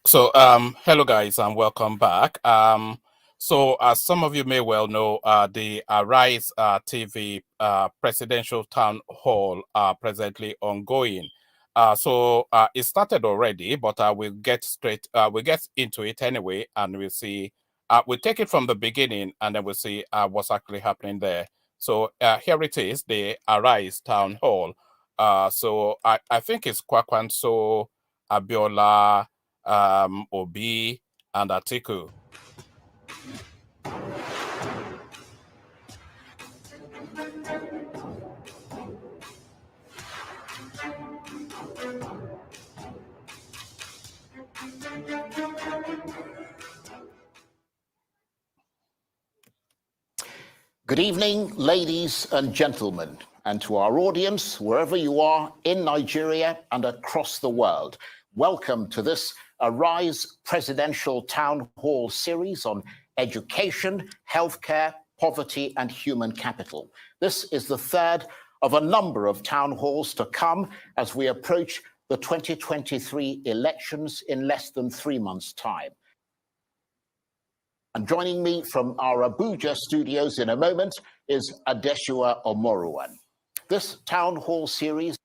So, hello guys, and welcome back. So as some of you may well know, the Arise TV presidential town hall are presently ongoing. So it started already, but we'll get into it anyway, and we'll see. We'll take it from the beginning, and then we'll see what's actually happening there. So here it is, the Arise town hall. So I think it's Kwankwaso, Abiola, Obi, and Atiku. Good evening, ladies and gentlemen, and to our audience, wherever you are in Nigeria and across the world. Welcome to this Arise Presidential Town Hall series on education, healthcare, poverty, and human capital. This is the third of a number of town halls to come as we approach the 2023 elections in less than 3 months' time. And joining me from our Abuja studios in a moment is Adeshua Omoruwan. This town hall series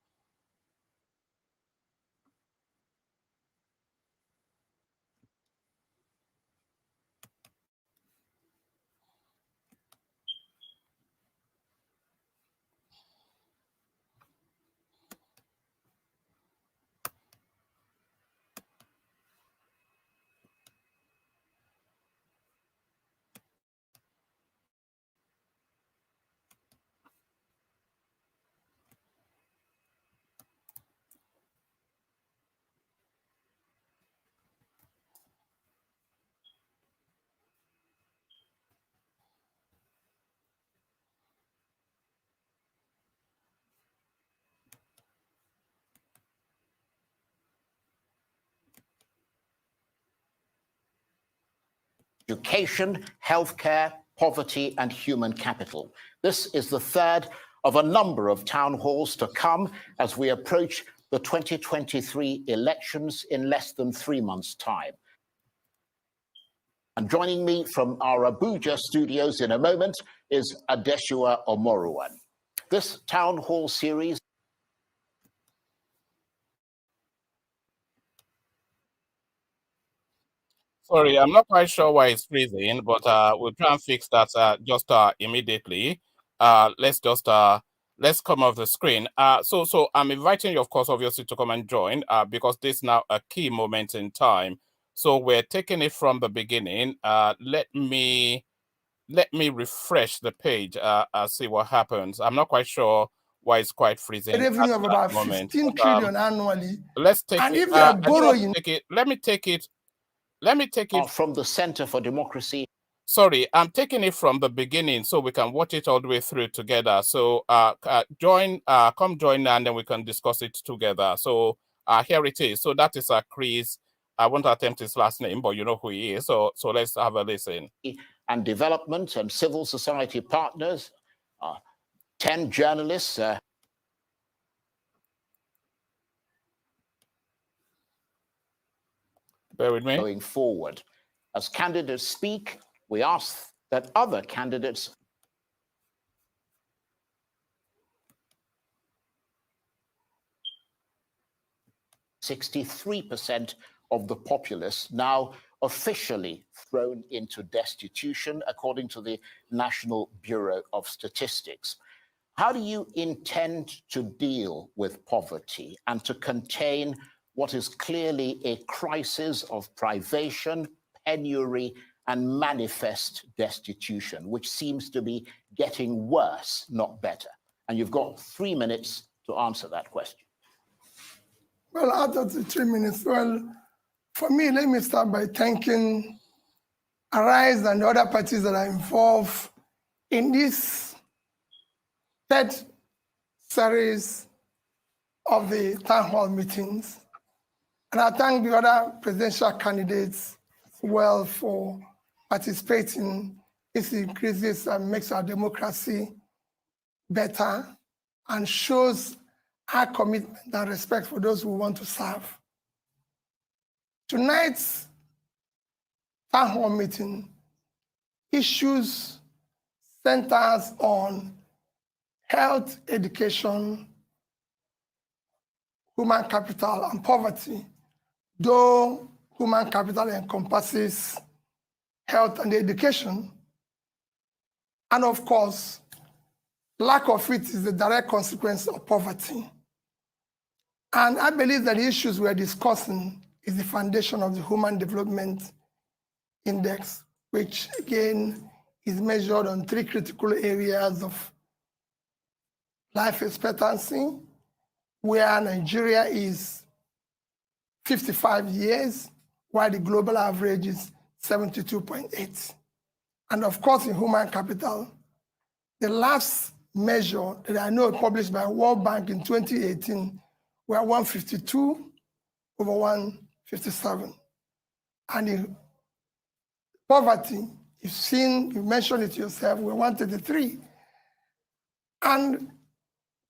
education, healthcare, poverty, and human capital. This is the third of a number of town halls to come as we approach the 2023 elections in less than 3 months' time. And joining me from our Abuja studios in a moment is Adeshua Omoruwan. This town hall series Sorry, I'm not quite sure why it's freezing, but we'll try and fix that just immediately. Let's come off the screen. So I'm inviting you, of course, obviously, to come and join because this is now a key moment in time. So we're taking it from the beginning. Let me refresh the page. See what happens. I'm not quite sure why it's quite freezing. Revenue of about 15 trillion annually. Let's take and it. If you're borrowing, let me take it from the Center for Democracy. Sorry, I'm taking it from the beginning so we can watch it all the way through together. So come join and then we can discuss it together. So here it is. So that is Chris. I won't attempt his last name, but you know who he is. So let's have a listen. And development and civil society partners, 10 journalists. Bear with me. Going forward. As candidates speak, we ask that other candidates "63% of the populace now officially thrown into destitution, according to the National Bureau of Statistics. How do you intend to deal with poverty and to contain what is clearly a crisis of privation, penury, and manifest destitution, which seems to be getting worse, not better? And you've got 3 minutes to answer that question. Well, out of the 3 minutes, well, for me, let me start by thanking Arise and the other parties that are involved in this third series of the town hall meetings. And I thank the other presidential candidates well for participating. This increases and makes our democracy better and shows our commitment and respect for those who want to serve. tonight's town hall meeting issues centers on health, education, human capital, and poverty, though human capital encompasses health and education. And of course, lack of it is the direct consequence of poverty. And I believe that the issues we're discussing is the foundation of the Human Development Index, which again is measured on 3 critical areas of life expectancy, where Nigeria is 55 years, while the global average is 72.8. And of course, in human capital, the last measure that I know published by World Bank in 2018 were 152 over 157. And in poverty, you mentioned it yourself, we're 133. And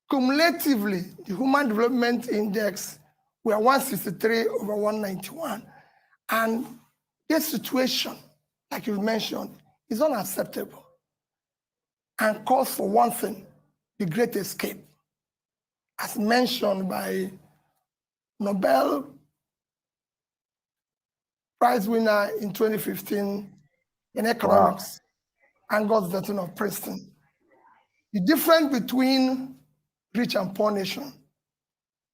cumulatively, the Human Development Index, we're 163 over 191. And this situation, like you mentioned, is unacceptable and calls for one thing, the Great Escape. As mentioned by Nobel Prize winner in 2015 in economics, Angus Deaton of Princeton. The difference between rich and poor nation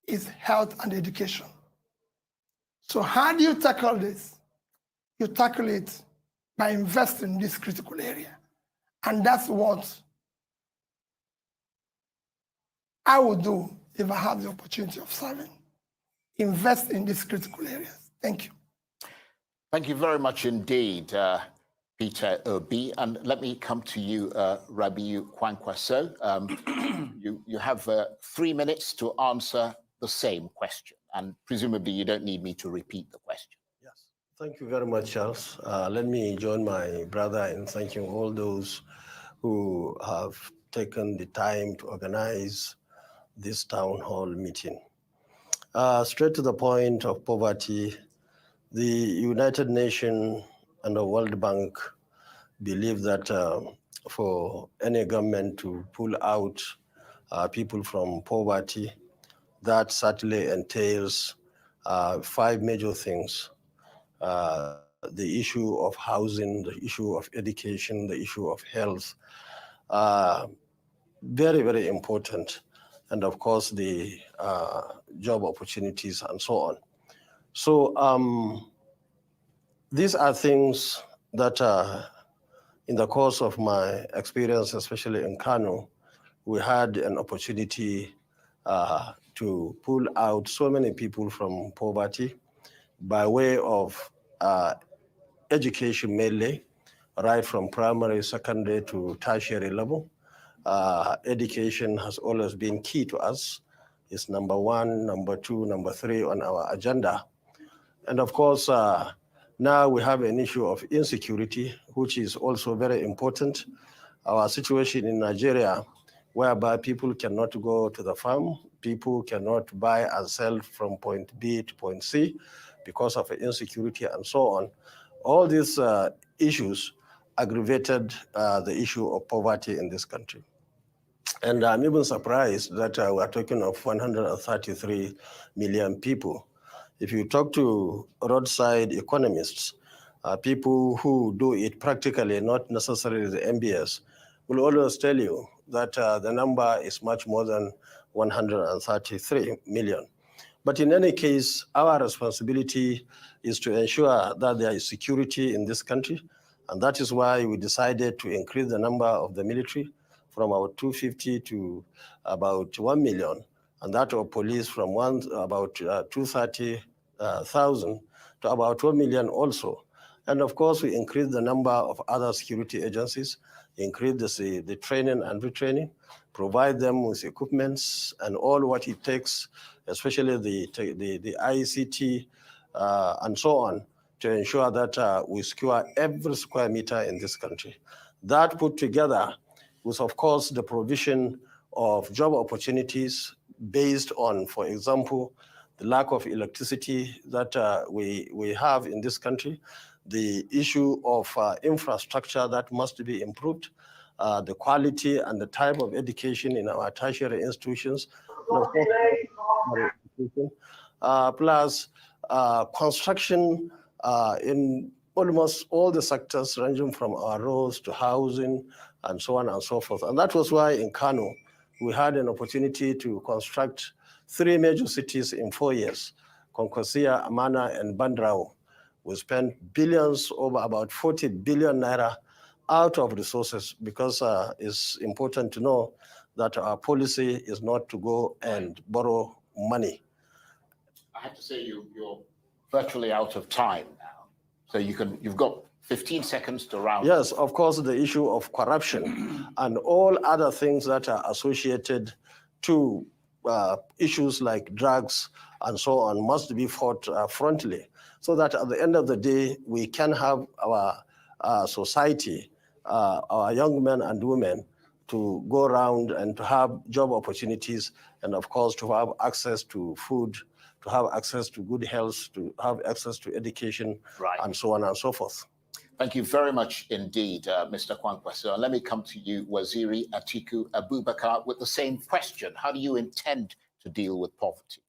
is health and education. So how do you tackle this? You tackle it by investing in this critical area. And that's what I would do if I had the opportunity of serving. Invest in these critical areas. Thank you. Thank you very much indeed, Peter Obi. And let me come to you, Rabiu Kwankwaso. You have 3 minutes to answer the same question. And presumably you don't need me to repeat the question. Yes, thank you very much, Charles. Let me join my brother in thanking all those who have taken the time to organize this town hall meeting. Straight to the point of poverty, the United Nations and the World Bank believe that for any government to pull out people from poverty, that certainly entails 5 major things. The issue of housing, the issue of education, the issue of health, very, very important. And of course, the job opportunities and so on. So these are things that in the course of my experience, especially in Kano, we had an opportunity to pull out so many people from poverty by way of education mainly, right from primary, secondary to tertiary level. Education has always been key to us. It's number 1, number 2, number 3 on our agenda. And of course, now we have an issue of insecurity, which is also very important. Our situation in Nigeria, whereby people cannot go to the farm, people cannot buy and sell from point B to point C because of insecurity and so on. All these issues aggravated the issue of poverty in this country. And I'm even surprised that we're talking of 133 million people. If you talk to roadside economists, people who do it practically, not necessarily the MBS, will always tell you that the number is much more than 133 million. But in any case, our responsibility is to ensure that there is security in this country. And that is why we decided to increase the number of the military from about 250 to about 1 million. And that of police from about 230,000 to about 1 million also. And of course, we increased the number of other security agencies, increase the training and retraining, provide them with equipments and all what it takes, especially the ICT and so on, to ensure that we secure every square meter in this country. That put together with, of course, the provision of job opportunities based on, for example, the lack of electricity that we have in this country, the issue of infrastructure that must be improved, the quality and the type of education in our tertiary institutions, and of course, plus construction in almost all the sectors, ranging from our roads to housing and so on and so forth. And that was why in Kano, we had an opportunity to construct 3 major cities in 4 years, Kwankwaso, Amana, and Bandrao. We spent billions, over about 40 billion naira out of resources, because it's important to know that our policy is not to go and borrow money. I have to say you're virtually out of time now. So you've got 15 seconds to round. Yes, of course, the issue of corruption and all other things that are associated to issues like drugs and so on must be fought frontally, so that at the end of the day, we can have our society, our young men and women, to go around and to have job opportunities, and of course, to have access to food, to have access to good health, to have access to education, and so on and so forth. Thank you very much indeed, Mr. Kwankwaso. Let me come to you, Waziri Atiku Abubakar, with the same question. How do you intend to deal with poverty?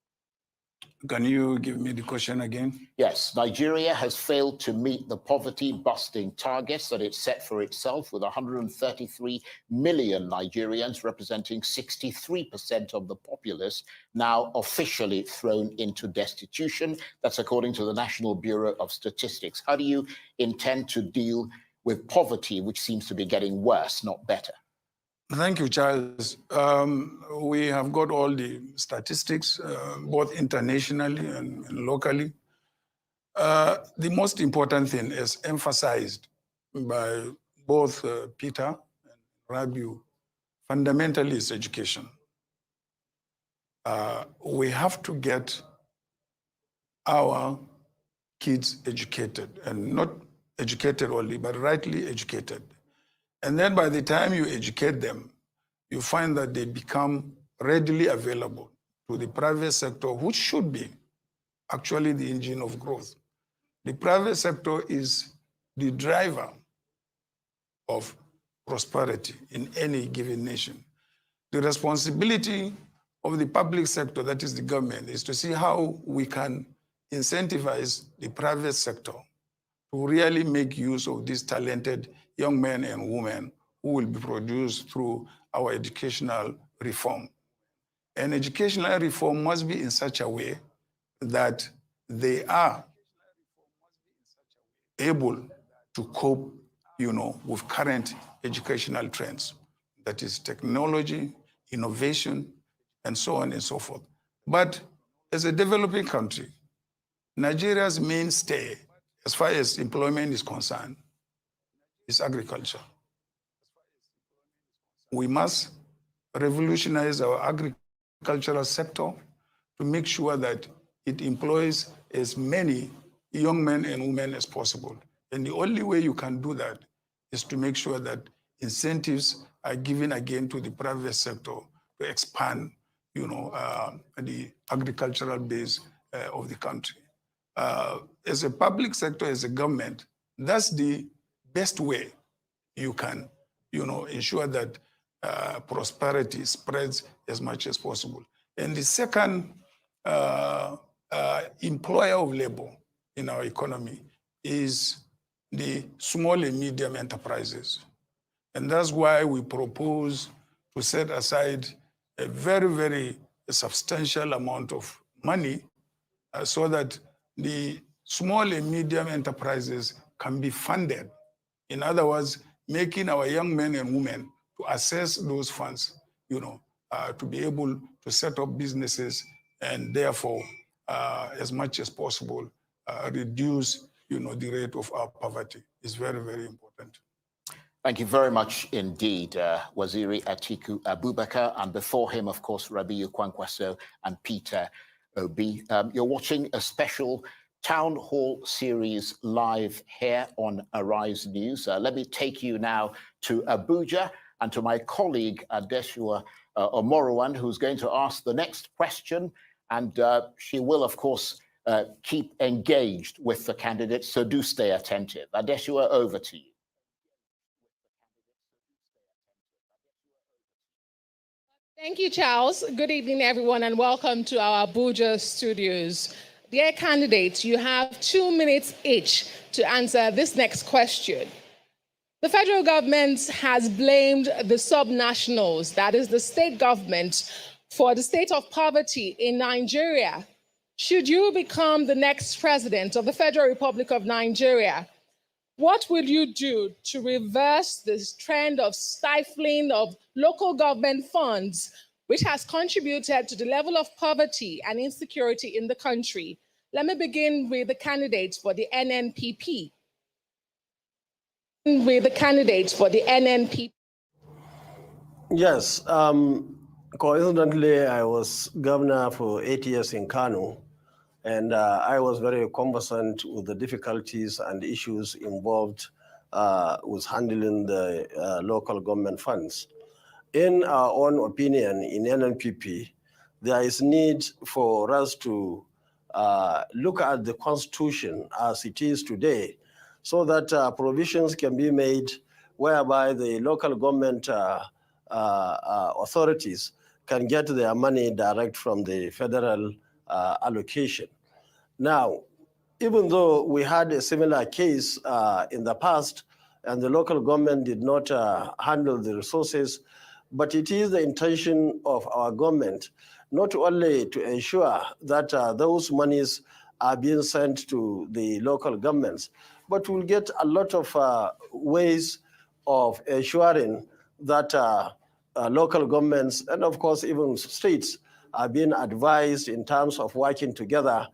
Can you give me the question again? Yes, Nigeria has failed to meet the poverty-busting targets that it set for itself, with 133 million Nigerians, representing 63% of the populace, now officially thrown into destitution. That's according to the National Bureau of Statistics. How do you intend to deal with poverty, which seems to be getting worse, not better? Thank you, Charles. We have got all the statistics, both internationally and locally. The most important thing is emphasized by both Peter and Rabiu, fundamentally is education. We have to get our kids educated, and not educated only, but rightly educated. And then by the time you educate them, you find that they become readily available to the private sector, which should be actually the engine of growth. The private sector is the driver of prosperity in any given nation. The responsibility of the public sector, that is the government, is to see how we can incentivize the private sector to really make use of these talented young men and women who will be produced through our educational reform. And educational reform must be in such a way that they are able to cope, with current educational trends. That is technology, innovation, and so on and so forth. But as a developing country, Nigeria's mainstay, as far as employment is concerned, is agriculture. We must revolutionize our agricultural sector to make sure that it employs as many young men and women as possible. And the only way you can do that is to make sure that incentives are given again to the private sector to expand, the agricultural base of the country. As a public sector, as a government, that's the best way you can, ensure that prosperity spreads as much as possible. And the second employer of labor in our economy is the small and medium enterprises. And that's why we propose to set aside a very, very substantial amount of money so that the small and medium enterprises can be funded. In other words, making our young men and women to access those funds, to be able to set up businesses and therefore, as much as possible, reduce, the rate of our poverty is very, very important. Thank you very much indeed, Waziri Atiku Abubakar, and before him, of course, Rabiu Kwankwaso and Peter Obi. You're watching a special town hall series live here on Arise News. Let me take you now to Abuja and to my colleague, Adeshua Omorowan, who's going to ask the next question. And she will, of course, keep engaged with the candidates, so do stay attentive. Adesua, over to you. Thank you, Charles. Good evening, everyone, and welcome to our Abuja studios. Dear candidates, you have 2 minutes each to answer this next question. The federal government has blamed the subnationals, that is the state government, for the state of poverty in Nigeria. Should you become the next president of the Federal Republic of Nigeria, what will you do to reverse this trend of stifling of local government funds, which has contributed to the level of poverty and insecurity in the country? Let me begin with the candidates for the NNPP. Yes, coincidentally, I was governor for 8 years in Kano, and I was very conversant with the difficulties and issues involved with handling the local government funds. In our own opinion, in NNPP, there is need for us to look at the Constitution as it is today, so that provisions can be made whereby the local government authorities can get their money direct from the federal allocation. Now, even though we had a similar case in the past and the local government did not handle the resources, but it is the intention of our government not only to ensure that those monies are being sent to the local governments, but we'll get a lot of ways of ensuring that local governments and of course even states are being advised in terms of working together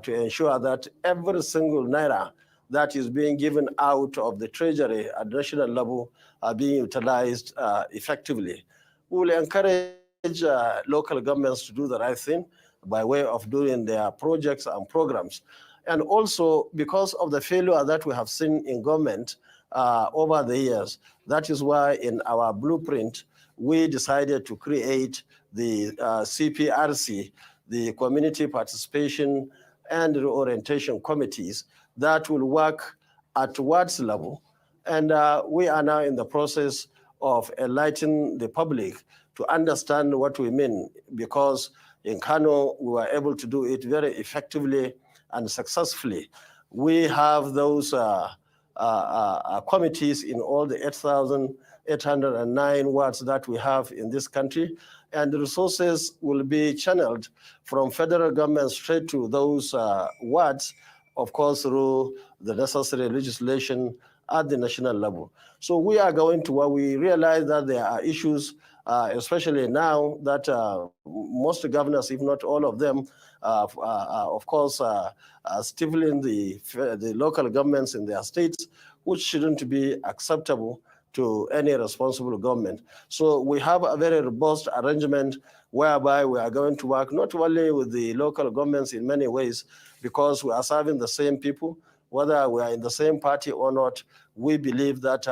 to ensure that every single naira that is being given out of the treasury at national level are being utilized effectively. We will encourage local governments to do the right thing by way of doing their projects and programs. And also because of the failure that we have seen in government over the years, that is why in our blueprint, we decided to create the CPRC, the Community Participation and Reorientation Committees that will work at wards level. And we are now in the process of enlightening the public to understand what we mean, because in Kano, we were able to do it very effectively and successfully. We have those committees in all the 8,809 wards that we have in this country, and the resources will be channeled from federal government straight to those wards, of course, through the necessary legislation at the national level. So we are going to where we realize that there are issues, especially now that most governors, if not all of them, of course, stifling the local governments in their states, which shouldn't be acceptable to any responsible government. So we have a very robust arrangement whereby we are going to work not only with the local governments in many ways, because we are serving the same people, whether we are in the same party or not. We believe that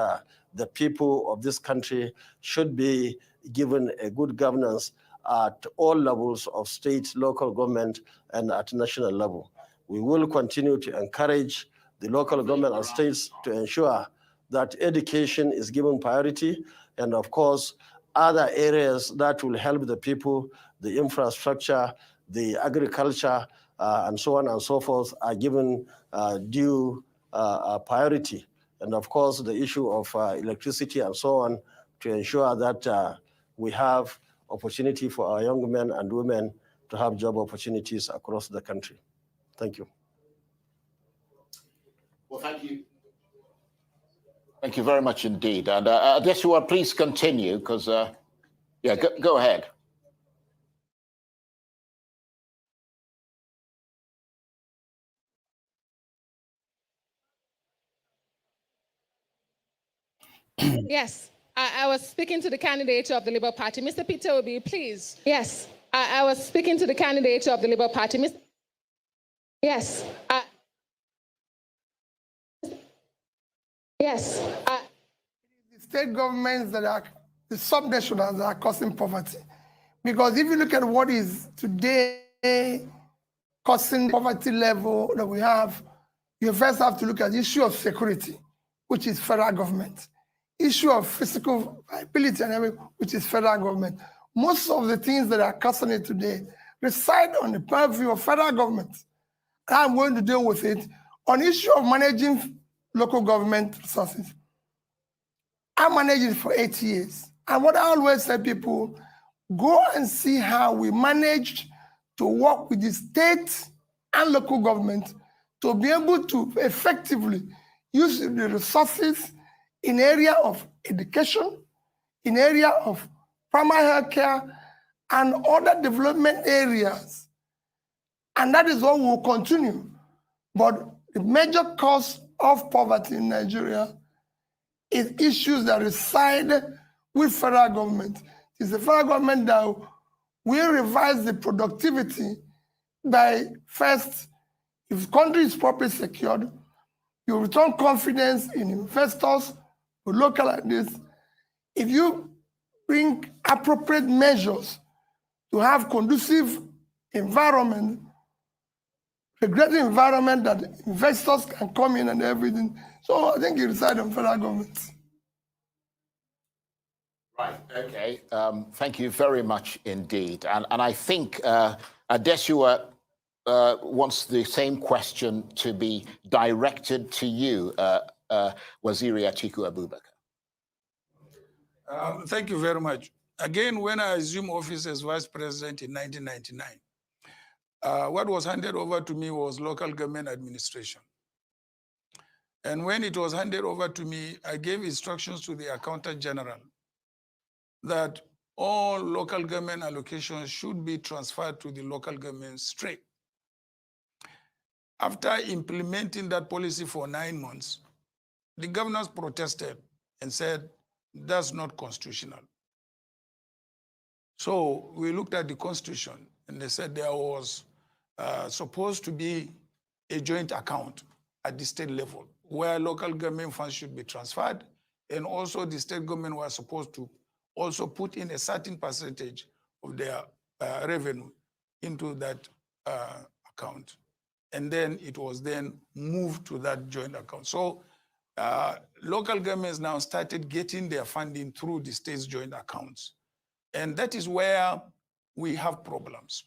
the people of this country should be given a good governance at all levels of state, local government, and at national level. We will continue to encourage the local government and states to ensure that education is given priority, and of course, other areas that will help the people, the infrastructure, the agriculture, and so on and so forth are given due priority. And of course, the issue of electricity and so on, to ensure that we have opportunity for our young men and women to have job opportunities across the country. Thank you. Well, thank you. Thank you very much indeed. And Adesua, please continue, because, yeah, go ahead. Yes, I was speaking to the candidate of the Labour Party. Mr. Peter Obi, please. Yes, I was speaking to the candidate of the Labour Party. Yes. Yes. The state governments that are the subnationals that are causing poverty. Because if you look at what is today causing the poverty level that we have, you first have to look at the issue of security, which is federal government. Issue of physical viability and everything, which is federal government. Most of the things that are causing it today reside on the purview of federal government. I'm going to deal with it on issue of managing local government resources. I managed it for 8 years. And what I always tell people, go and see how we managed to work with the state and local government to be able to effectively use the resources in area of education, in area of primary health care, and other development areas. And that is what we will continue. But the major cause of poverty in Nigeria is issues that reside with federal government. It's the federal government that will revise the productivity by first, if the country is properly secured, you return confidence in investors, local like this. If you bring appropriate measures to have conducive environment, regulated environment that investors can come in and everything. So I think it resides on federal government. Right, okay. Thank you very much indeed. And I think Adesua wants the same question to be directed to you, Waziri Atiku Abubakar. Thank you very much. Again, when I assumed office as vice president in 1999, what was handed over to me was local government administration. And when it was handed over to me, I gave instructions to the accountant general that all local government allocations should be transferred to the local government straight. After implementing that policy for 9 months, the governors protested and said, that's not constitutional. So we looked at the constitution and they said there was supposed to be a joint account at the state level where local government funds should be transferred, and also the state government was supposed to also put in a certain percentage of their revenue into that account. And then it was then moved to that joint account. So local governments now started getting their funding through the state's joint accounts. And that is where we have problems.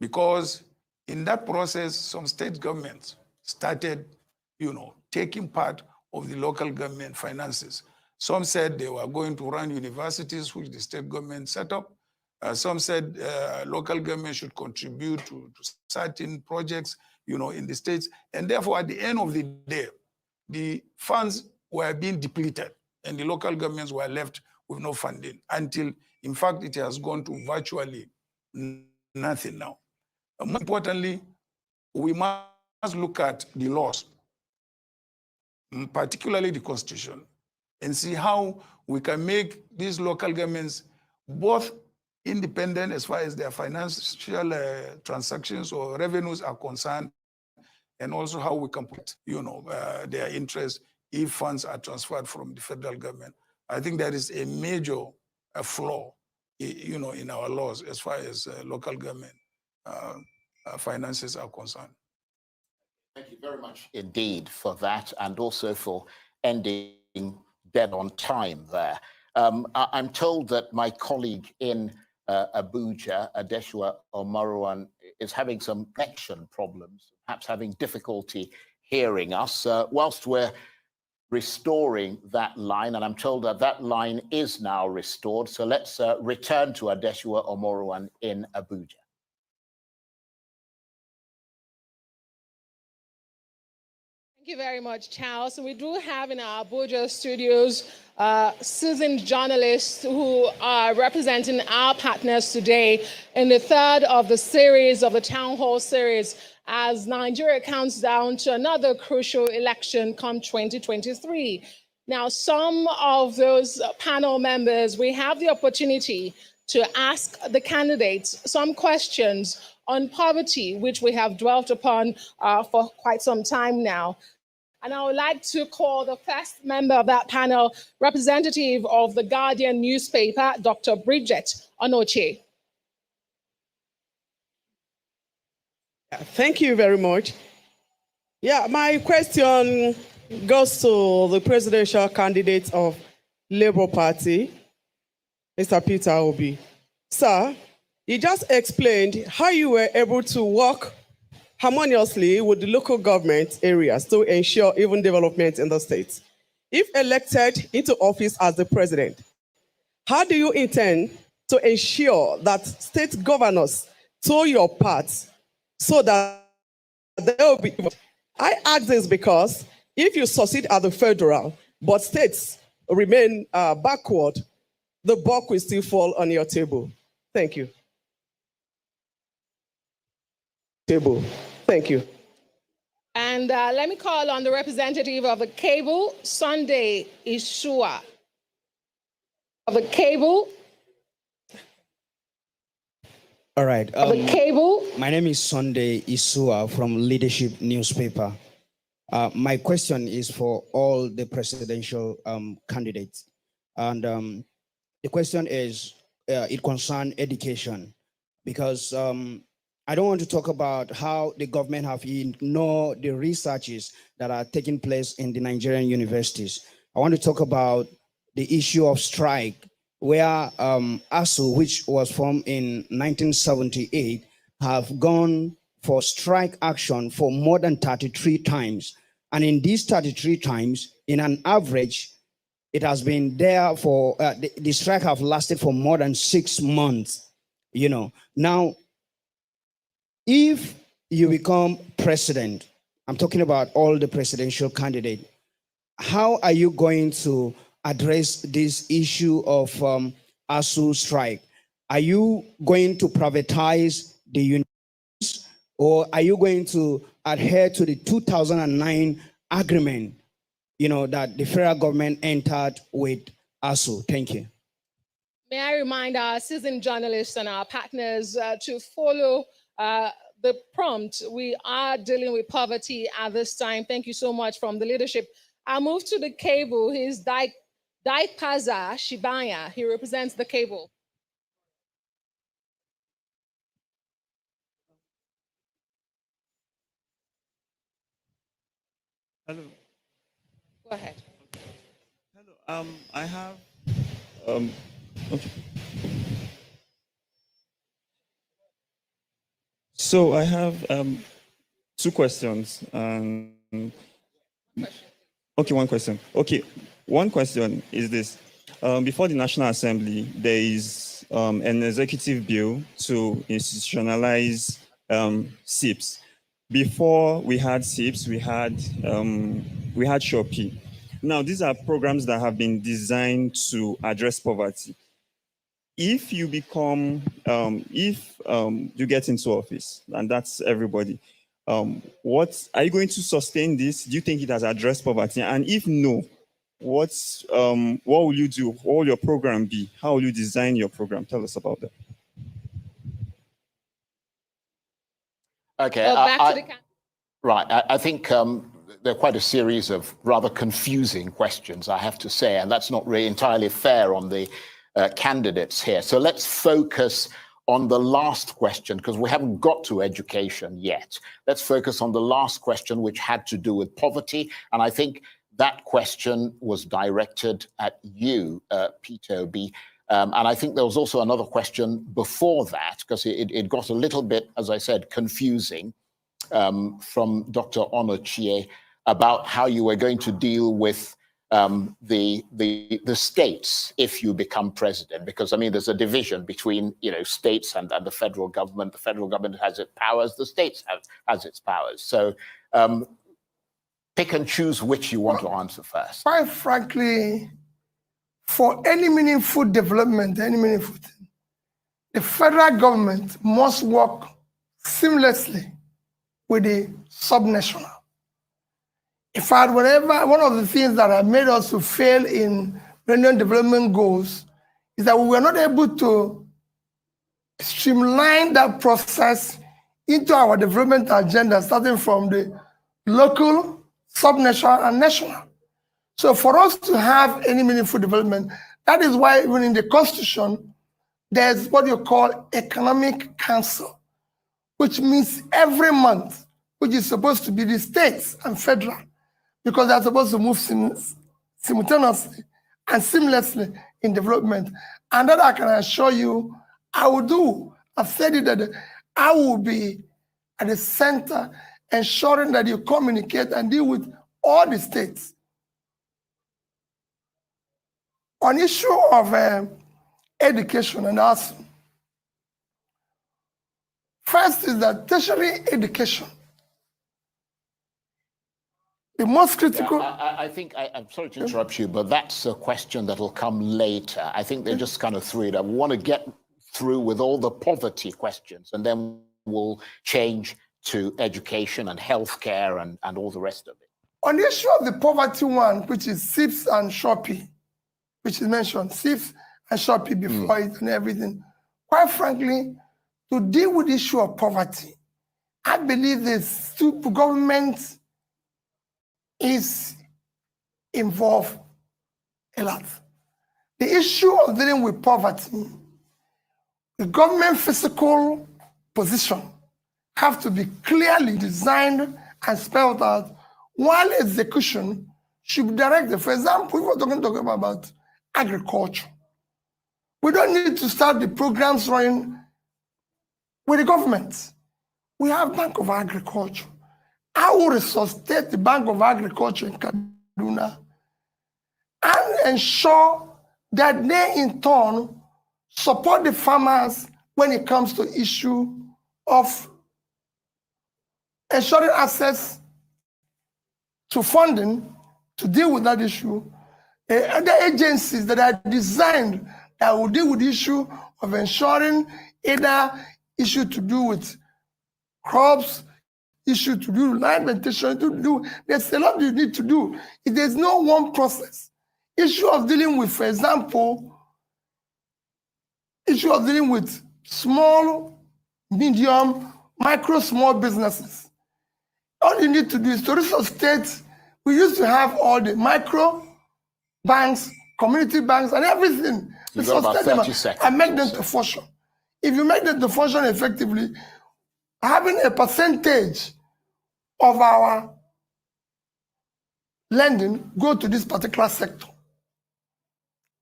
Because in that process, some state governments started, taking part of the local government finances. Some said they were going to run universities, which the state government set up. Some said local government should contribute to certain projects, in the states. And therefore, at the end of the day, the funds were being depleted and the local governments were left with no funding until, in fact, it has gone to virtually nothing now. More importantly, we must look at the laws, particularly the Constitution, and see how we can make these local governments both independent as far as their financial transactions or revenues are concerned, and also how we can put, their interest if funds are transferred from the federal government. I think that is a major flaw, in our laws as far as local government finances are concerned. Thank you very much indeed for that, and also for ending dead on time there. I'm told that my colleague in Abuja, Adesua Omoruan, is having some connection problems, perhaps having difficulty hearing us. Whilst we're restoring that line, and I'm told that that line is now restored, so let's return to Adesua Omoruan in Abuja. Thank you very much, Charles. We do have in our Abuja studios seasoned journalists who are representing our partners today in the third of the series of the Town Hall series as Nigeria counts down to another crucial election come 2023. Now, some of those panel members, we have the opportunity to ask the candidates some questions on poverty, which we have dwelt upon for quite some time now. And I would like to call the first member of that panel, representative of the Guardian newspaper, Dr. Bridget Onoche. Thank you very much. Yeah, my question goes to the presidential candidate of Labour Party, Mr. Peter Obi. Sir, you just explained how you were able to work harmoniously with the local government areas to ensure even development in the state. If elected into office as the president, how do you intend to ensure that state governors do your part so that they will be? I ask this because if you succeed at the federal, but states remain backward, the buck will still fall on your table. Thank you. Thank you. And let me call on the representative of the cable, Sunday Isua. Of the cable. All right. Of the cable. My name is Sunday Isua from Leadership Newspaper. My question is for all the presidential candidates. And the question is, it concerns education, because I don't want to talk about how the government have ignored the researches that are taking place in the Nigerian universities. I want to talk about the issue of strike, where ASU, which was formed in 1978, have gone for strike action for more than 33 times. And in these 33 times, in an average, it has been there for, the strike have lasted for more than 6 months. You know, now, if you become president, I'm talking about all the presidential candidates, how are you going to address this issue of ASU strike? Are you going to privatize the universities, or are you going to adhere to the 2009 agreement, you know, that the federal government entered with ASU? Thank you. May I remind our seasoned journalists and our partners to follow the prompt. We are dealing with poverty at this time. Thank you so much from the leadership. I'll move to the cable. He's Daipaza Shibaya. He represents the cable. Hello. Go ahead. Hello. I have. Okay. So I have 2 questions. Okay, one question. Okay, one question is this. Before the National Assembly, there is an executive bill to institutionalize SIPs. Before we had SIPs, we had Shopee. Now, these are programs that have been designed to address poverty. If you become, you get into office, and that's everybody, what are you going to sustain this? Do you think it has addressed poverty? And if no, what will you do? What will your program be? How will you design your program? Tell us about that. Okay. Back to the right. I think there are quite a series of rather confusing questions, I have to say, and that's not really entirely fair on the candidates here. So let's focus on the last question, because we haven't got to education yet. Let's focus on the last question, which had to do with poverty. And I think that question was directed at you, Peter Obi. And I think there was also another question before that, because it got a little bit, as I said, confusing from Dr. Onochie about how you were going to deal with the states if you become president, because I mean there's a division between states and the federal government. The federal government has its powers, the states has its powers. So pick and choose which you want to answer first. Quite frankly, for any meaningful development, any meaningful thing, the federal government must work seamlessly with the subnational. In fact, one of the things that have made us to fail in millennium development goals is that we were not able to streamline that process into our development agenda, starting from the local, subnational, and national. So for us to have any meaningful development, that is why even in the Constitution, there's what you call Economic Council, which means every month, which is supposed to be the states and federal, because they're supposed to move simultaneously and seamlessly in development. And that I can assure you, I will do. I've said it that I will be at the center, ensuring that you communicate and deal with all the states. On issue of education and nursing, first is that tertiary education. The most critical. Yeah, I think, I'm sorry to interrupt you, but that's a question that'll come later. I think they just kind of threw it up. We want to get through with all the poverty questions, and then we'll change to education and healthcare and all the rest of it. On the issue of the poverty one, which is SIPS and Shopee, which is mentioned, SIPS and Shopee before it and everything, quite frankly, to deal with the issue of poverty, I believe the government is involved a lot. The issue of dealing with poverty, the government fiscal position have to be clearly designed and spelled out, while execution should be directed. For example, if we're talking about agriculture, we don't need to start the programs running with the government. We have Bank of Agriculture. I will resuscitate the Bank of Agriculture in Kaduna and ensure that they in turn support the farmers when it comes to issue of ensuring access to funding to deal with that issue. Other agencies that are designed that will deal with the issue of ensuring either issue to do with crops, issue to do with alimentation, there's a lot you need to do. If there's no one process. Issue of dealing with, for example, issue of dealing with small, medium, micro, small businesses. All you need to do is to resuscitate. We used to have all the micro banks, community banks, and everything. You've got about 30 seconds. And make them to function. If you make them to function effectively, having a percentage of our lending go to this particular sector,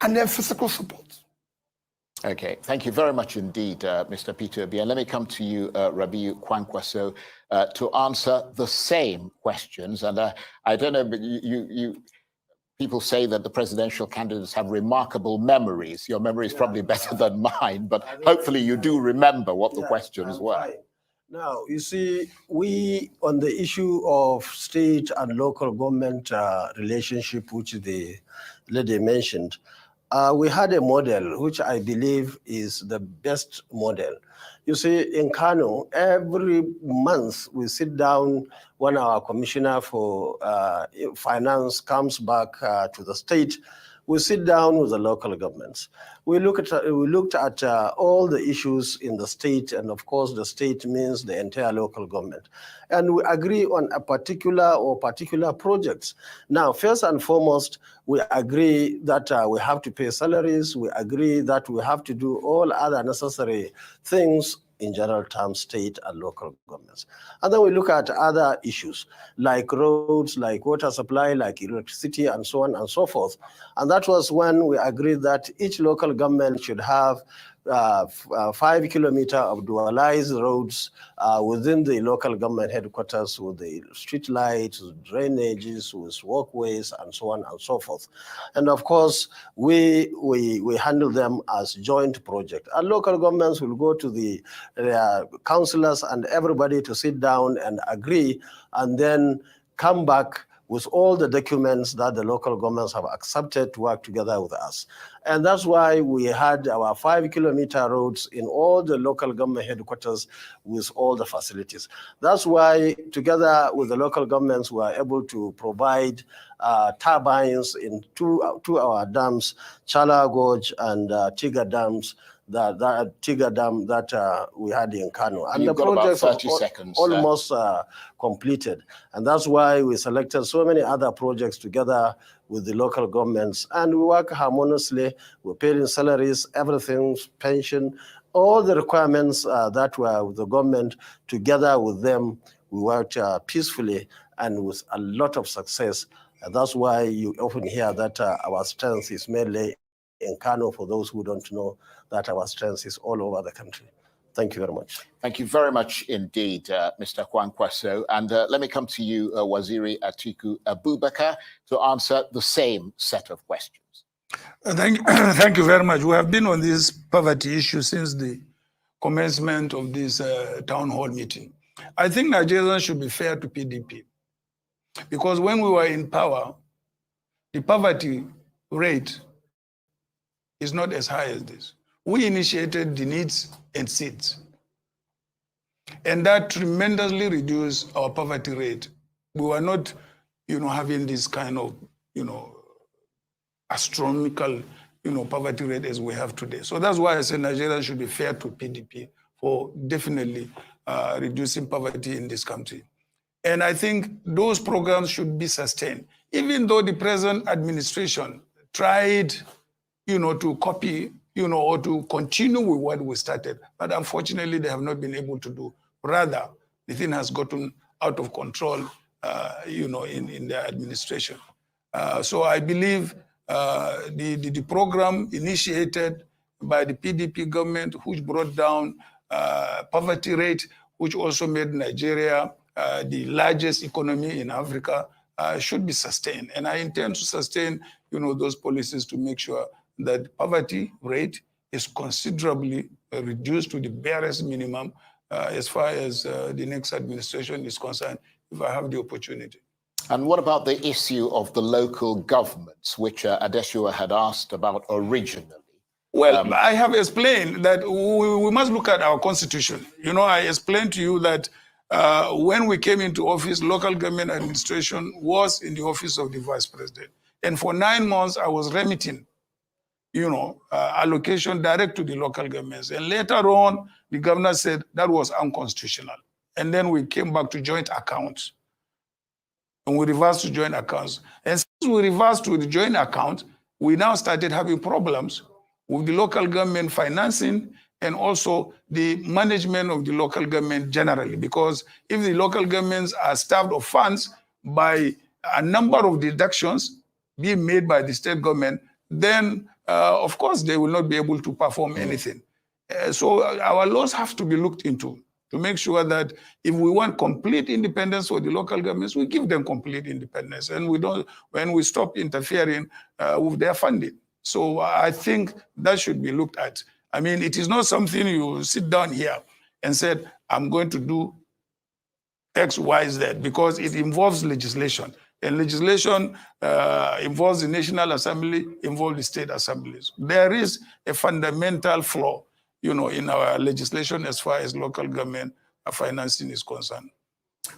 and then physical support. Okay, thank you very much indeed, Mr. Peter Obi. And let me come to you, Rabiu Kwankwaso, to answer the same questions. And I don't know, but people say that the presidential candidates have remarkable memories. Your memory is probably better than mine, but hopefully you do remember what the questions were. Fine. Now, you see, we, on the issue of state and local government relationship, which the lady mentioned, we had a model which I believe is the best model. You see, in Kano, every month we sit down when our commissioner for finance comes back to the state. We sit down with the local governments. We looked at all the issues in the state, and of course the state means the entire local government. And we agree on a particular projects. Now, first and foremost, we agree that we have to pay salaries. We agree that we have to do all other necessary things in general terms, state and local governments. And then we look at other issues like roads, like water supply, like electricity, and so on and so forth. And that was when we agreed that each local government should have 5 kilometers of dualized roads within the local government headquarters, with the street lights, with drainages, with walkways, and so on and so forth. And of course, we handle them as joint project. And local governments will go to the councillors and everybody to sit down and agree, and then come back with all the documents that the local governments have accepted to work together with us. And that's why we had our 5 kilometer roads in all the local government headquarters with all the facilities. That's why, together with the local governments, we are able to provide turbines in two our dams, Chala Gorge and Tiga dams, that Tiga Dam that we had in Kano. And the projects are almost completed. And that's why we selected so many other projects together with the local governments. And we work harmoniously. We're paying salaries, everything, pension, all the requirements that were with the government, together with them, we worked peacefully and with a lot of success. And that's why you often hear that our strength is mainly in Kano, for those who don't know that our strength is all over the country. Thank you very much. Thank you very much indeed, Mr. Kwankwaso. And let me come to you, Waziri Atiku Abubakar, to answer the same set of questions. Thank you very much. We have been on this poverty issue since the commencement of this town hall meeting. I think Nigerians should be fair to PDP, because when we were in power, the poverty rate is not as high as this. We initiated the needs and seeds, and that tremendously reduced our poverty rate. We were not, having this kind of, astronomical, poverty rate as we have today. So that's why I say Nigeria should be fair to PDP for definitely reducing poverty in this country. And I think those programs should be sustained, even though the present administration tried, to copy, or to continue with what we started. But unfortunately, they have not been able to do. Rather, the thing has gotten out of control, in their administration. So I believe the program initiated by the PDP government, which brought down poverty rate, which also made Nigeria the largest economy in Africa, should be sustained. And I intend to sustain, those policies to make sure that poverty rate is considerably reduced to the barest minimum as far as the next administration is concerned, if I have the opportunity. And what about the issue of the local governments, which Adesua had asked about originally? Well, I have explained that we must look at our constitution. I explained to you that when we came into office, local government administration was in the office of the vice president. And for 9 months, I was remitting, allocation direct to the local governments. And later on, the governor said that was unconstitutional. And then we came back to joint accounts. And we reversed to joint accounts. And since we reversed to the joint account, we now started having problems with the local government financing and also the management of the local government generally. Because if the local governments are starved of funds by a number of deductions being made by the state government, then of course they will not be able to perform anything. So our laws have to be looked into to make sure that if we want complete independence for the local governments, we give them complete independence, and when we stop interfering with their funding. So I think that should be looked at. I mean, it is not something you sit down here and said, I'm going to do X, Y, Z, because it involves legislation. And legislation involves the National Assembly, involves the state assemblies. There is a fundamental flaw, in our legislation as far as local government financing is concerned.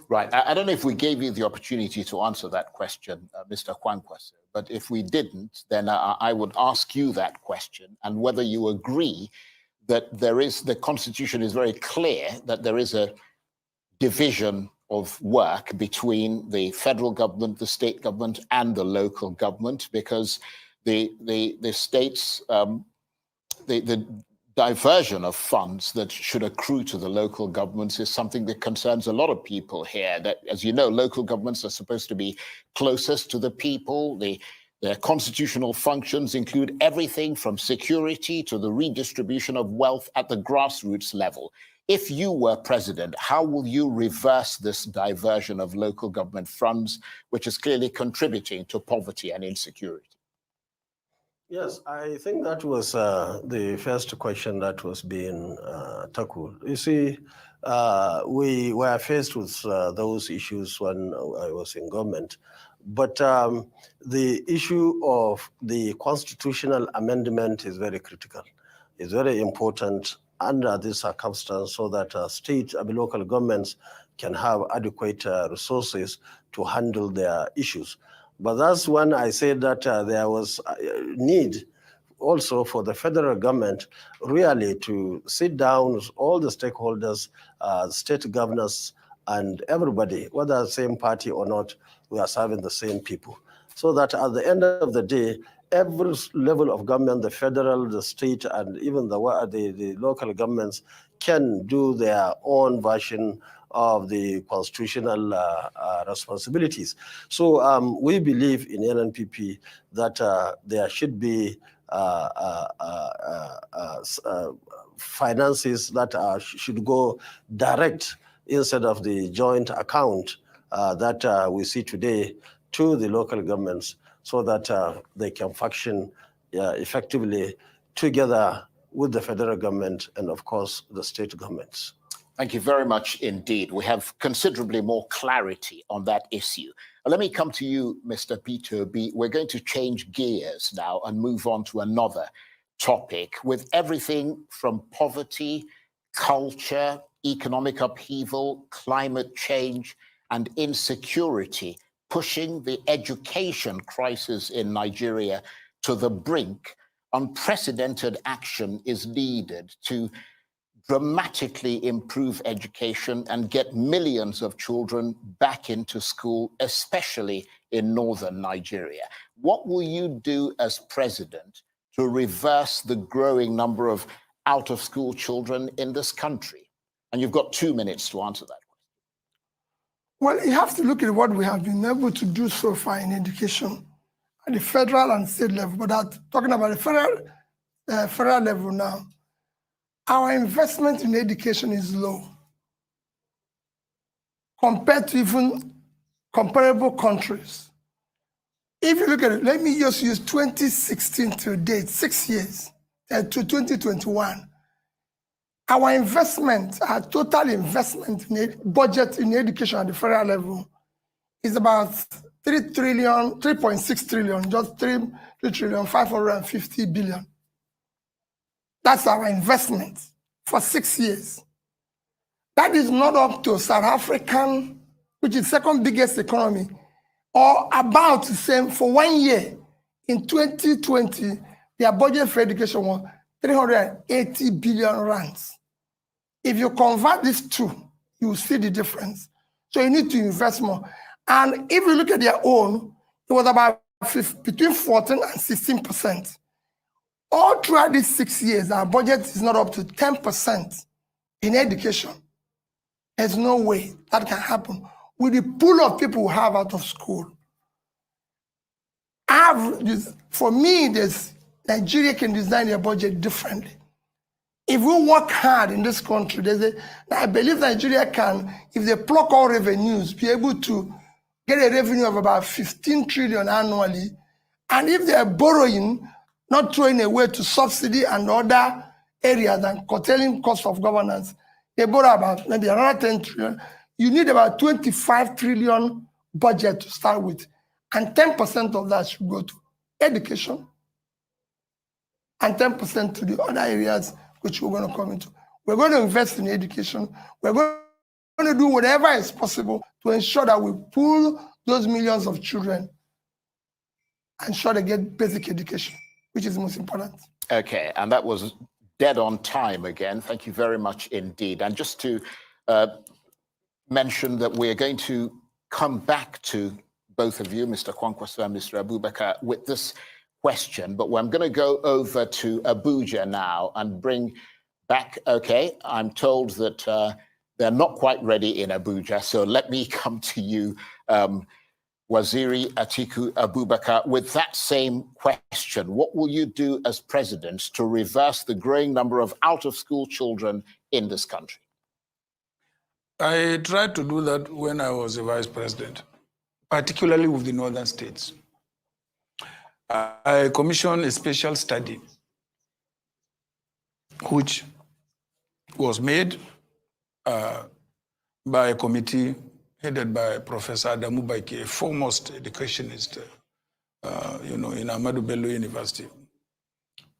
Right. I don't know if we gave you the opportunity to answer that question, Mr. Kwankwaso, but if we didn't, then I would ask you that question and whether you agree that the Constitution is very clear that there is a division of work between the federal government, the state government, and the local government, because the states, the diversion of funds that should accrue to the local governments is something that concerns a lot of people here. That, as you know, local governments are supposed to be closest to the people. Their constitutional functions include everything from security to the redistribution of wealth at the grassroots level. If you were president, how will you reverse this diversion of local government funds, which is clearly contributing to poverty and insecurity? Yes, I think that was the first question that was being tackled. You see, we were faced with those issues when I was in government. But the issue of the constitutional amendment is very critical. It's very important under this circumstance so that local governments can have adequate resources to handle their issues. But that's when I said that there was a need also for the federal government really to sit down with all the stakeholders, state governors, and everybody, whether the same party or not, we are serving the same people. So that at the end of the day, every level of government, the federal, the state, and even the local governments can do their own version of the constitutional responsibilities. So we believe in NNPP that there should be finances that should go direct instead of the joint account that we see today to the local governments, so that they can function effectively together with the federal government and, of course, the state governments. Thank you very much indeed. We have considerably more clarity on that issue. Let me come to you, Mr. Peter B. We're going to change gears now and move on to another topic. With everything from poverty, culture, economic upheaval, climate change, and insecurity pushing the education crisis in Nigeria to the brink, unprecedented action is needed to dramatically improve education and get millions of children back into school, especially in northern Nigeria. What will you do as president to reverse the growing number of out-of-school children in this country? And you've got 2 minutes to answer that. Well, you have to look at what we have been able to do so far in education at the federal and state level. But talking about the federal level now, our investment in education is low compared to even comparable countries. If you look at it, let me just use 2016 to date, 6 years, to 2021. Our investment, our total investment in budget in education at the federal level is about 3.6 trillion, just 3,550 billion. That's our investment for 6 years. That is not up to South African, which is second biggest economy, or about the same for 1 year. In 2020, their budget for education was 380 billion rands. If you convert these two, you will see the difference. So you need to invest more. And if you look at their own, it was about between 14 and 16%. All throughout these 6 years, our budget is not up to 10% in education. There's no way that can happen with the pool of people who have out of school. For me, Nigeria can design their budget differently. If we work hard in this country, I believe Nigeria can, if they pluck all revenues, be able to get a revenue of about 15 trillion annually. And if they are borrowing, not throwing away to subsidy and other areas and curtailing cost of governance, they borrow about maybe another 10 trillion. You need about 25 trillion budget to start with. And 10% of that should go to education. And 10% to the other areas which we're going to come into. We're going to invest in education. We're going to do whatever is possible to ensure that we pull those millions of children and ensure they get basic education, which is the most important. Okay, and that was dead on time again. Thank you very much indeed. And just to mention that we're going to come back to both of you, Mr. Kwankwaso and Mr. Abubakar, with this question, but I'm going to go over to Abuja now and bring back, okay, I'm told that they're not quite ready in Abuja, so let me come to you, Waziri Atiku Abubakar, with that same question. What will you do as president to reverse the growing number of out-of-school children in this country? I tried to do that when I was a vice president, particularly with the northern states. I commissioned a special study which was made by a committee headed by Professor Adamu Baike, a foremost educationist, in Ahmadu Bello University.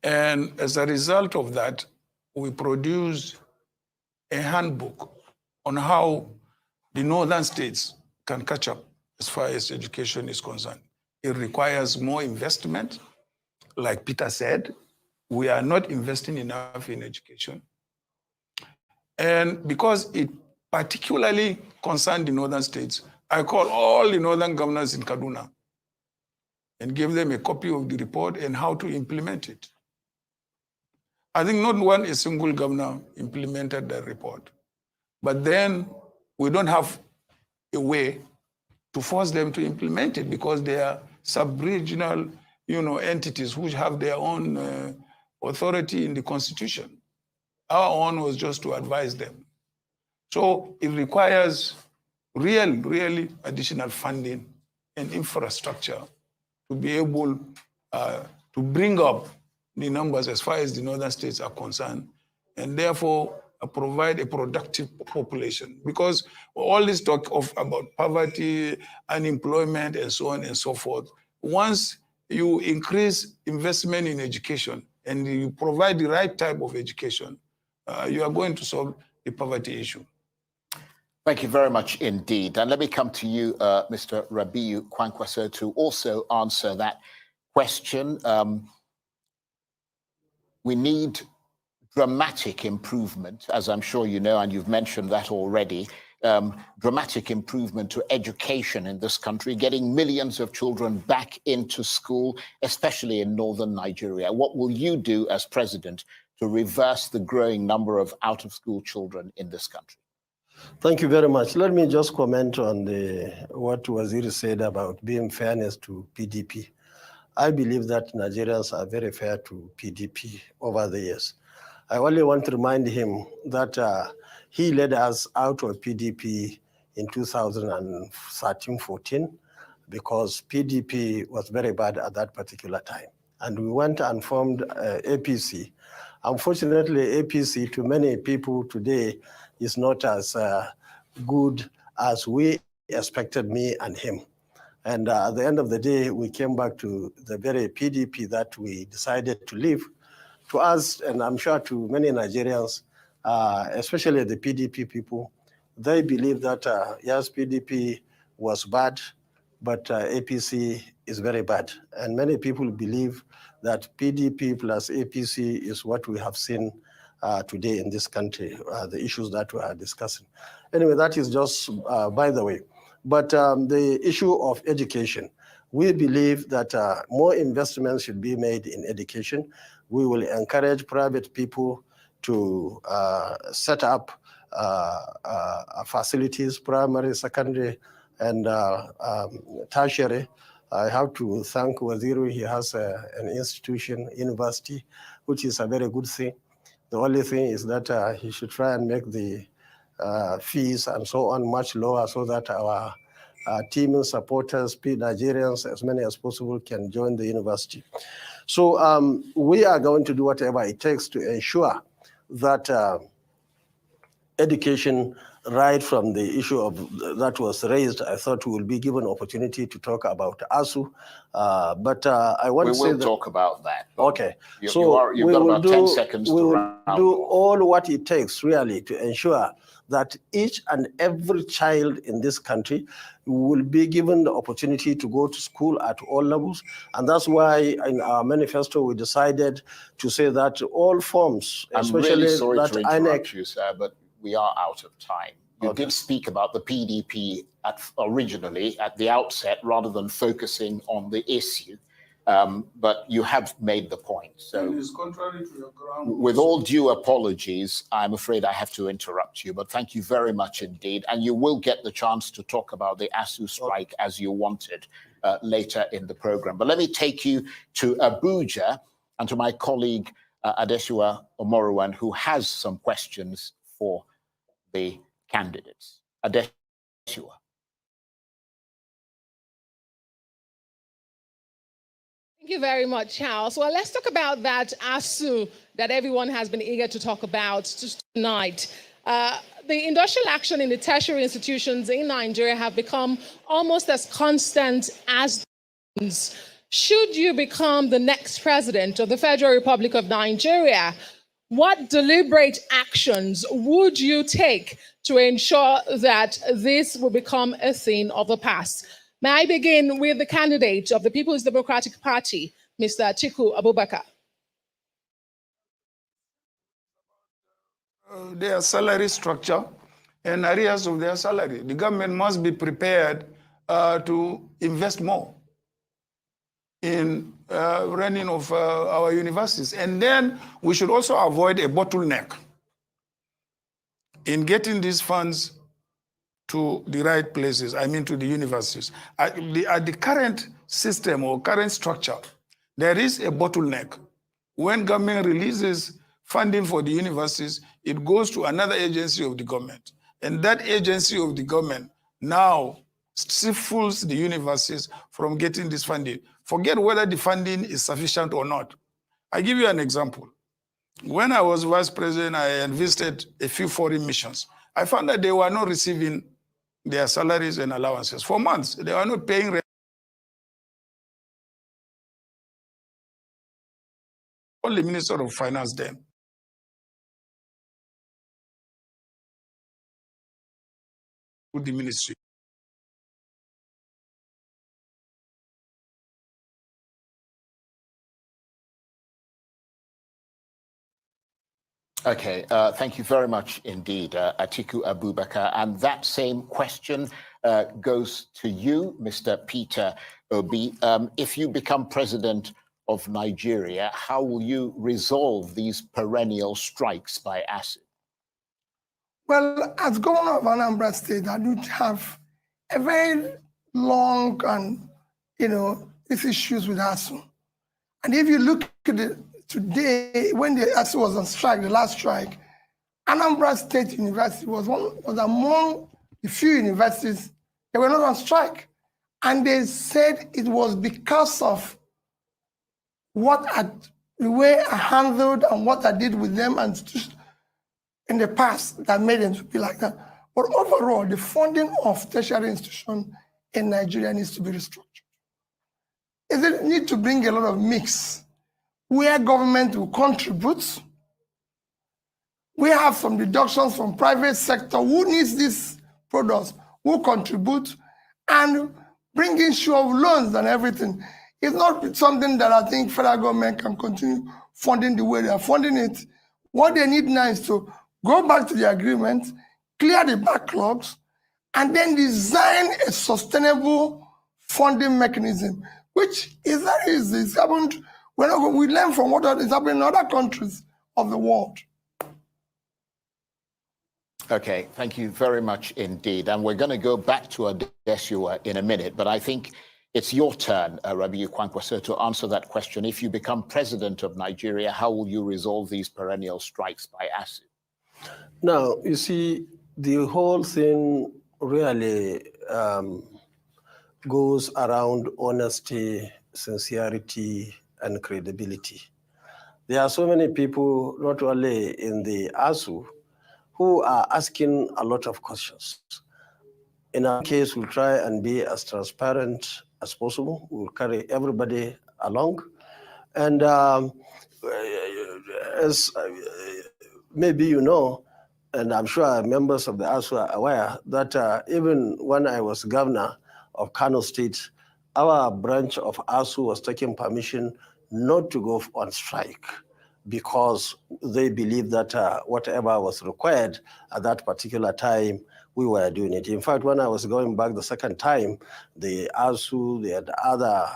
And as a result of that, we produced a handbook on how the northern states can catch up as far as education is concerned. It requires more investment. Like Peter said, we are not investing enough in education. And because it particularly concerned the northern states, I call all the northern governors in Kaduna and gave them a copy of the report and how to implement it. I think not a single governor implemented that report. But then we don't have a way to force them to implement it because they are sub-regional, entities which have their own authority in the Constitution. Our own was just to advise them. So it requires really additional funding and infrastructure to be able to bring up the numbers as far as the northern states are concerned, and therefore provide a productive population. Because all this talk about poverty, unemployment, and so on and so forth, once you increase investment in education and you provide the right type of education, you are going to solve the poverty issue. Thank you very much indeed. And let me come to you, Mr. Rabiu Kwankwaso, to also answer that question. We need dramatic improvement, as I'm sure you know, and you've mentioned that already, dramatic improvement to education in this country, getting millions of children back into school, especially in northern Nigeria. What will you do as president to reverse the growing number of out-of-school children in this country? Thank you very much. Let me just comment on what Waziri said about being fairness to PDP. I believe that Nigerians are very fair to PDP over the years. I only want to remind him that he led us out of PDP in 2013-14 because PDP was very bad at that particular time. And we went and formed APC. Unfortunately, APC to many people today is not as good as we expected, me and him. And at the end of the day, we came back to the very PDP that we decided to leave. To us, and I'm sure to many Nigerians, especially the PDP people, they believe that, yes, PDP was bad, but APC is very bad. And many people believe that PDP plus APC is what we have seen today in this country, the issues that we are discussing. Anyway, that is just by the way. But the issue of education, we believe that more investments should be made in education. We will encourage private people to set up facilities, primary, secondary, and tertiary. I have to thank Waziri. He has an institution, university, which is a very good thing. The only thing is that he should try and make the fees and so on much lower so that our team and supporters, Nigerians, as many as possible, can join the university. So we are going to do whatever it takes to ensure that education, right from the issue of that was raised, I thought we will be given opportunity to talk about ASU. But I want to say that... We will talk about that. Okay. You've got about 10 seconds to round. We will do all what it takes, really, to ensure that each and every child in this country will be given the opportunity to go to school at all levels. And that's why in our manifesto, we decided to say that all forms, especially I'm really sorry that to interrupt you, sir, but we are out of time. You did speak about the PDP originally at the outset, rather than focusing on the issue. But you have made the point. So, it is contrary to your ground. With all due apologies, I'm afraid I have to interrupt you. But thank you very much indeed, and you will get the chance to talk about the ASU strike as you wanted later in the program. But let me take you to Abuja and to my colleague Adesua Omoruwan, who has some questions for the candidates. Adesua. Thank you very much, Charles. Well, let's talk about that ASU that everyone has been eager to talk about tonight. The industrial action in the tertiary institutions in Nigeria have become almost as constant as should you become the next president of the Federal Republic of Nigeria, what deliberate actions would you take to ensure that this will become a thing of the past? May I begin with the candidate of the People's Democratic Party, Mr. Atiku Abubakar? Their salary structure and areas of their salary. The government must be prepared to invest more in running of our universities. And then we should also avoid a bottleneck in getting these funds to the right places, I mean to the universities. At the current system or current structure, there is a bottleneck. When government releases funding for the universities, it goes to another agency of the government. And that agency of the government now stifles the universities from getting this funding. Forget whether the funding is sufficient or not. I give you an example. When I was vice president, I visited a few foreign missions. I found that they were not receiving their salaries and allowances for months. They were not paying rent. Only Minister of Finance then. With the ministry. Okay, thank you very much indeed, Atiku Abubakar. And that same question goes to you, Mr. Peter Obi. If you become president of Nigeria, how will you resolve these perennial strikes by acid? Well, as governor of Anambra State, I do have a very long and, these issues with ASU. And if you look at it today, when the ASU was on strike, the last strike, Anambra State University was among the few universities that were not on strike. And they said it was because of the way I handled and what I did with them and in the past that made them to be like that. But overall, the funding of tertiary institutions in Nigeria needs to be restructured. It needs to bring a lot of mix where government will contribute. We have some deductions from private sector. Who needs these products? Who contribute? And bring in show of loans and everything. It's not something that I think federal government can continue funding the way they are funding it. What they need now is to go back to the agreement, clear the backlogs, and then design a sustainable funding mechanism, which is very easy. It's happened, we learn from what is happening in other countries of the world. Okay, thank you very much indeed. And we're going to go back to Adesua in a minute, but I think it's your turn, Rabiu Kwankwaso, to answer that question. If you become president of Nigeria, how will you resolve these perennial strikes by acid? Now, you see, the whole thing really goes around honesty, sincerity, and credibility. There are so many people, not only in the ASU, who are asking a lot of questions. In our case, we'll try and be as transparent as possible. We'll carry everybody along. And as maybe you know, and I'm sure members of the ASU are aware, that even when I was governor of Kano State, our branch of ASU was taking permission not to go on strike because they believed that whatever was required at that particular time, we were doing it. In fact, when I was going back the second time, the ASU, the other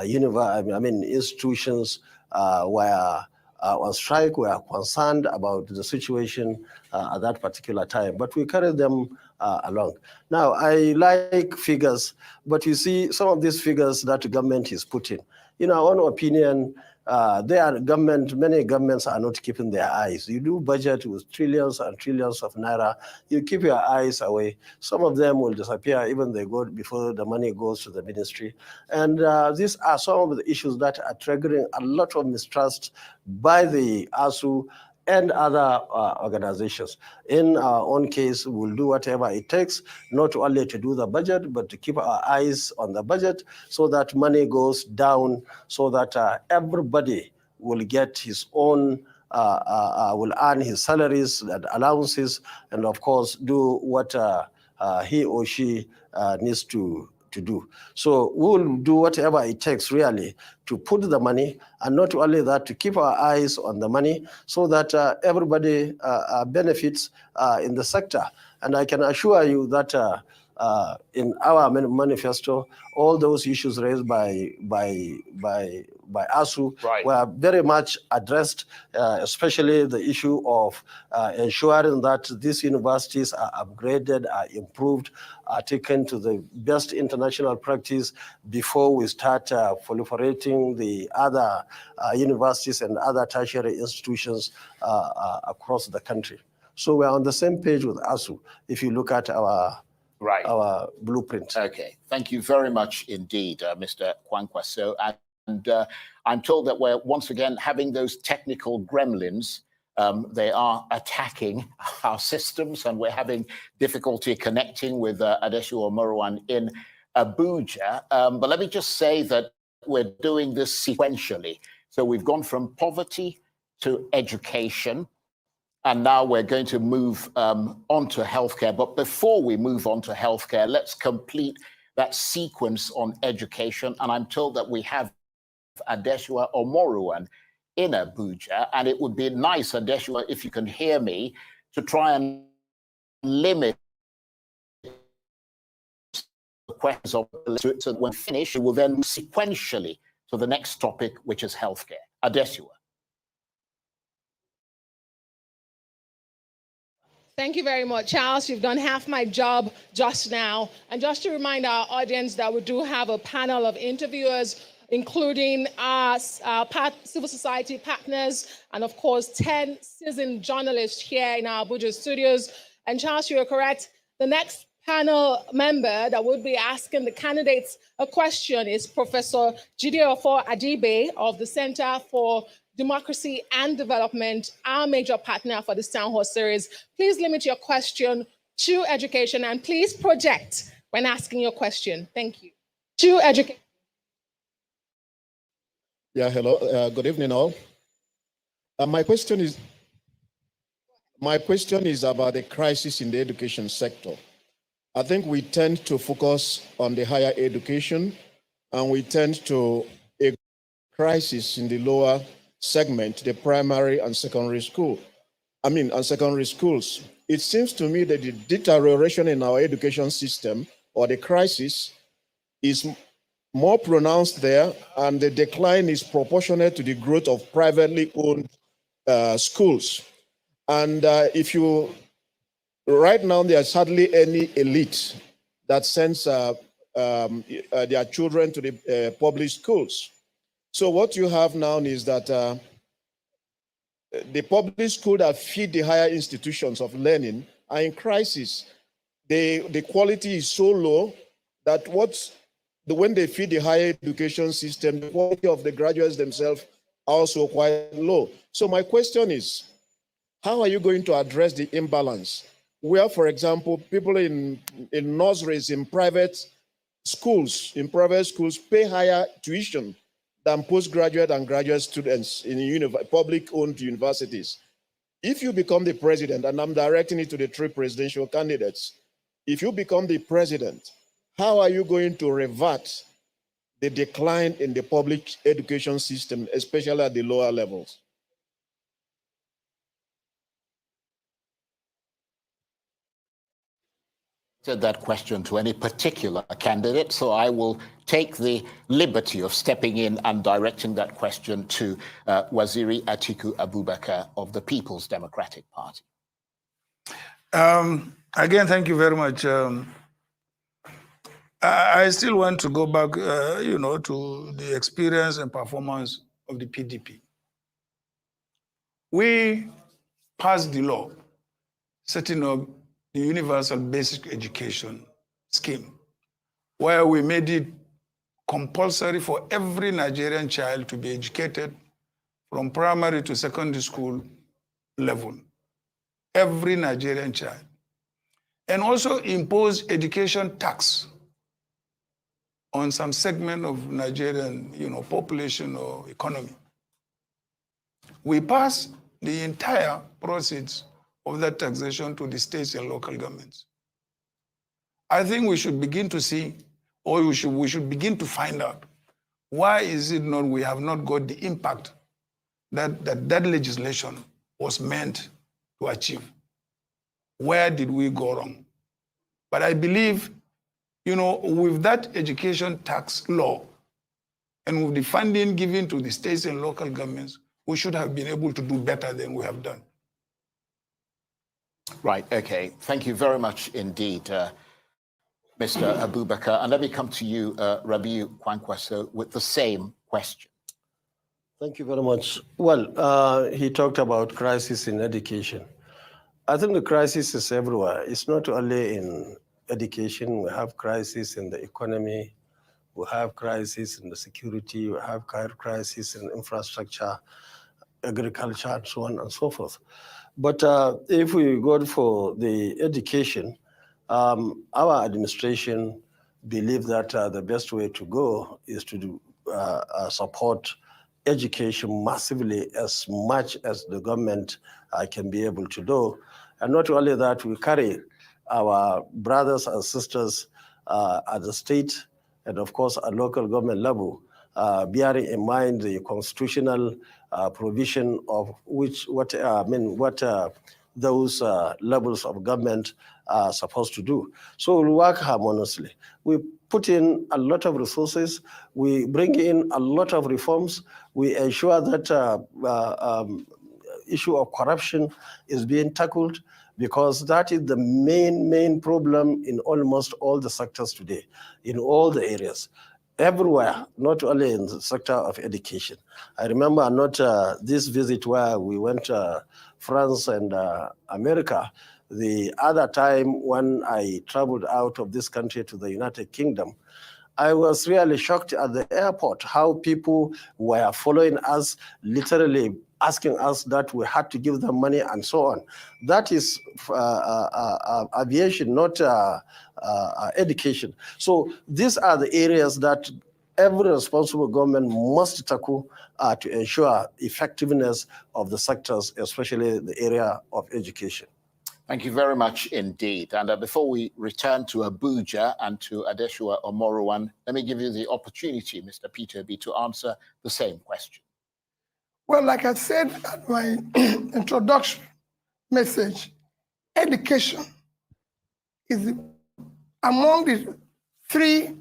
institutions were on strike, were concerned about the situation at that particular time, but we carried them along. Now, I like figures, but you see some of these figures that the government is putting. In our own opinion, many governments are not keeping their eyes. You do budget with trillions and trillions of naira, you keep your eyes away. Some of them will disappear even they go before the money goes to the ministry. And these are some of the issues that are triggering a lot of mistrust by the ASU and other organizations. In our own case, we'll do whatever it takes, not only to do the budget, but to keep our eyes on the budget so that money goes down, so that everybody will get his own, will earn his salaries and allowances, and of course, do what he or she needs to do. So we'll do whatever it takes really to put the money, and not only that, to keep our eyes on the money so that everybody benefits in the sector. And I can assure you that in our manifesto, all those issues raised by ASU were very much addressed, especially the issue of ensuring that these universities are upgraded, are improved, are taken to the best international practice before we start proliferating the other universities and other tertiary institutions across the country. So we're on the same page with ASU if you look at our blueprint. Okay, thank you very much indeed, Mr. Kwankwaso. And I'm told that we're once again having those technical gremlins. They are attacking our systems, and we're having difficulty connecting with Adesua Moruan in Abuja. But let me just say that we're doing this sequentially. So we've gone from poverty to education, and now we're going to move on to healthcare. But before we move on to healthcare, let's complete that sequence on education. And I'm told that we have Adesua Omoruan in Abuja. And it would be nice, Adesua, if you can hear me, to try and limit the questions of so that when finished, we will then move sequentially to the next topic, which is healthcare. Adesua. Thank you very much, Charles. You've done half my job just now. And just to remind our audience that we do have a panel of interviewers, including our civil society partners, and of course, 10 seasoned journalists here in our Abuja studios. And Charles, you're correct. The next panel member that would be asking the candidates a question is Professor Jideofor Adibe of the Center for Democracy and Development, our major partner for this town hall series. Please limit your question to education, and please project when asking your question. Thank you. To education. Yeah, hello. Good evening, all. My question is about the crisis in the education sector. I think we tend to focus on the higher education, and we tend to a crisis in the lower segment, the primary and secondary school. And secondary schools. It seems to me that the deterioration in our education system, or the crisis, is more pronounced there, and the decline is proportionate to the growth of privately owned schools. And right now, there's hardly any elite that sends their children to the public schools. So what you have now is that the public schools that feed the higher institutions of learning are in crisis. The quality is so low that when they feed the higher education system, the quality of the graduates themselves are also quite low. So my question is, how are you going to address the imbalance where, for example, people in nurseries, in private schools pay higher tuition than postgraduate and graduate students in public-owned universities? If you become the president, and I'm directing it to the 3 presidential candidates, if you become the president, how are you going to revert the decline in the public education system, especially at the lower levels? That question to any particular candidate, so I will take the liberty of stepping in and directing that question to Waziri Atiku Abubakar of the People's Democratic Party. Again, thank you very much. I still want to go back, to the experience and performance of the PDP. We passed the law setting up the Universal Basic Education Scheme, where we made it compulsory for every Nigerian child to be educated from primary to secondary school level. Every Nigerian child. And also impose education tax on some segment of Nigerian, population or economy. We passed the entire proceeds of that taxation to the states and local governments. I think we should begin to see, or we should begin to find out, why is it not we have not got the impact that legislation was meant to achieve? Where did we go wrong? But I believe You know, with that education tax law and with the funding given to the states and local governments, we should have been able to do better than we have done. Right, okay. Thank you very much indeed, Mr. Abubakar. And let me come to you, Rabiu Kwankwaso, with the same question. Thank you very much. Well, he talked about crisis in education. I think the crisis is everywhere. It's not only in education. We have crisis in the economy. We have crisis in the security. We have crisis in infrastructure, agriculture, and so on and so forth. But if we go for the education, our administration believe that the best way to go is to support education massively as much as the government can be able to do. And not only that, we carry our brothers and sisters at the state and of course at local government level, bearing in mind the constitutional provision of what those levels of government are supposed to do. So we work harmoniously. We put in a lot of resources. We bring in a lot of reforms. We ensure that issue of corruption is being tackled, because that is the main problem in almost all the sectors today, in all the areas, everywhere, not only in the sector of education. I remember this visit where we went to France and America. The other time when I traveled out of this country to the United Kingdom, I was really shocked at the airport how people were following us, literally asking us that we had to give them money and so on. That is aviation, not education. So these are the areas that every responsible government must tackle to ensure effectiveness of the sectors, especially the area of education. Thank you very much indeed. And before we return to Abuja and to Adeshua Omorowan, let me give you the opportunity, Mr. Peter Obi, to answer the same question. Well, like I said at my introduction message, education is among the three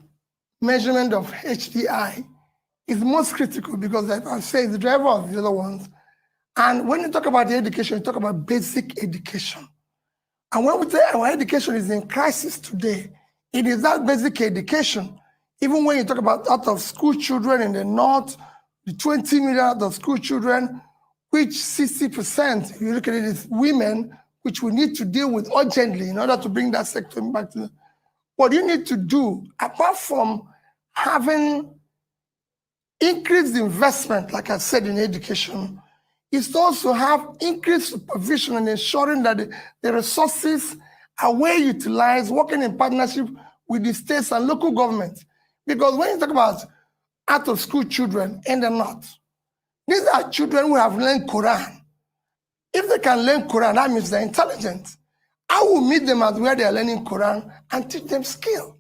measurements of HDI is most critical, because like I say, the driver of the other ones. And when you talk about the education, you talk about basic education. And when we say our education is in crisis today, it is that basic education. Even when you talk about out of school children in the north, the 20 million out of school children, which 60%, if you look at it, is women, which we need to deal with urgently in order to bring that sector back to what you need to do, apart from having increased investment, like I said, in education, is to also have increased supervision and ensuring that the resources are well utilized, working in partnership with the states and local governments. Because when you talk about out-of-school children in the north, these are children who have learned Quran. If they can learn Quran, that means they're intelligent. I will meet them at where they are learning Quran and teach them skill.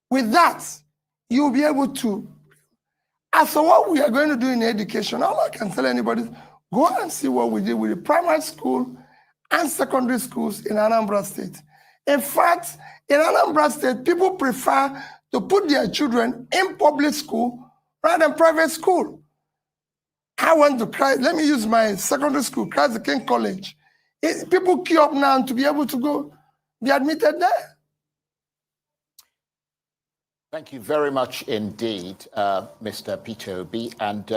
With that, you'll be able to. As for what we are going to do in education, all I can tell anybody is go and see what we did with the primary school and secondary schools in Anambra State. In fact, in Anambra State, people prefer to put their children in public school rather than private school. I went to Christ, let me use my secondary school, Christ the King College. People queue up now to be able to go be admitted there. Thank you very much indeed, Mr. Peter Obi. And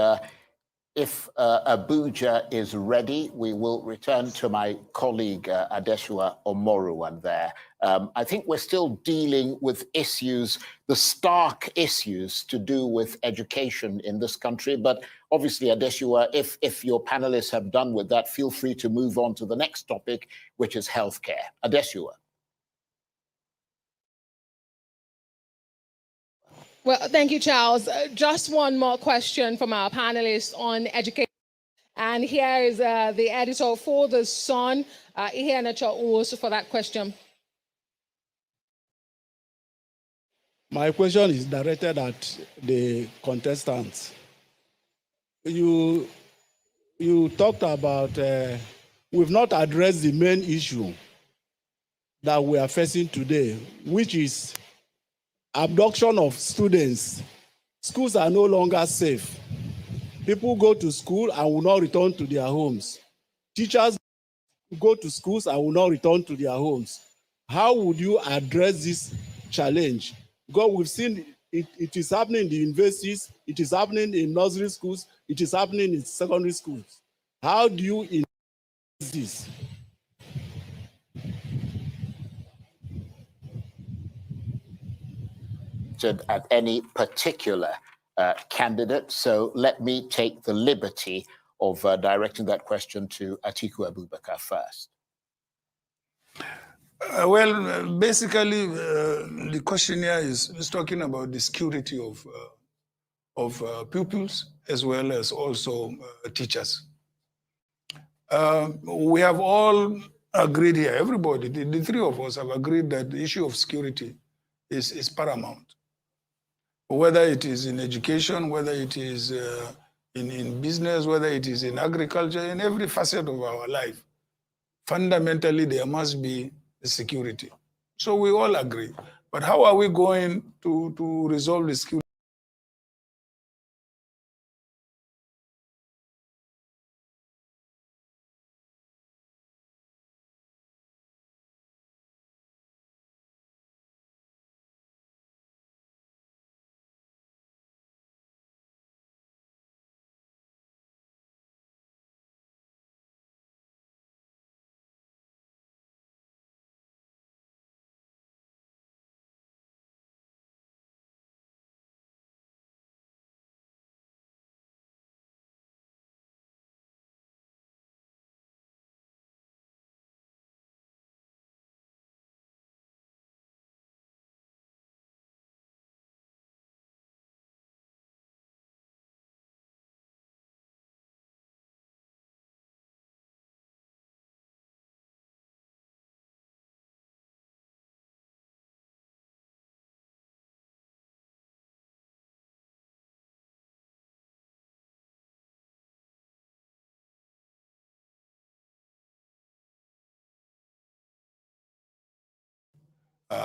if Abuja is ready, we will return to my colleague Adeshua Omorowan there. I think we're still dealing with issues, the stark issues to do with education in this country. But obviously, Adeshua, if your panelists have done with that, feel free to move on to the next topic, which is healthcare. Adeshua. Well, thank you, Charles. Just one more question from our panelists on education. And here is the editor for The Sun, Iheanacha Owusu, for that question. My question is directed at the contestants. You talked about, we've not addressed the main issue that we are facing today, which is abduction of students. Schools are no longer safe. People go to school and will not return to their homes. Teachers go to schools and will not return to their homes. How would you address this challenge? Because we've seen it is happening in the universities, it is happening in nursery schools, it is happening in secondary schools. How do you address this? At any particular candidate, so let me take the liberty of directing that question to Atiku Abubakar first. Basically, the questionnaire is talking about the security of pupils as well as also teachers. We have all agreed here, everybody, the three of us have agreed that the issue of security is paramount. Whether it is in education, whether it is in business, whether it is in agriculture, in every facet of our life, fundamentally there must be security. So we all agree. But how are we going to resolve the security?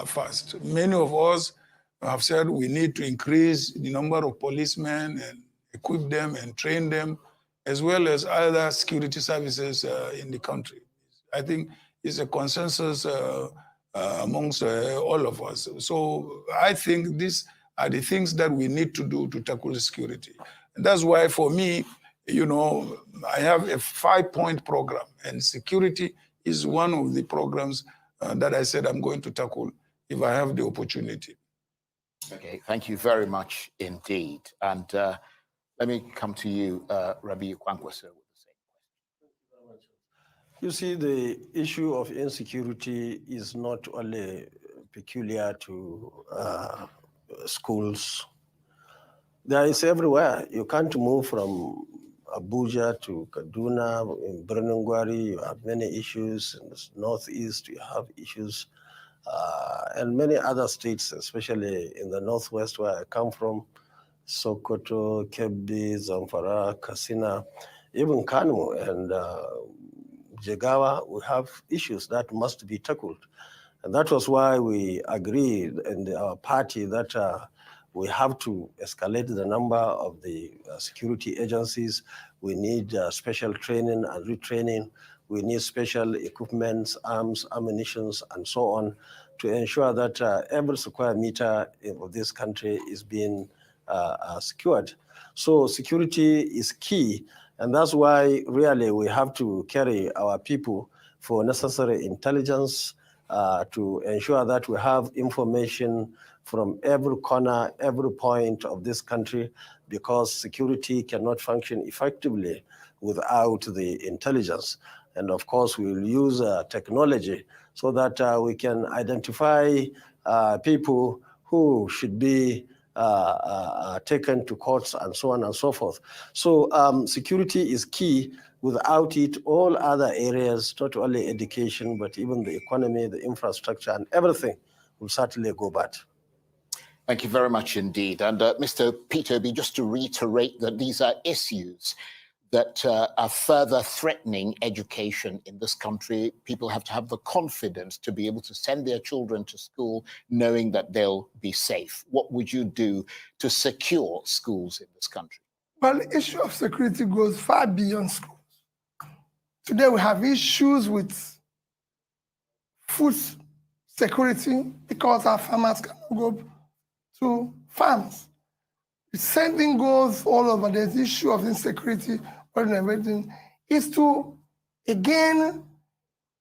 First. Many of us have said we need to increase the number of policemen and equip them and train them, as well as other security services in the country. I think it's a consensus amongst all of us. So I think these are the things that we need to do to tackle security. And that's why for me, you know, I have a 5-point program, and security is one of the programs that I said I'm going to tackle if I have the opportunity. Okay, thank you very much indeed. And let me come to you, Rabbi Kwankwaso, with the same question. You see, the issue of insecurity is not only peculiar to schools. There is everywhere. You can't move from Abuja to Kaduna, in Birnungwari, you have many issues. In the northeast, you have issues. And many other states, especially in the northwest where I come from, Sokoto, Kebbi, Zamfara, Katsina, even Kano and Jigawa, we have issues that must be tackled. And that was why we agreed in our party that we have to escalate the number of the security agencies. We need special training and retraining. We need special equipment, arms, ammunition, and so on to ensure that every square meter of this country is being secured. So security is key, and that's why really we have to carry our people for necessary intelligence to ensure that we have information from every corner, every point of this country, because security cannot function effectively without the intelligence. And of course, we will use technology so that we can identify people who should be taken to courts and so on and so forth. So security is key. Without it, all other areas, not only education, but even the economy, the infrastructure, and everything will certainly go bad. Thank you very much indeed. And Mr. Peter, just to reiterate that these are issues that are further threatening education in this country. People have to have the confidence to be able to send their children to school knowing that they'll be safe. What would you do to secure schools in this country? Well, the issue of security goes far beyond schools. Today we have issues with food security because our farmers cannot go to farms. The same thing goes all over. There's the issue of insecurity and everything. Is to, again,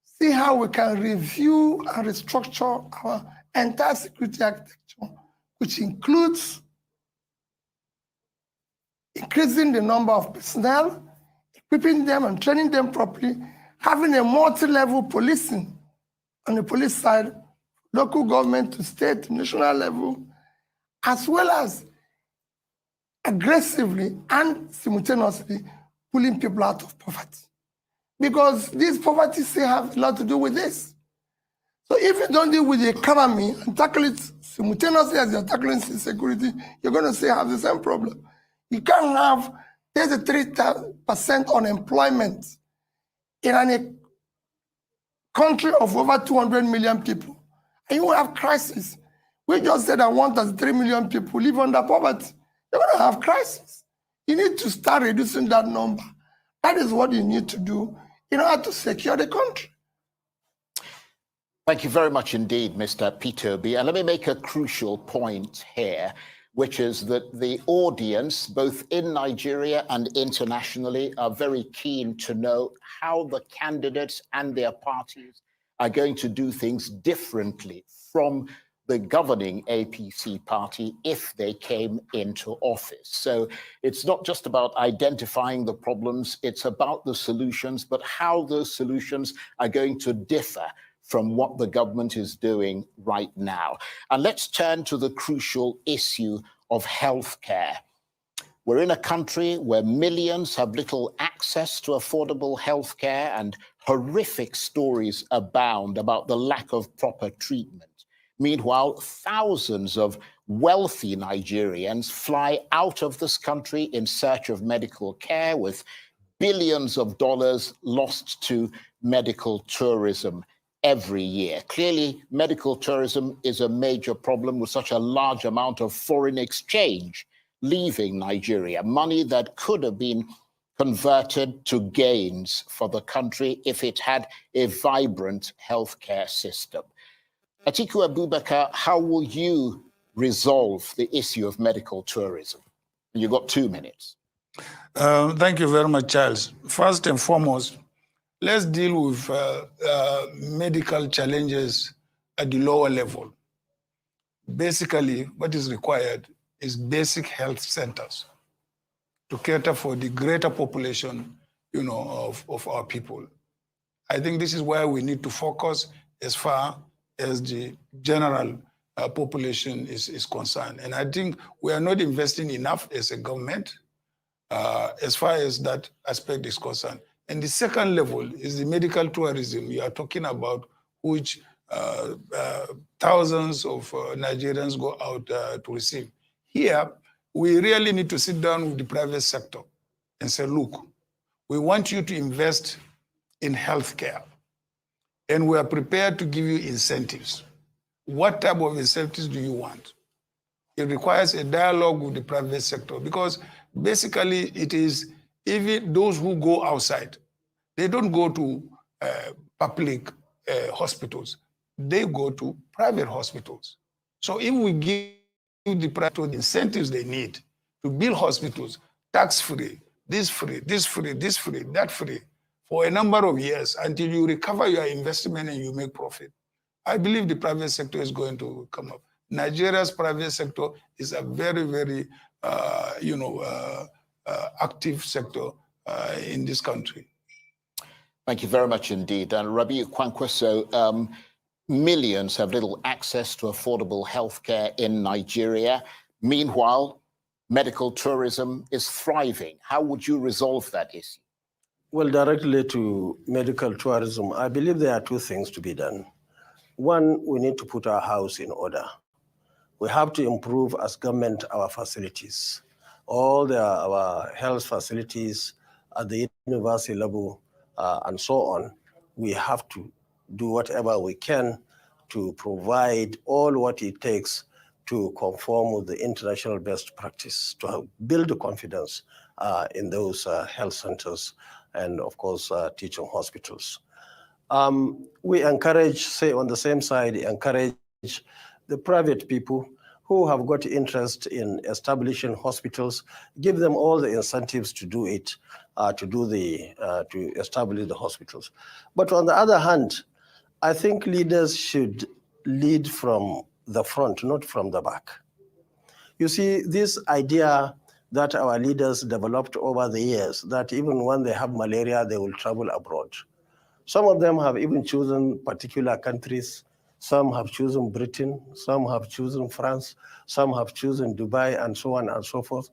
see how we can review and restructure our entire security architecture, which includes increasing the number of personnel, equipping them and training them properly, having a multi-level policing on the police side, local government to state, national level, as well as aggressively and simultaneously pulling people out of poverty. Because this poverty still has a lot to do with this. So if you don't deal with the economy and tackle it simultaneously as you're tackling insecurity, you're going to still have the same problem. You can't have 33% unemployment in a country of over 200 million people, and you will have crisis. We just said that 1.3 million people live under poverty. You're going to have crisis. You need to start reducing that number. That is what you need to do in order to secure the country. Thank you very much indeed, Mr. Peter Obi. And let me make a crucial point here, which is that the audience, both in Nigeria and internationally, are very keen to know how the candidates and their parties are going to do things differently from the governing APC party if they came into office. So it's not just about identifying the problems, it's about the solutions, but how those solutions are going to differ from what the government is doing right now. And let's turn to the crucial issue of healthcare. We're in a country where millions have little access to affordable healthcare, and horrific stories abound about the lack of proper treatment. Meanwhile, thousands of wealthy Nigerians fly out of this country in search of medical care, with billions of dollars lost to medical tourism every year. Clearly, medical tourism is a major problem with such a large amount of foreign exchange leaving Nigeria, money that could have been converted to gains for the country if it had a vibrant healthcare system. Atiku Abubakar, how will you resolve the issue of medical tourism? You've got 2 minutes. Thank you very much, Charles. First and foremost, let's deal with medical challenges at the lower level. Basically, what is required is basic health centers to cater for the greater population, of our people. I think this is where we need to focus as far as the general population is concerned. And I think we are not investing enough as a government as far as that aspect is concerned. And the second level is the medical tourism you are talking about, which thousands of Nigerians go out to receive. Here, we really need to sit down with the private sector and say, look, we want you to invest in healthcare, and we are prepared to give you incentives. What type of incentives do you want? It requires a dialogue with the private sector, because basically it is even those who go outside, they don't go to public hospitals, they go to private hospitals. So if we give the private incentives they need to build hospitals, tax-free, this free, this free, this free, that free, for a number of years until you recover your investment and you make profit, I believe the private sector is going to come up. Nigeria's private sector is a very, very, active sector in this country. Thank you very much indeed. And Rabiu Kwankwaso, millions have little access to affordable healthcare in Nigeria. Meanwhile, medical tourism is thriving. How would you resolve that issue? Well, directly to medical tourism, I believe there are 2 things to be done. One, we need to put our house in order. We have to improve as government our facilities. All our health facilities at the university level and so on, we have to do whatever we can to provide all what it takes to conform with the international best practice, to build confidence in those health centers and, of course, teaching hospitals. We encourage, say on the same side, encourage the private people who have got interest in establishing hospitals, give them all the incentives to do it, to establish the hospitals. But on the other hand, I think leaders should lead from the front, not from the back. You see, this idea that our leaders developed over the years, that even when they have malaria, they will travel abroad. Some of them have even chosen particular countries. Some have chosen Britain, some have chosen France, some have chosen Dubai, and so on and so forth.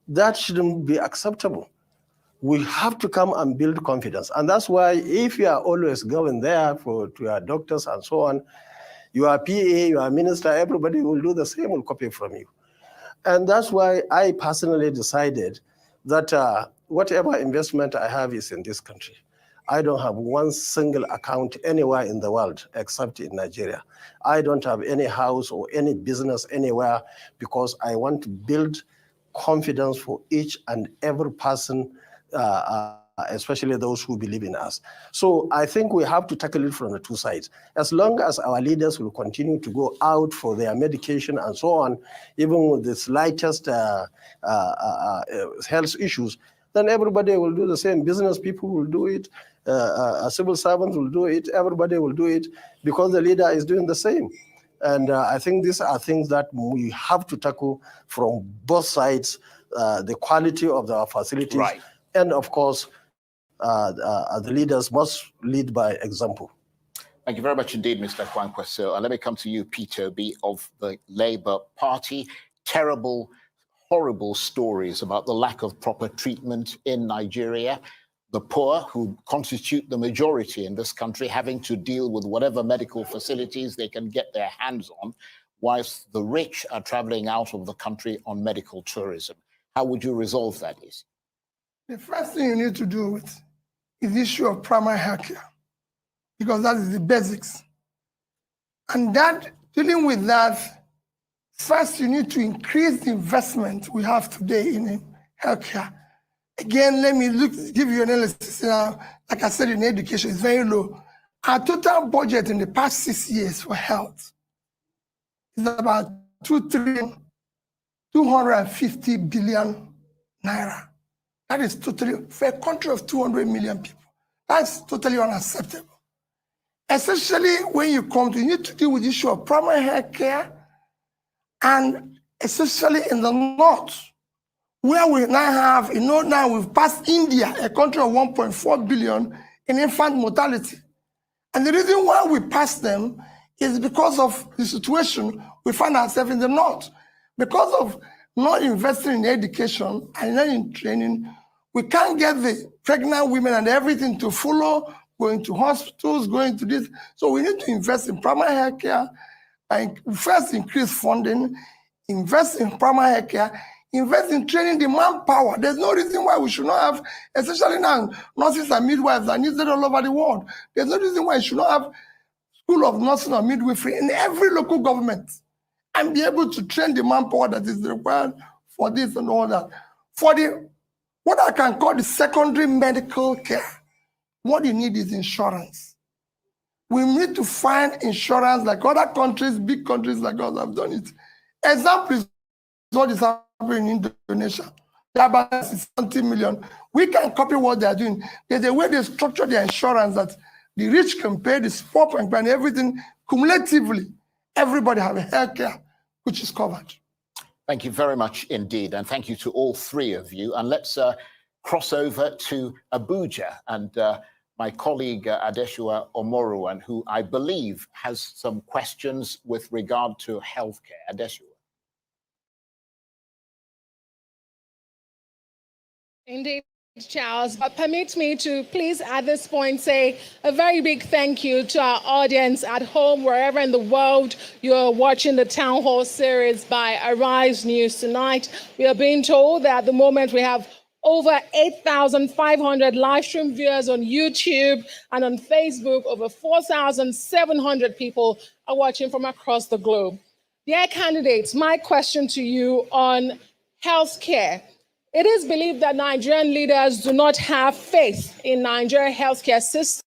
That shouldn't be acceptable. We have to come and build confidence. And that's why if you are always going there to your doctors and so on, your PA, your minister, everybody will do the same, will copy from you. And that's why I personally decided that whatever investment I have is in this country. I don't have one single account anywhere in the world except in Nigeria. I don't have any house or any business anywhere because I want to build confidence for each and every person, especially those who believe in us. So I think we have to tackle it from the two sides. As long as our leaders will continue to go out for their medication and so on, even with the slightest health issues, then everybody will do the same. Business people will do it, civil servants will do it, everybody will do it because the leader is doing the same. And I think these are things that we have to tackle from both sides, the quality of our facilities, Right. and of course, the leaders must lead by example. Thank you very much indeed, Mr. Kwankwaso. Let me come to you, Peter B. of the Labour Party. Terrible, horrible stories about the lack of proper treatment in Nigeria. The poor, who constitute the majority in this country, having to deal with whatever medical facilities they can get their hands on, whilst the rich are traveling out of the country on medical tourism. How would you resolve that issue? The first thing you need to do is the issue of primary health care, because that is the basics. And that, dealing with that, first you need to increase the investment we have today in healthcare. Again, let me give you an analysis. Like I said, in education, it's very low. Our total budget in the past 6 years for health is about 250 billion naira. That is totally, for a country of 200 million people, that's totally unacceptable. Especially when you need to deal with the issue of primary health care, and especially in the north, where we now have, now we've passed India, a country of 1.4 billion in infant mortality. And the reason why we passed them is because of the situation we find ourselves in the north. Because of not investing in education and not in training, we can't get the pregnant women and everything to follow, going to hospitals, going to this. So we need to invest in primary health care, and first increase funding, invest in primary health care, invest in training the manpower. There's no reason why we should not have, especially now, nurses and midwives are needed all over the world. There's no reason why you should not have school of nursing or midwifery in every local government and be able to train the manpower that is required for this and all that. For the, what I can call the secondary medical care, what you need is insurance. We need to find insurance like other countries, big countries like us have done it. Example is what is happening in Indonesia. Their balance is 70 million. We can copy what they are doing. There's a way they structure their insurance that the rich can pay, the poor can pay, and everything cumulatively. Everybody have a health care which is covered. Thank you very much indeed. And thank you to all three of you. And let's cross over to Abuja and my colleague Adeshua Omoruwan, who I believe has some questions with regard to healthcare. Adeshua. Indeed, Charles. But permit me to please at this point say a very big thank you to our audience at home, wherever in the world you're watching the Town Hall series by Arise News tonight. We are being told that at the moment we have over 8,500 live stream viewers on YouTube and on Facebook. Over 4,700 people are watching from across the globe. Dear candidates, my question to you on healthcare. It is believed that Nigerian leaders do not have faith in Nigerian healthcare system,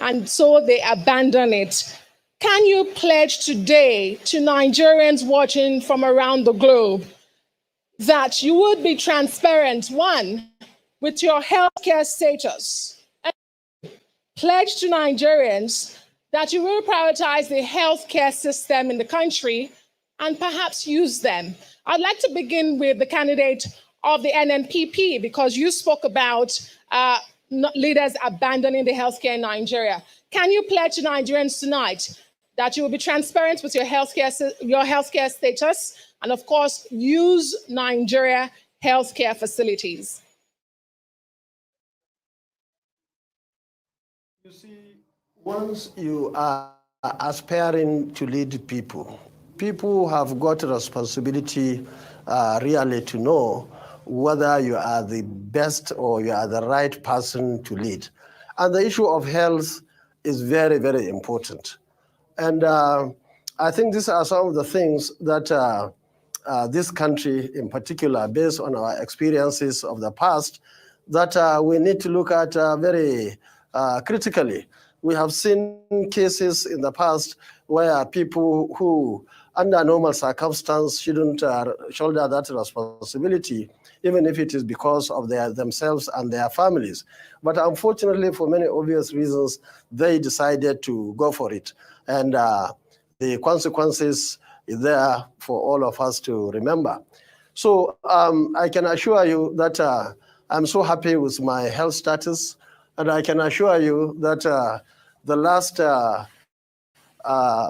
and so they abandon it. Can you pledge today to Nigerians watching from around the globe that you would be transparent, one, with your healthcare status, and pledge to Nigerians that you will prioritize the healthcare system in the country and perhaps use them? I'd like to begin with the candidate of the NNPP, because you spoke about leaders abandoning the healthcare in Nigeria. Can you pledge to Nigerians tonight that you will be transparent with your healthcare status and, of course, use Nigeria healthcare facilities? You see, once you are aspiring to lead people, people have got a responsibility really to know whether you are the best or you are the right person to lead. And the issue of health is very, very important. And I think these are some of the things that this country in particular, based on our experiences of the past, that we need to look at very critically. We have seen cases in the past where people who, under normal circumstances, shouldn't shoulder that responsibility, even if it is because of themselves and their families. But unfortunately, for many obvious reasons, they decided to go for it. And the consequences is there for all of us to remember. So I can assure you that I'm so happy with my health status. And I can assure you that the last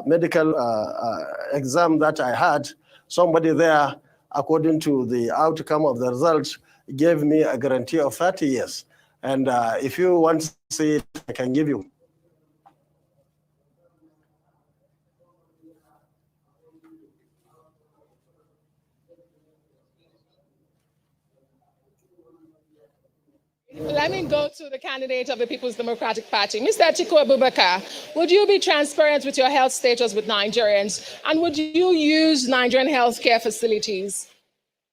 medical exam that I had, somebody there, according to the outcome of the results, gave me a guarantee of 30 years. And if you want to see it, I can give you. Let me go to the candidate of the People's Democratic Party. Mr. Atiku Abubakar, would you be transparent with your health status with Nigerians? And would you use Nigerian healthcare facilities?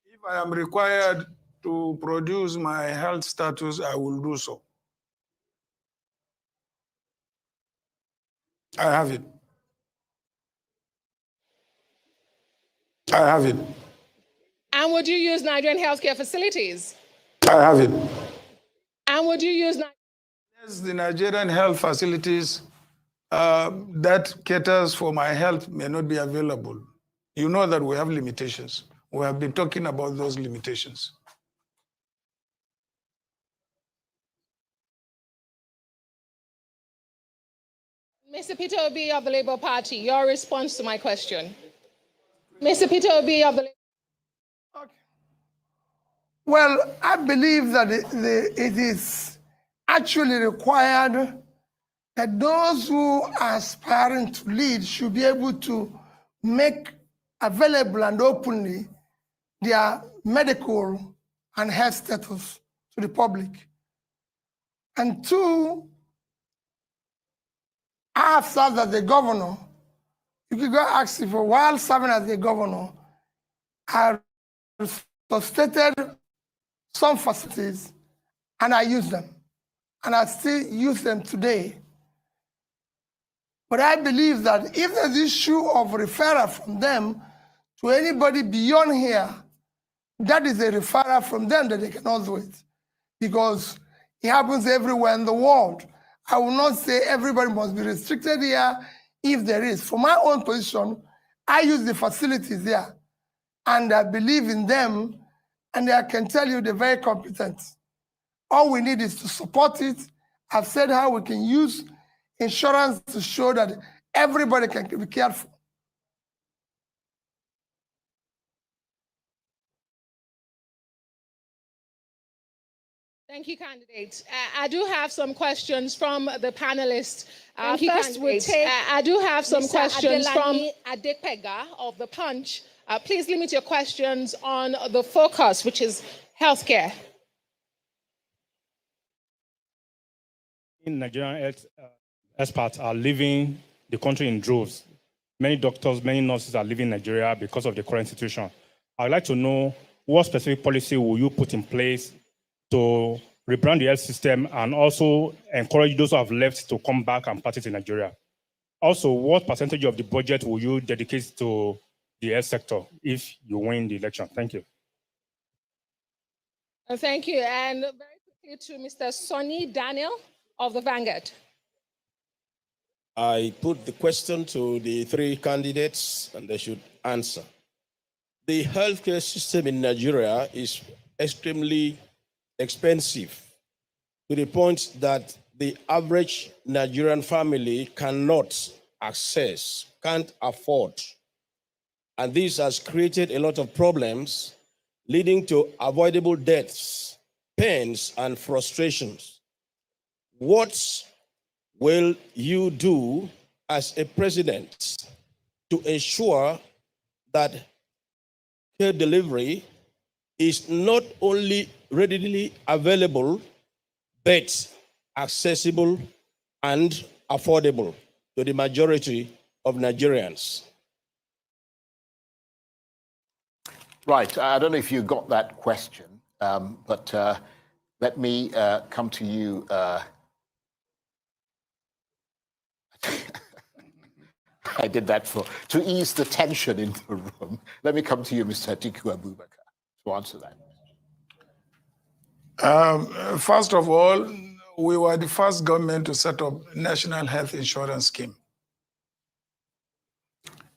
If I am required to produce my health status, I will do so. I have it. I have it. And would you use Nigerian healthcare facilities? I have it. And would you use Yes, the Nigerian health facilities that caters for my health may not be available. You know that we have limitations. We have been talking about those limitations. Mr. Peter Obi of the Labour Party, your response to my question. Mr. Peter Obi of the Labour Party. Okay. Well, I believe that it is actually required that those who are aspiring to lead should be able to make available and openly their medical and health status to the public. And two, I have served as a governor. You could go ask if while serving as a governor, I stated some facilities and I use them. And I still use them today. But I believe that if there's issue of referral from them to anybody beyond here, that is a referral from them that they cannot do it. Because it happens everywhere in the world. I will not say everybody must be restricted here if there is. For my own position, I use the facilities here. And I believe in them, and I can tell you they're very competent. All we need is to support it. I've said how we can use insurance to show that everybody can be careful. Thank you, candidates. I do have some questions from the panelists. First, we'll take I do have some Mr. questions Adelani from Adepega of The Punch. Please limit your questions on the focus, which is healthcare. Nigerian health experts are leaving the country in droves. Many doctors, many nurses are leaving Nigeria because of the current situation. I'd like to know what specific policy will you put in place to rebrand the health system and also encourage those who have left to come back and practice in Nigeria? Also, what percentage of the budget will you dedicate to the health sector if you win the election? Thank you. Thank you. And very quickly to Mr. Sonny Daniel of the Vanguard. I put the question to the three candidates and they should answer. The healthcare system in Nigeria is extremely expensive to the point that the average Nigerian family cannot access, can't afford. And this has created a lot of problems leading to avoidable deaths, pains, and frustrations. What will you do as a president to ensure that care delivery is not only readily available, but accessible and affordable to the majority of Nigerians? Right. I don't know if you got that question, but let me come to you. I did that to ease the tension in the room. Let me come to you, Mr. Atiku Abubakar, to answer that. First of all, we were the first government to set up National Health Insurance Scheme.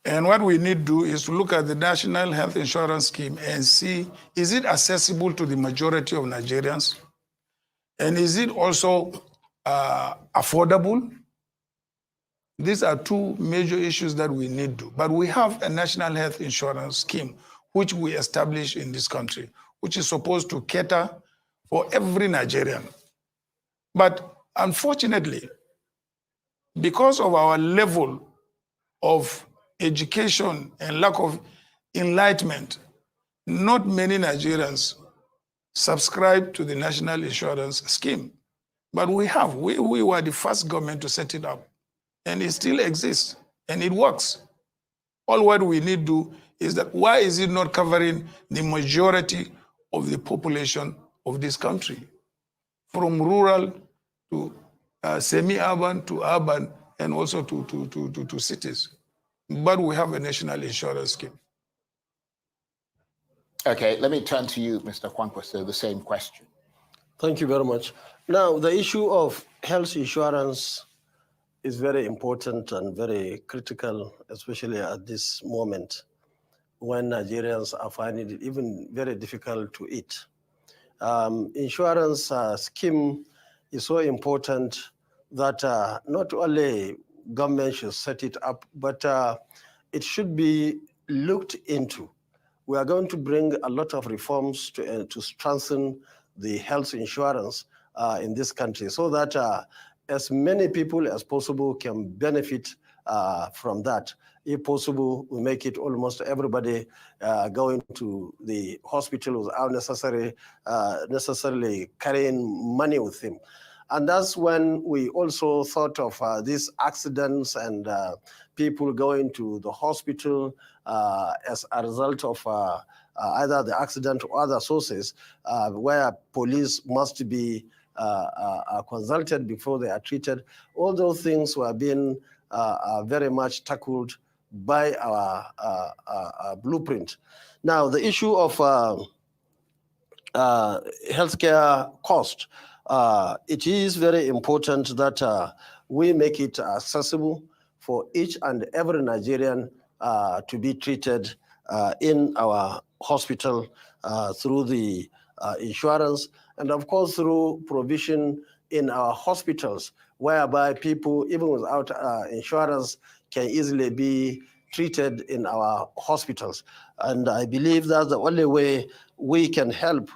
And what we need to do is to look at the National Health Insurance Scheme and see, is it accessible to the majority of Nigerians? And is it also affordable? These are two major issues that we need to do. But we have a National Health Insurance Scheme, which we established in this country, which is supposed to cater for every Nigerian. But unfortunately, because of our level of education and lack of enlightenment, not many Nigerians subscribe to the National Insurance Scheme. But we have. We were the first government to set it up. And it still exists, and it works. All what we need to do is that, why is it not covering the majority of the population of this country? From rural to semi-urban to urban, and also to cities. But we have a national insurance scheme. Okay, let me turn to you, Mr. Kwankwaso, the same question. Thank you very much. Now, the issue of health insurance is very important and very critical, especially at this moment when Nigerians are finding it even very difficult to eat. Insurance scheme is so important that not only government should set it up, but it should be looked into. We are going to bring a lot of reforms to strengthen the health insurance in this country so that as many people as possible can benefit from that. If possible, we make it almost everybody going to the hospital without necessarily carrying money with him. And that's when we also thought of these accidents and people going to the hospital as a result of either the accident or other sources where police must be consulted before they are treated. All those things were being very much tackled by our blueprint. Now, the issue of healthcare cost, it is very important that we make it accessible for each and every Nigerian to be treated in our hospital through the insurance, and of course through provision in our hospitals, whereby people, even without insurance, can easily be treated in our hospitals. And I believe that's the only way we can help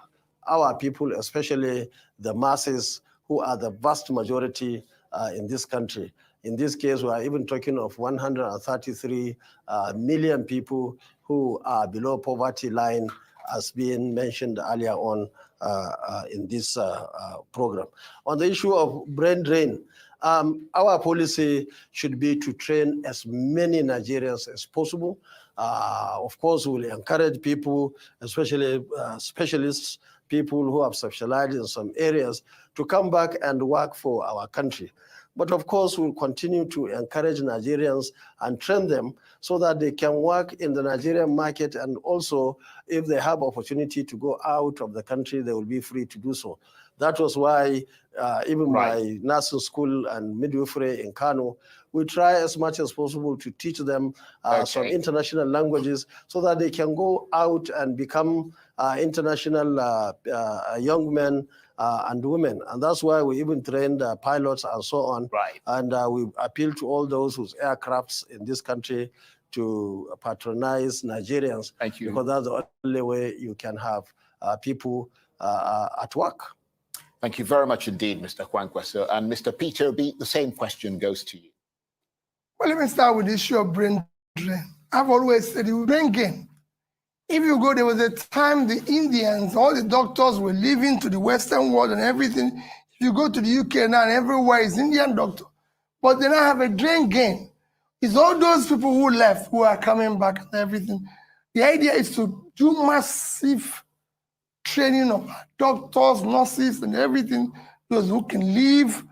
our people, especially the masses who are the vast majority in this country. In this case, we are even talking of 133 million people who are below poverty line as being mentioned earlier on in this program. On the issue of brain drain, our policy should be to train as many Nigerians as possible. Of course, we'll encourage people, especially specialists, people who have specialized in some areas, to come back and work for our country. But of course, we'll continue to encourage Nigerians and train them so that they can work in the Nigerian market, and also if they have opportunity to go out of the country, they will be free to do so. That was why even my nursing school and midwifery in Kano, we try as much as possible to teach them some international languages so that they can go out and become international young men and women. And that's why we even trained pilots and so on. And we appeal to all those whose aircrafts in this country to patronize Nigerians. Thank you. Because that's the only way you can have people at work. Thank you very much indeed, Mr. Kwankwaso. And Mr. Peter B, the same question goes to you. Well, let me start with the issue of brain drain. I've always said the brain gain. If you go, there was a time the Indians, all the doctors were leaving to the Western world and everything. If you go to the UK now, everywhere is Indian doctor. But they now have a drain gain. It's all those people who left who are coming back and everything. The idea is to do massive training of doctors, nurses, and everything, those who can leave,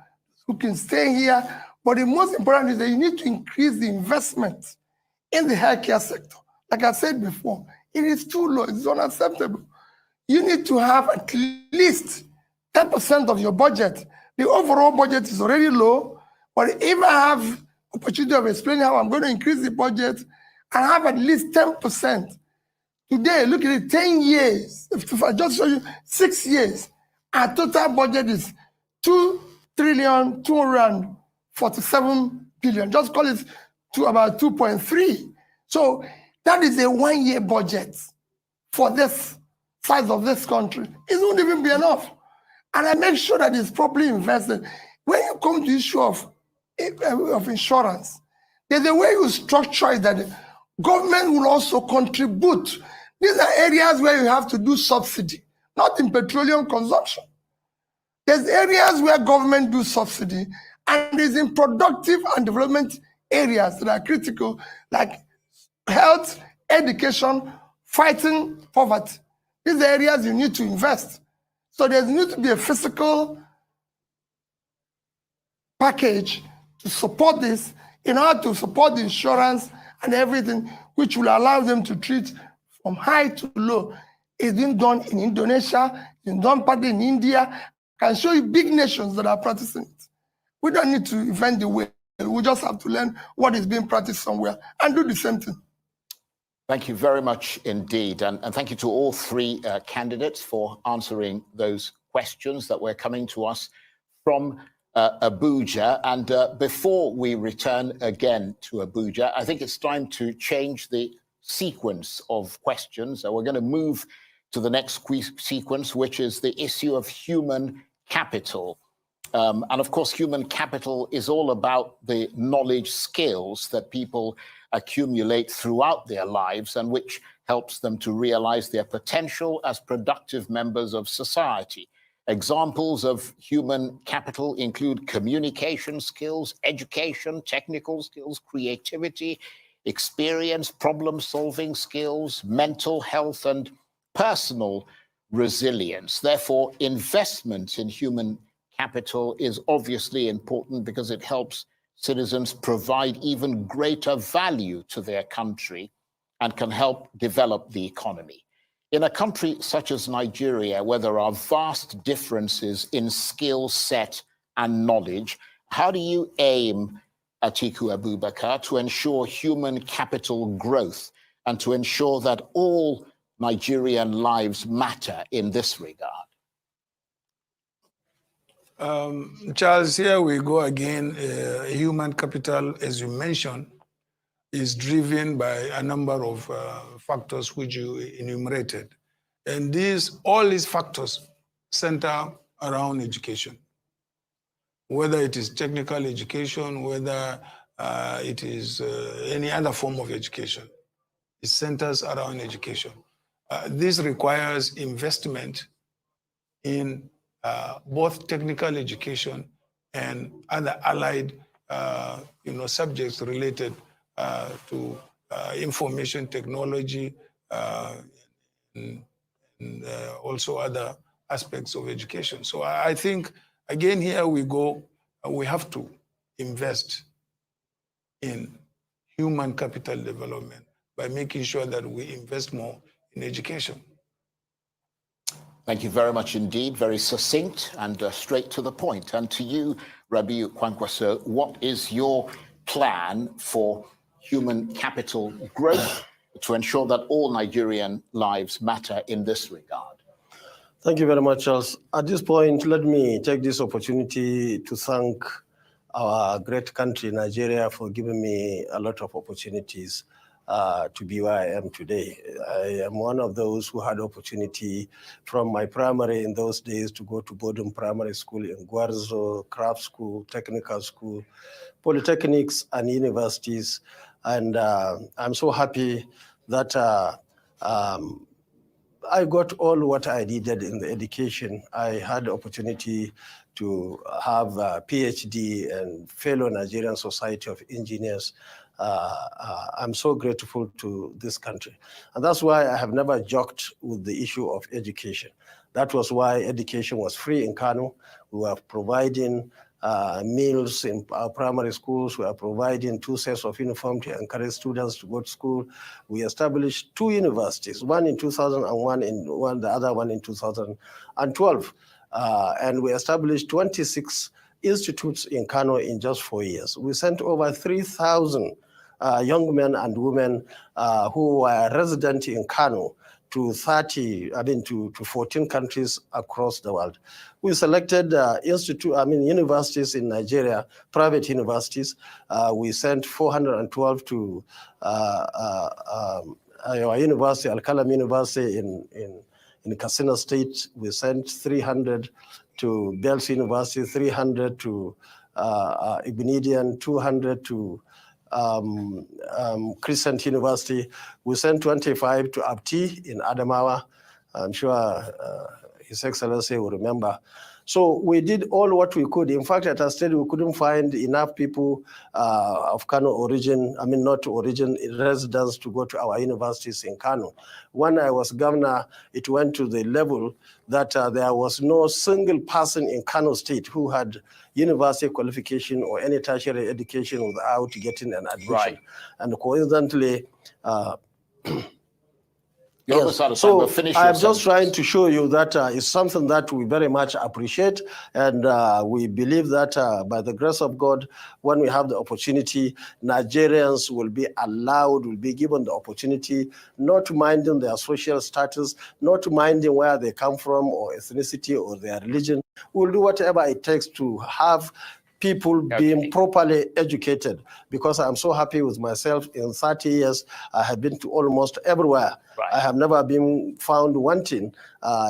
who can stay here. But the most important is that you need to increase the investment in the healthcare sector. Like I said before, it is too low, it's unacceptable. You need to have at least 10% of your budget. The overall budget is already low, but if I have opportunity of explaining how I'm going to increase the budget and have at least 10%. Today, look at it, 10 years. If I just show you 6 years, our total budget is 2,247 billion. Just call it to about 2.3. So that is a 1 year budget for this size of this country. It won't even be enough. And I make sure that it's properly invested. When you come to the issue of insurance, there's a way you structure it that the government will also contribute. These are areas where you have to do subsidy, not in petroleum consumption. There's areas where government do subsidy, and there's in productive and development areas that are critical, like health, education, fighting poverty. These are areas you need to invest. So there needs to be a fiscal package to support this in order to support the insurance and everything, which will allow them to treat from high to low. It's been done in Indonesia, it's been done partly in India. I can show you big nations that are practicing it. We don't need to invent the way. We just have to learn what is being practiced somewhere and do the same thing. Thank you very much indeed. And thank you to all three candidates for answering those questions that were coming to us from Abuja. And before we return again to Abuja, I think it's time to change the sequence of questions. So we're going to move to the next sequence, which is the issue of human capital. And of course, human capital is all about the knowledge, skills that people accumulate throughout their lives and which helps them to realize their potential as productive members of society. Examples of human capital include communication skills, education, technical skills, creativity, experience, problem-solving skills, mental health, and personal resilience. Therefore, investment in human capital is obviously important because it helps citizens provide even greater value to their country and can help develop the economy. In a country such as Nigeria, where there are vast differences in skill set and knowledge, how do you aim, Atiku Abubakar, to ensure human capital growth and to ensure that all Nigerian lives matter in this regard? Charles, here we go again. Human capital, as you mentioned, is driven by a number of factors which you enumerated. And all these factors center around education. Whether it is technical education, whether it is any other form of education, it centers around education. This requires investment in both technical education and other allied subjects related to information technology and also other aspects of education. So I think, again, here we go, we have to invest in human capital development by making sure that we invest more in education. Thank you very much indeed. Very succinct and straight to the point. And to you, Rabiu Kwankwaso, what is your plan for human capital growth to ensure that all Nigerian lives matter in this regard? Thank you very much, Charles. At this point, let me take this opportunity to thank our great country, Nigeria, for giving me a lot of opportunities to be where I am today. I am one of those who had opportunity from my primary in those days to go to Bodum Primary School in Gwarzo, craft school, technical school, polytechnics and universities. And I'm so happy that I got all what I needed in the education. I had the opportunity to have a PhD and fellow Nigerian Society of Engineers. I'm so grateful to this country. And that's why I have never joked with the issue of education. That was why education was free in Kano. We were providing meals in our primary schools. We are providing 2 sets of uniform to encourage students to go to school. We established 2 universities, one in 2001 and the other one in 2012. And we established 26 institutes in Kano in just 4 years. We sent over 3,000 young men and women who were resident in Kano to 14 countries across the world. We selected universities in Nigeria, private universities. We sent 412 to our university, Al-Kalam University in Katsina State. We sent 300 to Bells University, 300 to Ibnidian, 200 to Crescent University. We sent 25 to Abti in Adamawa. I'm sure His Excellency will remember. So we did all what we could. In fact, at a stage, we couldn't find enough people of Kano origin, not origin, residents to go to our universities in Kano. When I was governor, it went to the level that there was no single person in Kano State who had university qualification or any tertiary education without getting an admission. Right. And coincidentally, Yes. So I'm just trying to show you that it's something that we very much appreciate, and we believe that by the grace of God, when we have the opportunity, Nigerians will be allowed, will be given the opportunity, not minding their social status, not minding where they come from or ethnicity or their religion. We'll do whatever it takes to have people being properly educated, because I'm so happy with myself. In 30 years, I have been to almost everywhere. Right. I have never been found wanting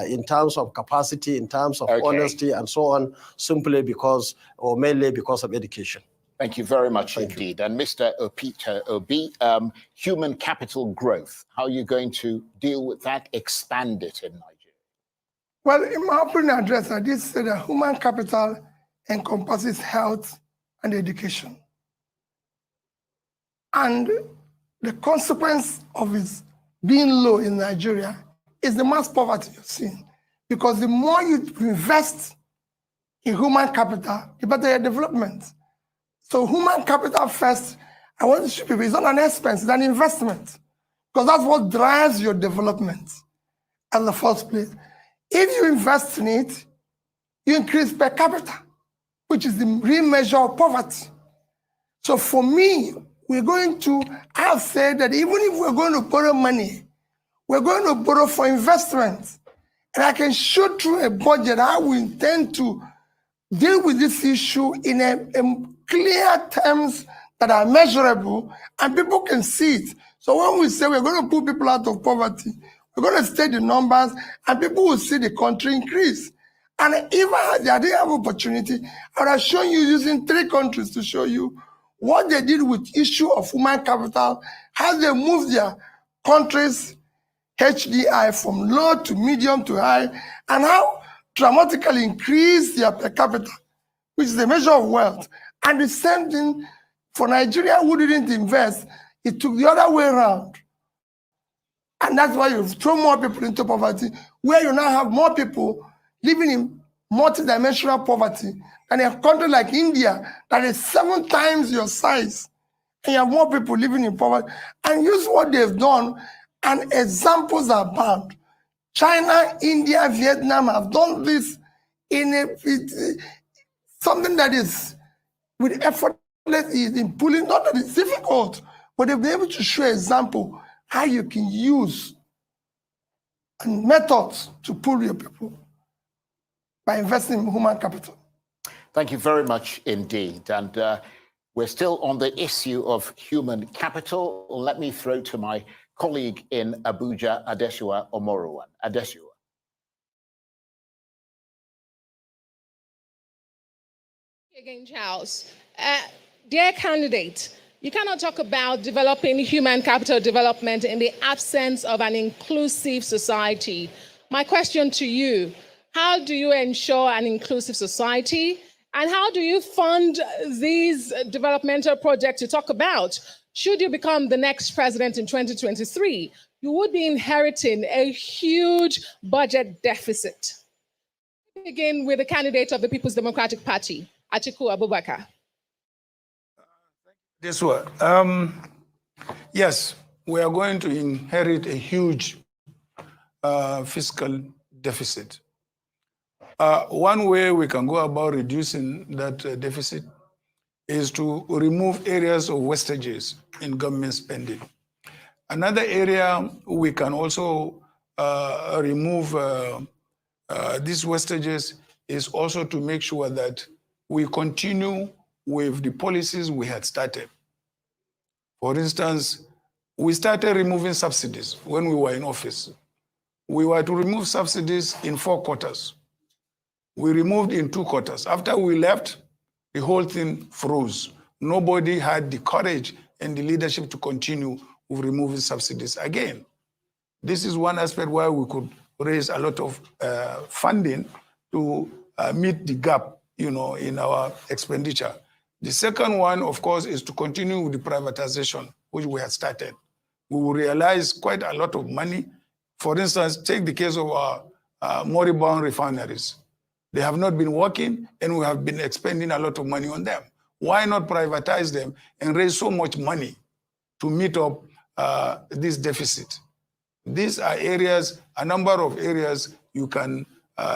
in terms of capacity, in terms of honesty and so on, simply because, or mainly because of education. Thank you very much indeed. And Mr. Peter Obi, human capital growth, how are you going to deal with that, expand it in Nigeria? Well, in my opening address, I did say that human capital encompasses health and education. And the consequence of its being low in Nigeria is the mass poverty you're seeing. Because the more you invest in human capital, the better your development. So human capital first, I want to show people, it's not an expense, it's an investment. Because that's what drives your development in the first place. If you invest in it, you increase per capita, which is the real measure of poverty. So for me, I've said that even if we're going to borrow money, we're going to borrow for investment. And I can show through a budget how we intend to deal with this issue in clear terms that are measurable and people can see it. So when we say we're going to put people out of poverty, we're going to state the numbers and people will see the country increase. And if I didn't have opportunity, I would have shown you using 3 countries to show you what they did with issue of human capital, how they moved their countries HDI from low to medium to high, and how dramatically increased their per capita, which is a measure of wealth. And the same thing for Nigeria, who didn't invest, it took the other way around. And that's why you've thrown more people into poverty, where you now have more people living in multidimensional poverty than a country like India that is 7 times your size. And you have more people living in poverty. And use what they've done, and examples are bound. China, India, Vietnam have done this in something that is with effortless ease in pulling, not that it's difficult, but they've been able to show example how you can use and methods to pull your people by investing in human capital. Thank you very much indeed. And we're still on the issue of human capital. Let me throw to my colleague in Abuja, Adesua Omoruwan. Adesua. Again, Charles. Dear candidate, you cannot talk about developing human capital development in the absence of an inclusive society. My question to you, how do you ensure an inclusive society? And how do you fund these developmental projects you talk about? Should you become the next president in 2023, you would be inheriting a huge budget deficit. Begin with the candidate of the People's Democratic Party, Atiku Abubakar. This one. Yes, we are going to inherit a huge fiscal deficit. One way we can go about reducing that deficit is to remove areas of wastages in government spending. Another area we can also remove these wastages is also to make sure that we continue with the policies we had started. For instance, we started removing subsidies when we were in office. We were to remove subsidies in 4 quarters. We removed in 2 quarters. After we left, the whole thing froze. Nobody had the courage and the leadership to continue with removing subsidies again. This is one aspect where we could raise a lot of funding to meet the gap, in our expenditure. The second one, of course, is to continue with the privatization, which we had started. We will realize quite a lot of money. For instance, take the case of our moribund refineries. They have not been working, and we have been expending a lot of money on them. Why not privatize them and raise so much money to meet up this deficit? These are areas, a number of areas you can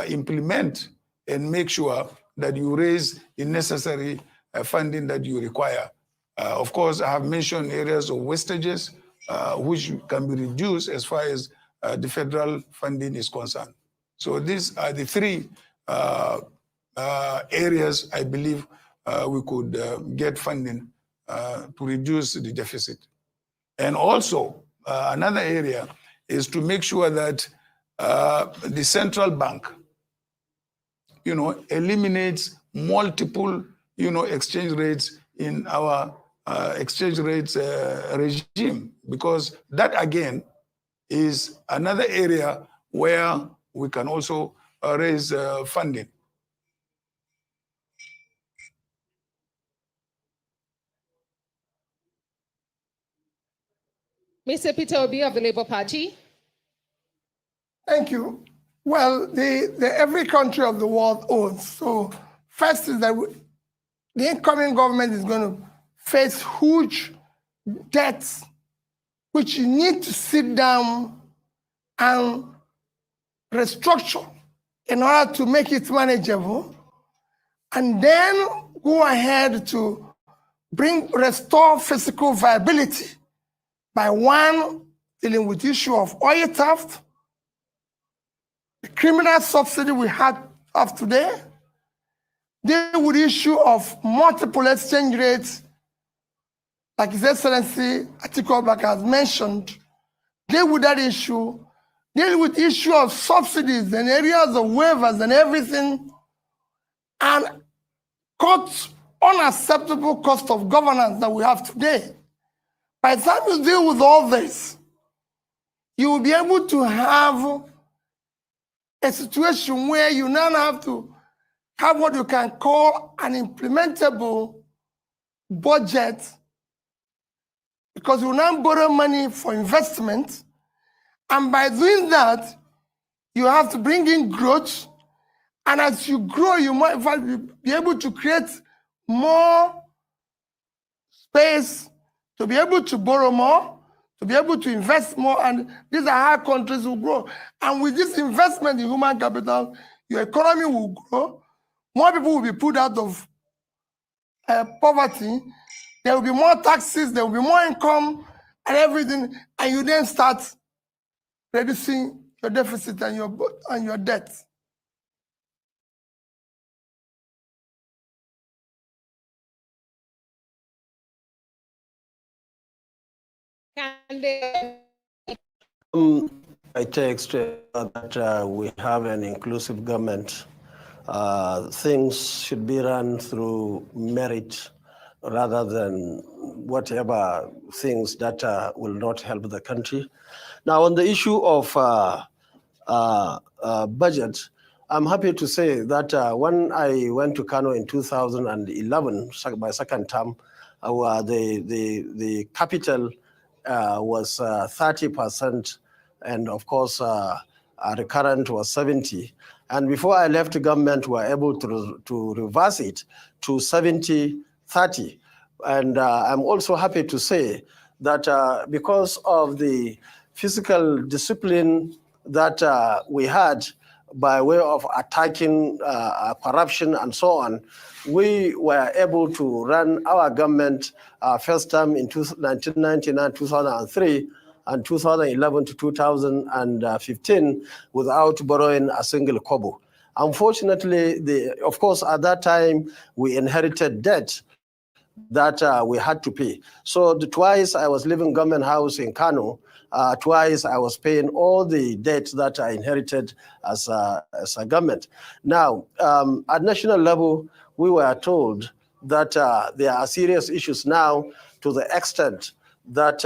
implement and make sure that you raise the necessary funding that you require. Of course, I have mentioned areas of wastages, which can be reduced as far as the federal funding is concerned. So these are the 3 areas I believe we could get funding to reduce the deficit. And also, another area is to make sure that the central bank, eliminates multiple, exchange rates in our exchange rates regime, because that again is another area where we can also raise funding. Mr. Peter Obi of the Labour Party. Thank you. Well, every country of the world owns. So first is that the incoming government is going to face huge debts, which you need to sit down and restructure in order to make it manageable, and then go ahead to restore physical viability by dealing with the issue of oil theft, the criminal subsidy we have today, deal with the issue of multiple exchange rates, like His Excellency Atiku Abubakar has mentioned, deal with that issue, deal with the issue of subsidies and areas of waivers and everything, and cut unacceptable cost of governance that we have today. By the time you deal with all this, you will be able to have a situation where you now have to have what you can call an implementable budget, because you now borrow money for investment. And by doing that, you have to bring in growth. And as you grow, you might in fact be able to create more space to be able to borrow more, to be able to invest more. And these are how countries will grow. And with this investment in human capital, your economy will grow. More people will be put out of poverty. There will be more taxes, there will be more income and everything. And you then start reducing your deficit and your debt. I take straight that we have an inclusive government. Things should be run through merit rather than whatever things that will not help the country. Now, on the issue of budget, I'm happy to say that when I went to Kano in 2011, my second term, the capital was 30%, and of course, the current was 70. And before I left the government, we were able to reverse it to 70-30. And I'm also happy to say that because of the fiscal discipline that we had by way of attacking corruption and so on, we were able to run our government first term in 1999, 2003, and 2011 to 2015 without borrowing a single kobo. Unfortunately, of course, at that time, we inherited debt that we had to pay. So twice I was living government house in Kano, twice I was paying all the debt that I inherited as a government. Now, at national level, we were told that there are serious issues now to the extent that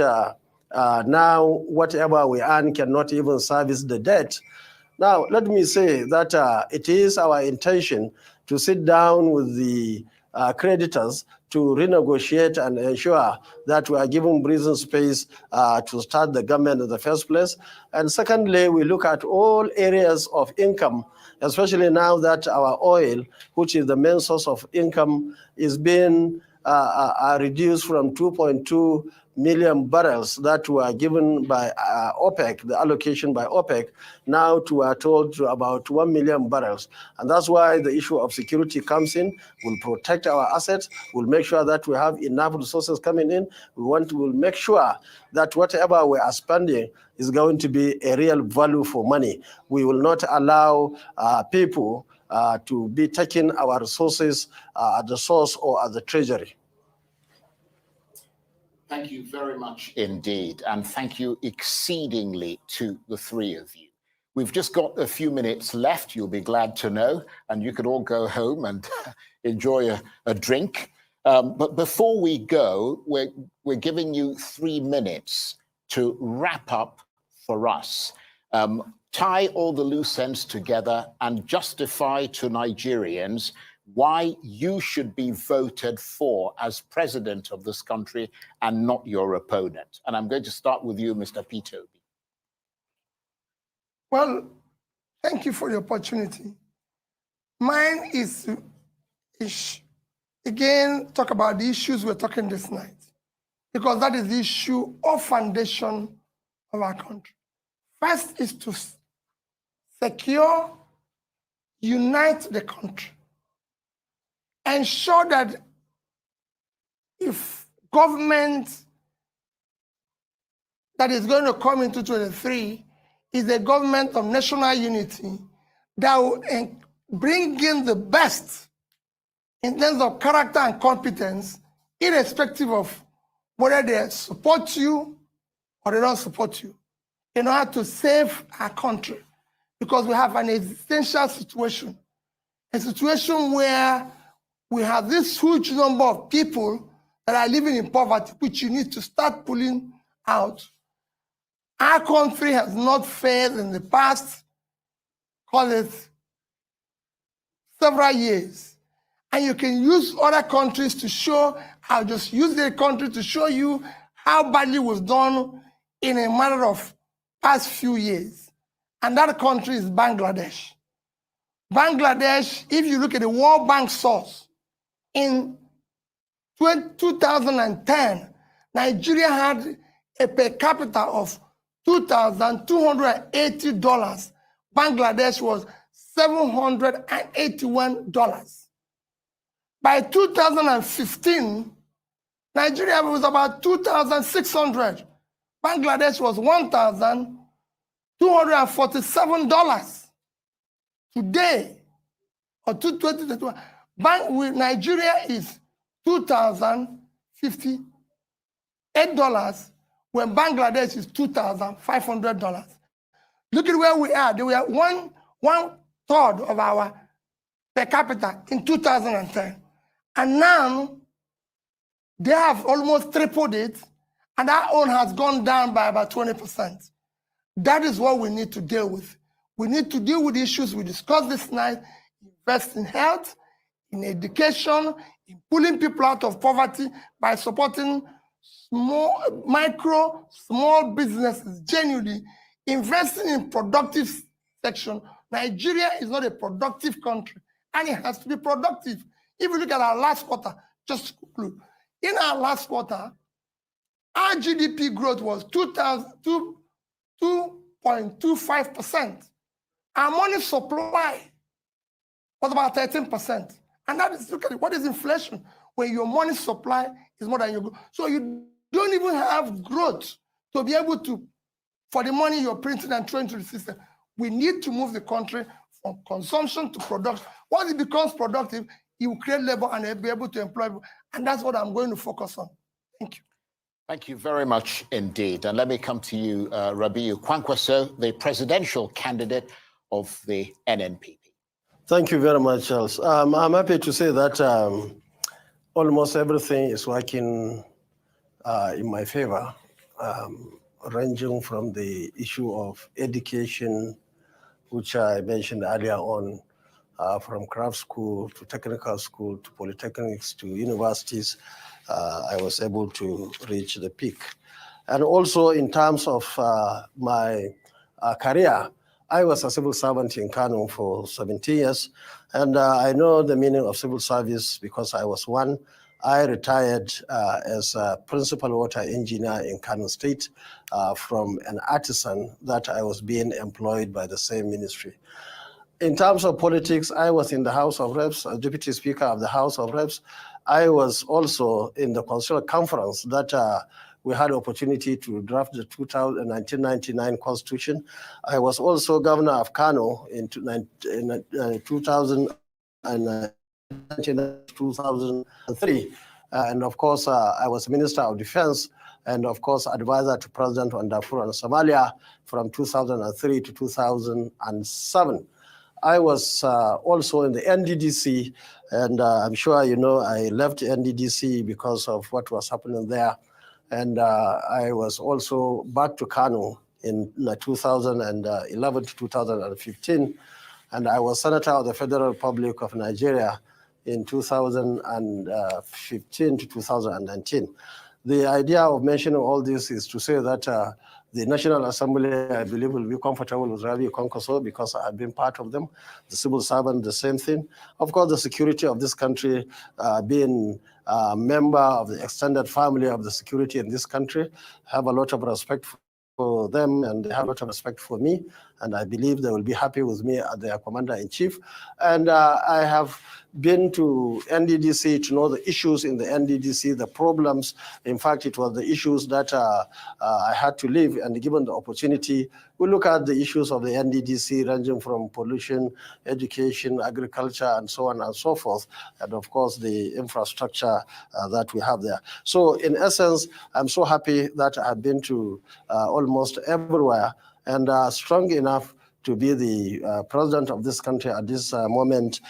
now whatever we earn cannot even service the debt. Now, let me say that it is our intention to sit down with the creditors to renegotiate and ensure that we are given breathing space to start the government in the first place. And secondly, we look at all areas of income, especially now that our oil, which is the main source of income, is being reduced from 2.2 million barrels that were given by OPEC, the allocation by OPEC, now we are told to about 1 million barrels. And that's why the issue of security comes in. We'll protect our assets. We'll make sure that we have enough resources coming in. We'll make sure that whatever we are spending is going to be a real value for money. We will not allow people to be taking our resources at the source or at the treasury. Thank you very much indeed, and thank you exceedingly to the three of you. We've just got a few minutes left, you'll be glad to know, and you could all go home and enjoy a drink. But before we go, we're giving you 3 minutes to wrap up for us. Tie all the loose ends together and justify to Nigerians why you should be voted for as president of this country and not your opponent. And I'm going to start with you, Mr. Peter. Well, thank you for the opportunity. Mine is again, talk about the issues we're talking this night, because that is the issue or foundation of our country. First is to secure, unite the country. Ensure that if government that is going to come into 2023 is a government of national unity that will bring in the best in terms of character and competence, irrespective of whether they support you or they don't support you, in order to save our country. Because we have an existential situation, a situation where we have this huge number of people that are living in poverty, which you need to start pulling out. Our country has not failed in the past, call it several years. And you can use other countries to show, I'll just use the country to show you how badly it was done in a matter of past few years. And that country is Bangladesh. Bangladesh, if you look at the World Bank source, in 2010, Nigeria had a per capita of $2,280. Bangladesh was $781. By 2015, Nigeria was about 2,600. Bangladesh was $1,247. Today, or 2021, Nigeria is $2,058, when Bangladesh is $2,500. Look at where we are. They were one third of our per capita in 2010. And now they have almost tripled it, and our own has gone down by about 20%. That is what we need to deal with. We need to deal with issues we discussed this night, invest in health, in education, in pulling people out of poverty by supporting small businesses, genuinely investing in productive section. Nigeria is not a productive country, and it has to be productive. If you look at our last quarter, just to conclude, in our last quarter, our GDP growth was 2.25%. Our money supply was about 13%. And that is, look at it, what is inflation? When your money supply is more than your growth. So you don't even have growth to be able to, for the money you're printing and throwing to the system. We need to move the country from consumption to production. Once it becomes productive, it will create labor and be able to employ people. And that's what I'm going to focus on. Thank you. Thank you very much indeed. And let me come to you, Rabiu Kwankwaso, the presidential candidate of the NNPP. Thank you very much, Charles. I'm happy to say that almost everything is working in my favor, ranging from the issue of education, which I mentioned earlier on, from craft school to technical school to polytechnics to universities. I was able to reach the peak. And also in terms of my career, I was a civil servant in Kano for 17 years, and I know the meaning of civil service because I was one. I retired as a principal water engineer in Kano State from an artisan that I was being employed by the same ministry. In terms of politics, I was in the House of Reps, as Deputy Speaker of the House of Reps. I was also in the Constitutional Conference that we had the opportunity to draft the 1999 Constitution. I was also governor of Kano in 2003. And of course, I was Minister of Defense and of course, advisor to President on Darfur and Somalia from 2003 to 2007. I was also in the NDDC, and I'm sure you know I left NDDC because of what was happening there. And I was also back to Kano in 2011 to 2015. And I was Senator of the Federal Republic of Nigeria in 2015 to 2019. The idea of mentioning all this is to say that the National Assembly, I believe, will be comfortable with Rabiu Kwankwaso because I've been part of them. The civil servant, the same thing. Of course, the security of this country, being a member of the extended family of the security in this country, have a lot of respect for them and they have a lot of respect for me. And I believe they will be happy with me as their commander-in-chief. And I have been to NDDC to know the issues in the NDDC, the problems. In fact, it was the issues that I had to live, and given the opportunity, we look at the issues of the NDDC ranging from pollution, education, agriculture, and so on and so forth, and of course the infrastructure that we have there. So in essence, I'm so happy that I've been to almost everywhere and strong enough to be the president of this country at this moment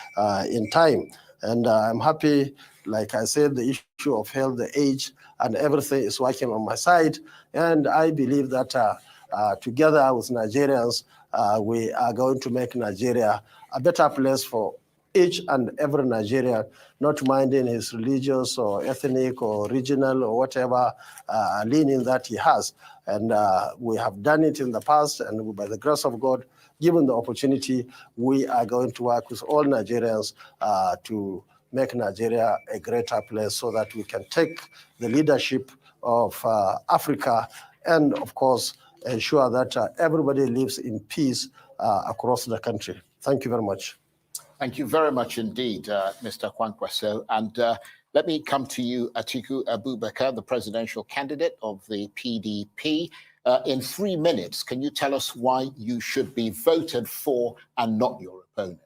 in time. And I'm happy, like I said, the issue of health, the age, and everything is working on my side. And I believe that together with Nigerians, we are going to make Nigeria a better place for each and every Nigerian, not minding his religious or ethnic or regional or whatever leaning that he has. And we have done it in the past, and by the grace of God, given the opportunity, we are going to work with all Nigerians to make Nigeria a greater place so that we can take the leadership of Africa and, of course, ensure that everybody lives in peace across the country. Thank you very much. Thank you very much indeed, Mr. Kwankwaso. And let me come to you, Atiku Abubakar, the presidential candidate of the PDP. In 3 minutes, can you tell us why you should be voted for and not your opponent?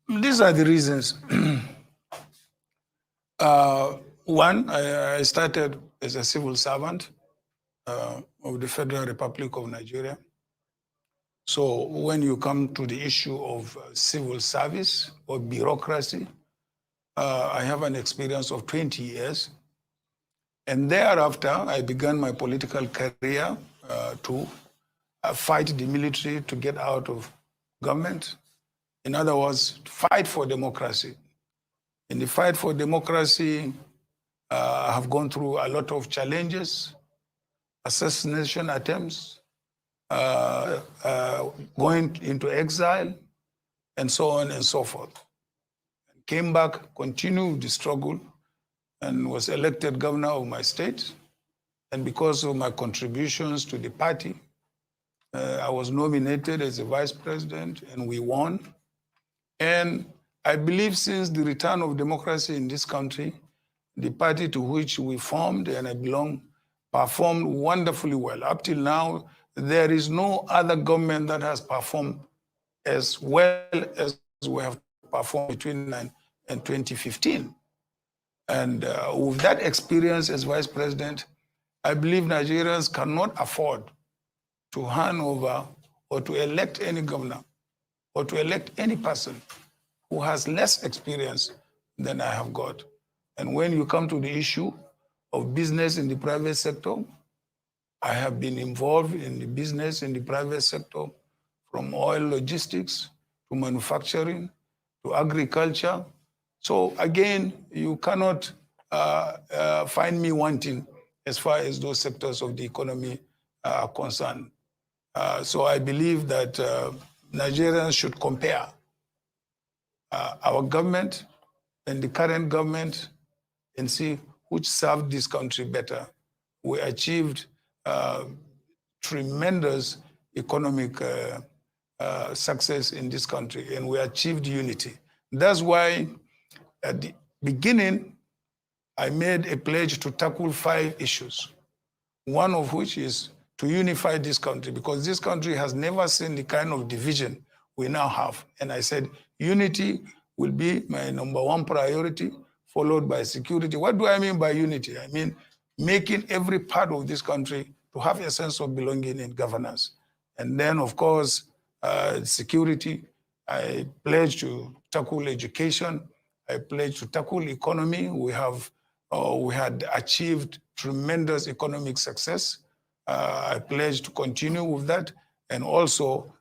These are the reasons. One, I started as a civil servant of the Federal Republic of Nigeria. So when you come to the issue of civil service or bureaucracy, I have an experience of 20 years. And thereafter, I began my political career to fight the military to get out of government. In other words, fight for democracy. In the fight for democracy, I have gone through a lot of challenges, assassination attempts, going into exile, and so on and so forth. Came back, continued the struggle, and was elected governor of my state. And because of my contributions to the party, I was nominated as a vice president, and we won. And I believe since the return of democracy in this country, the party to which we formed and I belong performed wonderfully well. Up till now, there is no other government that has performed as well as we have performed between 2009 and 2015. And with that experience as vice president, I believe Nigerians cannot afford to hand over or to elect any governor or to elect any person who has less experience than I have got. And when you come to the issue of business in the private sector, I have been involved in the business in the private sector, from oil logistics to manufacturing to agriculture. So again, you cannot find me wanting as far as those sectors of the economy are concerned. So I believe that Nigerians should compare our government and the current government and see which served this country better. We achieved tremendous economic success in this country, and we achieved unity. That's why at the beginning, I made a pledge to tackle 5 issues, one of which is to unify this country, because this country has never seen the kind of division we now have. And I said, unity will be my #1 priority, followed by security. What do I mean by unity? I mean making every part of this country to have a sense of belonging in governance. And then, of course, security. I pledge to tackle education. I pledge to tackle economy. We had achieved tremendous economic success. I pledge to continue with that, and also,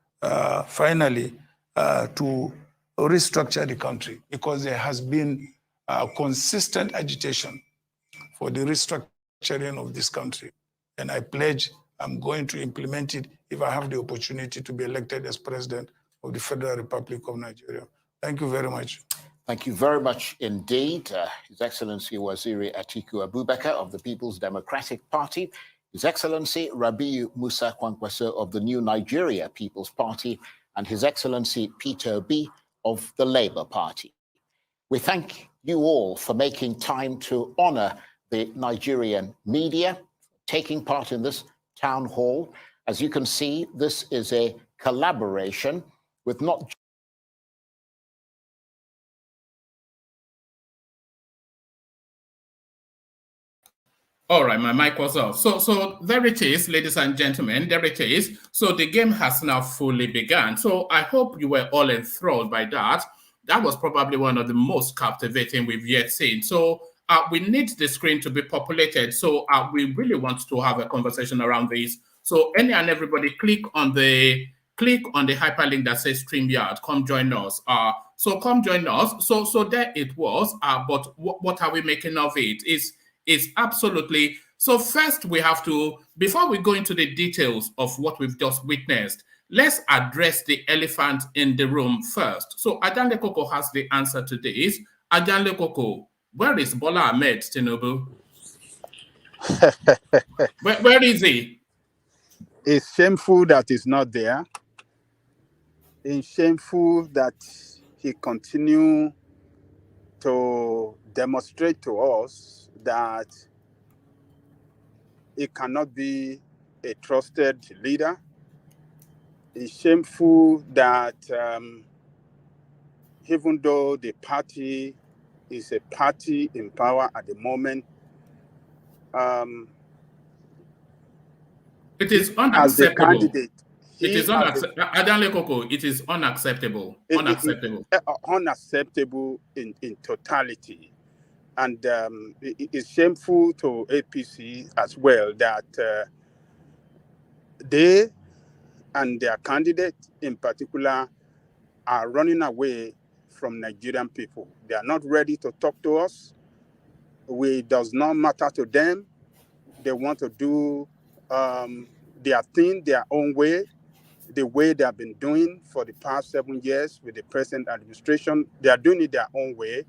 finally, to restructure the country, because there has been consistent agitation for the restructuring of this country. And I pledge I'm going to implement it if I have the opportunity to be elected as president of the Federal Republic of Nigeria. Thank you very much. Thank you very much indeed. His Excellency Waziri Atiku Abubakar of the People's Democratic Party, His Excellency Rabiu Musa Kwankwaso of the New Nigeria People's Party, and His Excellency Peter Obi of the Labour Party. We thank you all for making time to honor the Nigerian media, taking part in this town hall. As you can see, this is a collaboration with not All right, my mic was off. So there it is, ladies and gentlemen, there it is. So the game has now fully begun. So I hope you were all enthralled by that. That was probably one of the most captivating we've yet seen. So we need the screen to be populated. So we really want to have a conversation around this. So any and everybody click on the hyperlink that says StreamYard. Come join us. So come join us. So there it was. But what are we making of it? Is absolutely. So first we have to, before we go into the details of what we've just witnessed, let's address the elephant in the room first. So Ajanle Koko has the answer to this. Ajanle Koko, where is Bola Ahmed Tinubu? Where is he? It's shameful that he's not there. It's shameful that he continue to demonstrate to us that he cannot be a trusted leader. It's shameful that even though the party is a party in power at the moment, it is unacceptable. As the candidate, it is unacceptable. Adanle Koko, it is unacceptable. Unacceptable. Unacceptable in totality. And it's shameful to APC as well that they and their candidate in particular are running away from Nigerian people. They are not ready to talk to us. It does not matter to them. They want to do their thing their own way, the way they have been doing for the past 7 years with the present administration. They are doing it their own way.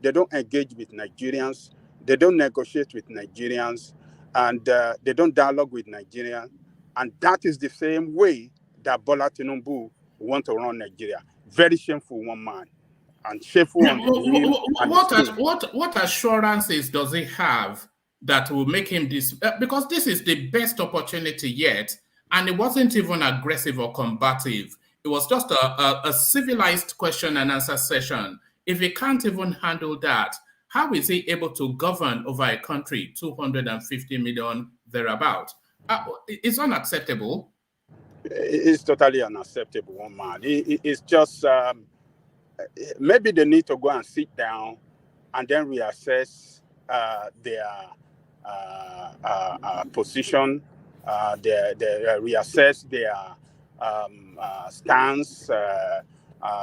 They don't engage with Nigerians. They don't negotiate with Nigerians. And they don't dialogue with Nigerians. And that is the same way that Bola Tinubu want to run Nigeria. Very shameful, one man. And shameful on him. What assurances does he have that will make him this? Because this is the best opportunity yet. And it wasn't even aggressive or combative. It was just a civilized question and answer session. If he can't even handle that, how is he able to govern over a country, 250 million thereabout? It's unacceptable. It's totally unacceptable, one man. It's just, maybe they need to go and sit down and then reassess their position, they reassess their stance,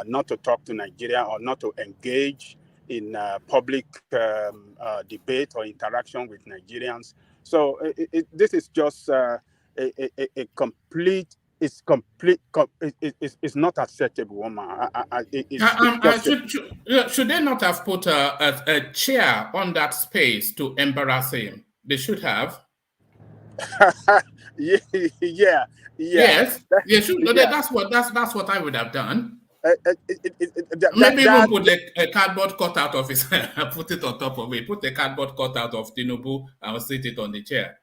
not to talk to Nigeria or not to engage in public debate or interaction with Nigerians. So this is just a complete. It's complete. It's not acceptable, woman. Should they not have put a chair on that space to embarrass him? They should have. Yeah. Yes. They should. Yeah. That's what I would have done. Maybe even put a cardboard cutout of his, put it on top of it. Put a cardboard cutout of Tinubu and sit it on the chair.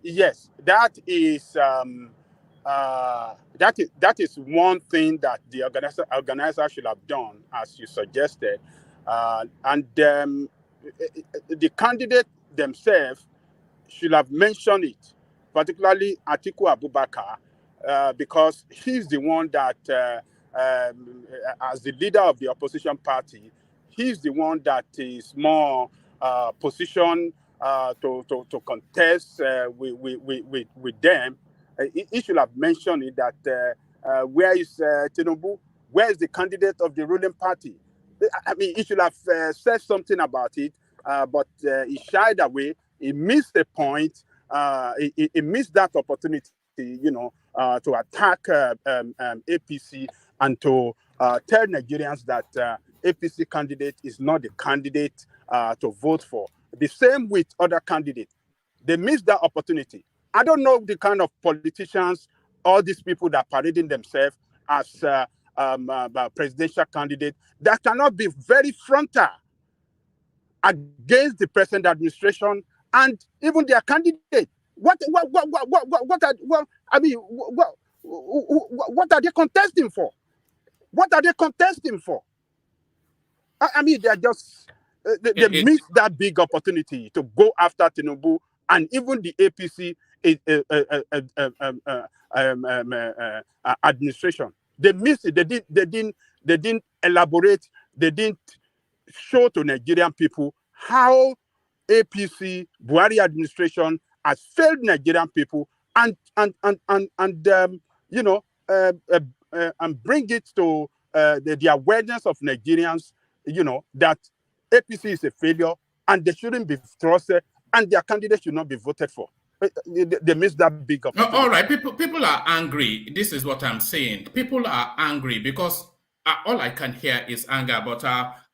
Yes, that is one thing that the organizer should have done, as you suggested, and the candidate themselves should have mentioned it, particularly Atiku Abubakar, because he's the one that, as the leader of the opposition party, he's the one that is more positioned to contest with them. He should have mentioned it that where is Tinubu? Where is the candidate of the ruling party? I mean, he should have said something about it, but he shied away. He missed the point. He missed that opportunity, to attack APC and to tell Nigerians that APC candidate is not the candidate to vote for. The same with other candidates. They missed that opportunity. I don't know the kind of politicians, all these people that are parading themselves as presidential candidates that cannot be very frontal against the present administration and even their candidate. What are they contesting for? What are they contesting for? I mean, they're just they missed that big opportunity to go after Tinubu and even the APC administration. They missed it. They didn't elaborate. They didn't show to Nigerian people how APC, Buhari administration has failed Nigerian people and bring it to the awareness of Nigerians, that APC is a failure and they shouldn't be trusted and their candidate should not be voted for. They missed that big opportunity. All right, people are angry. This is what I'm saying. People are angry because all I can hear is anger. But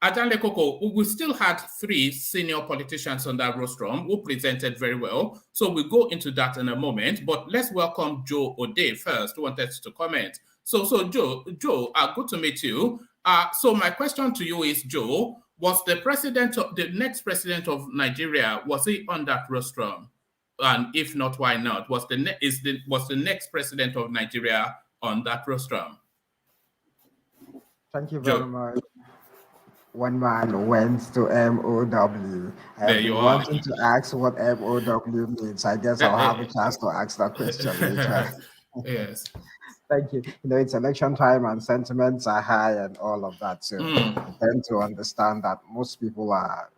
Ajanle Koko, we still had 3 senior politicians on that rostrum who presented very well. So we'll go into that in a moment. But let's welcome Joe O'Day first, who wanted to comment. So Joe, good to meet you. So my question to you is, Joe, was the next president of Nigeria, was he on that rostrum? And if not, why not? Was the next president of Nigeria on that rostrum? Thank you very much. One man went to MOW. I've been wanting to ask what MOW means. I guess I'll have a chance to ask that question later. Yes. Thank you. It's election time and sentiments are high and all of that. So I tend to understand that most people are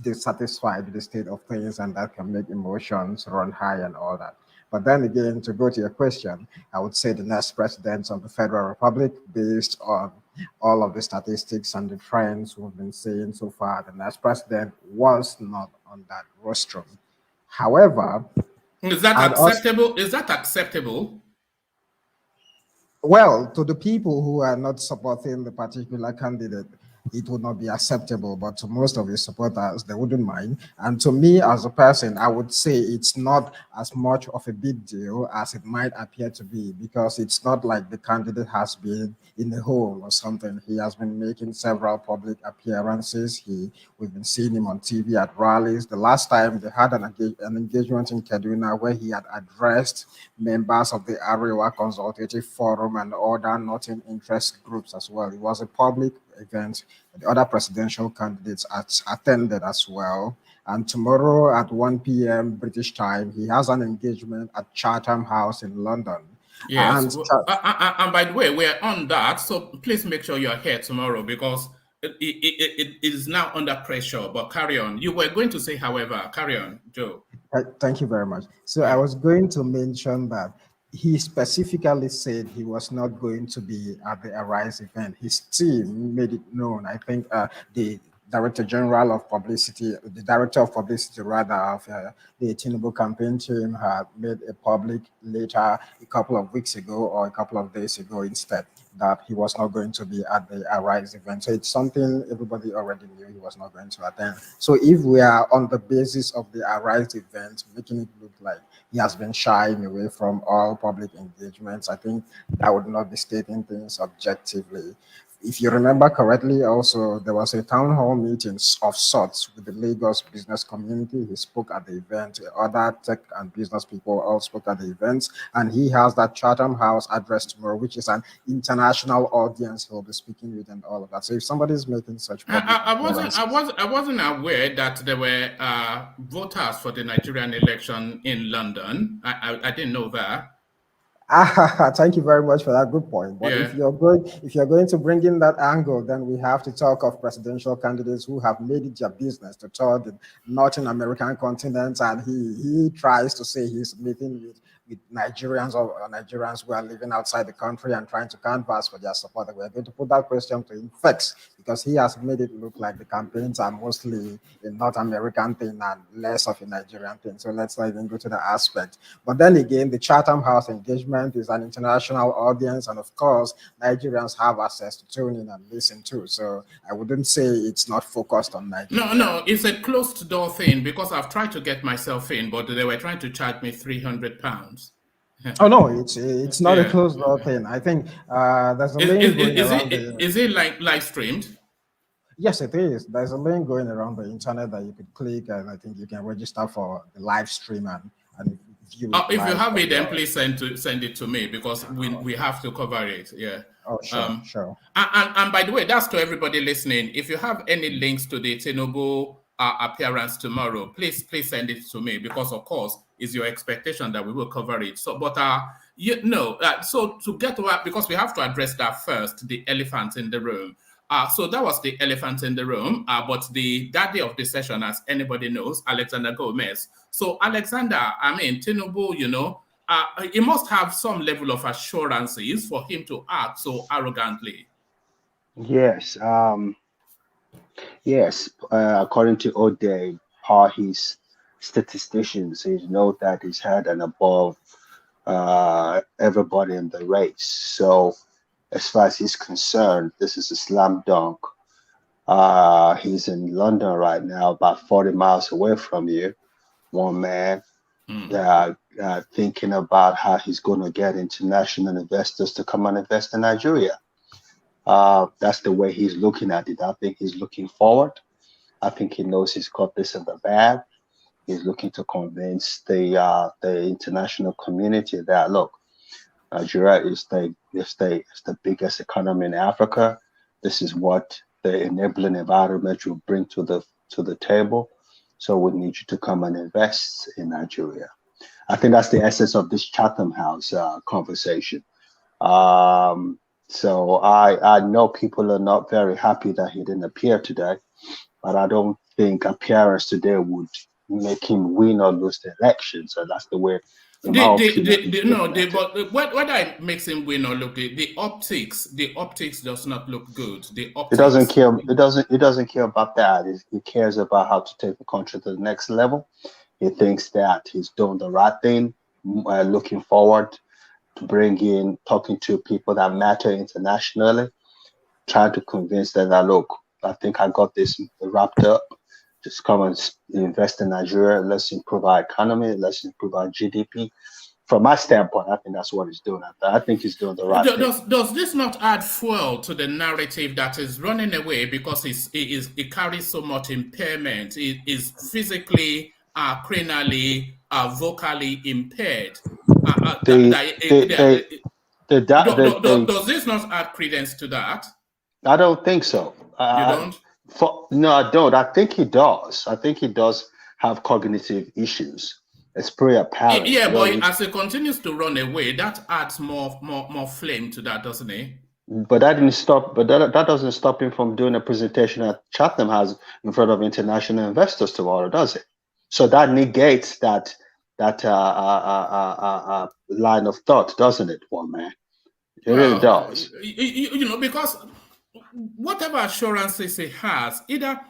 dissatisfied with the state of things, and that can make emotions run high and all that. But then again, to go to your question, I would say the next president of the Federal Republic, based on all of the statistics and the trends we've been seeing so far, the next president was not on that rostrum. However, is that acceptable? Is that acceptable? Well, to the people who are not supporting the particular candidate, it would not be acceptable, but to most of his supporters, they wouldn't mind. And to me as a person, I would say it's not as much of a big deal as it might appear to be, because it's not like the candidate has been in the hole or something. He has been making several public appearances. We've been seeing him on TV at rallies. The last time they had an engagement in Kaduna where he had addressed members of the Arewa Consultative Forum and other Northern interest groups as well. It was a public event. The other presidential candidates attended as well. And tomorrow at 1 p.m. British time, he has an engagement at Chatham House in London. Yes. And by the way, we're on that. So please make sure you're here tomorrow, because it is now under pressure. But carry on. You were going to say, however, carry on, Joe. Thank you very much. So I was going to mention that he specifically said he was not going to be at the Arise event. His team made it known. I think the Director of Publicity rather, of the Tinubu campaign team had made a public later a couple of weeks ago or a couple of days ago instead that he was not going to be at the Arise event. So it's something everybody already knew he was not going to attend. So if we are on the basis of the Arise event, making it look like he has been shying away from all public engagements, I think that would not be stating things objectively. If you remember correctly, also, there was a town hall meeting of sorts with the Lagos business community. He spoke at the event. Other tech and business people all spoke at the events. And he has that Chatham House address tomorrow, which is an international audience he'll be speaking with and all of that. So if somebody's making such I wasn't aware that there were voters for the Nigerian election in London. I didn't know that. Thank you very much for that good point. But if you're going to bring in that angle, then we have to talk of presidential candidates who have made it their business to tour the Northern American continent, and he tries to say he's meeting with Nigerians or Nigerians who are living outside the country and trying to canvass for their support. We're going to put that question to him first, because he has made it look like the campaigns are mostly a North American thing and less of a Nigerian thing. So let's not even go to the aspect. But then again, the Chatham House engagement is an international audience, and of course, Nigerians have access to tune in and listen to. So I wouldn't say it's not focused on Nigeria. No, it's a closed door thing, because I've tried to get myself in, but they were trying to charge me £300. Oh no, it's not a closed door thing. I think there's a link going around. Is it like live streamed? Yes, it is. There's a link going around the internet that you could click, and I think you can register for the live stream and view it. If you have it, then please send it to me, because we have to cover it. Yeah. Oh, sure, sure. And by the way, that's to everybody listening. If you have any links to the Tinubu appearance tomorrow, please send it to me, because of course it's your expectation that we will cover it. So, but so to get to that, because we have to address that first, the elephant in the room. So that was the elephant in the room, but the daddy of the session, as anybody knows, Alexander Gomez. So Alexander, I mean, Tinubu, you know, he must have some level of assurances for him to act so arrogantly. Yes, yes. According to O'Day, his statisticians, he know that he's had and above everybody in the race. So as far as he's concerned, this is a slam dunk. He's in London right now, about 40 miles away from you. One man thinking about how he's going to get international investors to come and invest in Nigeria. That's the way he's looking at it. I think he's looking forward. I think he knows he's got this in the bag. He's looking to convince the international community that, look, Nigeria is the biggest economy in Africa. This is what the enabling environment will bring to the table. So we need you to come and invest in Nigeria. I think that's the essence of this Chatham House conversation. So I know people are not very happy that he didn't appear today, but I don't think appearance today would make him win or lose the election. So that's the way. But whether it makes him win or look, the optics does not look good. The optics. It doesn't care about that. He cares about how to take the country to the next level. He thinks that he's doing the right thing, looking forward to talking to people that matter internationally, trying to convince them that, look, I think I got this wrapped up. Just come and invest in Nigeria. Let's improve our economy. Let's improve our GDP. From my standpoint, I think that's what he's doing. I think he's doing the right thing. Does this not add fuel to the narrative that is running away because he carries so much impairment? He is physically, cranially, vocally impaired. Does this not add credence to that? I don't think so. You don't? No, I don't. I think he does. I think he does have cognitive issues. It's pretty apparent. Yeah, but as he continues to run away, that adds more flame to that, doesn't it? But that didn't stop. But that doesn't stop him from doing a presentation at Chatham House in front of international investors tomorrow, does it? So that negates that line of thought, doesn't it, one man? It really does. You know, because whatever assurances he has, either,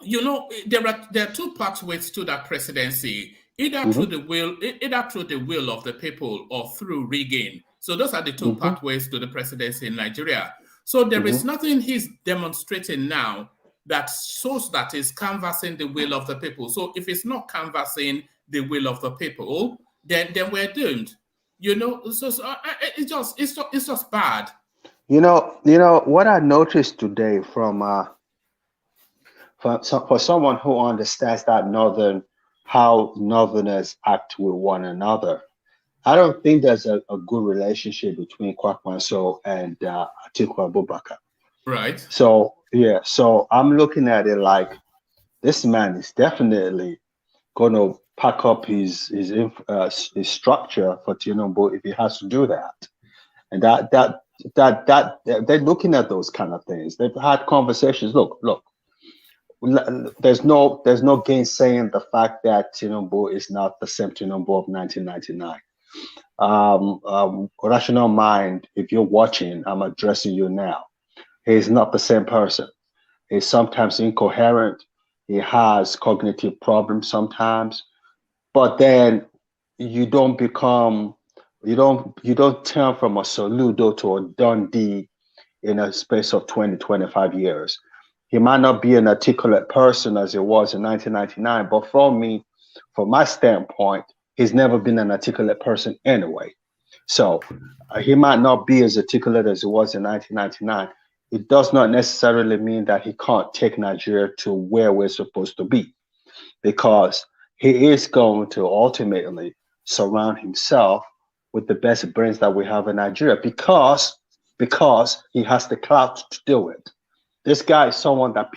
you know, there are two pathways to that presidency, either through the will of the people or through rigging. So those are the two pathways to the presidency in Nigeria. So there is nothing he's demonstrating now that shows that he's canvassing the will of the people. So if it's not canvassing the will of the people, then we're doomed. You know, so it's just bad. You know what I noticed today for someone who understands that how Northerners act with one another, I don't think there's a good relationship between Kwankwaso and Atiku Abubakar. Right. So yeah, so I'm looking at it like this man is definitely going to pack up his structure for Tinubu if he has to do that, and that they're looking at those kind of things. They've had conversations. Look. There's no gainsaying the fact that Tinubu is not the same Tinubu of 1999. Rational mind, if you're watching, I'm addressing you now. He's not the same person. He's sometimes incoherent. He has cognitive problems sometimes, but then you don't turn from a Soludo to a Dundee in a space of 20-25 years. He might not be an articulate person as it was in 1999, but from my standpoint, he's never been an articulate person anyway. So he might not be as articulate as it was in 1999. It does not necessarily mean that he can't take Nigeria to where we're supposed to be, because he is going to ultimately surround himself with the best brains that we have in Nigeria because he has the clout to do it. This guy is someone that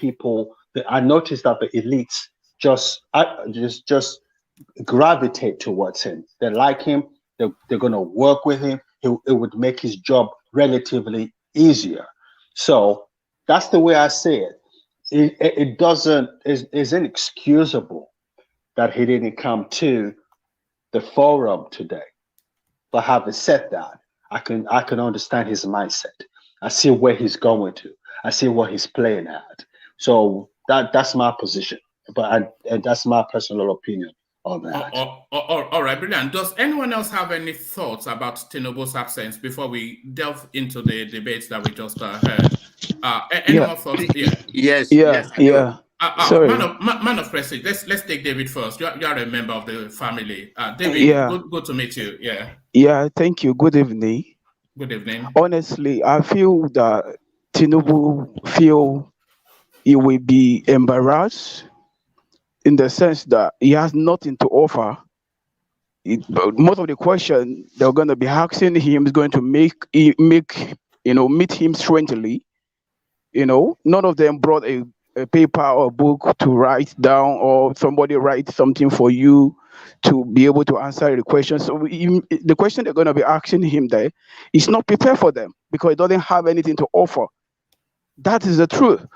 I noticed that the elites just gravitate towards him. They like him. They're going to work with him. It would make his job relatively easier. So That's the way I see it. It doesn't is inexcusable that he didn't come to the forum today. But having said that, I can understand his mindset. I see where he's going to. I see what he's playing at. So that's my position. But and that's my personal opinion on that. All right, brilliant. Does anyone else have any thoughts about Tinubu's absence before we delve into the debates that we just heard? Any more thoughts? Yeah. Yes. Yeah. Sorry. Man of Prestige. Let's take David first. You are a member of the family. David, good to meet you. Yeah. Yeah, thank you. Good evening. Good evening. Honestly, I feel that Tinubu feel he will be embarrassed in the sense that he has nothing to offer. Most of the question they're going to be asking him is going to make meet him strangely. None of them brought a paper or book to write down, or somebody write something for you to be able to answer the question. So the question they're going to be asking him there is not prepared for them because he doesn't have anything to offer. That is the truth.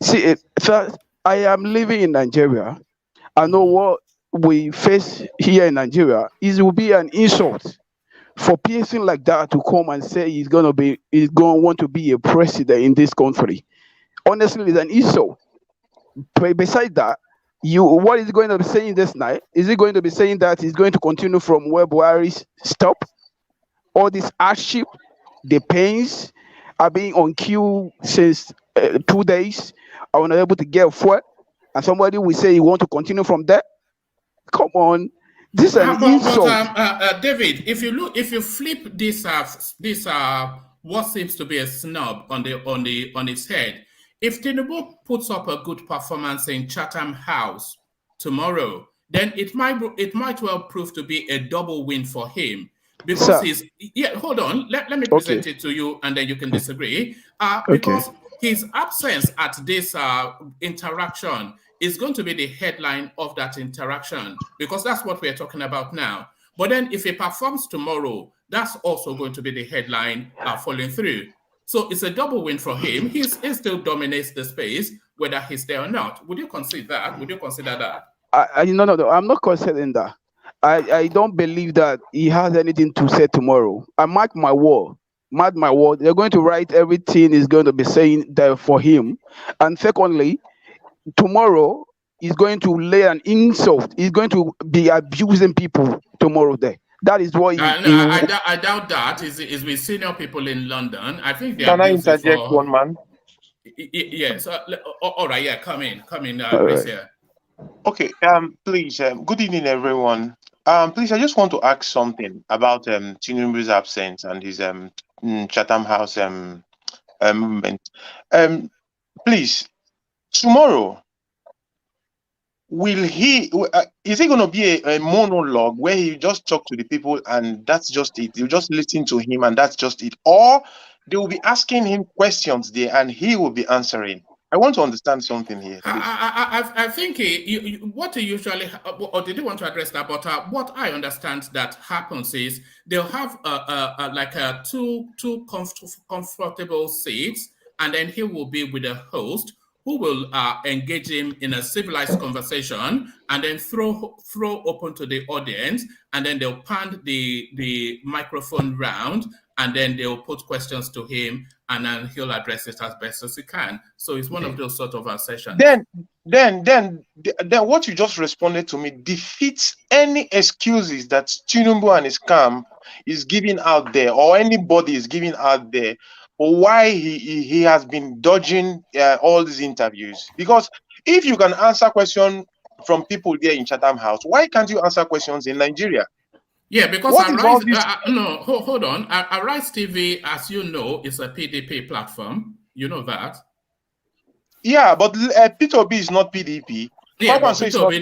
See, so I am living in Nigeria. I know what we face here in Nigeria. It will be an insult for a person like that to come and say he's going to want to be a president in this country. Honestly, it's an insult. But besides that, what is he going to be saying this night? Is he going to be saying that he's going to continue from where Buhari stopped? All this hardship, the pains, are being on queue since 2 days. I was not able to get fuel, and somebody will say you want to continue from there. Come on, this is an insult. David, if you flip this what seems to be a snub on its head, if Tinubu puts up a good performance in Chatham House tomorrow, then it might well prove to be a double win for him. Because hold on, let me present it to you and then you can disagree. Because his absence at this interaction is going to be the headline of that interaction, because that's what we're talking about now. But then if he performs tomorrow, that's also going to be the headline following through. So it's a double win for him. He still dominates the space, whether he's there or not. Would you consider that? Would you consider that? No, I'm not considering that. I don't believe that he has anything to say tomorrow. I mark my word. They're going to write everything he's going to be saying there for him. And secondly, tomorrow he's going to lay an insult. He's going to be abusing people tomorrow there. That is what I doubt that. Is with senior people in London. I think they Can I interject one man? Yes. All right. Yeah. Come in. Chris here. Okay. Please. Good evening, everyone. Please, I just want to ask something about Tinubu's absence and his Chatham House movement. Please, tomorrow, is it going to be a monologue where he just talk to the people and that's just it? You just listen to him and that's just it, or they will be asking him questions there and he will be answering? I want to understand something here. I think what he usually, or did you want to address that? But what I understand that happens is they'll have two comfortable seats, and then he will be with a host who will engage him in a civilized conversation, and then throw open to the audience, and then they'll pan the microphone round, and then they'll put questions to him, and then he'll address it as best as he can. So it's one of those sort of sessions. Then what you just responded to me defeats any excuses that Tinubu and his camp is giving out there, or anybody is giving out there, or why he has been dodging all these interviews. Because if you can answer questions from people there in Chatham House, why can't you answer questions in Nigeria? Yeah, because hold on. Arise TV, as you know, is a PDP platform. You know that. Yeah, but P2B is not PDP. Yeah, but P2B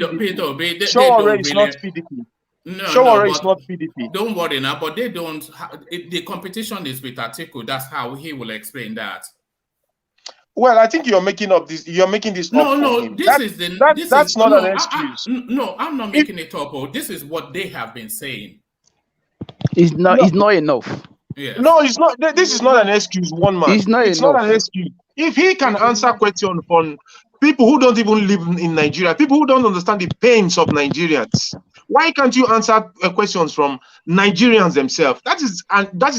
is not PDP. No, it's not PDP. Don't worry now, but they don't. The competition is with Atiku. That's how he will explain that. Well, I think you're making this. You're making this. No. That's not an excuse. No, I'm not making it up. This is what they have been saying. It's not enough. Yes. No, it's not. This is not an excuse, one man. It's not It's not enough. an excuse. If he can answer questions from people who don't even live in Nigeria, people who don't understand the pains of Nigerians, why can't you answer questions from Nigerians themselves? That is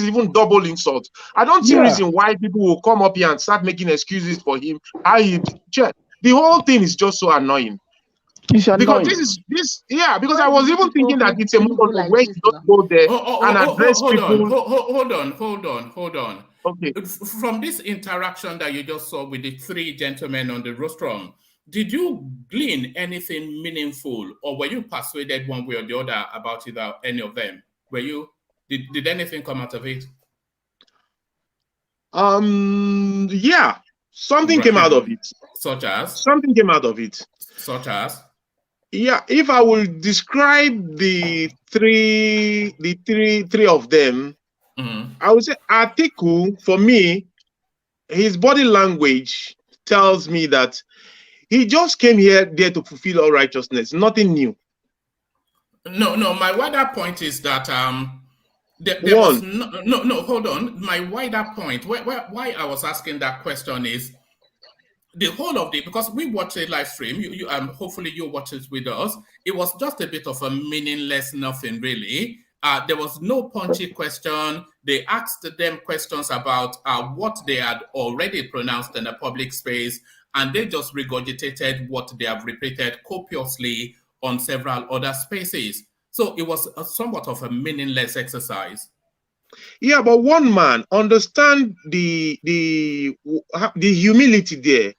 even double insult. I don't see reason why people will come up here and start making excuses for him. The whole thing is just so annoying. It's Because annoying. because I was even thinking that it's a monologue where he just go there and address people. Hold on. Okay. From this interaction that you just saw with the three gentlemen on the rostrum, did you glean anything meaningful, or were you persuaded one way or the other about either any of them? Did anything come out of it? Yeah, something came out of it. Such as? Something came out of it. Such as? Yeah, if I will describe the three of them, I would say Atiku, for me, his body language tells me that he just came here there to fulfill all righteousness, nothing new. No, my wider point is that hold on. My wider point, why I was asking that question is the whole of because we watched a live stream. You hopefully you watch it with us. It was just a bit of a meaningless nothing really. There was no punchy question. They asked them questions about what they had already pronounced in a public space, and they just regurgitated what they have repeated copiously on several other spaces. So it was somewhat of a meaningless exercise. Yeah, but one man understand the humility there.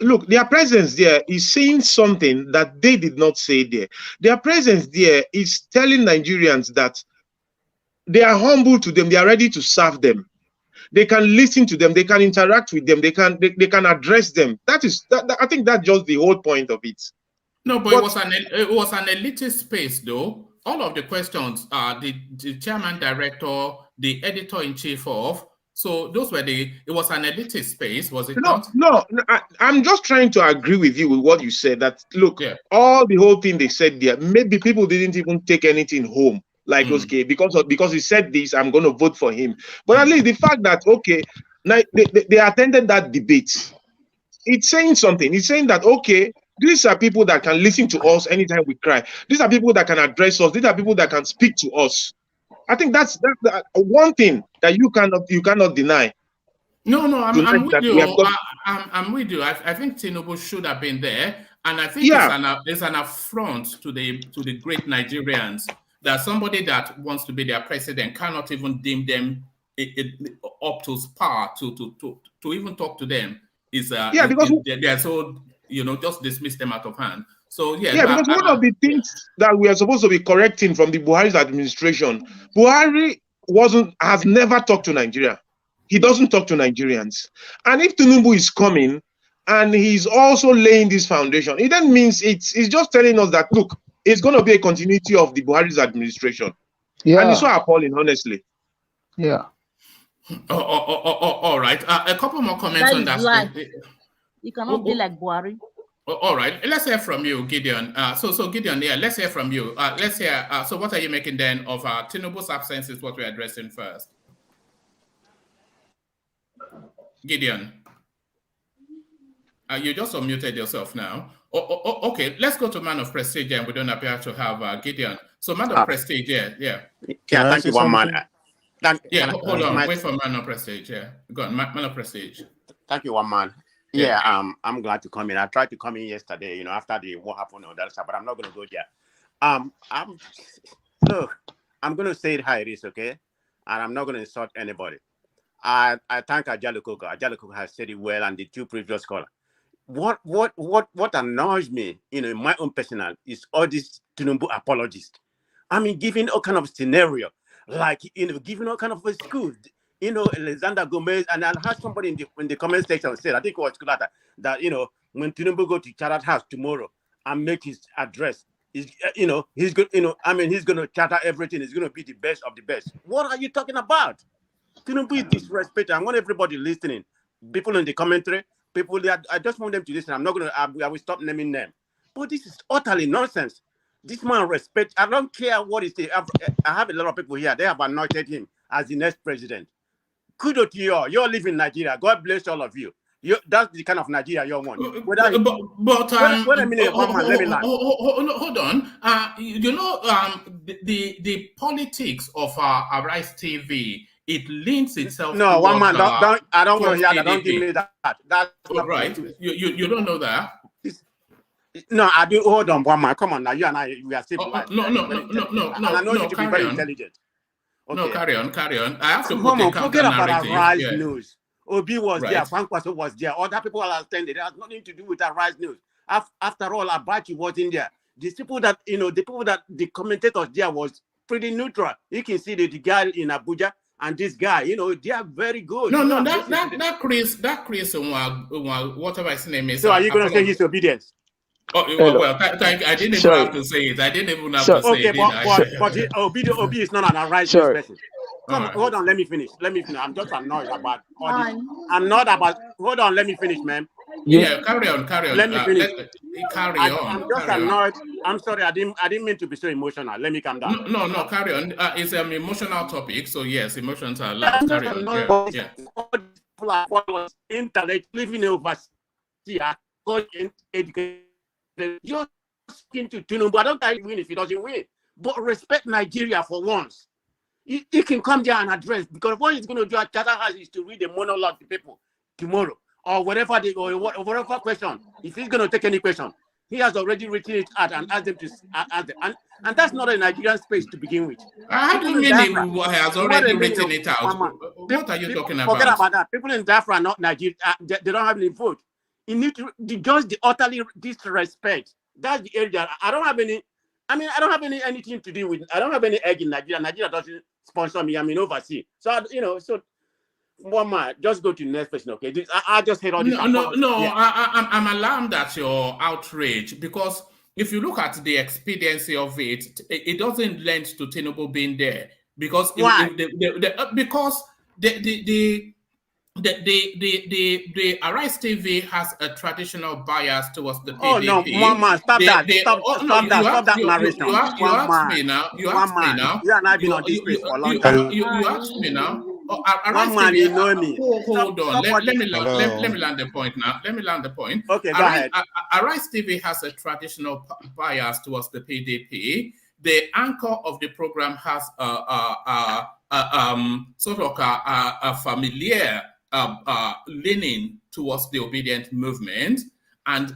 Look, their presence there is saying something that they did not say there. Their presence there is telling Nigerians that they are humble to them. They are ready to serve them. They can listen to them. They can interact with them. They can address them. I think that's just the whole point of it. No, but it was an elitist space, though. All of the questions, the chairman, director, the editor-in-chief of. So those were it was an elitist space, was it not? No, I'm just trying to agree with you with what you said. That look, all the whole thing they said there, maybe people didn't even take anything home. Like, okay, because he said this, I'm going to vote for him. But at least the fact that, okay, they attended that debate, it's saying something. It's saying that, okay, these are people that can listen to us anytime we cry. These are people that can address us. These are people that can speak to us. I think that's one thing that you cannot deny. No, I'm with you. I'm with you. I think Tinubu should have been there, and I think it's an affront to the great Nigerians that somebody that wants to be their president cannot even deem them up to par to even talk to them. Because they're so just dismiss them out of hand. So because one of the things that we are supposed to be correcting from the Buhari's administration, Buhari has never talked to Nigeria. He doesn't talk to Nigerians. And if Tinubu is coming and he's also laying this foundation, it then means it's just telling us that, look, it's going to be a continuity of the Buhari's administration. Yeah. And it's so appalling, honestly. Yeah. All right. A couple more comments on that. You cannot be like Buhari. All right. Let's hear from you, Gideon. So Gideon, let's hear from you. Let's hear. So what are you making then of Tinubu's absence is what we're addressing first. Gideon, you just unmuted yourself now. Okay, let's go to Man of Prestige, and we don't appear to have Gideon. So Man of Prestige, yeah. Thank you, one man. Hold on, wait for Man of Prestige. Yeah, go on, Man of Prestige. Thank you, one man. Yeah, I'm glad to come in. I tried to come in yesterday, after what happened on that side, but I'm not going to go there. I'm going to say it how it is, okay? And I'm not going to insult anybody. I thank Ajalukuka. Ajalukuka has said it well, and the two previous callers. What annoys me, in my own personal, is all these Tinubu apologists. I mean, giving all kind of scenario, like giving all kind of excuse. Alexander Gomez, and I heard somebody in the comment section said, I think it was Kulata, that when Tinubu go to Charter House tomorrow and make his address, he's good. He's going to charter everything. He's going to be the best of the best. What are you talking about? Tinubu is disrespected. I want everybody listening, people in the commentary, people that I just want them to listen. I'm not going to. I will stop naming them. But this is utterly nonsense. This man respect. I don't care what he say. I have a lot of people here. They have anointed him. as the next president. Kudos to you all. You all live in Nigeria. God bless all of you. That's the kind of Nigeria you want. Wait a minute, one man, let me land. Hold on. The politics of Arise TV, it links itself. No, one man. I don't want to hear that. ADP. Don't give me that. That's not right. You don't know that. No, I do. Hold on, one man. Come on now. You and I, we are still No. And I know you to be very intelligent. Okay. No, carry on. I have to Come on, forget about Arise yeah. News. Obi was there, Kwankwaso was there, other people are attended. It has nothing to do with Arise News. After all, Abachi was in there. These people that, the commentators there was pretty neutral. You can see the guy in Abuja and this guy, they are very good. No, that Chris, whatever his name is. So are you going to say his obedience? Oh, well, I didn't even have to say it. I didn't even have to say it. But Obi is not an Arise News person. Come on, hold on, let me finish. I'm just annoyed about all this. I'm not about. Hold on, let me finish, man. Yeah, carry on. Let me finish. Carry on. I'm just annoyed. I'm sorry, I didn't mean to be so emotional. Let me calm down. No, carry on. It's an emotional topic, so yes, emotions are allowed. Carry on. Yeah. All these people are followers, intellect, living overseas, educated. You're asking to Tinubu. I don't think he win if he doesn't win, but respect Nigeria for once. He can come there and address, because what he's going to do at Chatham House is to read a monologue to people tomorrow or whatever whatever question. If he's going to take any question, he has already written it out and asked them to ask them. And that's not a Nigerian space to begin with. How do you mean he has already written it out? What are you talking about? Forget about that. People in Biafra are not Nigerian. They don't have any vote. You need to judge the utterly disrespect. That's the area. I don't have any anything to do with. I don't have any egg in Nigeria. Nigeria doesn't sponsor me. I'm in overseas. So so one man, just go to the next person, okay? I just hate all this. No. Yeah. I'm alarmed at your outrage, because if you look at the expediency of it, it doesn't lend to Tinubu being there, because why? Because the Arise TV has a traditional bias towards the PDP. Oh no, Mama, stop that narration. You asked me now. You and I been on this space for a long time. You asked me now. One man, you know me. Hold on. Let me land the point now. Let me land the point. Okay, go ahead. Arise TV has a traditional bias towards the PDP. The anchor of the program has sort of a familiar leaning towards the obedient movement, and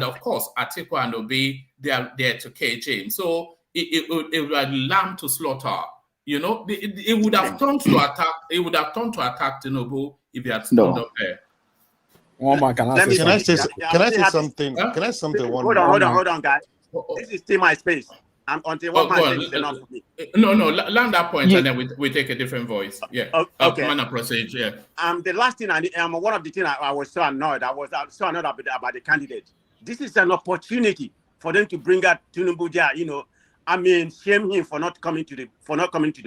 of course Atiku and Obi, they are there to cage him. So it would lamb to slaughter. It would have turned to attack. It would have turned to attack Tinubu if he had stood up there. Can I say something? Huh? Can I say something? Hold on, guys. This is still my space. Until one man says enough for me. No, land that point, and then we take a different voice. Yeah. Okay. Man, proceed. Yeah. The last thing, one of the things I was so annoyed. I was so annoyed about the candidate. This is an opportunity for them to bring out Tinubu there. Shame him for not coming to the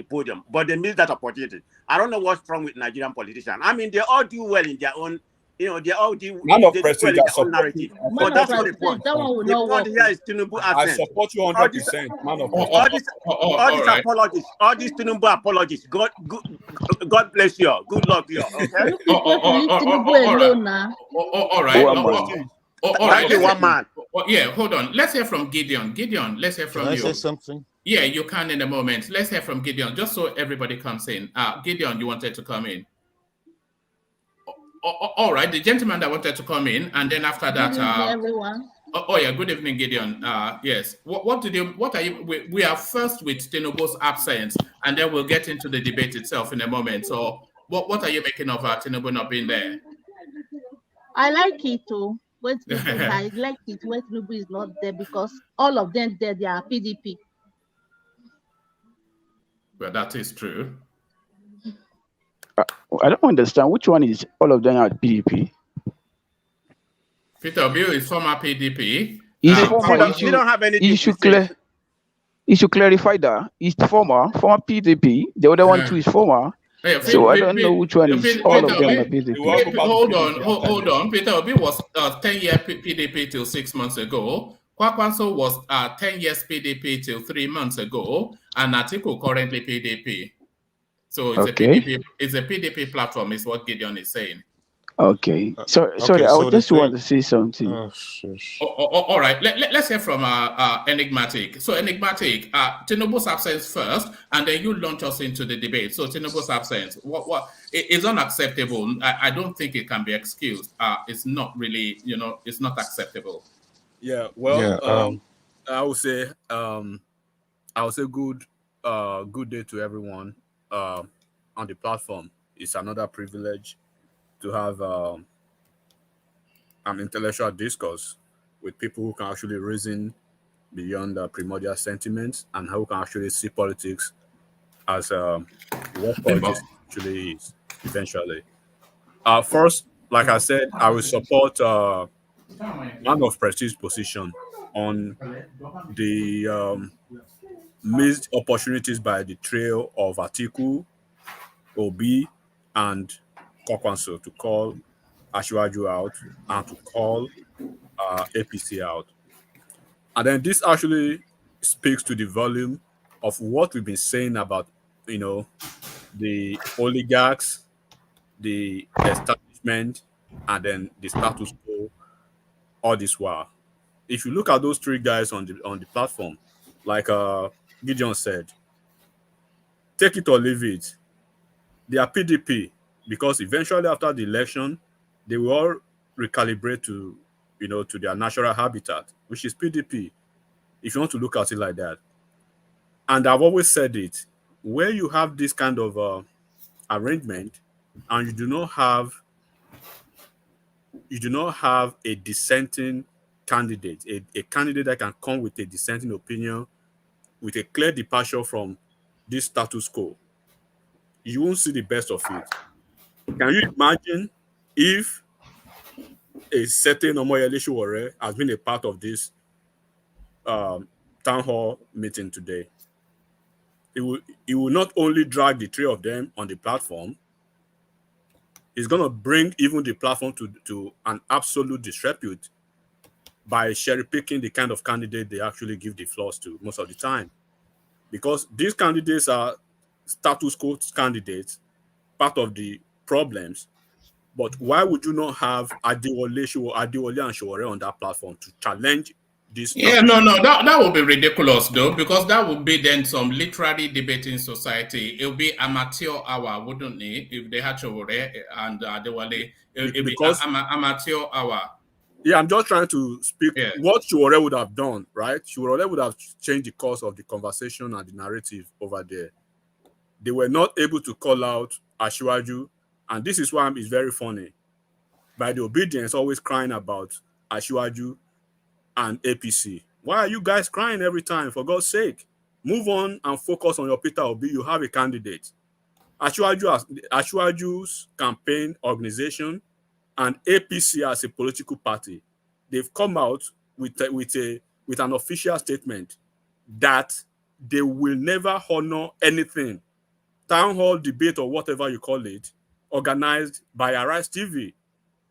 podium. But they missed that opportunity. I don't know what's wrong with Nigerian politicians. They all do well in their own. They all do well in their own narrative. But that's not the point. The point here is Tinubu accent. I support you 100%. All these apologies, all these Tinubu apologies. God bless you. Good luck to you. Okay. All right. Thank you, one man. Yeah, hold on. Let's hear from Gideon. Gideon, let's hear from you. Can I say something? Yeah, you can in a moment. Let's hear from Gideon, just so everybody comes in. Gideon, you wanted to come in. All right, the gentleman that wanted to come in, and then after that, good evening, everyone. Good evening, Gideon. Yes. What are you? We are first with Tinubu's absence, and then we'll get into the debate itself in a moment. So, what are you making of Tinubu not being there? I like it too. I like it when Tinubu is not there, because all of them there, they are PDP. Well, that is true. I don't understand which one is all of them are PDP. Peter Obi is former PDP. You don't have anything. You should clarify that. It's former PDP. The other one too is former. So I don't know which one is all of them are PDP. Hold on. Peter Obi was 10-year PDP till 6 months ago. Kwankwaso was 10 years PDP till 3 months ago, and Atiku currently PDP. So it's a PDP platform, is what Gideon is saying. Okay. Sorry, okay, I so just want to say something. All right, let's hear from Enigmatic. So Enigmatic, Tinubu's absence first, and then you launch us into the debate. So Tinubu's absence, what is unacceptable. I don't think it can be excused. It's not really, it's not acceptable. Yeah, well, Yeah. I would say good day to everyone on the platform. It's another privilege to have an intellectual discourse with people who can actually reason beyond primordial sentiments and who can actually see politics as what politics actually is eventually. First, like I said, I will support man of prestige position on the missed opportunities by the trio of Atiku, Obi, and Kwankwaso to call Ashwaju out and to call APC out. And then this actually speaks to the volume of what we've been saying about, the oligarchs, the establishment, and then the status quo all this while. If you look at those three guys on the platform, like Gideon said, take it or leave it. They are PDP because eventually after the election, they will all recalibrate to their natural habitat, which is PDP. If you want to look at it like that. And I've always said it, where you have this kind of arrangement and you do not have a dissenting candidate, a candidate that can come with a dissenting opinion, with a clear departure from this status quo, you won't see the best of it. Can you imagine if a certain Omoyele Sowore has been a part of this town hall meeting today? It will not only drag the three of them on the platform, it's going to bring even the platform to an absolute disrepute by cherry picking the kind of candidate they actually give the floors to most of the time. Because these candidates are status quo candidates, part of the problems. But why would you not have Adewale and Sowore on that platform to challenge this? Yeah, no, that would be ridiculous though, because that would be then some literary debating society. It would be amateur hour, wouldn't it? If they had Sowore and Adewale, it would be amateur hour. Yeah, I'm just trying to speak what Sowore would have done, right? Sowore would have changed the course of the conversation and the narrative over there. They were not able to call out Asiwaju, and this is why it's very funny. By the obedience, always crying about Asiwaju and APC. Why are you guys crying every time? For God's sake, move on and focus on your Peter Obi. You have a candidate. Asiwaju's campaign organization and APC as a political party, they've come out with an official statement that they will never honor anything, town hall debate or whatever you call it, organized by Arise TV.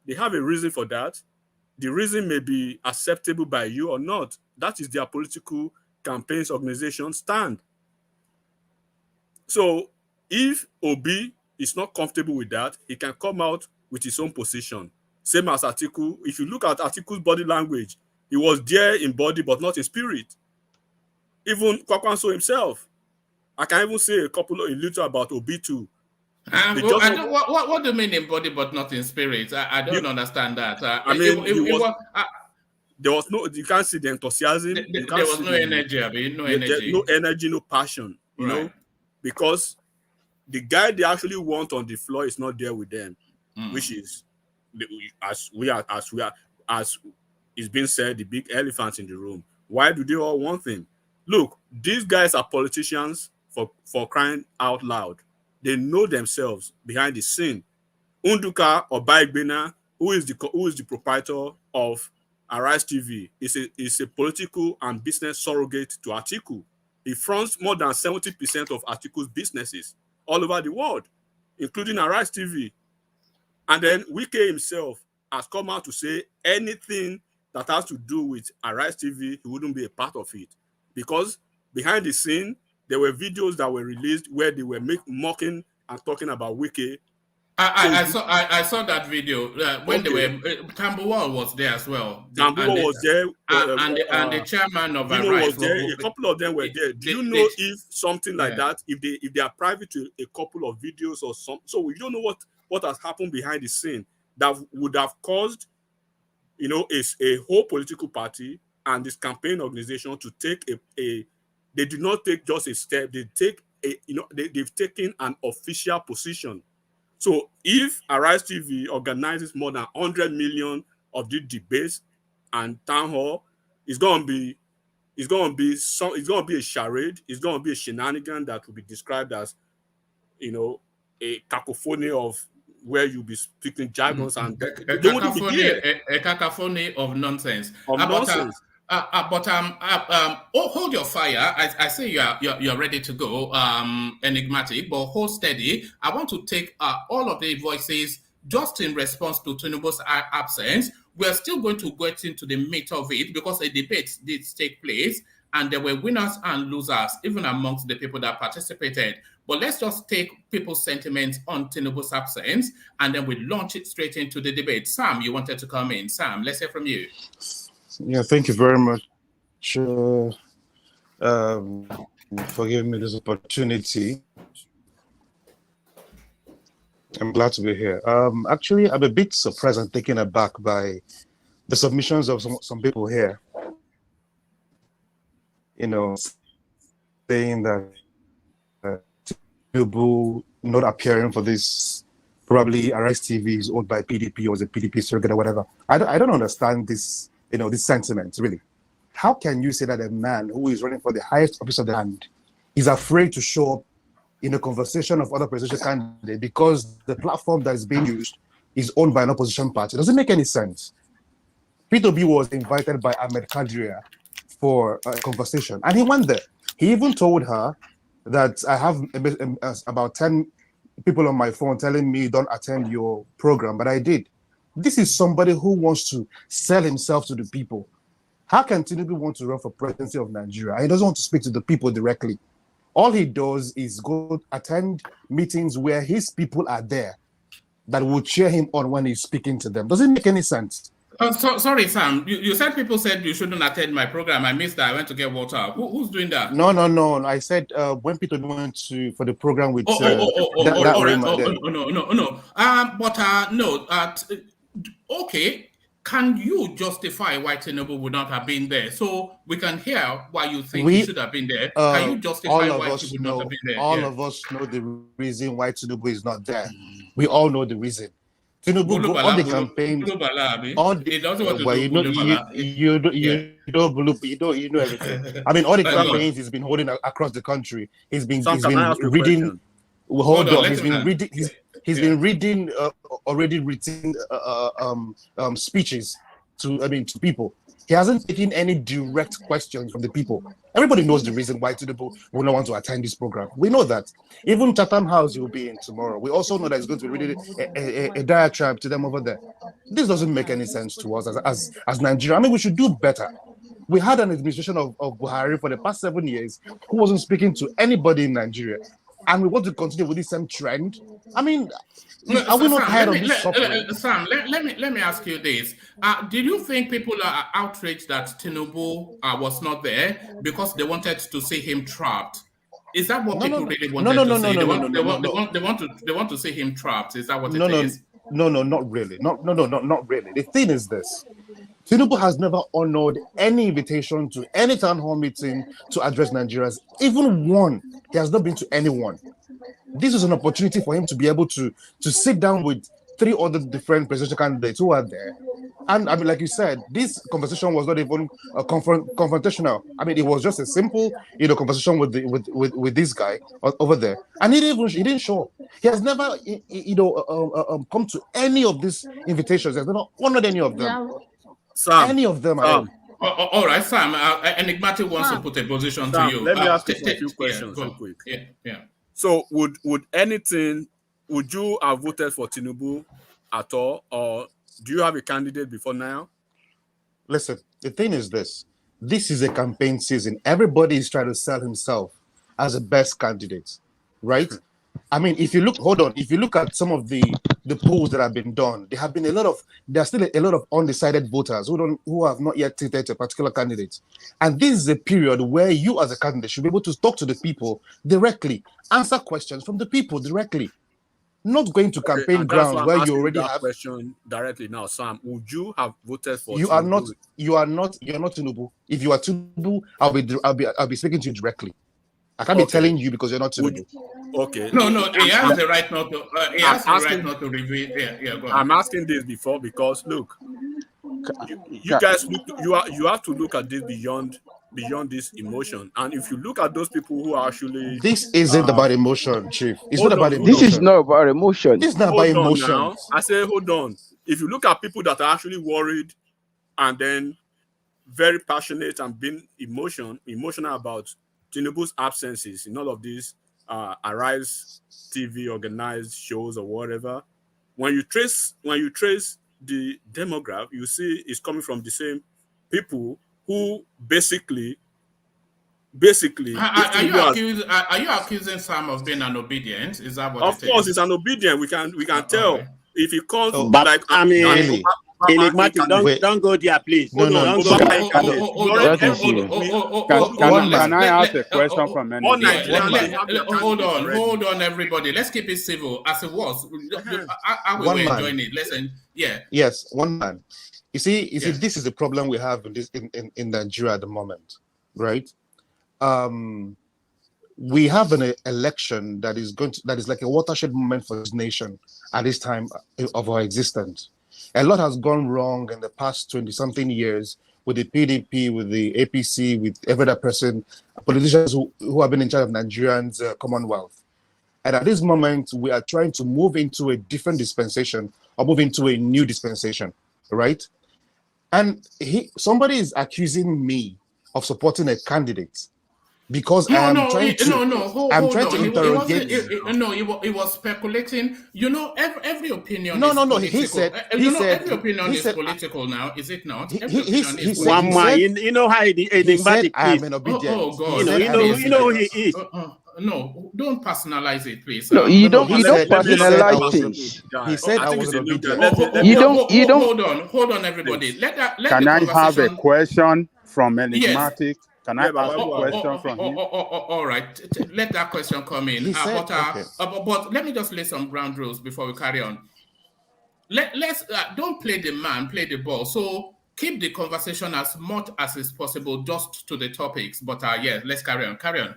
They have a reason for that. The reason may be acceptable by you or not. That is their political campaigns organization stand. So if Obi is not comfortable with that, he can come out with his own position. Same as Atiku. If you look at Atiku's body language, he was there in body but not in spirit. Even Kwankwaso himself. I can even say a little about Obi too. What do you mean in body but not in spirit? I don't understand that. There was no, you can't see the enthusiasm. There was no energy, no energy, no passion, you know, because the guy they actually want on the floor is not there with them, which is, as it's been said, the big elephant in the room. Why do they all want him? Look, these guys are politicians for crying out loud. They know themselves behind the scene. Unduka or Baigbena, who is the proprietor of Arise TV, is a political and business surrogate to Atiku. He fronts more than 70% of Atiku's businesses all over the world, including Arise TV. And then Wike himself has come out to say anything that has to do with Arise TV, he wouldn't be a part of it. Because behind the scene, there were videos that were released where they were mocking and talking about Wiki. I saw that video when they were. Tambuwal was there as well. Tambuwal was there, and the chairman of Dino Arise was there. A couple of them were there. Do you know if something like that, if they are private to a couple of videos or some, so we don't know what has happened behind the scene that would have caused, you know, a whole political party and this campaign organization to take a they did not take just a step. They take a, you know, they've taken an official position. So if Arise TV organizes more than 100 million of the debates and town hall, it's going to be a charade. It's going to be a shenanigan that will be described as, you know, a cacophony of where you'll be speaking jargons and a cacophony of nonsense. Hold your fire. I say you're ready to go, enigmatic, but hold steady. I want to take all of the voices just in response to Tinubu's absence. We're still going to get into the meat of it because a debate did take place and there were winners and losers, even amongst the people that participated. But let's just take people's sentiments on Tinubu's absence and then we launch it straight into the debate. Sam, you wanted to come in. Sam, let's hear from you. Yeah, thank you very much for giving me this opportunity. I'm glad to be here. Actually, I'm a bit surprised and taken aback by the submissions of some people here. You know, saying that Tinubu not appearing for this, probably Arise TV is owned by PDP or is a PDP surrogate or whatever. I don't understand this. You know, this sentiment, really. How can you say that a man who is running for the highest office of the land is afraid to show up in a conversation of other presidential candidates because the platform that is being used is owned by an opposition party? It doesn't make any sense. P2B was invited by Ahmed Kadria for a conversation, and he went there. He even told her that I have about 10 people on my phone telling me don't attend your program, but I did. This is somebody who wants to sell himself to the people. How can Tinubu want to run for presidency of Nigeria? He doesn't want to speak to the people directly. All he does is go attend meetings where his people are there that will cheer him on when he's speaking to them. Doesn't make any sense. Sorry, Sam. You said people said you shouldn't attend my program. I missed that. I went to get water. Who's doing that? No. I said when Peter went for the program with okay. Can you justify why Tinubu would not have been there? So we can hear why you think he should have been there. Can you justify why he would not have been there? All of us know the reason why Tinubu is not there. We all know the reason. Tinubu go on the campaign. You know everything. I mean, all the campaigns he's been holding across the country. He's been reading. Hold on. He's been reading already written speeches to people. He hasn't taken any direct questions from the people. Everybody knows the reason why Tinubu will not want to attend this program. We know that. Even Chatham House he will be in tomorrow. We also know that it's going to be really a diatribe to them over there. This doesn't make any sense to us as Nigeria. I mean, we should do better. We had an administration of Buhari for the past 7 years who wasn't speaking to anybody in Nigeria. And we want to continue with this same trend. I mean, are we not tired of this suffering? Sam, let me ask you this. Did you think people are outraged that Tinubu was not there because they wanted to see him trapped? Is that what people really wanted to see? They want to see him trapped. Is that what it is? No, not really. Not really. The thing is this. Tinubu has never honored any invitation to any town hall meeting to address Nigerians, even one. He has not been to anyone. This is an opportunity for him to be able to sit down with 3 other different presidential candidates who are there. And I mean, like you said, this conversation was not even confrontational. I mean, it was just a simple, conversation with this guy over there, and he didn't show up. He has never, come to any of these invitations. He has never honored any of them. Yeah. Sam, any of them. All right, Sam. Enigmatic wants to put a position to you. Let me ask you a few questions real quick. Yeah. So, would you have voted for Tinubu at all, or do you have a candidate before now? Listen, the thing is this: this is a campaign season. Everybody is trying to sell himself as the best candidate, right? I mean, if you look, hold on, if you look at some of the polls that have been done, there are still a lot of undecided voters who have not yet tilted a particular candidate. And this is a period where you as a candidate should be able to talk to the people directly, answer questions from the people directly, not going to campaign and that's grounds why I'm where you asking you already that have. question directly now, Sam. Would you have voted for You're not Tinubu. If you are Tinubu, I'll be speaking to you directly. I can't be telling you because you're not Tinubu. Okay. No, he has the right not to. He has the right asking, not to reveal. Yeah, go on. I'm asking this before because look, you guys look. You have to look at this beyond this emotion. And if you look at those people who are actually, This isn't about emotion, Chief. It's not hold about on, emotion. This is not about emotion. This is not about hold on emotion. now. I say hold on. If you look at people that are actually worried and then very passionate and being emotional about Tinubu's absences in all of these Arise TV organized shows or whatever, when you trace the demographic, you see it's coming from the same people who basically Are you accusing Sam of being an obedient? Is that what of it is? course it's an obedient. We can tell okay. if he calls But like I mean, really? enigmatic, don't go there, please. Hold on. Can I ask a question from anybody? Hold on, everybody. Let's keep it civil as it was. How we were enjoying it. Listen, yeah. Yes, one man. You see, this is the problem we have in Nigeria at the moment, right? We have an election that is like a watershed moment for this nation at this time of our existence. A lot has gone wrong in the past 20-something years with the PDP, with the APC, with every other person, politicians who have been in charge of Nigerians' Commonwealth. And at this moment, we are trying to move into a different dispensation or move into a new dispensation, right? And somebody is accusing me of supporting a candidate because I am trying to interrogate. He was speculating. You know, every opinion is political. He said every opinion is political now, is it not? Every opinion is political. You know how enigmatic I am an obedient. Oh God! You know who he is. No, don't personalize it, please. No, you don't personalize things. He said I was an obedient. Hold on, everybody. Can I have a question from enigmatic? Can I ask a question from him? All right, let that question come in. But let me just lay some ground rules before we carry on. Let's don't play the man, play the ball. So keep the conversation as much as is possible, just to the topics. But yeah, let's carry on. Carry on.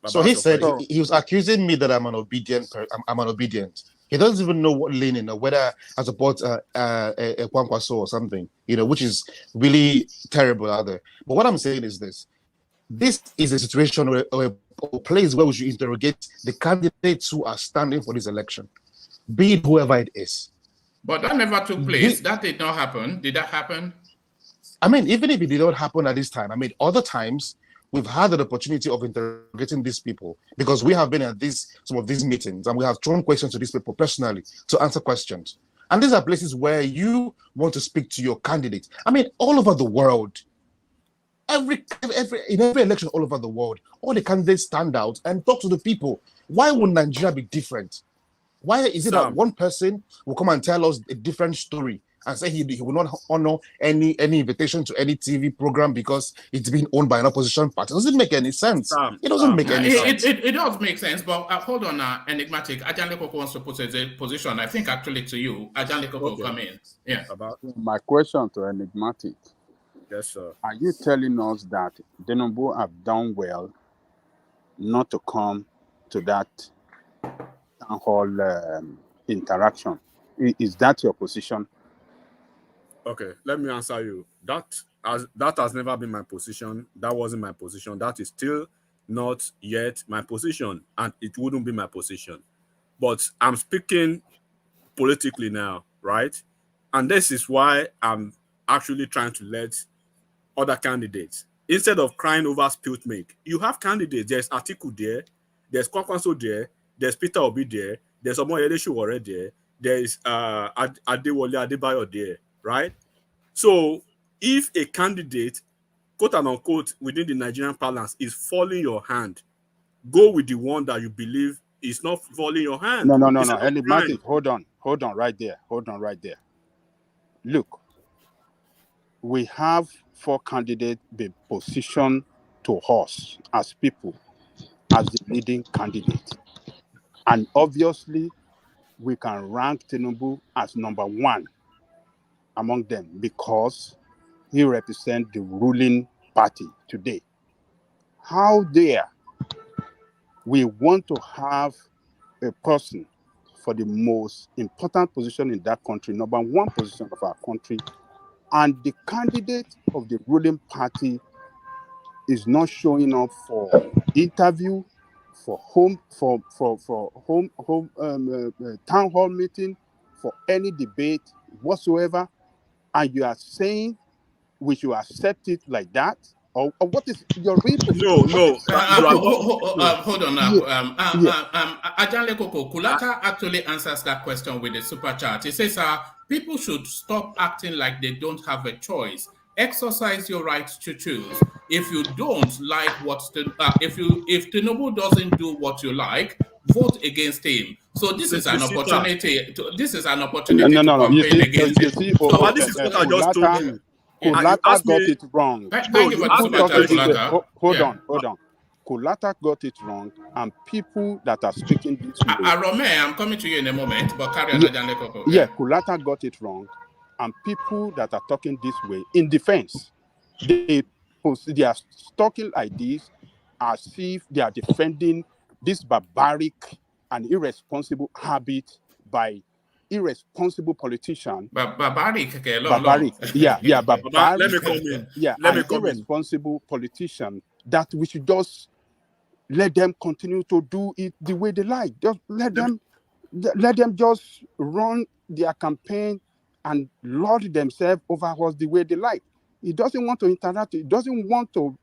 So he said he was accusing me that I'm an obedient. I'm an obedient. He doesn't even know what leaning or whether I support a Kwankwaso or something, which is really terrible out there. But what I'm saying is this. This is a situation or a place where we should interrogate the candidates who are standing for this election, be it whoever it is. But that never took place. That did not happen. Did that happen? I mean, even if it did not happen at this time, I mean, other times we've had the opportunity of interrogating these people because we have been at some of these meetings and we have thrown questions to these people personally to answer questions. And these are places where you want to speak to your candidate. I mean, all over the world, in every election all over the world, all the candidates stand out and talk to the people. Why would Nigeria be different? Why is it that one person will come and tell us a different story and say he will not honor any invitation to any TV program because it's being owned by an opposition party? It doesn't make any sense. It doesn't make any sense. It does make sense, but hold on, enigmatic. Ajan Lekoko wants to put a position. I think actually to you, Ajan Lekoko come in. Yeah. My question to enigmatic. Yes, sir. Are you telling us that Tinubu have done well not to come to that town hall interaction? Is that your position? Okay, let me answer you. That has never been my position. That wasn't my position. That is still not yet my position, and it wouldn't be my position. But I'm speaking politically now, right? And this is why I'm actually trying to let other candidates, instead of crying over spilled milk, you have candidates. There's Atiku there, there's Kwankwaso there, there's Peter Obi there, there's Omoyele Sowore there, there's Adewale Adebayo there, right? So if a candidate, quote and unquote, within the Nigerian parlance is falling your hand, go with the one that you believe is not falling your hand. No. Instead of Enigmatic, trying. hold on right there. Look, we have 4 candidates been positioned to us as people as the leading candidate. And obviously, we can rank Tinubu as number 1 among them because he represents the ruling party today. How dare we want to have a person for the most important position in that country, number 1 position of our country, and the candidate of the ruling party is not showing up for interview, for town hall meeting, for any debate whatsoever, and you are saying we should accept it like that? Or what is your real position? No. Hold on now. Yeah. Ajanle Koko, Kulata actually answers that question with the super chat. He says, people should stop acting like they don't have a choice. Exercise your right to choose. If you don't like if Tinubu doesn't do what you like, vote against him. So this is an opportunity. To You campaign against him. see, Baba, this is what I just told you. Kulata got it wrong. Thank you for the super chat, Kulata. Hold on. Kulata got it wrong, and people that are speaking this way. Arome, I'm coming to you in a moment, but carry on, Ajanle Koko. Yeah, Kulata got it wrong, and people that are talking this way in defense, they are talking like this as if they are defending this barbaric and irresponsible habit by irresponsible politician. Barbaric. Barbaric. Yeah, barbaric. Let me come in. Yeah, an irresponsible politician that we should just let them continue to do it the way they like. Just let them just run their campaign and lord themselves over us the way they like. He doesn't want to interact. He doesn't want to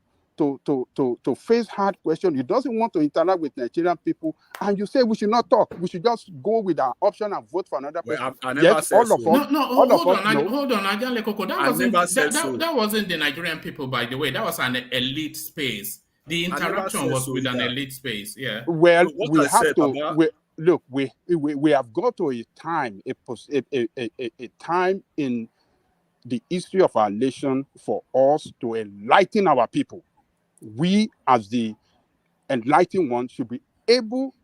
face hard questions. He doesn't want to interact with Nigerian people. And you say we should not talk. We should just go with our option and vote for another person. I never said all of so. us. Hold on, Ajanle Koko. That so. wasn't the Nigerian people, by the way. That was an elite space. The interaction was with an elite space. Yeah. Well, so we have to. Look, we have got to a time in the history of our nation for us to enlighten our people. We, as the enlightened ones, should be able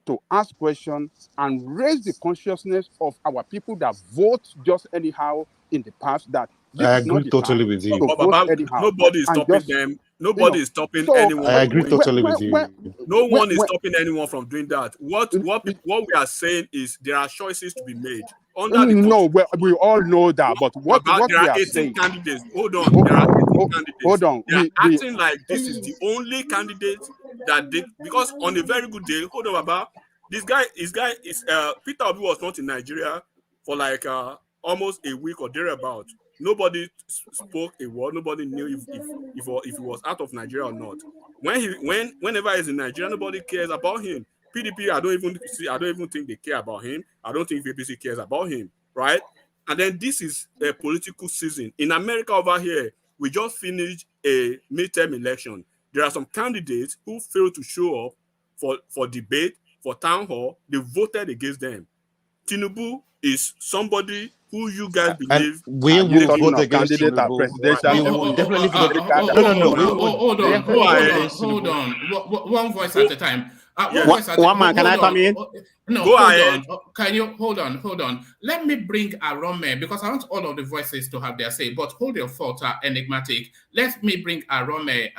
to ask questions and raise the consciousness of our people that vote just anyhow in the past. That this I is not agree the totally time with you. to vote anyhow. Nobody is stopping them. Nobody is stopping anyone. I agree totally with you. No one is stopping anyone from doing that. What we are saying is there are choices to be made. We all know that, but what there we are are 18 saying. Candidates. Hold on, there are 18 candidates. Hold on. They are acting like this is the only candidate that they, because on a very good day, hold on, Baba. This guy is Peter Obi was not in Nigeria for like almost a week or thereabout. Nobody spoke a word. Nobody knew if he was out of Nigeria or not. Whenever he's in Nigeria, nobody cares about him. PDP, I don't even think they care about him. I don't think VPC cares about him, right? And then this is a political season. In America over here, we just finished a midterm election. There are some candidates who failed to show up for debate, for town hall. They voted against them. Tinubu is somebody who you guys believe. And we will vote against Tinubu. We will definitely vote. Hold on. One voice at a time. One man, can I come in? No, Go hold ahead. on. Can you hold on? Let me bring Arome because I want all of the voices to have their say. But hold your thought, enigmatic. Let me bring Arome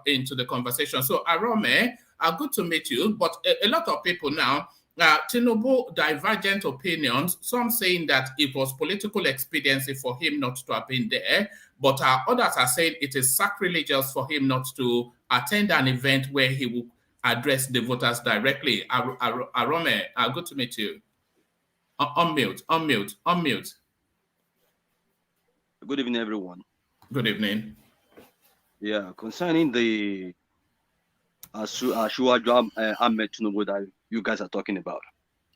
into the conversation. So Arome, good to meet you. But a lot of people now. Tinubu, divergent opinions, some saying that it was political expediency for him not to have been there, but others are saying it is sacrilegious for him not to attend an event where he will address the voters directly. Arome, good to meet you. Unmute. Good evening, everyone. Good evening. Yeah, concerning the Shuaju Ahmed Tinubu that you guys are talking about.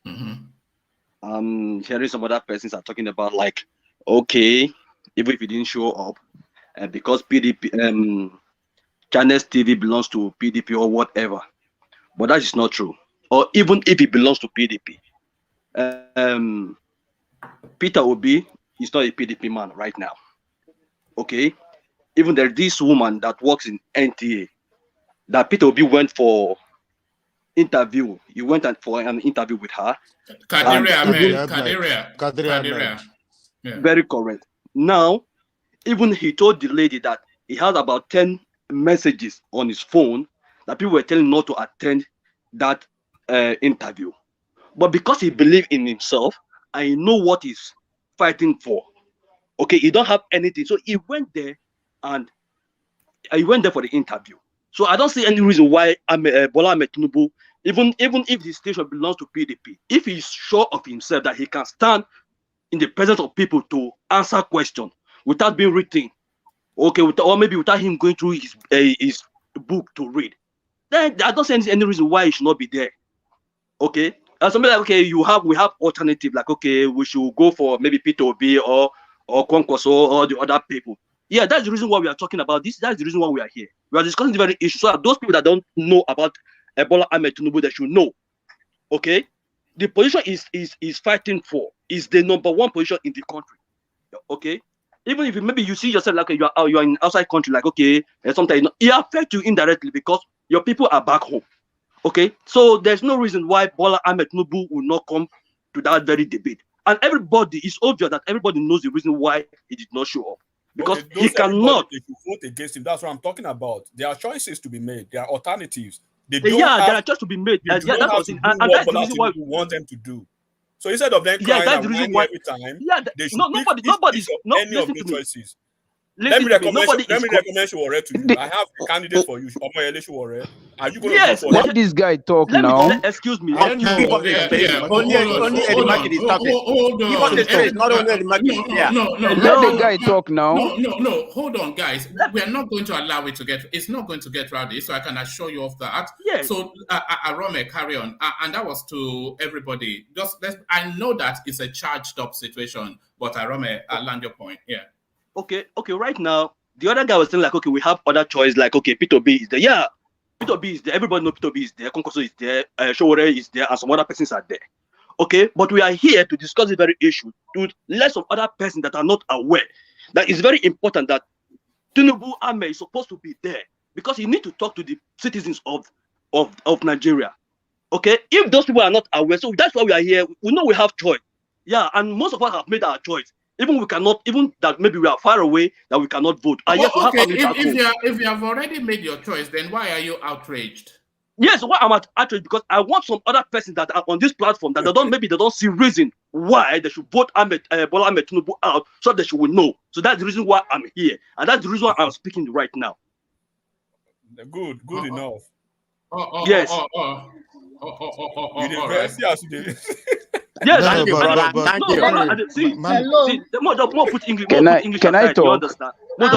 Hearing some other persons are talking about like, okay, even if he didn't show up, because PDP, Channels TV belongs to PDP or whatever. but that is not true. Or even if he belongs to PDP. Peter Obi is not a PDP man right now. Okay? Even there's this woman that works in NTA that Peter Obi went for interview. He went for an interview with her. Kadiria. Yeah. Very correct. Now, even he told the lady that he had about 10 messages on his phone that people were telling not to attend that interview. But because he believed in himself, I know what he's fighting for. Okay, he don't have anything. So he went there and he went there for the interview. So I don't see any reason why Bola Ahmed Tinubu, even if his station belongs to PDP, if he's sure of himself that he can stand in the presence of people to answer questions without being written, okay, or maybe without him going through his book to read, then I don't see any reason why he should not be there. Okay, and somebody like, okay, we have alternative, like, okay, we should go for maybe Peter Obi or Kwankwaso or the other people. Yeah, that's the reason why we are talking about this. That's the reason why we are here. We are discussing the very issue. So that those people that don't know about Bola Ahmed Tinubu, they should know. Okay, the position is fighting for is the number one position in the country. Okay, even if maybe you see yourself like you are in outside country, like, okay, sometimes it affects you indirectly because your people are back home. Okay, so there's no reason why Bola Ahmed Tinubu will not come to that very debate. And everybody, it's obvious that everybody knows the reason why he did not show up. Because he cannot. They should vote against him. That's what I'm talking about. There are choices to be made. There are alternatives. There are choices to be made. That's what the reason why we want them to do. So instead of them crying and whining every time, they should pick any of the choices. Let me recommend Showore to you. I have a candidate for you, Omoyele Showore. Are you going to vote for let this guy talk now? Excuse me. Only Eddie is talking. Give us the space, not only Eddie Let the guy talk now. No. Hold on, guys. We are not going to allow it to get. It's not going to get rowdy. So I can assure you of that. Yes. So, Arome, carry on. And that was to everybody. I know that it's a charged up situation, but Arome, land your point. Yeah. Okay. Right now, the other guy was saying like, okay, we have other choice. Like, okay, Peter B is there. Yeah, Peter B is there. Everybody knows Peter B is there. Kwankwaso is there. Showore is there, and some other persons are there. Okay, but we are here to discuss the very issue to let some other persons that are not aware that it's very important that Tinubu Ahmed is supposed to be there because he need to talk to the citizens of Nigeria. Okay, if those people are not aware, so that's why we are here. We know we have choice. Yeah, and most of us have made our choice. Even that maybe we are far away, that we cannot vote. If you have already made your choice, then why are you outraged? Yes, why I'm outraged because I want some other persons that are on this platform that they don't see reason why they should vote Bola Ahmed Tinubu out, so they should know. So that's the reason why I'm here, and that's the reason why I'm speaking right now. Good enough. Yes. Yes, thank you, brother. Thank you. The more put English. Can I talk? You understand? Your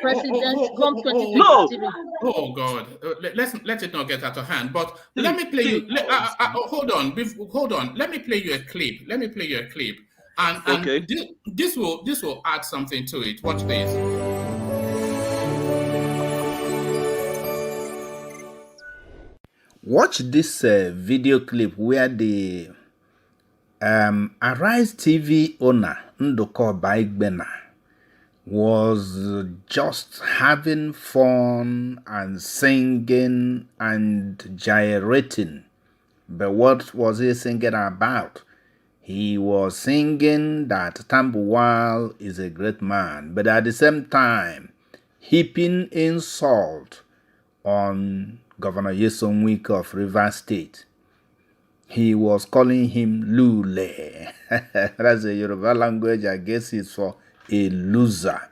president come 2023. Oh God! Let it not get out of hand. But let me play you. Hold on. Let me play you a clip. And okay. This will add something to it. Watch this. Watch this video clip where the Arise TV owner Ndoko Baigbena was just having fun and singing and gyrating. But what was he singing about? He was singing that Tambuwal is a great man, but at the same time heaping insult on Governor Nyesom Wike of Rivers State. He was calling him Lule. That's a Yoruba language. I guess it's for a loser.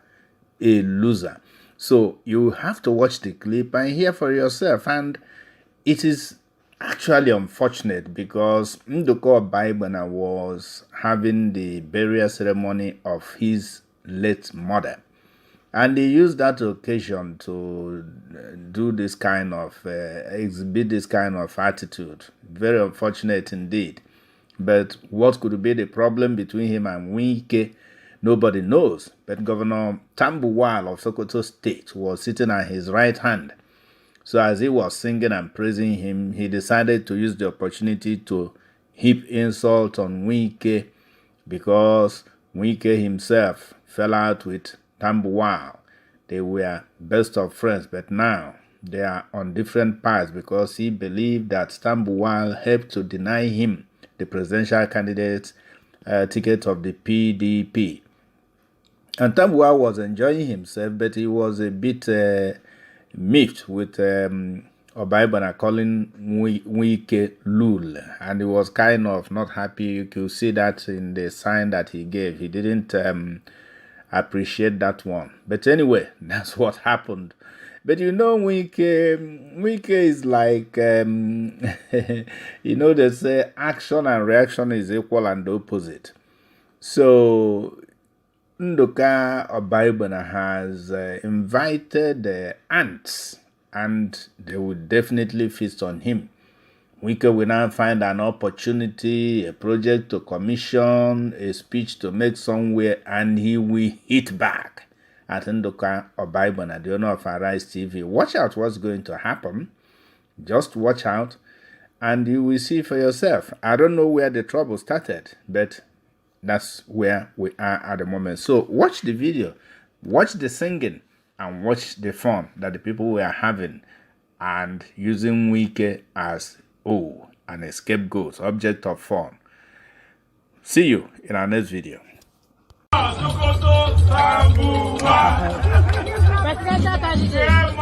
A loser. So you have to watch the clip and hear for yourself. And it is actually unfortunate because Ndoko Baigbena was having the burial ceremony of his late mother. And they used that occasion to do this kind of, exhibit this kind of attitude. Very unfortunate indeed. But what could be the problem between him and Wike? Nobody knows. But Governor Tambuwal of Sokoto State was sitting at his right hand. So as he was singing and praising him, he decided to use the opportunity to heap insult on Wike because Wike himself fell out with Tambuwal. They were best of friends, but now they are on different paths because he believed that Tambuwal helped to deny him the presidential candidate ticket of the PDP. And Tambuwal was enjoying himself, but he was a bit miffed with Obaibana calling Wike Lul, and he was kind of not happy. You could see that in the sign that he gave. He didn't appreciate that one. But anyway, that's what happened. But you know, Wike is like, you know, they say action and reaction is equal and opposite. So Nduka Obaibana has invited the ants, and they will definitely feast on him. Wike will now find an opportunity, a project to commission, a speech to make somewhere, and he will hit back at Nduka Obaibana, the owner of Arise TV. Watch out what's going to happen. Just watch out, and you will see for yourself. I don't know where the trouble started, but that's where we are at the moment. So watch the video, watch the singing, and watch the fun that the people were having and using Wike as an scapegoat, object of fun. See you in our next video. Presidential candidate.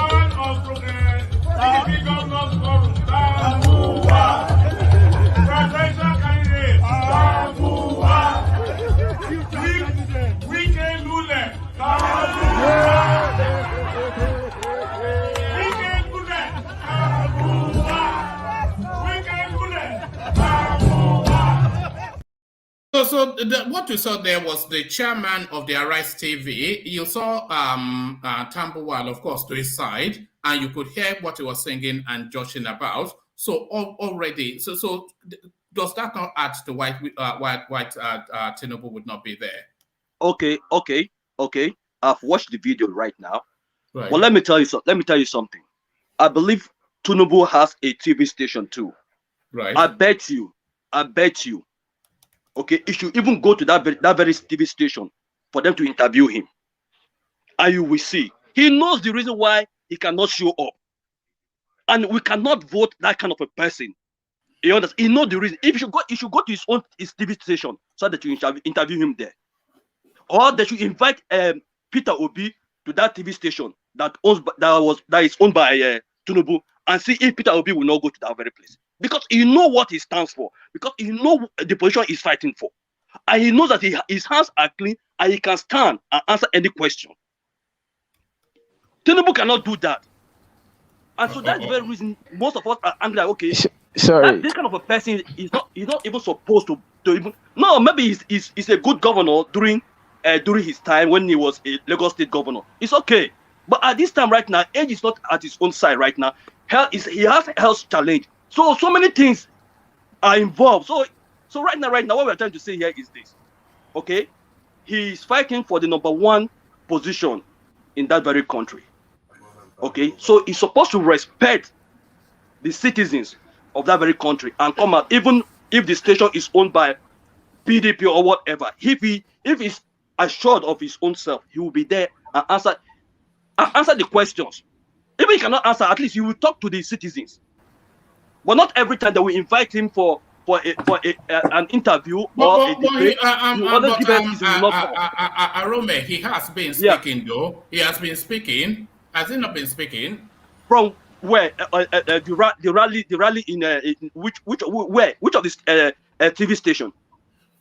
So what you saw there was the chairman of the Arise TV. You saw Tambuwal, of course, to his side, and you could hear what he was singing and joshing about. So already, so does that not add to why Tinubu would not be there? Okay. I've watched the video right now. Right. But let me tell you something. I believe Tinubu has a TV station too. Right. I bet you. Okay, you should even go to that very TV station for them to interview him, and you will see he knows the reason why he cannot show up, and we cannot vote that kind of a person. You understand? He knows the reason. If you should go to his TV station so that you interview him there, or they should invite Peter Obi to that TV station that is owned by Tinubu, and see if Peter Obi will not go to that very place. Because he knows what he stands for, because he knows the position he's fighting for, and he knows that his hands are clean and he can stand and answer any question. Tinubu cannot do that, and so that's the very reason most of us are angry. Okay, sorry, this kind of a person is not even supposed to even. No, maybe he's a good governor during his time when he was a Lagos State governor. It's okay, but at this time right now, age is not at his own side right now. He has a health challenge. So many things are involved. So right now, what we're trying to say here is this. Okay, he's fighting for the #1 position in that very country. Okay, so he's supposed to respect the citizens of that very country and come out, even if the station is owned by PDP or whatever. If he's assured of his own self, he will be there and answer the questions. If he cannot answer, at least he will talk to the citizens. But not every time that we invite him for an interview or a debate. Arome, he has been speaking though. He has been speaking. Has he not been speaking? From where? The rally in which of this TV station?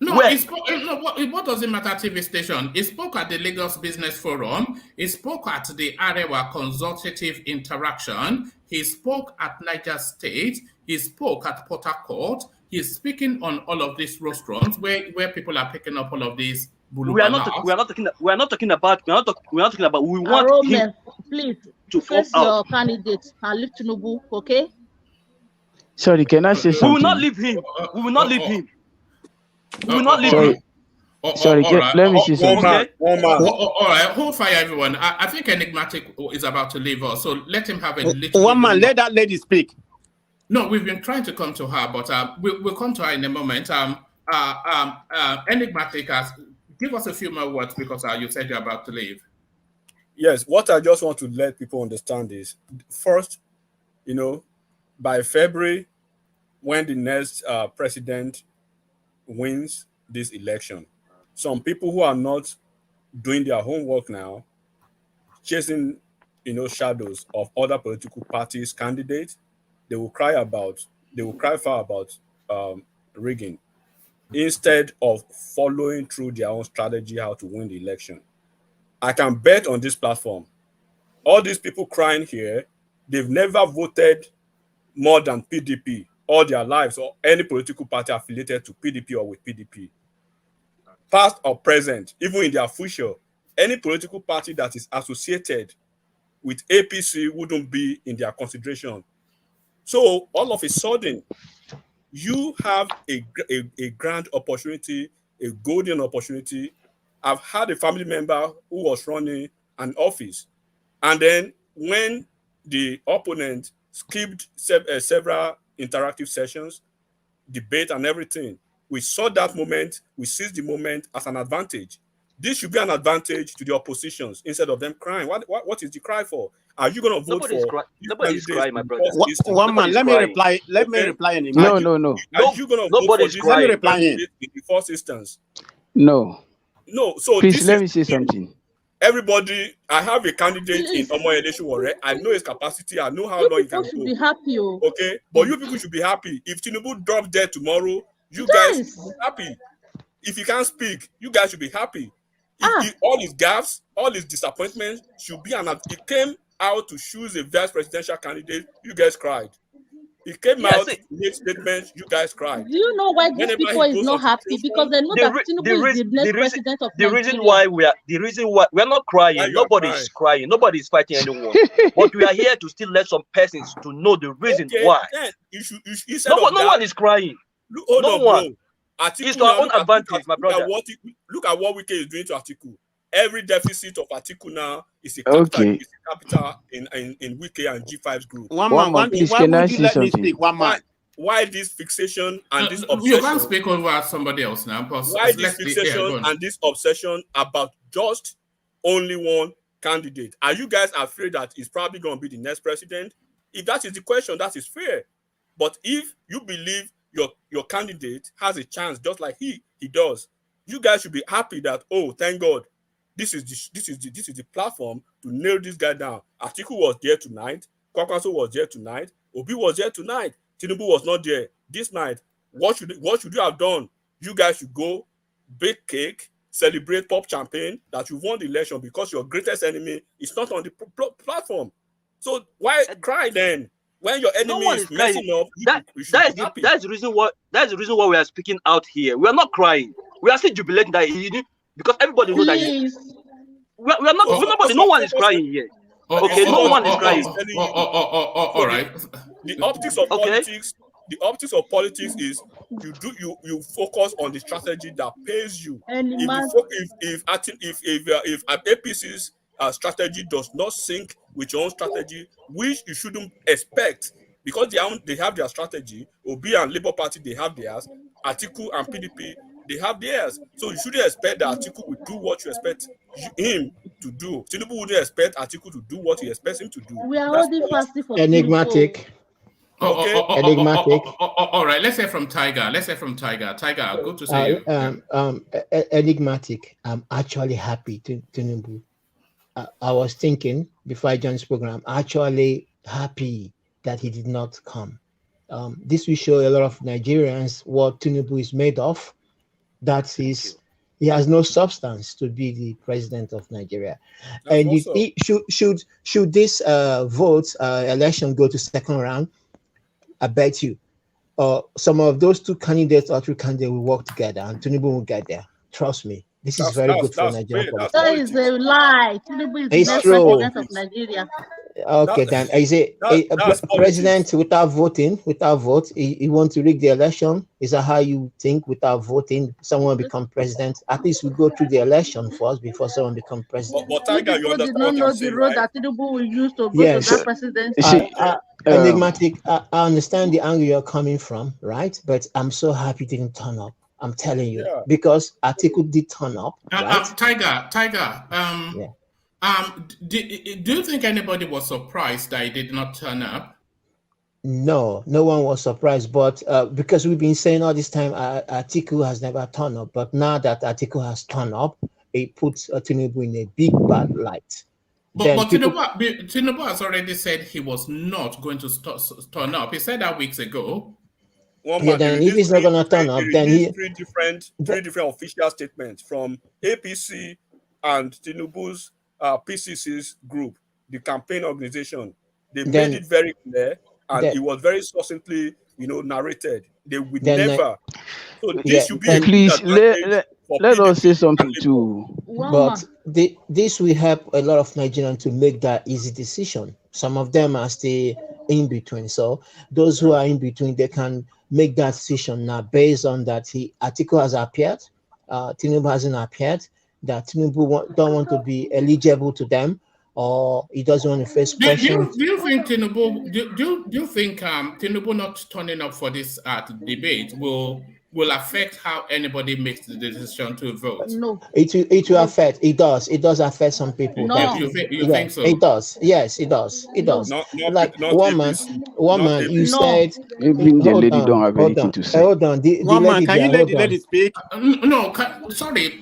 No, what does it matter, TV station? He spoke at the Lagos Business Forum. He spoke at the Arewa Consultative Interaction. He spoke at Niger State. He spoke at Port Harcourt. He's speaking on all of these restaurants where people are picking up all of these. We are not talking about. We want Arome, him please to face come your out. candidates and leave Tinubu, okay? Sorry, can I say something? We will not leave him. We will not leave him. We will not leave Sorry. him. Sorry, all right. let me see something. One man. All right, hold fire, everyone. I think Enigmatic is about to leave us, so let him have a little. One man, let that lady speak. No, we've been trying to come to her, but we'll come to her in a moment. Enigmatic, give us a few more words because you said you're about to leave. Yes, what I just want to let people understand is, first, by February, when the next president wins this election, some people who are not doing their homework now, chasing shadows of other political parties candidates, they will cry far about rigging instead of following through their own strategy how to win the election. I can bet on this platform, all these people crying here, they've never voted more than PDP all their lives, or any political party affiliated to PDP or with PDP. Past or present, even in their future, any political party that is associated with APC wouldn't be in their consideration. So all of a sudden, you have a grand opportunity, a golden opportunity. I've had a family member who was running an office, and then when the opponent skipped several interactive sessions, debate and everything, we saw that moment, we seized the moment as an advantage. This should be an advantage to the oppositions instead of them crying. What is the cry for? Are you going to vote for? Nobody's crying, my brother. One man, let me reply. Let me reply in a No. Are you Nobody's going to vote for this? crying. Let me reply in the first instance? No. So please let me say something. Everybody, I have a candidate in Omoyele Sowore. I know his capacity. I know how long he can People should go. be happy. Okay, but you people should be happy. If Tinubu drops dead tomorrow, you guys should be happy. If he can't speak, you guys should be happy. If all his gaffes, all his disappointments should be he came out to choose a vice presidential candidate, you guys cried. He came out to make statements, you guys cried. Do you know why these people is not happy? Because they know that Tinubu is the next president of Nigeria. The reason why we are not crying, nobody's crying, nobody's fighting anyone. But we are here to still let some persons to know the reason why. No one is crying. No one. It's to our own advantage, my brother. Look at what Wike is doing to Atiku. Every deficit of Atiku now is a capital in Wike and G5's group. One man, please, why would you let me speak? One man. Why this fixation and this obsession? You can't speak over somebody else now. Why this fixation and this obsession about just only one candidate? Are you guys afraid that he's probably going to be the next president? If that is the question, that is fair. But if you believe your candidate has a chance, just like he does, you guys should be happy that, oh, thank God, this is the platform to nail this guy down. Atiku was there tonight. Kwankwaso was there tonight. Obi was there tonight. Tinubu was not there this night. What should you have done? You guys should go bake cake, celebrate, pop champagne that you won the election because your greatest enemy is not on the platform. So why cry then? When your enemy is messing up, that's the reason why we are speaking out here. We are not crying. We are still jubilating that because everybody knows that we are not. No one is crying here. Okay, no one is crying. All right. The optics of politics. The optics of politics is you focus on the strategy that pays you. If APC's strategy does not sync with your own strategy, which you shouldn't expect, because they have their strategy. Obi and Labour Party, they have theirs. Atiku and PDP, they have theirs. So you shouldn't expect that Atiku will do what you expect him to do. Tinubu wouldn't expect Atiku to do what he expects him to do. We are holding fast for enigmatic. Okay. Enigmatic. All right. Let's hear from Tiger. Tiger, good to see you. Enigmatic. I'm actually happy to Tinubu. I was thinking before I joined this program, I'm actually happy that he did not come. This will show a lot of Nigerians what Tinubu is made of. That is, he has no substance to be the president of Nigeria. That's and should this election go to second round, I bet you some of those two candidates or three candidates will work together and Tinubu will get there. Trust me. This is very good for Nigeria. That is a lie. Tinubu is the next president of Nigeria. Okay, then is it that's president politics. without voting, without vote? You want to rig the election? Is that how you think? Without voting, someone become president? At least we go through the election first before someone become president. But You Tiger, you people did understand not what I'm know the saying, road right? that Tinubu will use to go to Yes, that presidency. See, enigmatic. I understand the angle you're coming from, right? But I'm so happy he didn't turn up. I'm telling you, Yeah. because Atiku did turn up, right? Tiger. Yeah. Do you think anybody was surprised that he did not turn up? No, no one was surprised, but because we've been saying all this time, Atiku has never turned up. But now that Atiku has turned up, it puts Tinubu in a big bad light. But People, Tinubu has already said he was not going to turn up. He said that weeks ago. One yeah. man, Then if he's not gonna turn up, then three different official statements from APC and Tinubu's PCC's group, the campaign organization. They made then it very clear, and then it was very succinctly, narrated. They would then never. So yeah. this should be a And good please advantage for let us say PDP and something Labour. too. but this will help a lot of Nigerians to make that easy decision. Some of them are still in between. So those who are in between, they can make that decision now based on that Atiku has appeared, Tinubu hasn't appeared, that Tinubu don't want to be eligible to them, or he doesn't want to face questions. Do you think Tinubu do you think Tinubu not turning up for this debate will affect how anybody makes the decision to vote? No. It will affect. It does affect some people. No. You think so? It does. Yes, it does. It No. does. Not Like one man, APC, you No. said. Even the Hold lady on, don't have hold anything on, to say. hold on. The One man, lady can you there. let Hold the on. lady speak? No, sorry,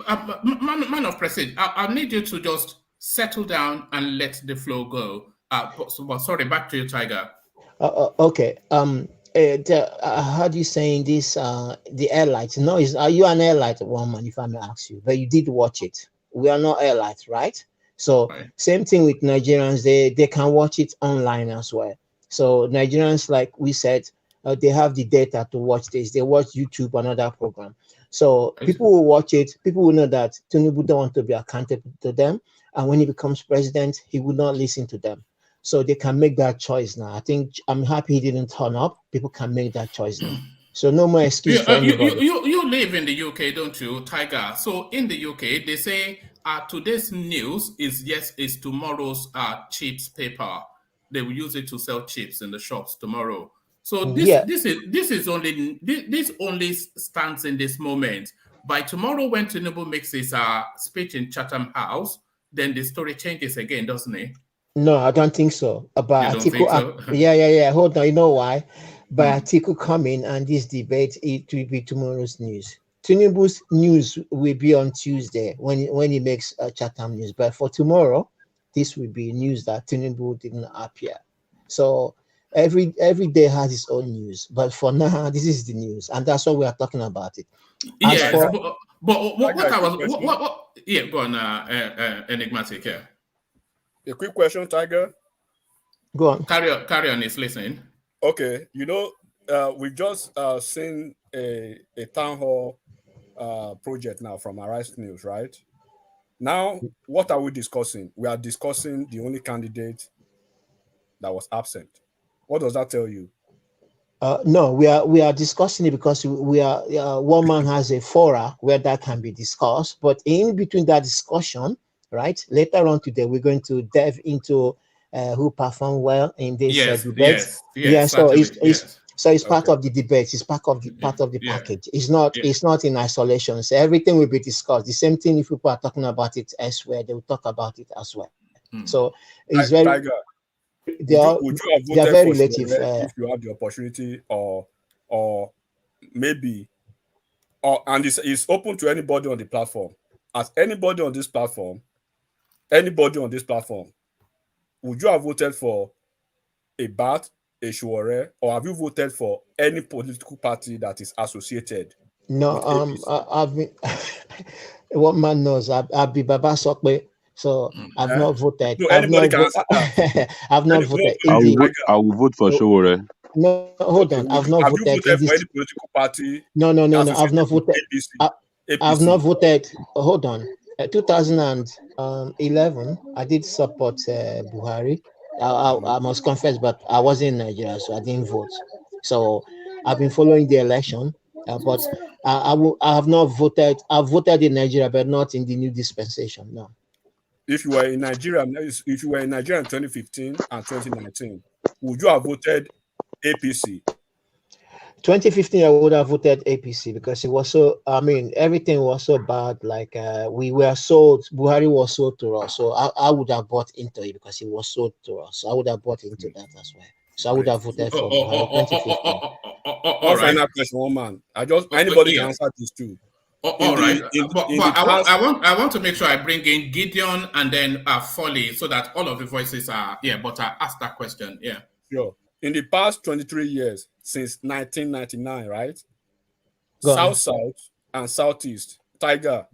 man of prestige. I need you to just settle down and let the flow go. But sorry, back to you, Tiger. Okay. How do you saying this? The airlight. No, are you an airlight woman? If I may ask you, but you did watch it. We are not airlight, right? So Right. same thing with Nigerians. They can watch it online as well. So Nigerians, like we said, they have the data to watch this. They watch YouTube and other program. So people will watch it. People will know that Tinubu don't want to be accountable to them, and when he becomes president, he will not listen to them. So they can make that choice now. I think I'm happy he didn't turn up. People can make that choice now. So no more excuse for anybody. You live in the UK, don't you, Tiger? So in the UK, they say today's news is tomorrow's chips paper. They will use it to sell chips in the shops tomorrow. So Yeah. this only stands in this moment. By tomorrow, when Tinubu makes his speech in Chatham House, then the story changes again, doesn't it? No, I don't think so. You But don't think so? yeah. Hold on. You know why? By Atiku coming and this debate, it will be tomorrow's news. Tinubu's news will be on Tuesday when he makes Chatham news. But for tomorrow, this will be news that Tinubu didn't appear. So every day has its own news. But for now, this is the news, and that's why we are talking about it. Yes, but what I was yeah, go on, enigmatic. Yeah. A quick question, Tiger. Go on. Carry on. Is listening. Okay, we've just seen a town hall project now from Arise News, right? Now, what are we discussing? We are discussing the only candidate that was absent. What does that tell you? No, we are discussing it because we are one man has a fora where that can be discussed. But in between that discussion, right, later on today we're going to delve into who performed well in this debate. So it's part of the debate. It's part of the package. It's not in isolation. So everything will be discussed. The same thing if people are talking about it elsewhere, they will talk about it as well. So it's very. Tiger, would you have voted very for relative. if you had the opportunity, or maybe, and it's open to anybody on the platform. As anybody on this platform, would you have voted for a BAT, a Shuore, or have you voted for any political party that is associated? No, I've been. What man knows? I've been Baba Sokwe. So I've not voted. No, anybody can answer that. I've not voted. I will vote for Sowore. No, hold on. I've not have voted. You voted for any political party? No. I've not voted. I've not voted. Hold on. 2011, I did support Buhari. I must confess, but I wasn't in Nigeria, so I didn't vote. So I've been following the election, but I have not voted. I've voted in Nigeria, but not in the new dispensation. No. If you were in Nigeria, if you were in Nigeria in 2015 and 2019, would you have voted APC? 2015, I would have voted APC because it was so. I mean, everything was so bad. Like we were sold. Buhari was sold to us, so I would have bought into it because it was sold to us. So I would have bought into that as well. So I would have voted for Buhari 2015. One final question, one man. Anybody can answer this too. All right, but I want to make sure I bring in Gideon and then Folly so that all of the voices are But I asked that question. Yeah. Sure. In the past 23 years, since 1999, right? Go South and Southeast, Tiger,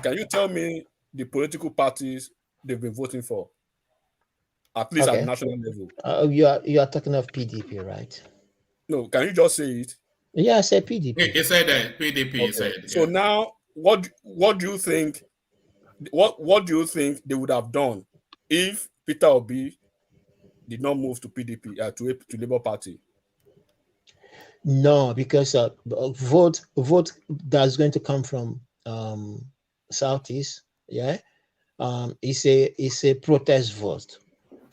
can you tell me the political parties they've been voting for? At least at the national level. You are talking of PDP, right? No, can you just say it? Yeah, I said PDP. He said PDP. Okay. He said. So now, what do you think? What do you think they would have done if Peter Obi did not move to PDP to Labour Party? No, because vote that's going to come from Southeast, it's a protest vote.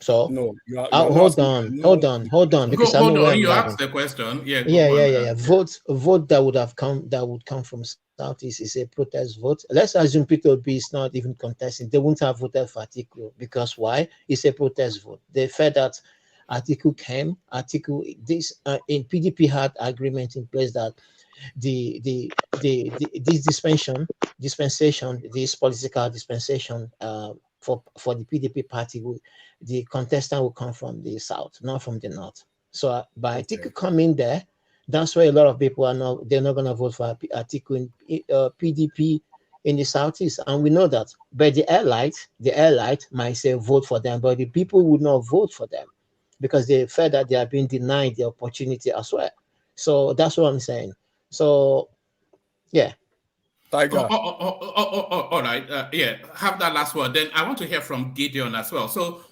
So no, hold on, because I know where you asked the question. Vote that would come from Southeast is a protest vote. Let's assume Peter Obi is not even contesting. They wouldn't have voted for Atiku because why? It's a protest vote. They felt that Atiku came. In PDP had agreement in place that this dispensation, this political dispensation for the PDP party, the contestant will come from the south, not from the north. So by Atiku coming there, that's why a lot of people they're not going to vote for Atiku in PDP in the southeast, and we know that. But the elite might say vote for them, but the people would not vote for them because they felt that they are being denied the opportunity as well. So that's what I'm saying. So, yeah. Tiger. All right. Have that last word. Then I want to hear from Gideon as well. So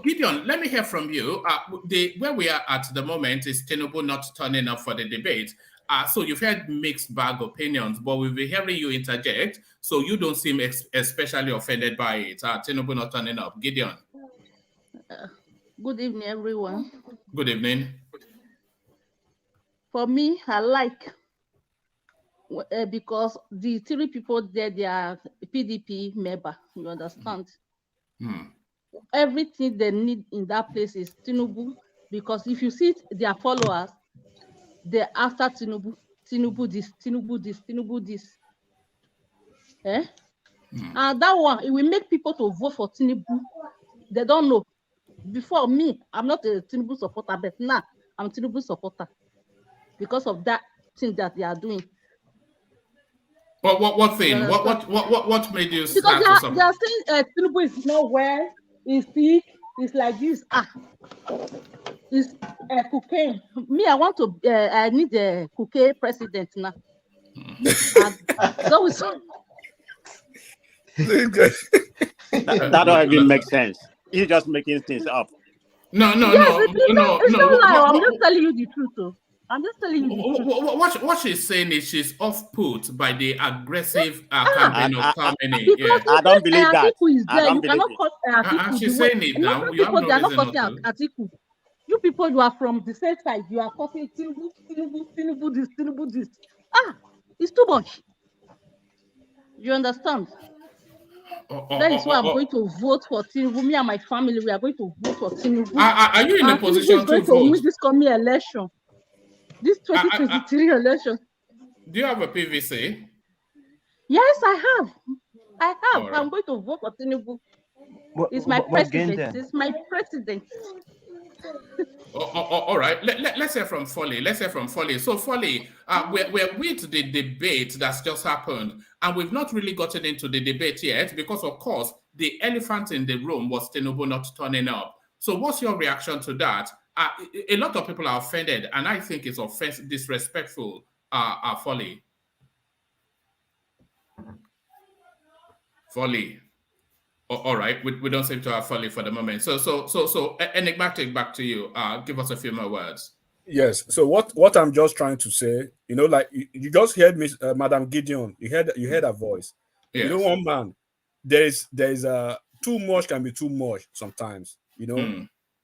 Gideon, let me hear from you. Where we are at the moment is Tinubu not turning up for the debate. So you've heard mixed bag opinions, but we'll be hearing you interject. So you don't seem especially offended by it. Tinubu not turning up. Gideon. Good evening, everyone. Good evening. For me, I like because the three people there, they are PDP member. You understand? Everything they need in that place is Tinubu, because if you see their followers, they're after Tinubu. Tinubu this. And that one, it will make people to vote for Tinubu. They don't know. Before me, I'm not a Tinubu supporter, but now I'm Tinubu supporter because of that thing that they are doing. What thing? What made you start because to they are saying Tinubu is not well, he's sick, it's like this. It's cocaine. Me, I want to. I need a cocaine president now. Go with that don't even make sense. He's just making things up. No. It's not lie. I'm just telling you the truth, though. I'm just telling you the truth. What she's saying is she's off-put by the aggressive campaign of Taumeni. Because I don't believe that. Atiku is there. You believe cannot cut Atiku. She's saying it now. You people, they are not cutting Atiku. You people, you are from the same side. You are cutting Tinubu this. It's too much. You understand? That is why I'm going to vote for Tinubu. Me and my family, we are going to vote for Tinubu. Are you in a position to vote? Win this coming election, this 2023 election. Do you have a PVC? Yes, I have. Right. I'm going to vote for Tinubu. It's my president. It's my president. All right. Let's hear from Folly. So Folly, we're with the debate that's just happened, and we've not really gotten into the debate yet because, of course, the elephant in the room was Tinubu not turning up. So what's your reaction to that? A lot of people are offended, and I think it's disrespectful. Folly. All right, we don't seem to have Folly for the moment. So Enigmatic, back to you. Give us a few more words. Yes. So what I'm just trying to say, like you just heard Miss Madam Gideon. You heard her voice. Yes. One man, there's too much can be too much sometimes.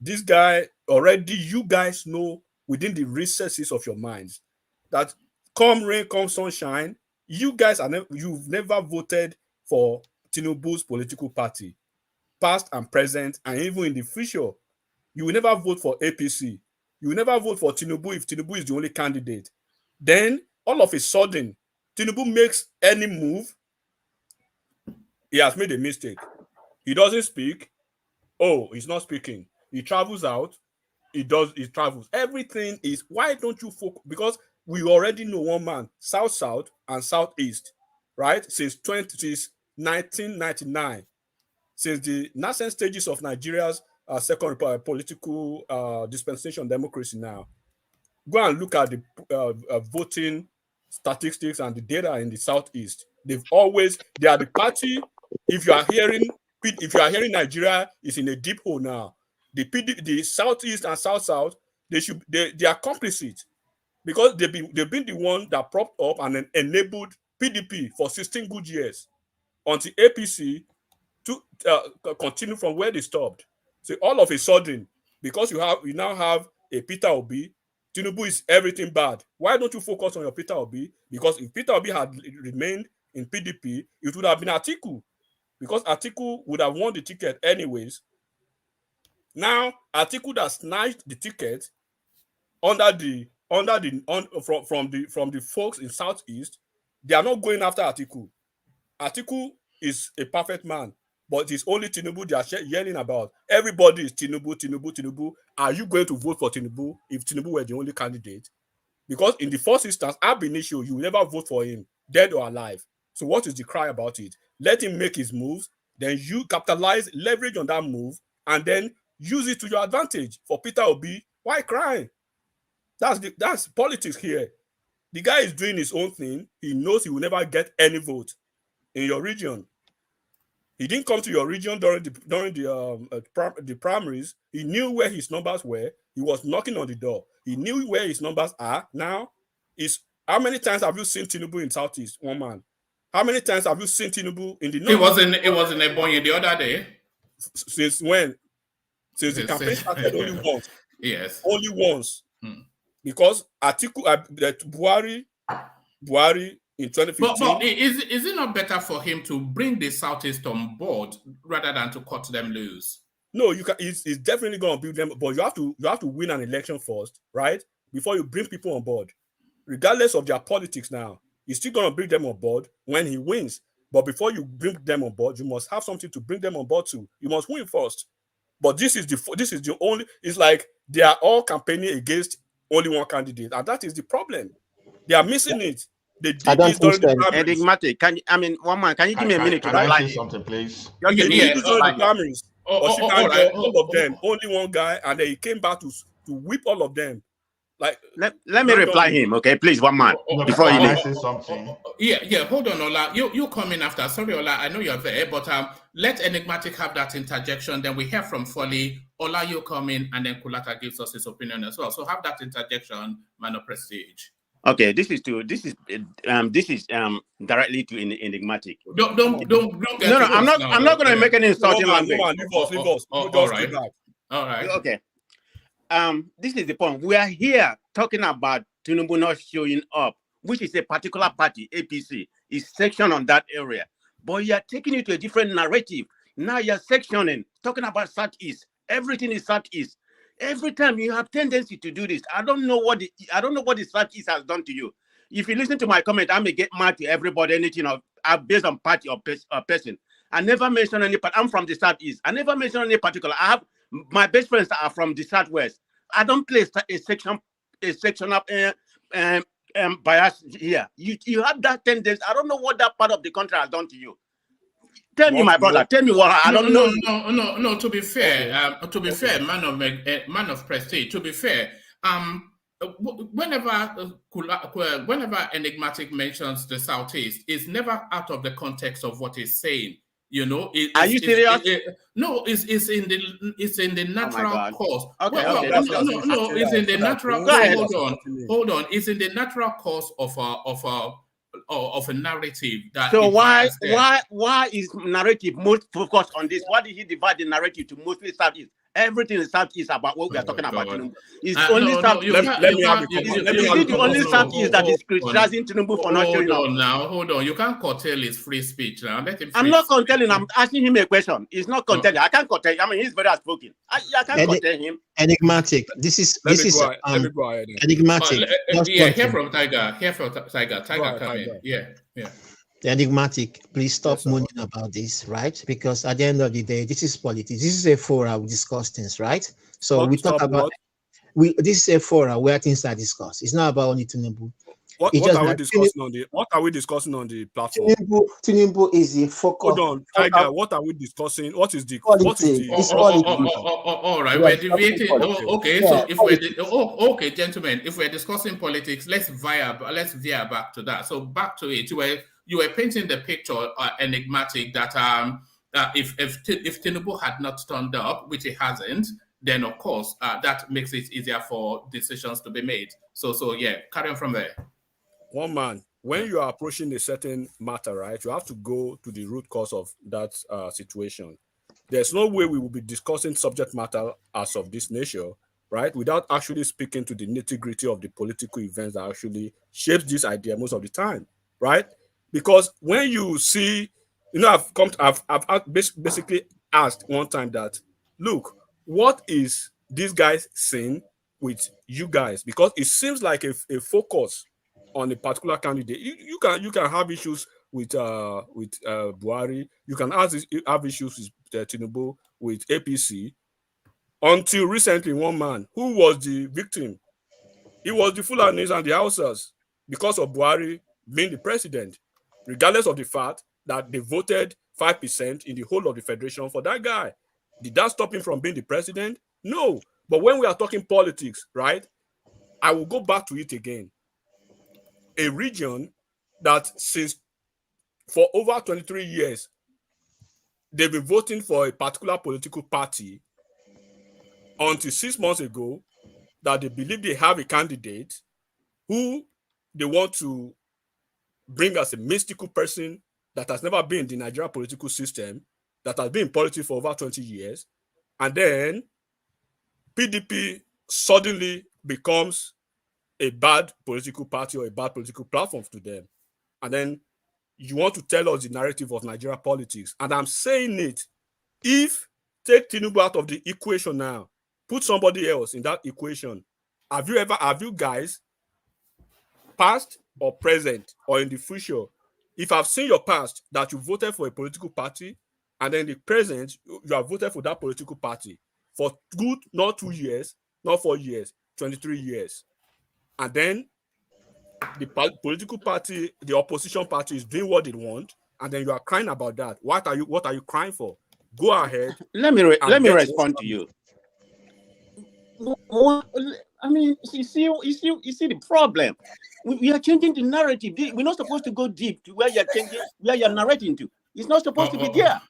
This guy already, you guys know within the recesses of your minds that come rain, come sunshine, you guys you've never voted for Tinubu's political party, past and present, and even in the future. You will never vote for APC. You will never vote for Tinubu if Tinubu is the only candidate. Then, all of a sudden, Tinubu makes any move, he has made a mistake. He doesn't speak. Oh, he's not speaking. He travels out. He travels. Everything is, why don't you focus? Because we already know one man, South and Southeast, right? Since 1999. Since the nascent stages of Nigeria's second political dispensation democracy now. Go and look at the voting statistics and the data in the Southeast. They are the party. If you are hearing Nigeria is in a deep hole now, the Southeast and South, they are complicit because they've been the one that propped up and enabled PDP for 16 good years until APC to continue from where they stopped. So all of a sudden, because you now have a Peter Obi, Tinubu is everything bad. Why don't you focus on your Peter Obi? Because if Peter Obi had remained in PDP, it would have been Atiku, because Atiku would have won the ticket anyways. Now Atiku that snatched the ticket from the folks in Southeast. They are not going after Atiku. Atiku is a perfect man, but it's only Tinubu they are yelling about. Everybody is Tinubu. Are you going to vote for Tinubu if Tinubu were the only candidate? Because in the first instance, ab initio, you will never vote for him, dead or alive. So what is the cry about it? Let him make his moves, then you capitalize, leverage on that move, and then use it to your advantage. For Peter Obi, why crying? That's politics here. The guy is doing his own thing. He knows he will never get any vote in your region. He didn't come to your region during the primaries. He knew where his numbers were. He was knocking on the door. He knew where his numbers are now. How many times have you seen Tinubu in Southeast, one man? How many times have you seen Tinubu in the north? It was in Ebonyi the other day. Since when? Since the campaign started, only once. Yes. Only once. Because Atiku, Buhari in 2015. But is it not better for him to bring the Southeast on board rather than to cut them loose? No, you can. It's definitely going to build them, but you have to win an election first, right? Before you bring people on board, regardless of their politics. Now, you're still going to bring them on board when he wins. But before you bring them on board, you must have something to bring them on board to. You must win first. But this is the only. It's like they are all campaigning against only one candidate, and that is the problem. They are missing it. They did this during the primaries. Enigmatic. One man, can you give me a minute to reply? Can I say something, please? They did this during the primaries. All of them, only one guy, and then he came back to whip all of them. Like, let me reply him, okay? Please, one man, before you leave. Say something. Yeah. Hold on, Ola. You come in after. Sorry, Ola. I know you're there, but let Enigmatic have that interjection. Then we hear from Folly. Ola, you come in, and then Kulata gives us his opinion as well. So have that interjection, man of prestige. Okay, this is directly to Enigmatic. Don't get no, I'm not going to make any insulting language. Leave us. All right. Okay. This is the point. We are here talking about Tinubu not showing up, which is a particular party, APC, is section on that area. But you are taking it to a different narrative. Now you're sectioning, talking about Southeast. Everything is Southeast. Every time you have tendency to do this, I don't know what the Southeast has done to you. If you listen to my comment, I may get mad to everybody, anything based on party or person. I never mention any part. I'm from the Southeast. I never mention any particular. I have my best friends are from the Southwest. I don't play a section of bias here. You have that tendency. I don't know what that part of the country has done to you. Tell me, my brother. Tell me what I don't know. No. To be fair, man of prestige. To be fair, whenever Enigmatic mentions the Southeast, it's never out of the context of what he's saying. You know, Are you serious? No, it's in the natural God. course. Okay, Well, okay. no, it's in the natural. Go ahead. Hold on. It's in the natural course of a narrative that. So why is narrative most focused on this? Why did he divide the narrative to mostly Southeast? Everything in Southeast about what we are talking about. Is only Southeast. Is it the only Southeast that is criticizing Tinubu for not showing up? Hold on. You can't curtail his free speech now. Let him. I'm not curtailing. I'm asking him a question. He's not curtailing. I can't curtail. I mean, he's very outspoken. I can't curtail him. Enigmatic. This is enigmatic. Yeah, hear from Tiger. Tiger, come in. Yeah. Enigmatic. Please stop moaning about this, right? Because at the end of the day, this is politics. This is a forum we discuss things, right? So we talk about this is a forum where things are discussed. It's not about only Tinubu. What are we discussing on the platform? Tinubu is the focus. Hold on, Tiger. What are we discussing? What is the all right, we're debating. Okay, so if we're okay, gentlemen, if we're discussing politics, let's veer back to that. So back to it. You were painting the picture, enigmatic, that if Tinubu had not turned up, which he hasn't, then of course that makes it easier for decisions to be made. So yeah, carry on from there. One man, when you are approaching a certain matter, right, you have to go to the root cause of that situation. There's no way we will be discussing subject matter as of this nature, right, without actually speaking to the nitty-gritty of the political events that actually shapes this idea most of the time, right? Because when you see, I've basically asked one time that, look, what is these guys saying with you guys? Because it seems like a focus on a particular candidate. You can have issues with Buhari. You can have issues with Tinubu, with APC. Until recently, one man who was the victim, he was the Fulanis and the Hausas because of Buhari being the president, regardless of the fact that they voted 5% in the whole of the federation for that guy. Did that stop him from being the president? No. But when we are talking politics, right, I will go back to it again. A region that for over 23 years, they've been voting for a particular political party until 6 months ago that they believe they have a candidate who they want to bring as a mystical person that has never been in the Nigerian political system, that has been in politics for over 20 years, and then PDP suddenly becomes a bad political party or a bad political platform to them. And then you want to tell us the narrative of Nigeria politics. And I'm saying it, if take Tinubu out of the equation now, put somebody else in that equation. Have you guys, past or present or in the future, if I've seen your past that you voted for a political party, and then the present, you have voted for that political party for good, not 2 years, not 4 years, 23 years. And then the political party, the opposition party is doing what they want, and then you are crying about that. What are you crying for? Go ahead. Let me respond to you. I mean, you see the problem. We are changing the narrative. We're not supposed to go deep to where you're narrating to. It's not supposed to be there.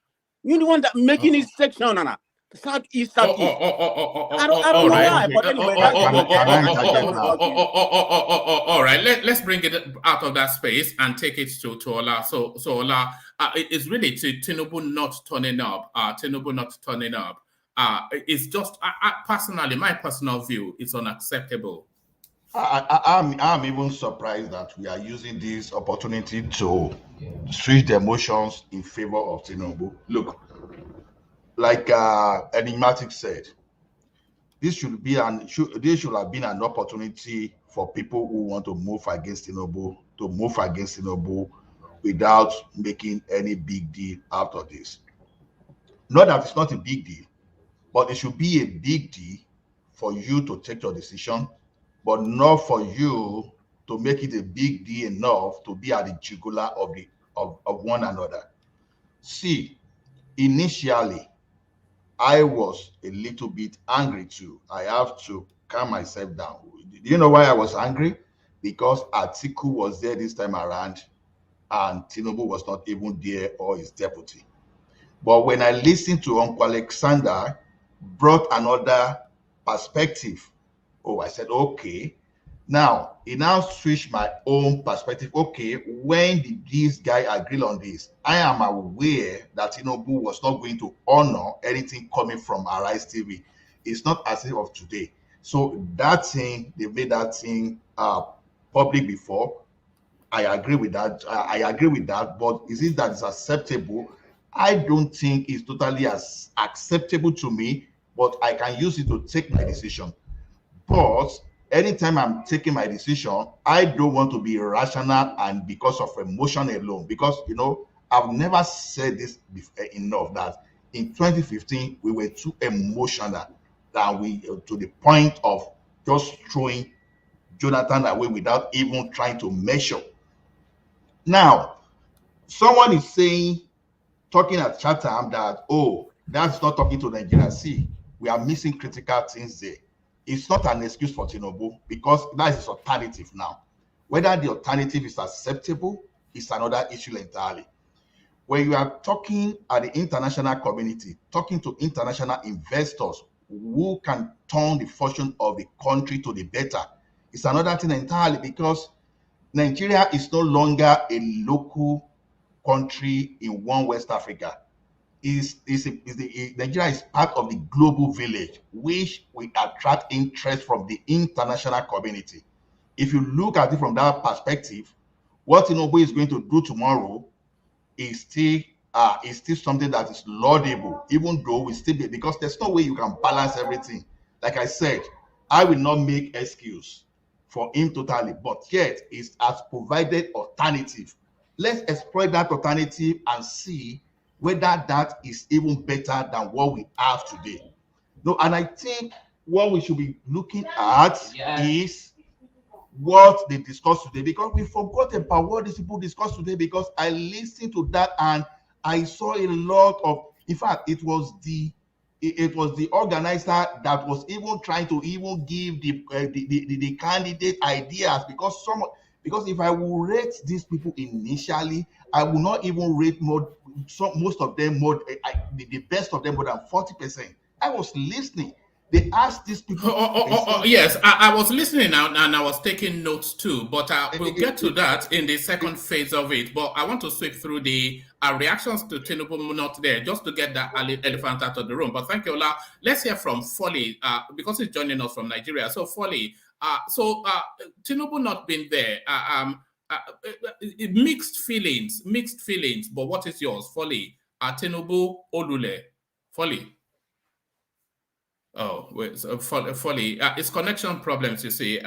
You're the one that making it section, Anna. Southeast. I don't know why, but anyway. All right, let's bring it out of that space and take it to Ola. So Ola, it's really Tinubu not turning up. Tinubu not turning up. It's just personally, my personal view, it's unacceptable. I'm even surprised that we are using this opportunity to switch the emotions in favor of Tinubu. Look, like Enigmatic said, this should have been an opportunity for people who want to move against Tinubu without making any big deal out of this. Not that it's not a big deal, but it should be a big deal for you to take your decision, but not for you to make it a big deal enough to be at the jugular of one another. See, initially, I was a little bit angry too. I have to calm myself down. Do you know why I was angry? Because Atiku was there this time around and Tinubu was not even there, or his deputy. But when I listened to Uncle Alexander, brought another perspective. Oh, I said, okay. Now, it now switched my own perspective. Okay, when did this guy agree on this? I am aware that Tinubu was not going to honor anything coming from Arise TV. It's not as if of today. So that thing, they made that thing public before. I agree with that. I agree with that. But is it that it's acceptable? I don't think it's totally as acceptable to me, but I can use it to take my decision. But anytime I'm taking my decision, I don't want to be irrational and because of emotion alone. Because, I've never said this enough that in 2015, we were too emotional that we to the point of just throwing Jonathan away without even trying to measure. Now, someone is saying, talking at Chatham, that, oh, that's not talking to Nigeria. See, we are missing critical things there. It's not an excuse for Tinubu because that is alternative now. Whether the alternative is acceptable is another issue entirely. When you are talking at the international community, talking to international investors who can turn the fortune of the country to the better, it's another thing entirely, because Nigeria is no longer a local country in one West Africa. Nigeria is part of the global village, which will attract interest from the international community. If you look at it from that perspective, what Tinubu is going to do tomorrow is still something that is laudable, even though we still be, because there's no way you can balance everything. Like I said, I will not make excuse for him totally, but yet it has provided alternative. Let's exploit that alternative and see whether that is even better than what we have today. No, and I think what we should be looking at is what they discussed today, because we forgot about what these people discussed today, because I listened to that and I saw a lot of, in fact, it was the organizer that was even trying to even give the candidate ideas, because if I will rate these people initially, I will not even rate most of them the best of them more than 40%. I was listening. They asked these people. Yes, I was listening now and I was taking notes too, but we'll get to that in the second phase of it. But I want to sweep through the reactions to Tinubu not there, just to get that elephant out of the room. But thank you, Ola. Let's hear from Foley, because he's joining us from Nigeria. So Foley, Tinubu not been there, mixed feelings. But what is yours, Foley? Tinubu Olule, Foley. Oh, wait, so Foley, it's connection problems, you see,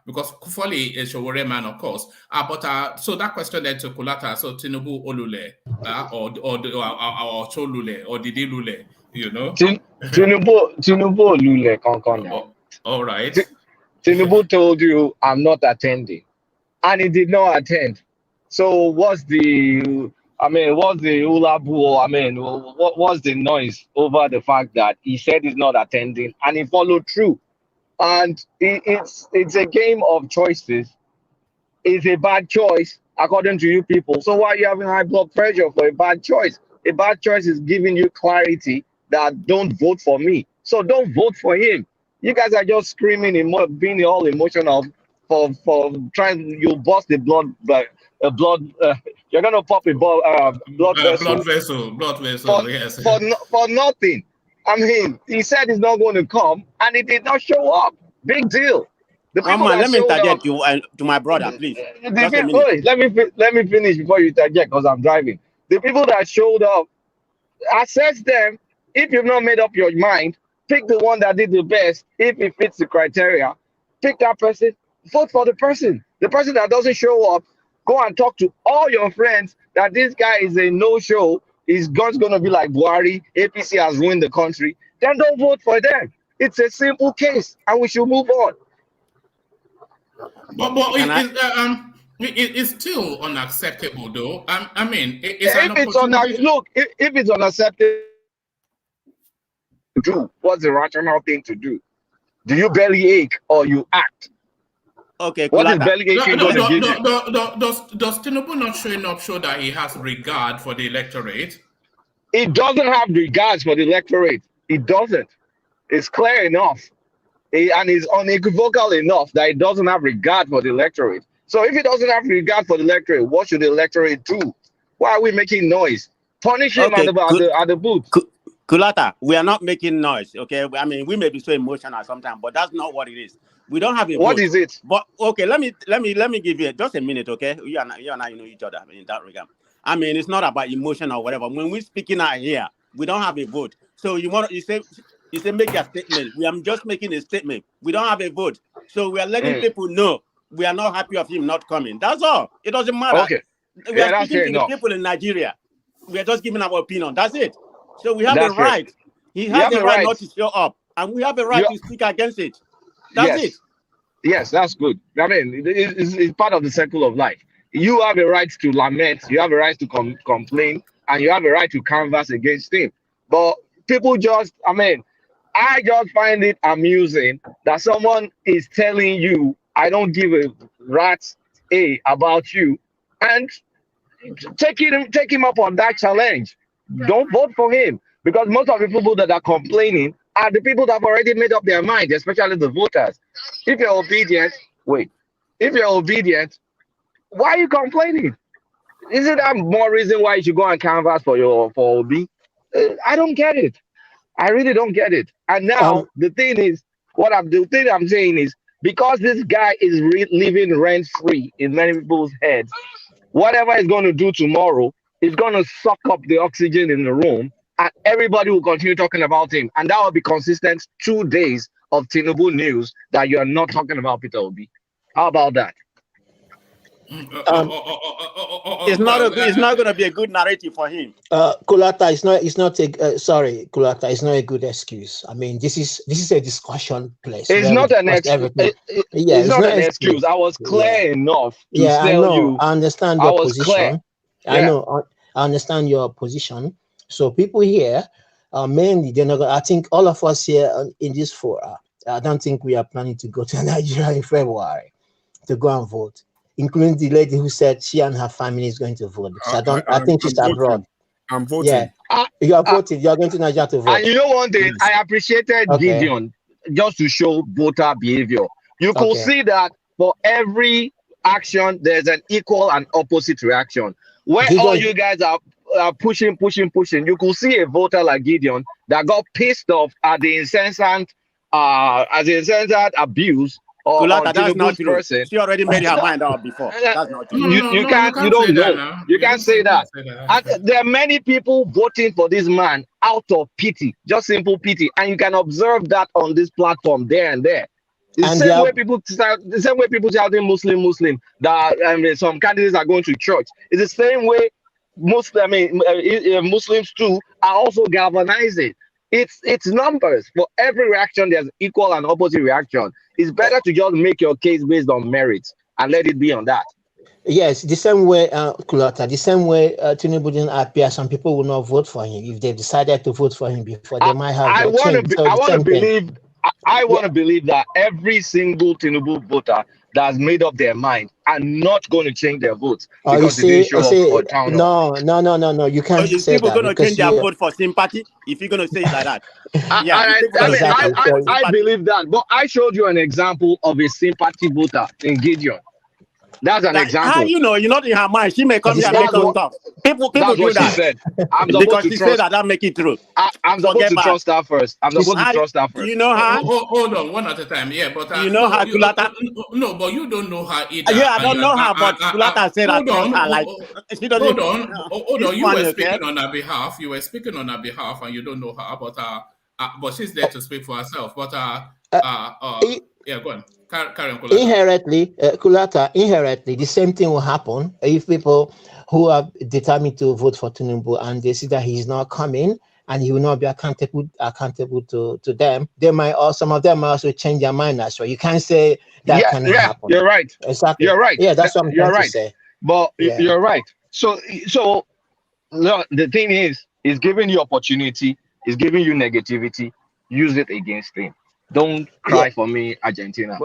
because Foley is a warrior man, of course. So that question then to Kulata, so Tinubu Olule, or Cholule, or Didi Lule, Tinubu Olule, Konkona. All right. Tinubu told you, I'm not attending, and he did not attend. So what's the hula boo? What's the noise over the fact that he said he's not attending and he followed through? And it's a game of choices. It's a bad choice according to you people. So why are you having high blood pressure for a bad choice? A bad choice is giving you clarity that don't vote for me. So don't vote for him. You guys are just screaming, being all emotional for trying. You bust the blood. You're gonna pop a blood vessel. Blood vessel. Yes. For nothing. I mean, he said he's not going to come, and he did not show up. Big deal. Let me interject to my brother, please. Just a minute. Let me finish before you interject, because I'm driving. The people that showed up, assess them. If you've not made up your mind, pick the one that did the best. If it fits the criteria, pick that person. Vote for the person. The person that doesn't show up, go and talk to all your friends that this guy is a no-show. His gun's going to be like Buhari. APC has ruined the country. Then don't vote for them. It's a simple case, and we should move on. But it's still unacceptable, though. I mean, if it's unacceptable, what's the rational thing to do? Do you belly ache or you act? Okay, what is belly aching going to give you? Does Tinubu not showing up show that he has regard for the electorate? It doesn't have regards for the electorate. It doesn't. It's clear enough. And it's unequivocal enough that it doesn't have regard for the electorate. So if it doesn't have regard for the electorate, what should the electorate do? Why are we making noise? Punish him Okay, at the booth. Kulata, we are not making noise, okay? I mean, we may be so emotional sometimes, but that's not what it is. We don't have a What vote. is it? But okay, let me give you just a minute, okay? You and I know each other in that regard. I mean, it's not about emotion or whatever. When we're speaking out here, we don't have a vote. So you say make your statement. We are just making a statement. We don't have a vote. So we are letting people know we are not happy of him not coming. That's all. It doesn't matter. Okay. We are that's speaking fair to enough. the people in Nigeria. We are just giving our opinion. That's it. So we have That's a right. fair. He You has have the a right right. not to show up, and we have a right to speak against it. That's it. Yes, that's good. I mean, it's part of the circle of life. You have a right to lament, you have a right to complain, and you have a right to canvass against him. But people just, I mean, I just find it amusing that someone is telling you, I don't give a rat's about you, and take him up on that challenge. Don't vote for him, because most of the people that are complaining are the people that have already made up their mind, especially the voters. If you're obedient, if you're obedient, why are you complaining? Isn't that more reason why you should go and canvass for Obi? I don't get it. I really don't get it. And now the thing I'm saying is, because this guy is living rent free in many people's heads, whatever he's going to do tomorrow is going to suck up the oxygen in the room, and everybody will continue talking about him. And that will be consistent 2 days of Tinubu news that you are not talking about Peter Obi. How about that? It's not going to be a good narrative for him. Kulata, Kulata, it's not a good excuse. I mean, this is a discussion place. It's not an excuse. It's not an excuse. I was clear enough to tell you. I understand your position. I know. I understand your position. So people here, mainly, they're not. I think all of us here in this forum, I don't think we are planning to go to Nigeria in February to go and vote, including the lady who said she and her family is going to vote. Because I think she's abroad. I'm voting. Yeah, you are voting. You are going to Nigeria to vote. And you know one thing, I appreciated Gideon just to show voter behavior. You could see that for every action, there's an equal and opposite reaction. Where all you guys are pushing, you could see a voter like Gideon that got pissed off at the incessant abuse Kulata, that's not true. Person. She already made her mind out before. That's not true. You don't know. You can't say that. And there are many people voting for this man out of pity, just simple pity, and you can observe that on this platform there and there. The same way people shouting Muslim that some candidates are going to church. It's the same way Muslims too are also galvanizing. It's numbers. For every reaction, there's equal and opposite reaction. It's better to just make your case based on merits and let it be on that. Yes, the same way, Kulata, the same way Tinubu didn't appear, some people will not vote for him. If they've decided to vote for him before, they might have I want to believe that every single Tinubu voter that has made up their mind are not going to change their votes because they didn't show up for town hall. No. You can't say people that. People going to change their vote for sympathy if you're going to say it like that. I believe that, but I showed you an example of a sympathy voter in Gideon. That's an example. How you know? You're not in her mind. She may come here and make us talk. People do that. She said. Because she said that make it true. I'm supposed to trust her first. You know her? Hold on, one at a time. Yeah, but you know her, Kulata? No, but you don't know her either. Yeah, I don't know her, but Kulata said I trust her. Like she doesn't. Hold on. You were speaking on her behalf. You were speaking on her behalf, and you don't know her. But she's there to speak for herself. But yeah, go on. Inherently, the same thing will happen if people who are determined to vote for Tinubu and they see that he's not coming and he will not be accountable to them. They might, or some of them might also change their mind as well. You can't say that can happen. You're right. Exactly. You're right. Yeah, that's what I'm trying to say. But you're right. So the thing is, he's giving you opportunity. He's giving you negativity. Use it against him. Don't cry for me, Argentina.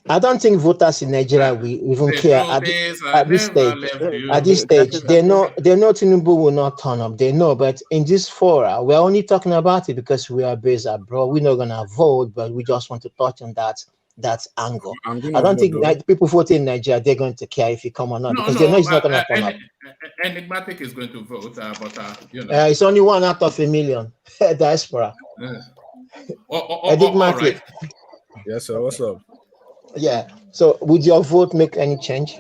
I don't think voters in Nigeria will even care at this stage. At this stage, they know Tinubu will not turn up. They know, but in this fora, we're only talking about it because we are based abroad. We're not gonna vote, but we just want to touch on that angle. I don't think people voting in Nigeria they're going to care if you come or not because they know it's not gonna turn up. Enigmatic is going to vote, but you know, it's only 1 out of 1 million diaspora. Enigmatic. Right. Yes, sir. What's up? Yeah. So, would your vote make any change?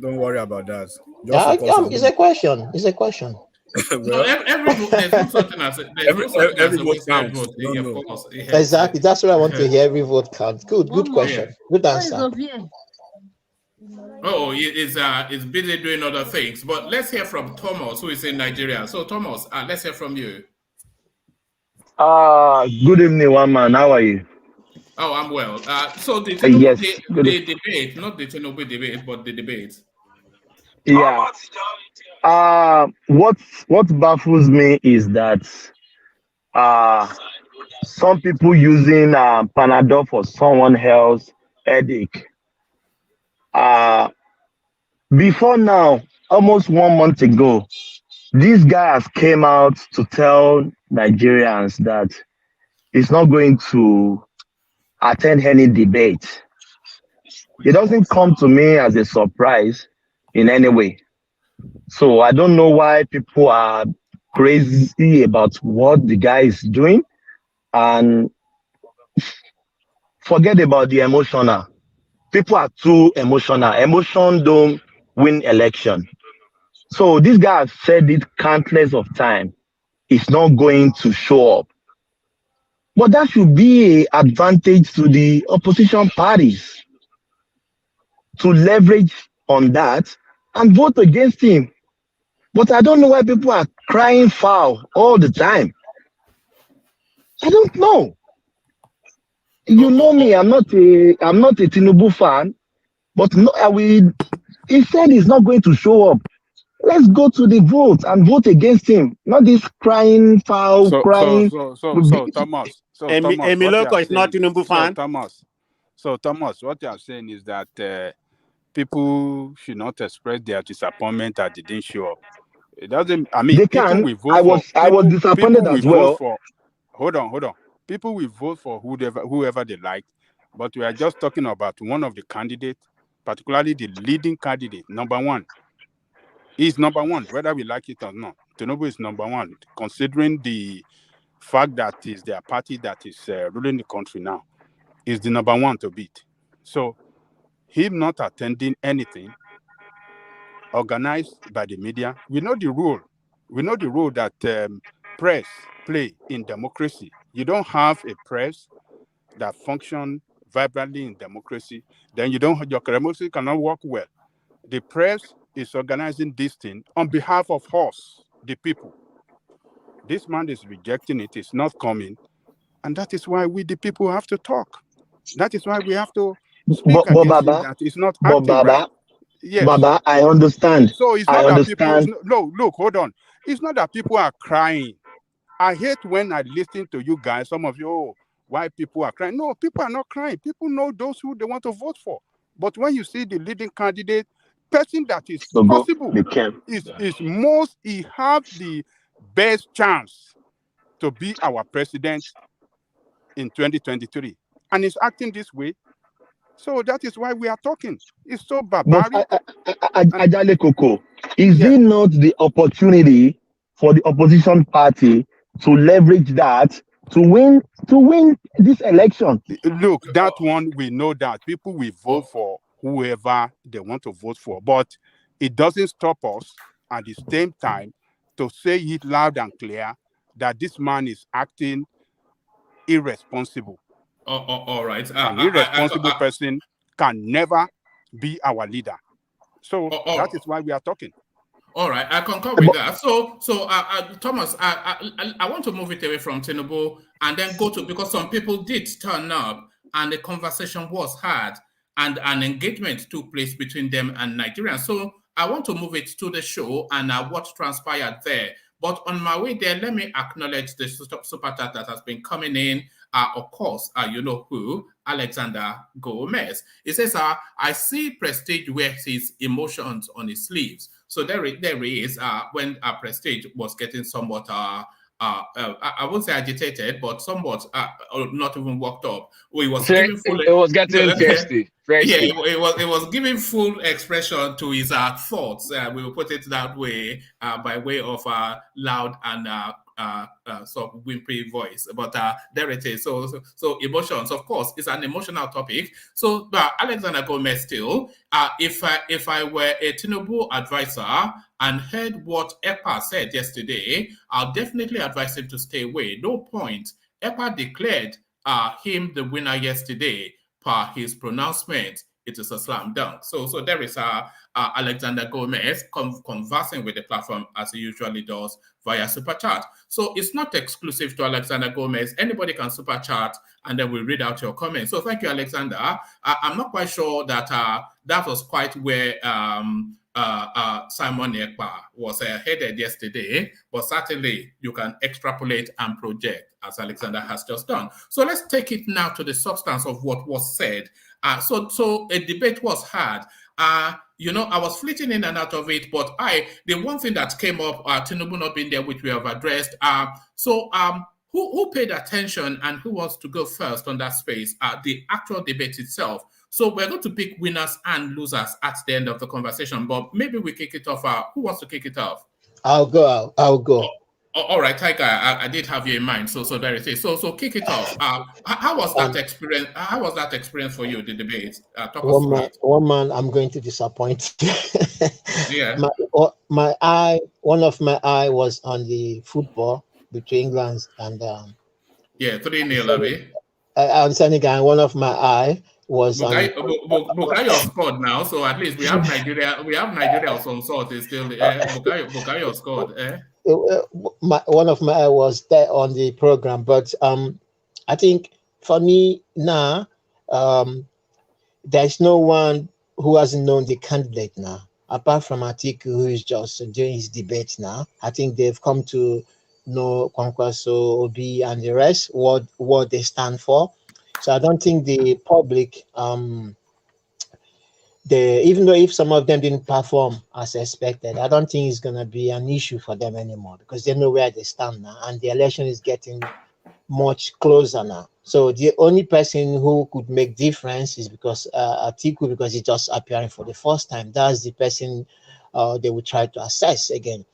Don't worry about that. It's a question. It's a question. No, every vote, there's no such thing as every vote counts. Of course. Exactly. That's what I want to hear. Every vote counts. Good question. Good answer. Oh, it's busy doing other things. But let's hear from Thomas, who is in Nigeria. So, Thomas, let's hear from you. Good evening, one man. How are you? Oh, I'm well. So the debate, not the Tinubu debate, but the debate. Yeah. What baffles me is that some people using Panadol for someone else's headache. Before now, almost 1 month ago, this guy has came out to tell Nigerians that he's not going to attend any debate. It doesn't come to me as a surprise in any way. So I don't know why people are crazy about what the guy is doing, and forget about the emotional. People are too emotional. Emotion don't win election. So this guy has said it countless of times. He's not going to show up. But that should be an advantage to the opposition parties to leverage on that and vote against him. But I don't know why people are crying foul all the time. I don't know. You know me, I'm not a Tinubu fan, but no, he said he's not going to show up. Let's go to the vote and vote against him. Not this crying foul, crying. So Thomas. Emiloko is not Tinubu fan. So Thomas, what you are saying is that people should not express their disappointment that they didn't show up. It doesn't. I mean, they can. I was disappointed as well. Hold on. People will vote for whoever they like, but we are just talking about one of the candidates, particularly the leading candidate, number one. He's number one, whether we like it or not. Tinubu is number one, considering the fact that it's their party that is ruling the country now. Is the number one to beat. So him not attending anything organized by the media, we know the rule. We know the role that press play in democracy. You don't have a press that function vibrantly in democracy, then your democracy cannot work well. The press is organizing this thing on behalf of us, the people. This man is rejecting it, it's not coming. And that is why we, the people, have to talk. That is why we have to speak against him that it's not acting right. Yes. Baba, I understand. So it's not that people. No, look, hold on. It's not that people are crying. I hate when I listen to you guys. Some of you, why people are crying? No, people are not crying. People know those who they want to vote for. But when you see the leading candidate, person that is possible, he have the best chance to be our president in 2023, and he's acting this way. So that is why we are talking. It's so barbaric. But Ajale Koko, is it not the opportunity for the opposition party to leverage that to win this election? Look, that one, we know that people will vote for whoever they want to vote for, but it doesn't stop us at the same time to say it loud and clear that this man is acting irresponsible. All right. An irresponsible person can never be our leader. So that is why we are talking. All right, I concur with that. So Thomas, I want to move it away from Tinubu and then go to, because some people did turn up and the conversation was had and an engagement took place between them and Nigerians. So I want to move it to the show and what transpired there. But on my way there, let me acknowledge the super chat that has been coming in. Of course, you know who, Alexander Gomez. He says, I see Prestige wears his emotions on his sleeves. So there he is, when Prestige was getting somewhat, I won't say agitated, but somewhat not even worked up. He was giving full. It was getting thirsty. Yeah, it was giving full expression to his thoughts. We will put it that way, by way of loud and sort of wimpy voice. But there it is. So emotions, of course, is an emotional topic. So Alexander Gomez still, if I were a Tinubu advisor and heard what EPA said yesterday, I'll definitely advise him to stay away. No point. EPA declared him the winner yesterday per his pronouncement. It is a slam dunk. So there is Alexander Gomez conversing with the platform as he usually does via super chat. So it's not exclusive to Alexander Gomez. Anybody can super chat, and then we'll read out your comments. So thank you, Alexander. I'm not quite sure that that was quite where Simon Ekpa was headed yesterday, but certainly you can extrapolate and project as Alexander has just done. So let's take it now to the substance of what was said. So a debate was had. I was flitting in and out of it, but the one thing that came up, Tinubu not being there, which we have addressed. Who paid attention and who wants to go first on that space? The actual debate itself. So we're going to pick winners and losers at the end of the conversation, but maybe we kick it off. Who wants to kick it off? I'll go. All right, Tiger, I did have you in mind. So there it is. So kick it off. How was that experience? How was that experience for you, the debate? One man, I'm going to disappoint. Yeah. One of my eye was on the football between England and 3-0, Abby. And Senegal. One of my eye was Bukayo scored now, so at least we have Nigeria. We have Nigeria of some sort. Is still Bukayo scored. One of my eye was there on the program, but I think for me now, there's no one who hasn't known the candidate now, apart from Atiku, who is just doing his debate now. I think they've come to know Kwankwaso, Obi, and the rest, what they stand for. So I don't think the public, even though if some of them didn't perform as expected, I don't think it's going to be an issue for them anymore because they know where they stand now, and the election is getting much closer now. So the only person who could make difference is because Atiku, because he's just appearing for the first time. That's the person they will try to assess again,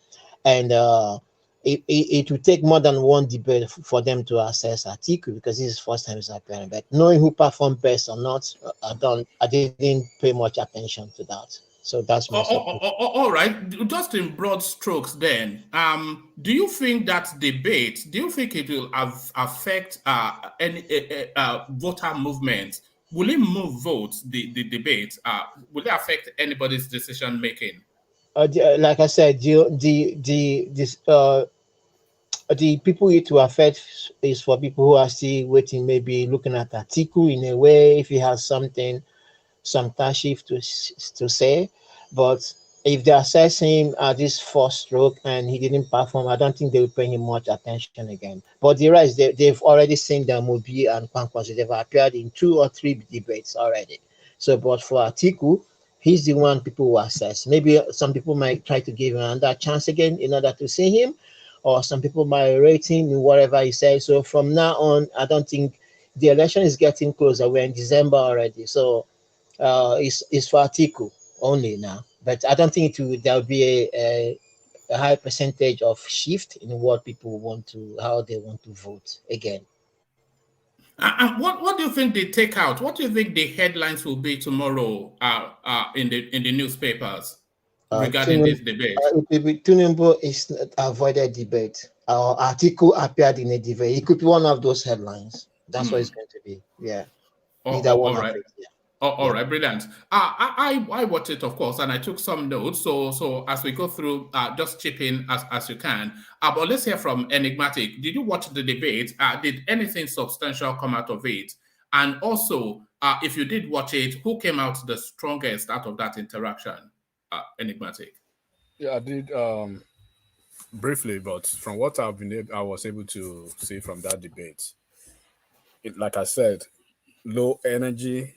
and it will take more than one debate for them to assess Atiku because this is the first time he's appearing. But knowing who performed best or not, I didn't pay much attention to that. So that's my all right. Just in broad strokes, then, do you think that debate? Do you think it will affect any voter movement? Will it move votes? The debate will it affect anybody's decision making? Like I said, the people it will affect is for people who are still waiting, maybe looking at Atiku in a way if he has some shift to say. But if they assess him at this first stroke and he didn't perform, I don't think they will pay him much attention again. But the rest, they've already seen the Mobi and Kwankwaso. They've appeared in 2 or 3 debates already. So, but for Atiku, he's the one people will assess. Maybe some people might try to give him another chance again in order to see him, or some people might rate him in whatever he says. So from now on, I don't think the election is getting closer. We're in December already. So it's for Atiku only now. But I don't think there'll be a high percentage of shift in what people how they want to vote again. What do you think they take out? What do you think the headlines will be tomorrow in the newspapers regarding this debate? Tinubu is avoided debate. Atiku appeared in a debate. It could be one of those headlines. That's what it's going to be. Yeah. Either one of it. Yeah. All right, brilliant. I watched it, of course, and I took some notes. So as we go through, just chip in as you can. But let's hear from Enigmatic. Did you watch the debate? Did anything substantial come out of it? And also, if you did watch it, who came out the strongest out of that interaction? Enigmatic. Yeah, I did. briefly, but from what I was able to see from that debate, like I said, low energy,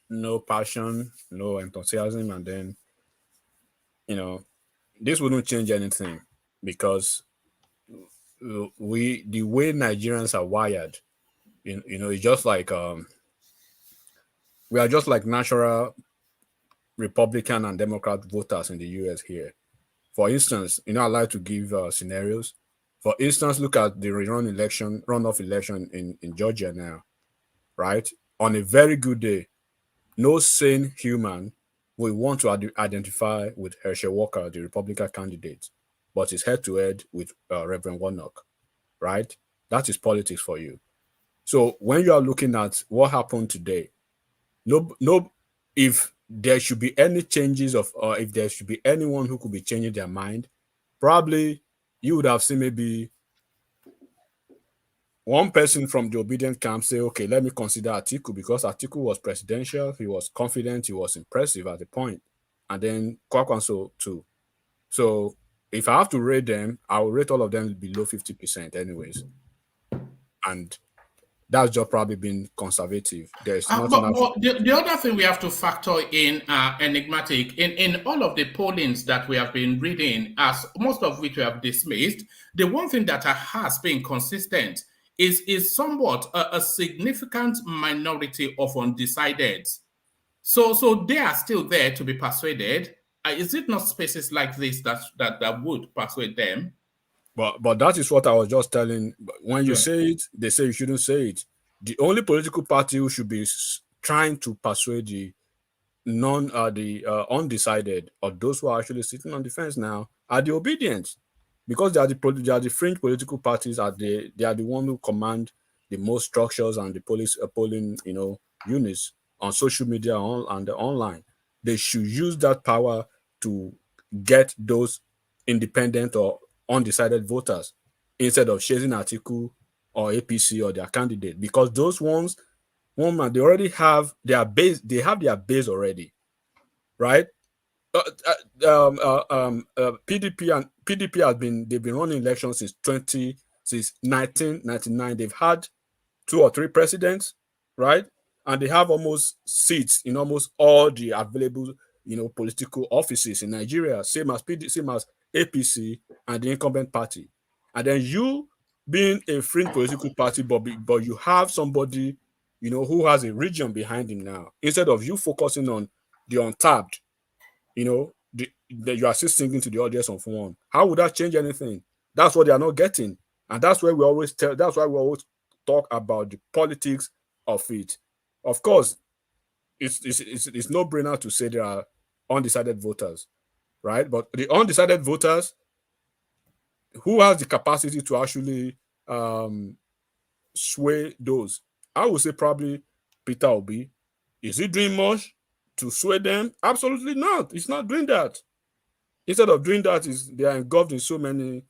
no passion, no enthusiasm, and then you know this wouldn't change anything because the way Nigerians are wired, it's just like we are just like natural Republican and Democrat voters in the US here. For instance, I like to give scenarios. For instance, look at the runoff election in Georgia now, right? On a very good day, no sane human will want to identify with Herschel Walker, the Republican candidate, but is head to head with Reverend Warnock, right? That is politics for you. So when you are looking at what happened today, no, if there should be any changes or if there should be anyone who could be changing their mind, probably you would have seen maybe one person from the obedient camp say, okay, let me consider Atiku because Atiku was presidential, he was confident, he was impressive at the point, and then Kwankwaso too. So if I have to rate them, I will rate all of them below 50% anyways. And that's just probably being conservative. There's nothing But the other thing we have to factor in, enigmatic, in all of the pollings that we have been reading, as most of which we have dismissed, the one thing that has been consistent is somewhat a significant minority of undecideds. So they are still there to be persuaded. Is it not spaces like this that would persuade them? But that is what I was just telling. When you say it, they say you shouldn't say it. The only political party who should be trying to persuade the undecided or those who are actually sitting on the fence now are the obedient, because they are the fringe political parties. They are the one who command the most structures and the polling units on social media and online. They should use that power to get those independent or undecided voters instead of chasing Atiku or APC or their candidate, because those ones, they already have their base. They have their base already, right? PDP they've been running elections since 1999. They've had 2 or 3 presidents, right? And they have almost seats in almost all the available, political offices in Nigeria, same as APC and the incumbent party. And then you being a fringe political party, but you have somebody, who has a region behind him now, instead of you focusing on the untapped, that you are still singing to the audience of one. How would that change anything? That's what they are not getting. And that's why we always talk about the politics of it. Of course, it's no brainer to say there are undecided voters, right? But the undecided voters, who has the capacity to actually sway those? I would say probably Peter Obi. Is he doing much to sway them? Absolutely not. He's not doing that. Instead of doing that, they are engulfed in so many,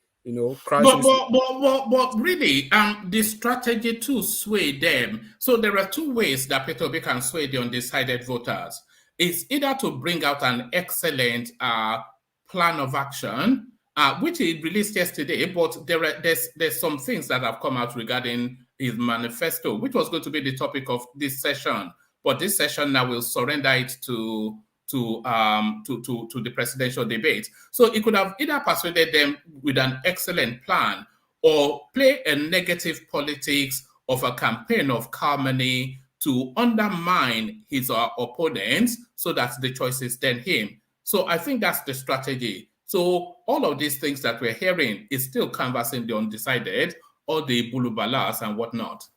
crises. But really, the strategy to sway them. So there are 2 ways that Peter Obi can sway the undecided voters. It's either to bring out an excellent plan of action, which he released yesterday, but there's some things that have come out regarding his manifesto, which was going to be the topic of this session. But this session now will surrender it to the presidential debate. So it could have either persuaded them with an excellent plan or play a negative politics of a campaign of calumny to undermine his opponents so that the choice is then him. So I think that's the strategy. So all of these things that we're hearing is still canvassing the undecided or the bulubalas and whatnot.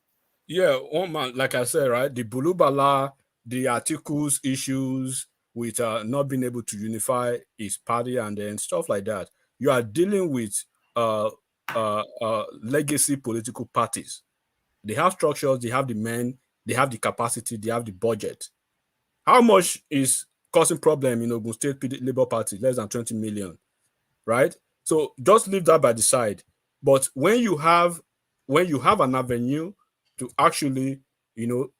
Yeah, like I said, right? The bulubala, the articles issues with not being able to unify his party and then stuff like that. You are dealing with legacy political parties. They have structures, they have the men, they have the capacity, they have the budget. How much is causing problem in Ogun State Labour Party? Less than 20 million, right? So just leave that by the side. But when you have an avenue to actually,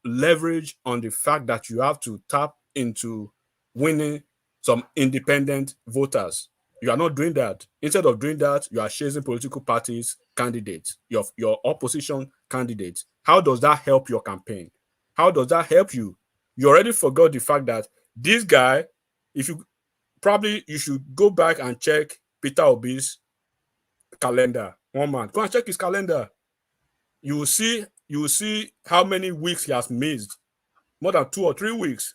leverage on the fact that you have to tap into winning some independent voters, You are not doing that. Instead of doing that, you are chasing political parties, candidates, your opposition candidates. How does that help your campaign? How does that help you? You already forgot the fact that this guy, if you probably you should go back and check Peter Obi's calendar. One man, go and check his calendar. You will see how many weeks he has missed. More than 2 or 3 weeks,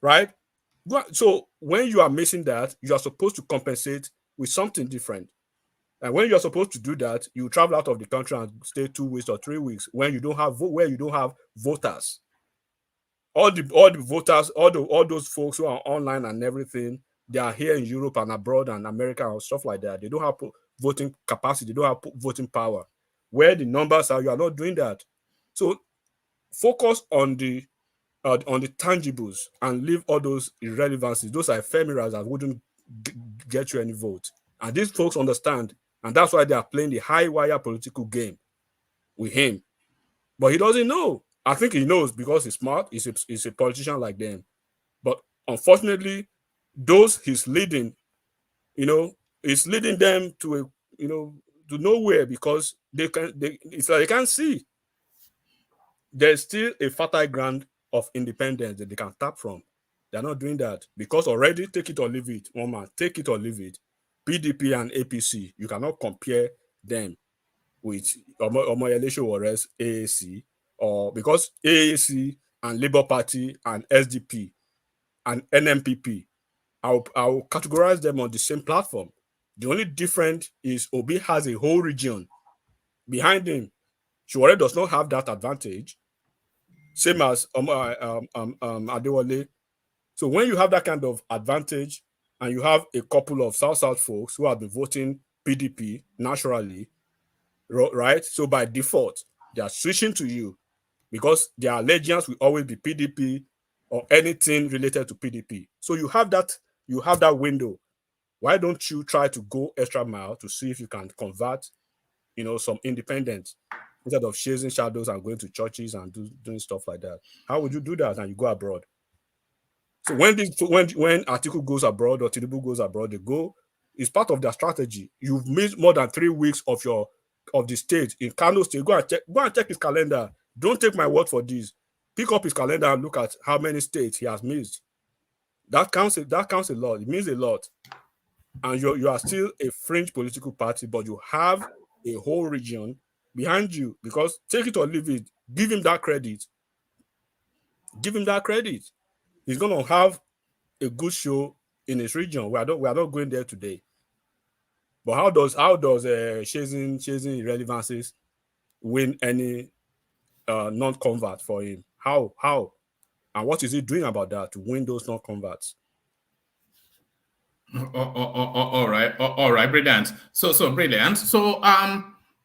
right? So when you are missing that, you are supposed to compensate with something different. And when you're supposed to do that, you travel out of the country and stay 2 weeks or 3 weeks when you don't have voters. All the voters, all those folks who are online and everything, they are here in Europe and abroad and America and stuff like that. They don't have voting capacity, they don't have voting power. Where the numbers are, you are not doing that. So focus on the tangibles and leave all those irrelevancies. Those are ephemerals that wouldn't get you any vote. And these folks understand, and that's why they are playing the high wire political game with him. But he doesn't know. I think he knows because he's smart. He's a politician like them. But unfortunately, those he's leading, he's leading them to to nowhere because it's like they can't see. There's still a fertile ground of independence that they can tap from. They're not doing that because already take it or leave it. One man, take it or leave it. PDP and APC, you cannot compare them with Omoyele Warres AAC, or because AAC and Labour Party and SDP and NMPP, I'll categorize them on the same platform. The only difference is Obi has a whole region behind him. Shiwore does not have that advantage, same as Adewale. So when you have that kind of advantage and you have a couple of South folks who have been voting PDP naturally, right? So by default, they are switching to you because their allegiance will always be PDP or anything related to PDP. So you have that window. Why don't you try to go extra mile to see if you can convert, some independents instead of chasing shadows and going to churches and doing stuff like that? How would you do that and you go abroad? So when Atiku goes abroad or Tinubu goes abroad, it's part of their strategy. You've missed more than 3 weeks of the state in Kano State. Go and check his calendar. Don't take my word for this. Pick up his calendar and look at how many states he has missed. That counts a lot. It means a lot. And you are still a fringe political party, but you have a whole region behind you, because take it or leave it, give him that credit. Give him that credit. He's gonna have a good show in his region. We are not going there today. But how does chasing irrelevancies win any non-convert for him? How? And what is he doing about that to win those non-converts? All right, brilliant. So brilliant. So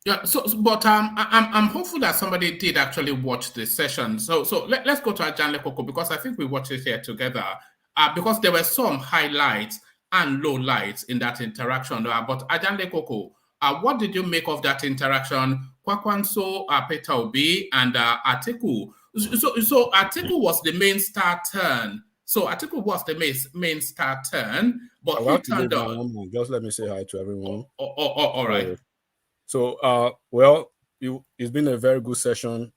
yeah. But I'm hopeful that somebody did actually watch this session. So let's go to Ajanle Koko, because I think we watched it here together. Because there were some highlights and lowlights in that interaction. But Ajanle Koko, what did you make of that interaction? Kwankwaso, Peter Obi, and Atiku. So Atiku was the main star turn. So Atiku was the main star turn, but he turned on. Just let me say hi to everyone. All right. So, well, it's been a very good session.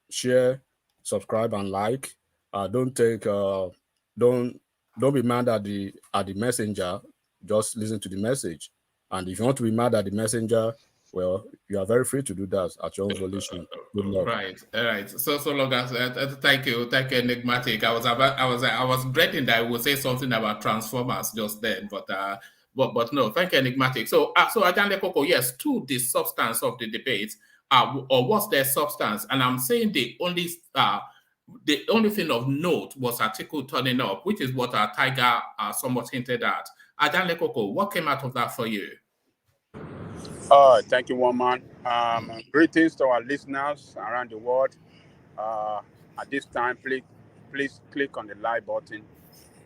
Share, subscribe, and like. Don't be mad at the messenger. Just listen to the message. And if you want to be mad at the messenger, well, you are very free to do that at your own volition. Good luck. Right, all right. So long as thank you, Enigmatic. I was dreading that I would say something about Transformers just then, but no, thank you, Enigmatic. So Ajanle Koko, yes, to the substance of the debate, or what's their substance? And I'm saying the only thing of note was Atiku turning up, which is what our Tiger somewhat hinted at. Ajanle Koko, what came out of that for you? Thank you, Woman. Greetings to our listeners around the world. At this time, please click on the like button,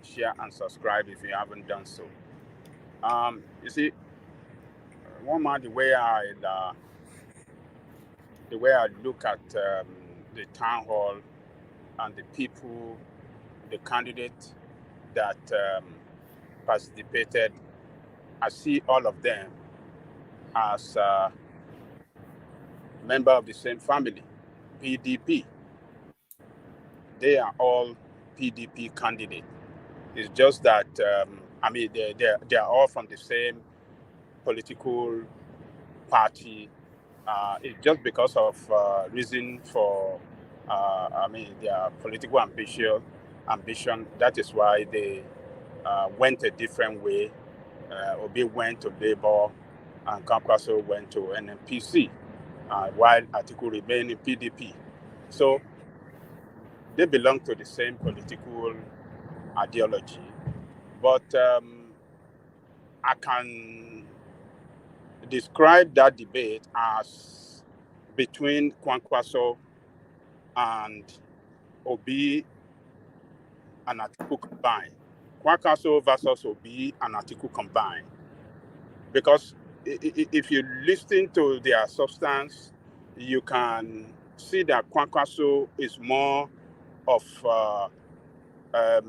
share, and subscribe if you haven't done so. You see, Woman, the way I look at the town hall and the people, the candidates that participated I see all of them as member of the same family, PDP. They are all PDP candidates. It's just that, they are all from the same political party. It's just because of reason for, their political ambition. That is why they went a different way. Obi went to Labour, and Kwankwaso went to NNPC, while Atiku remained in PDP. So they belong to the same political ideology. But I can describe that debate as between Kwankwaso and Obi and Atiku combined. Kwankwaso versus Obi and Atiku combined. Because if you listen to their substance, you can see that Kwankwaso is more of a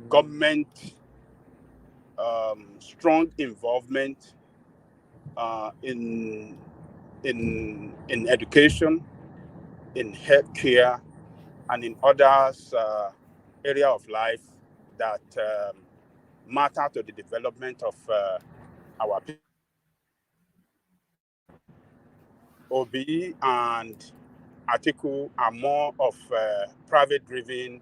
government strong involvement in education, in healthcare, and in others area of life that matter to the development of our people. Obi and Atiku are more of private-driven,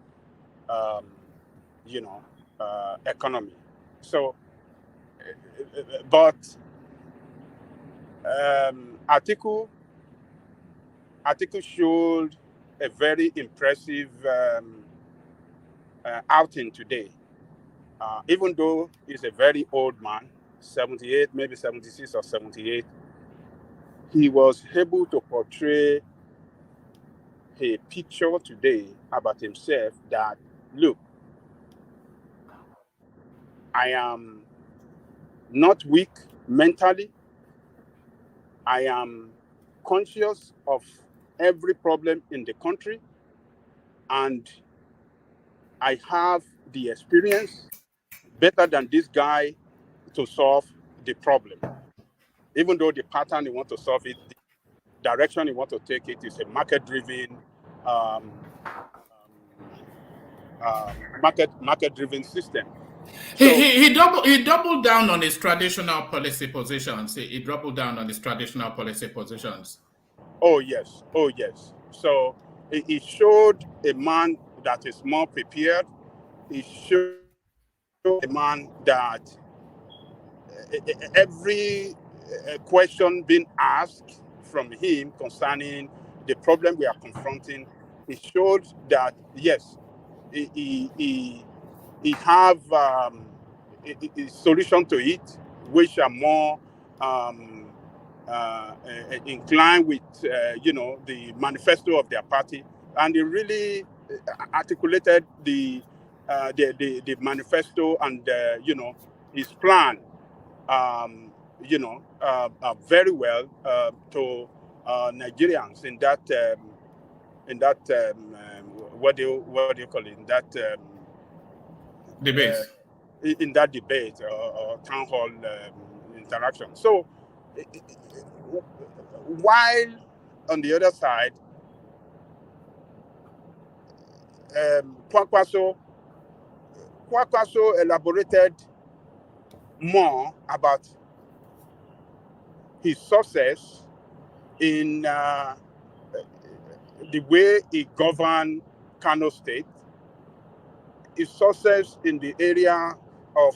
economy. So, but Atiku showed a very impressive outing today. Even though he's a very old man, 78, maybe 76 or 78, he was able to portray a picture today about himself that, look, I am not weak mentally. I am conscious of every problem in the country, and I have the experience better than this guy to solve the problem. Even though the pattern you want to solve it, the direction you want to take it is a market-driven, market-driven system. So, He doubled down on his traditional policy positions. He doubled down on his traditional policy positions. Oh yes. So he showed a man that is more prepared. He showed a man that every question being asked from him concerning the problem we are confronting, he showed that yes, he have a solution to it, which are more inclined with the manifesto of their party, and he really articulated the manifesto and his plan very well to Nigerians in that what do you call it, in that debate. In that debate or town hall interaction. So while on the other side, Kwankwaso elaborated more about his success in the way he governed Kano State, his success in the area of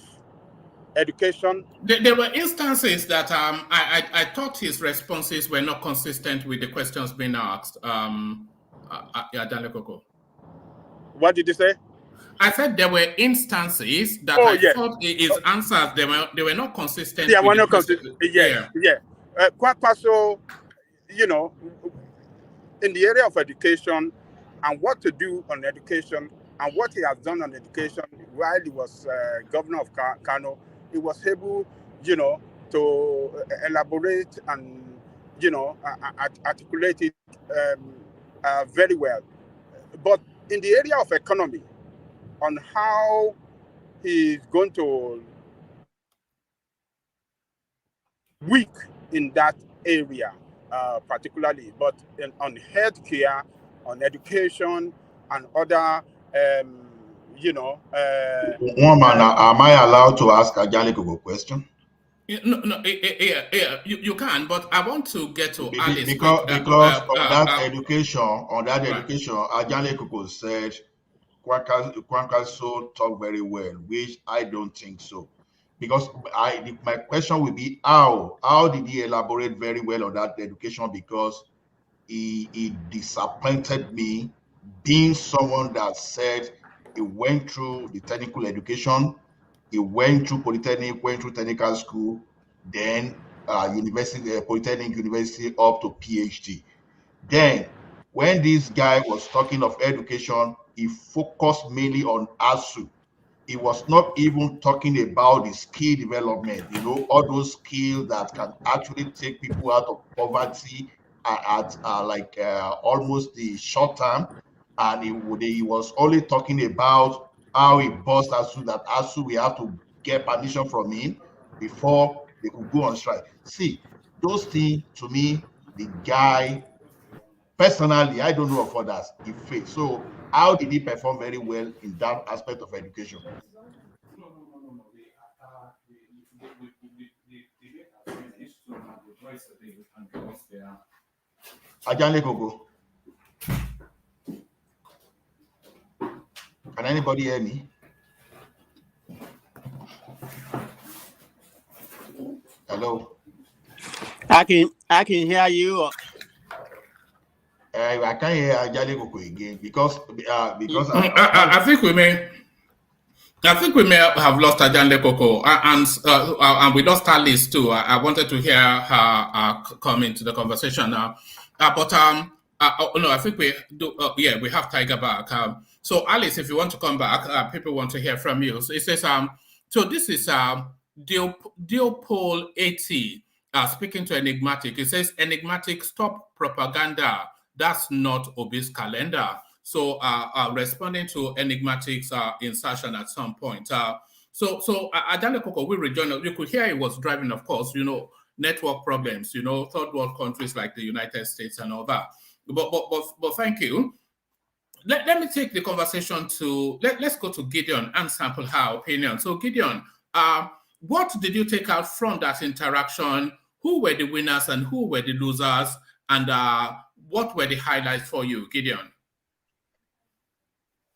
education. There were instances that I thought his responses were not consistent with the questions being asked. What did you say? I said there were instances that thought his answers they were not consistent. Yeah, with not consistent. Yeah. Kwankwaso, in the area of education and what to do on education and what he has done on education while he was governor of Kano, he was able, to elaborate and, articulate it very well. But in the area of economy, on how he's going to weak in that area, particularly, but on healthcare, on education, and other, Woman, am I allowed to ask Ajaliko a question? No, you can, but I want to get to Alice Because quick. on that education, Ajale Koko said Kwankwaso talk very well, which I don't think so. Because my question will be how did he elaborate very well on that education? Because he disappointed me, being someone that said he went through the technical education, he went through polytechnic, went through technical school, then university, polytechnic university up to PhD. Then when this guy was talking of education, he focused mainly on ASU. He was not even talking about the skill development, all those skills that can actually take people out of poverty at almost the short term. And he was only talking about how he bossed ASU, that ASU, we have to get permission from him before they could go on strike. See, those things, to me, the guy, personally, I don't know of others, he failed. So how did he perform very well in that aspect of education? Ajanle Gogo. Can anybody hear me? Hello. I can hear you. I can't hear Ajanle Gogo again because I think we may. I think we may have lost Ajanle Koko, and we lost Alice too. I wanted to hear her come into the conversation now, no, I think we do. Yeah, we have Tiger back. So Alice, if you want to come back, people want to hear from you. So it says, so this is Diopol 80 speaking to Enigmatic. It says, Enigmatic, stop propaganda. That's not Obi's calendar. So responding to Enigmatic's insertion at some point. So Ajanle Koko, we rejoined. You could hear he was driving, of course, network problems, third world countries like the United States and all that. But thank you. Let me take the conversation to, let's go to Gideon and sample her opinion. So Gideon, what did you take out from that interaction? Who were the winners and who were the losers? And what were the highlights for you, Gideon?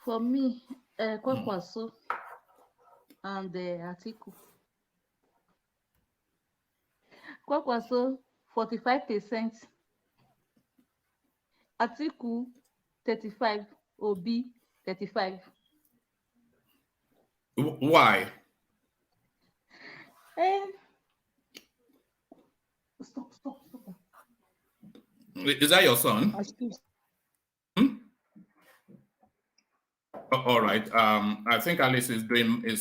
For me, Kwankwaso and Atiku. Kwankwaso, 45%. Atiku, 35. Obi, 35. Why? Stop. Is that your son? All right. I think Alice is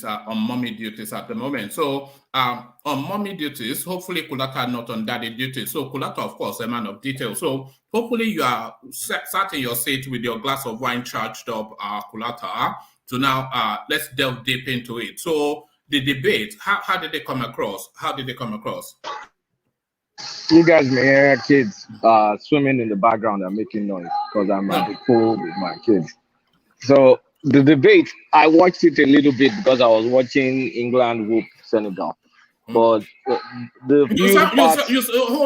on mommy duties at the moment. So on mommy duties, hopefully Kulata not on daddy duties. So Kulata, of course, a man of detail. So hopefully you are sat in your seat with your glass of wine charged up, Kulata. So now let's delve deep into it. So the debate, how did they come across? You guys may hear kids swimming in the background and making noise because I'm at the pool with my kids. So the debate, I watched it a little bit because I was watching England whoop Senegal. But hold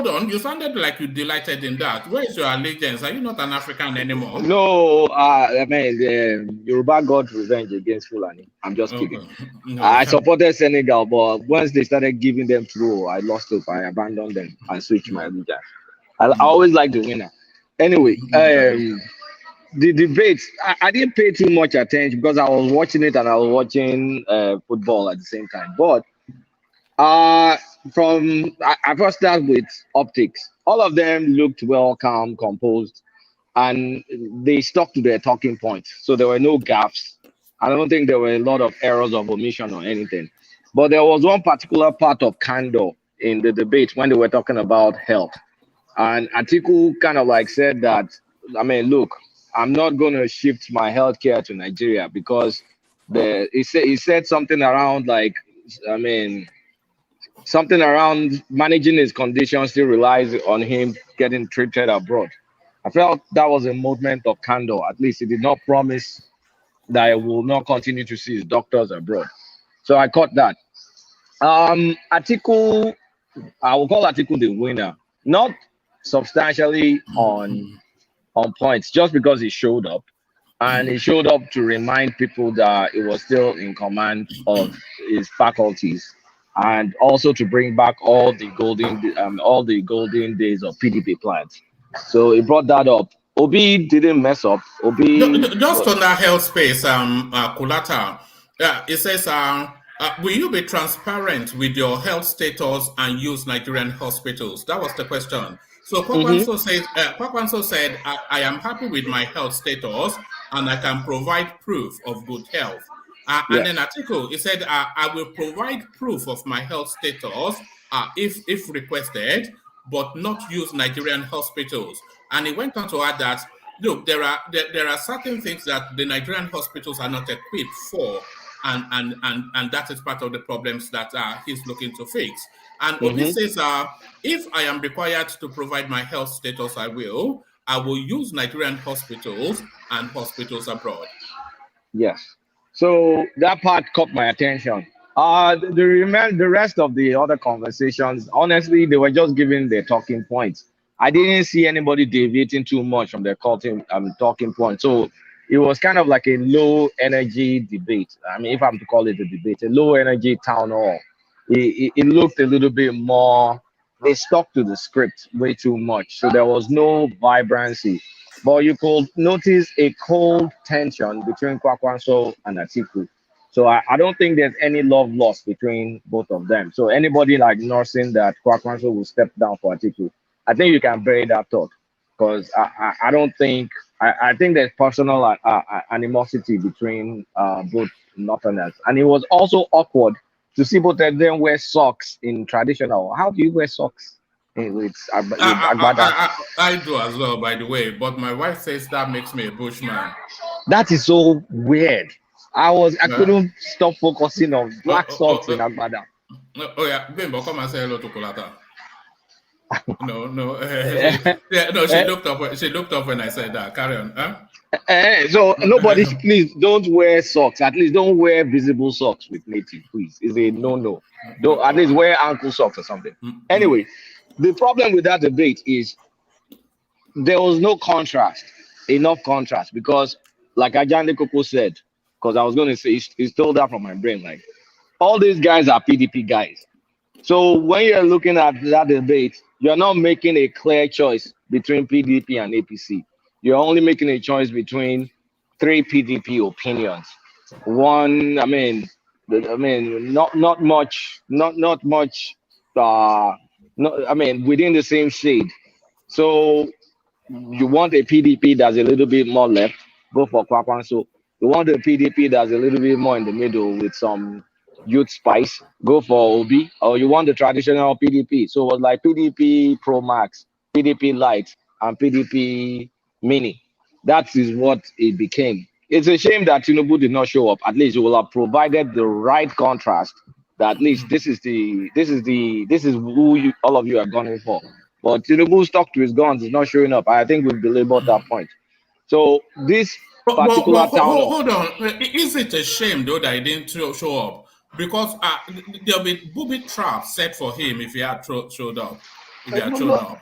on, you sounded like you delighted in that. Where is your allegiance? Are you not an African anymore? No, I mean, the Yoruba got revenge against Fulani. I'm just kidding. No. I supported Senegal, but once they started giving them through, I lost hope. I abandoned them and switched my allegiance. I always like the winner. Anyway, the debate, I didn't pay too much attention because I was watching it and I was watching football at the same time. But I first start with optics. All of them looked well, calm, composed, and they stuck to their talking points. So there were no gaps. I don't think there were a lot of errors of omission or anything. But there was one particular part of candor in the debate when they were talking about health. And Atiku kind of like said that, I mean, look, I'm not going to shift my healthcare to Nigeria because he said something around like, I mean, something around managing his condition still relies on him getting treated abroad. I felt that was a movement of candor. At least he did not promise that he will not continue to see his doctors abroad. So I caught that. Atiku, I will call Atiku the winner, not substantially on points, just because he showed up. And he showed up to remind people that he was still in command of his faculties, and also to bring back all the golden days of PDP plans. So he brought that up. Obi didn't mess up. Obi, Just on that health space, Kulata, it says, will you be transparent with your health status and use Nigerian hospitals? That was the question. So Kwankwaso said, I am happy with my health status and I can provide proof of good health. And then Atiku, he said, I will provide proof of my health status if requested, but not use Nigerian hospitals. And he went on to add that, look, there are certain things that the Nigerian hospitals are not equipped for, and that is part of the problems that he's looking to fix. And Obi says, if I am required to provide my health status, I will use Nigerian hospitals and hospitals abroad. Yes. So that part caught my attention. The rest of the other conversations, honestly, they were just giving their talking points. I didn't see anybody deviating too much from their talking point. So it was kind of like a low energy debate. I mean, if I'm to call it a debate, a low energy town hall. It looked a little bit more, they stuck to the script way too much. So there was no vibrancy. But you could notice a cold tension between Kwankwaso and Atiku. So I don't think there's any love lost between both of them. So anybody like nursing that Kwankwaso will step down for Atiku, I think you can bury that thought, because I don't think I think there's personal animosity between both Northerners, and it was also awkward to see both of them wear socks in traditional. How do you wear socks with Agbada? I do as well, by the way, but my wife says that makes me a bushman. That is so weird. I couldn't stop focusing on black socks in Agbada. Oh yeah, Bimbo, come and say hello to Kulata. No. No, she looked up. She looked up when I said that. Carry on. Huh? So nobody, please don't wear socks. At least don't wear visible socks with native. Please, it's a no. Don't at least wear ankle socks or something. Anyway, the problem with that debate is there was no enough contrast, because, like Ajande Koko said, because I was going to say, he stole that from my brain. Like, all these guys are PDP guys. So when you're looking at that debate, you're not making a clear choice between PDP and APC. You're only making a choice between three PDP opinions. One, not much. Within the same shade. So you want a PDP that's a little bit more left, go for Kwankwaso. You want a PDP that's a little bit more in the middle with some youth spice, go for Obi. Or you want the traditional PDP. So it was like PDP Pro Max, PDP Light, and PDP Mini. That is what it became. It's a shame that Tinubu did not show up. At least you will have provided the right contrast. That at least this is who all of you are gunning for. But Tinubu stuck to his guns, is not showing up. I think we've belabored that point. So this particular town. Hold on. Is it a shame though that he didn't show up? Because there'll be booby traps set for him if he had showed up. If he had shown up.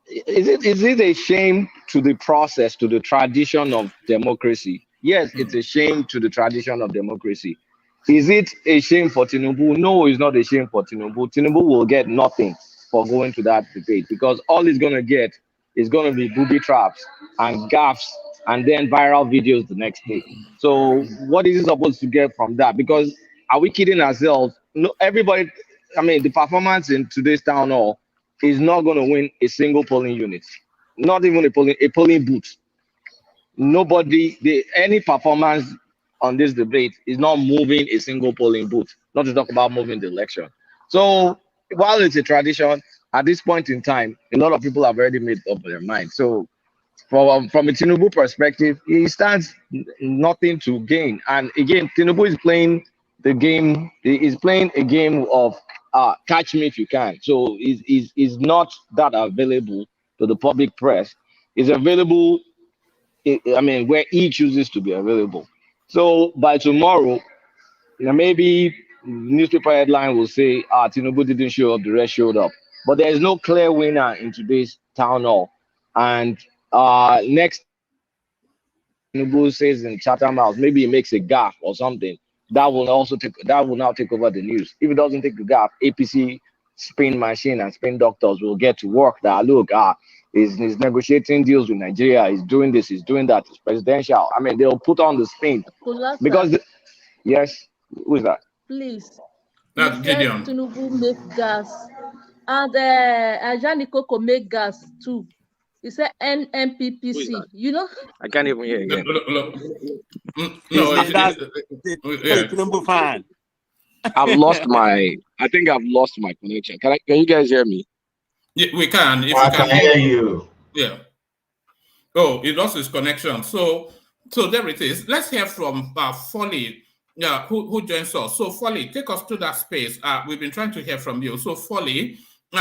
Is it a shame to the process, to the tradition of democracy? Yes, it's a shame to the tradition of democracy. Is it a shame for Tinubu? No, it's not a shame for Tinubu. Tinubu will get nothing for going to that debate, because all he's going to get is going to be booby traps and gaffes and then viral videos the next day. So what is he supposed to get from that? Because are we kidding ourselves? No, everybody, the performance in today's town hall is not going to win a single polling unit, not even a polling booth. Any performance on this debate is not moving a single polling booth, not to talk about moving the election. So while it's a tradition, at this point in time, a lot of people have already made up their mind. So from a Tinubu perspective, he stands nothing to gain. And again, Tinubu is playing the game. He's playing a game of catch me if you can. So is not that available to the public press. Is available. I mean, where he chooses to be available. So by tomorrow, maybe newspaper headline will say, Tinubu didn't show up, the rest showed up. But there is no clear winner in today's town hall. And next Tinubu says in Chatham House, maybe he makes a gaffe or something. That will now take over the news. If it doesn't take the gaffe, APC spin machine and spin doctors will get to work. That look, he's negotiating deals with Nigeria. He's doing this. He's doing that. It's presidential. I mean, they'll put on the spin because yes, who is that? Please. That's He said Gideon. Tinubu make gas, and Ajani Koko make gas too. He said NPPC. You know. I can't even hear again. No, Hey, Tinubu fan. I've lost my. I think I've lost my connection. Can you guys hear me? Yeah, we can. If I you can hear you. Yeah. Oh, he lost his connection. So there it is. Let's hear from Folly, who joins us. So Folly, take us to that space. We've been trying to hear from you. So Folly,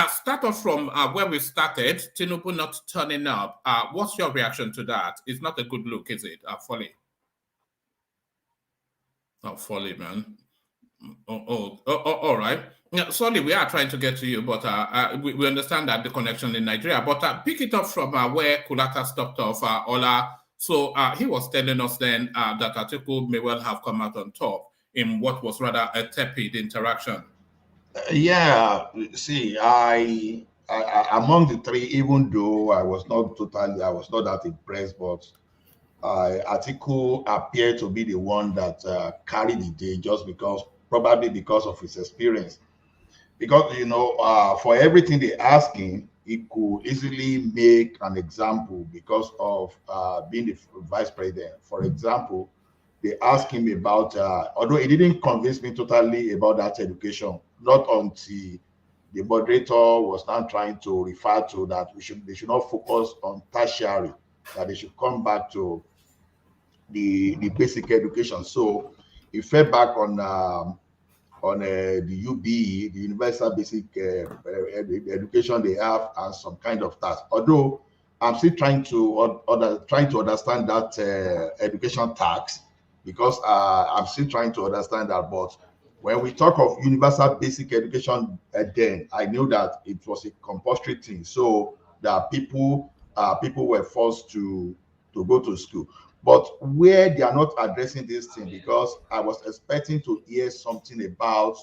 start off from where we started. Tinubu not turning up. What's your reaction to that? It's not a good look, is it, Folly? Oh, Folly, man. All right. Yeah, sorry, we are trying to get to you, but we understand that the connection in Nigeria. But pick it up from where Kulata stopped off, Ola. So he was telling us then that Atiku may well have come out on top in what was rather a tepid interaction. Yeah, see, I among the three, even though I was not that impressed, but Atiku appeared to be the one that carried the day, probably because of his experience. Because for everything they ask him, he could easily make an example because of being the vice president. For example, they asked him about, although he didn't convince me totally about that education, not until the moderator was now trying to refer to that they should not focus on tertiary, that they should come back to the basic education. So he fell back on the UBE, the Universal Basic Education they have, and some kind of task. Although I'm still trying to understand that education tax, because I'm still trying to understand that. But when we talk of Universal Basic Education, then I knew that it was a compulsory thing, so that people were forced to go to school. But where they are not addressing this thing, because I was expecting to hear something about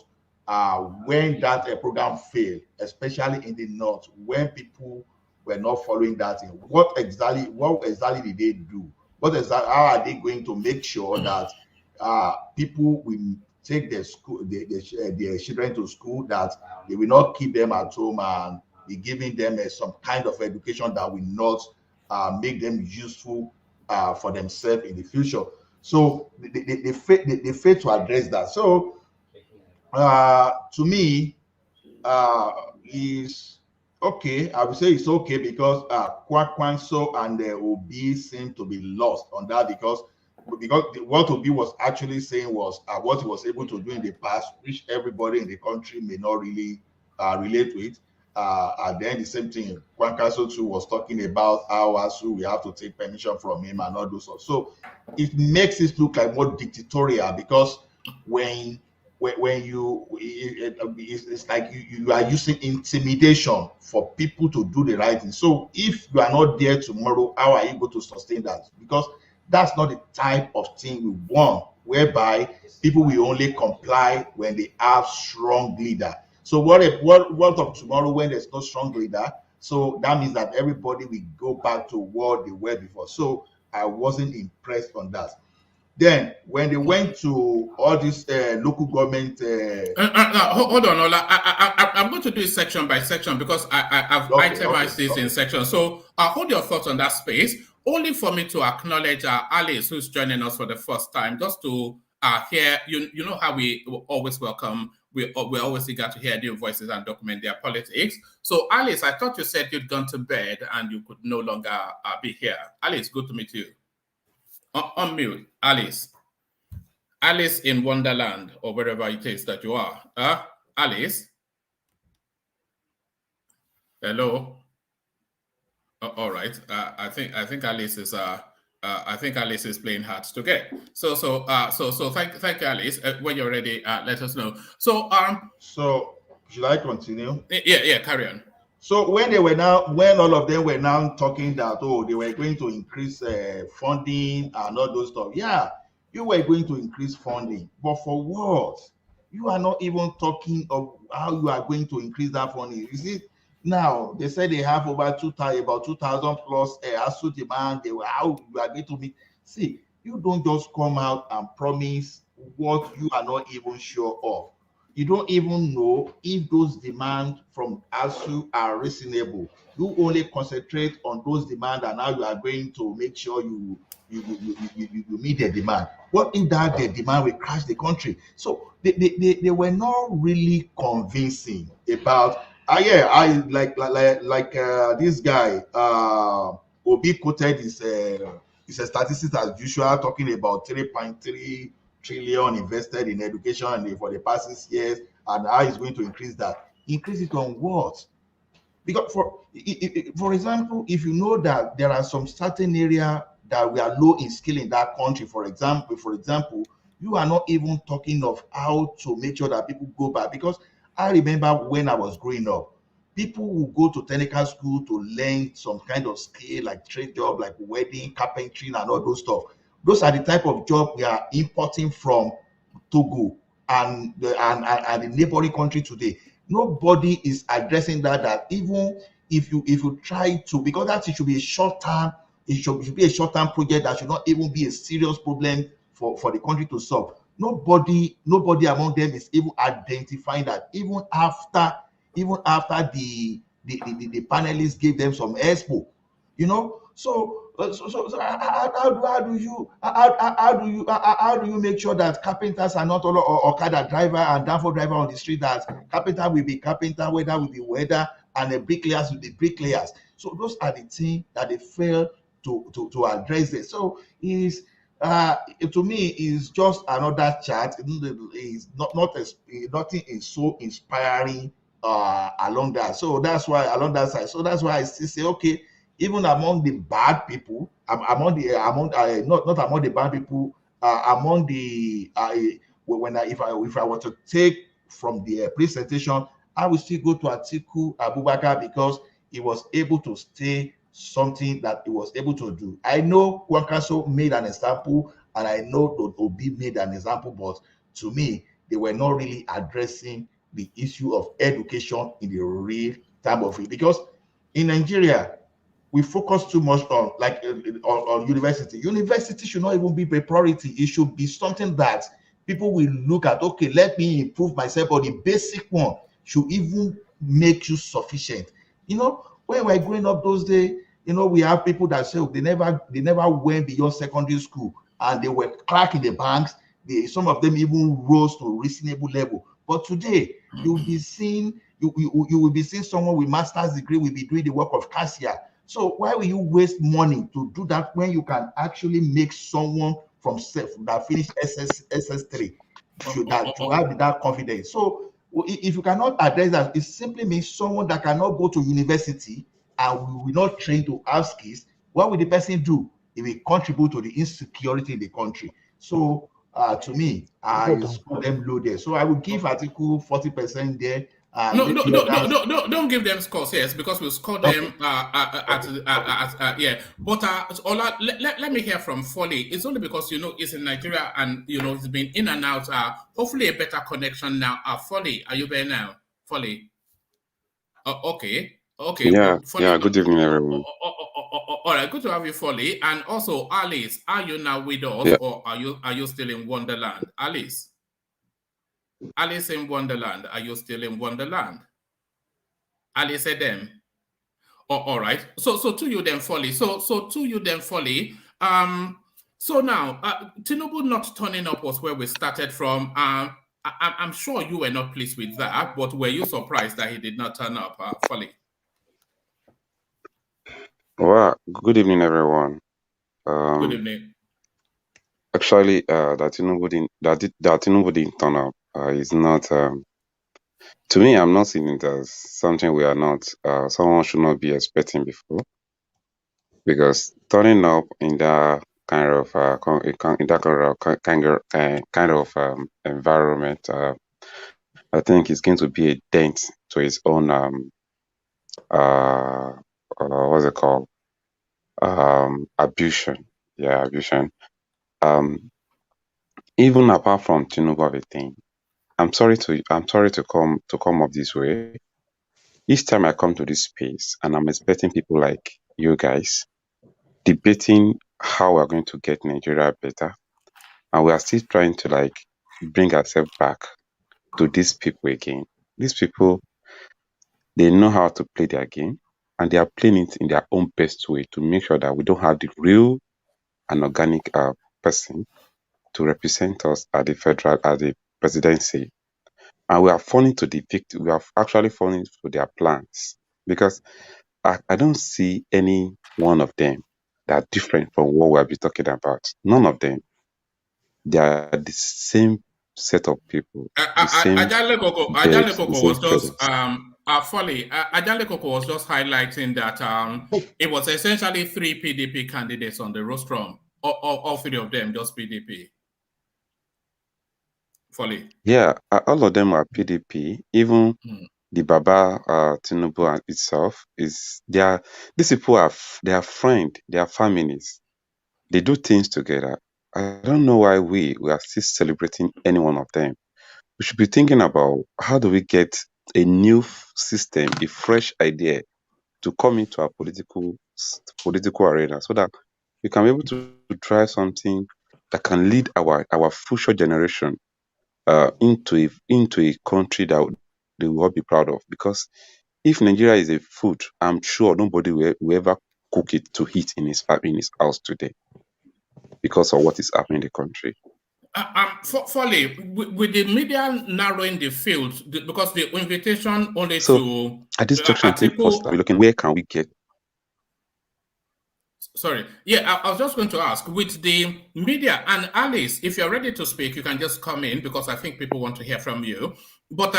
when that program failed, especially in the north, when people were not following that thing. What exactly did they do? How are they going to make sure that people will take their children to school, that they will not keep them at home and be giving them some kind of education that will not make them useful for themselves in the future? So they fail to address that. So to me, is okay. I would say it's okay because Kwankwaso and Obi seem to be lost on that, because what Obi was actually saying was what he was able to do in the past, which everybody in the country may not really relate to it. And then the same thing, Kwankwaso too was talking about how ASU we have to take permission from him and all those stuff. So it makes it look like more dictatorial, because when you it's like you are using intimidation for people to do the right thing. So if you are not there tomorrow, how are you going to sustain that? Because that's not the type of thing we want, whereby people will only comply when they have strong leader. So what of tomorrow when there's no strong leader? So that means that everybody will go back to what they were before. So I wasn't impressed on that. Then when they went to all these local government hold on, Ola. I'm going to do it section by section, because I've itemized this in sections. So hold your thoughts on that space, only for me to acknowledge Alice, who's joining us for the first time, just to hear, you know how we always welcome, we're always eager to hear new voices and document their politics. So Alice, I thought you said you'd gone to bed and you could no longer be here. Alice, good to meet you. Unmute, Alice. Alice in Wonderland, or wherever it is that you are. Alice? Hello? All right. I think Alice is I think Alice is playing hard to get. So thank you, Alice. When you're ready, let us know. So should I continue? Yeah, carry on. So when all of them were now talking that they were going to increase funding and all those stuff. Yeah, you were going to increase funding, but for what? You are not even talking of how you are going to increase that funding. You see, now they said they have about 2,000 plus ASU demand. How you are going to meet? See, you don't just come out and promise what you are not even sure of. You don't even know if those demands from ASU are reasonable. You only concentrate on those demands and how you are going to make sure you meet the demand. What if that the demand will crash the country? So they were not really convincing about I like this guy Obi quoted his statistics as usual, talking about 3.3 trillion invested in education for the past 6 years and how he's going to increase that. Increase it on what? Because for example, if you know that there are some certain area that we are low in skill in that country, for example, you are not even talking of how to make sure that people go back. Because I remember when I was growing up, people will go to technical school to learn some kind of skill like trade job, like welding, carpentry, and all those stuff. Those are the type of job we are importing from Togo and the neighboring country today. Nobody is addressing that even if you try to, because that it should be a short term, it should be a short term project that should not even be a serious problem for the country to solve. Nobody among them is even identifying that even after the panelists gave them some expo, so how do you make sure that carpenters are not all Okada driver and danfo driver on the street, that carpenter will be carpenter, welder will be welder, and the bricklayers will be bricklayers? So those are the things that they fail to address it. So is to me is just another chat. Is nothing is so inspiring along that. So that's why along that side. So that's why I still say, okay, even among the bad people, not among the bad people, among the if I were to take from the presentation, I will still go to Atiku Abubakar because he was able to stay something that he was able to do. I know Kwankwaso made an example, and I know Obi made an example, but to me, they were not really addressing the issue of education in the real time of it. Because in Nigeria, we focus too much on on university. University should not even be a priority. It should be something that people will look at. Okay, let me improve myself, but the basic one should even make you sufficient. When we're growing up those days, we have people that say they never went beyond secondary school and they were clerk in the banks. Some of them even rose to a reasonable level. But today, you will be seeing someone with master's degree will be doing the work of cashier. So why will you waste money to do that when you can actually make someone from that finished SS3 to have that confidence? So if you cannot address that, it simply means someone that cannot go to university and will not train to have skills. What will the person do? It will contribute to the insecurity in the country. So to me, I score them low there. So I will give Article 40% there. Don't give them scores, yes, because we'll score them yeah. But Ola, let me hear from Folly. It's only because it's in Nigeria and it's been in and out. Hopefully a better connection now. Folly, are you there now? Folly. Okay. Yeah, Folly, yeah. Good evening, everyone. All right, good to have you, Folly. And also, Alice, are you now with us, Yeah. or are you still in Wonderland, Alice? Alice in Wonderland, are you still in Wonderland? Alice said them. Oh, all right. So to you then, Folly. So to you then, Folly. So now, Tinubu not turning up was where we started from. I'm sure you were not pleased with that, but were you surprised that he did not turn up, Folly? Well, good evening, everyone. Good evening. Actually, that Tinubu didn't turn up is not. To me, I'm not seeing it as something we are not. Someone should not be expecting before, because turning up in that kind of in that kind of environment, I think it's going to be a dent to his own what's it called, abuse. Yeah, abuse. Um, Even apart from Tinubu of a thing, I'm sorry to come up this way. Each time I come to this space and I'm expecting people like you guys debating how we're going to get Nigeria better, and we are still trying to like bring ourselves back to these people again. These people, they know how to play their game, and they are playing it in their own best way to make sure that we don't have the real and organic person to represent us at the presidency. And we are falling to the victim. We are actually falling to their plans, because I don't see any one of them that are different from what we'll be talking about. None of them. They are the same set of people, the same Ajale birds, the Koko same was just feathers. Folly. Ajale Koko was just highlighting that it was essentially 3 PDP candidates on the rostrum. All 3 of them just PDP. Folly. Yeah, all of them are PDP. Even the Baba Tinubu itself is these people they are friends, they are families. They do things together. I don't know why we are still celebrating any one of them. We should be thinking about how do we get a new system, a fresh idea to come into our political arena, so that we can be able to try something that can lead our future generation into a country that they will all be proud of. Because if Nigeria is a food, I'm sure nobody will ever cook it to eat in his house today, because of what is happening in the country. Folly, with the media narrowing the field, because the invitation only So to at this junction, I think first Atiku. we're looking, where can we get? Sorry. Yeah, I was just going to ask, with the media, and Alice, if you're ready to speak, you can just come in, because I think people want to hear from you. But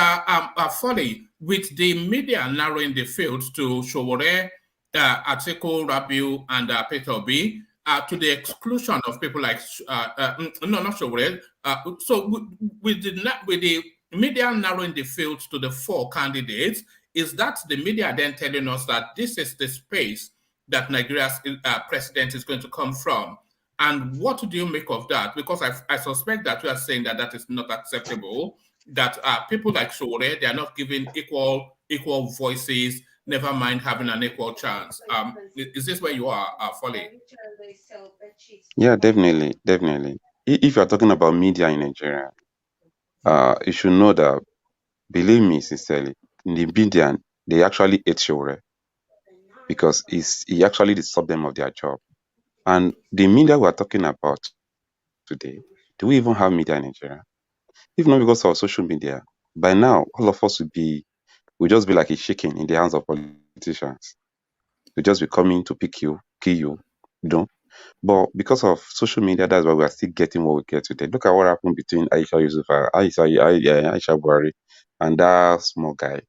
Folly, with the media narrowing the field to Showore, Atiku, Rabiu, and Peter Obi, to the exclusion of people like no, not Showore. So with the media narrowing the field to the 4 candidates, is that the media then telling us that this is the space that Nigeria's president is going to come from? And what do you make of that? Because I suspect that you are saying that that is not acceptable, that people like Shore, they are not given equal voices, never mind having an equal chance. Is this where you are, Folly? Yeah, definitely. If you're talking about media in Nigeria, you should know that, believe me sincerely, in the media, they actually hate Shore, because he actually disturbed them of their job. And the media we're talking about today, do we even have media in Nigeria? If not because of social media, by now all of us would just be like a chicken in the hands of politicians. We'll just be coming to pick you, kill you, you know. But because of social media, that's why we are still getting what we get today. Look at what happened between Aisha Buhari and that small guy.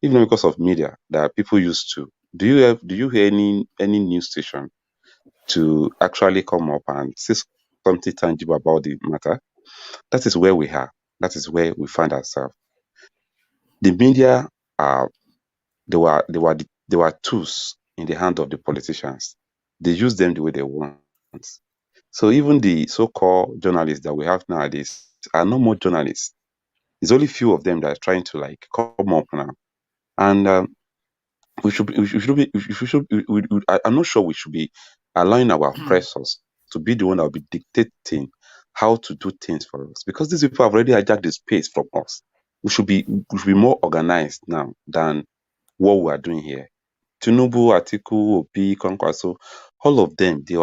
Even because of media that people used to. Do you hear any news station to actually come up and say something tangible about the matter? That is where we are. That is where we find ourselves. The media they were tools in the hand of the politicians. They use them the way they want. So even the so-called journalists that we have nowadays are no more journalists. There's only few of them that are trying to like come up now. And I'm not sure we should be allowing our oppressors to be the one that will be dictating how to do things for us, because these people have already hijacked the space from us. We should be more organized now than what we are doing here. Tinubu, Atiku, Obi, Kwankwaso, all of them, they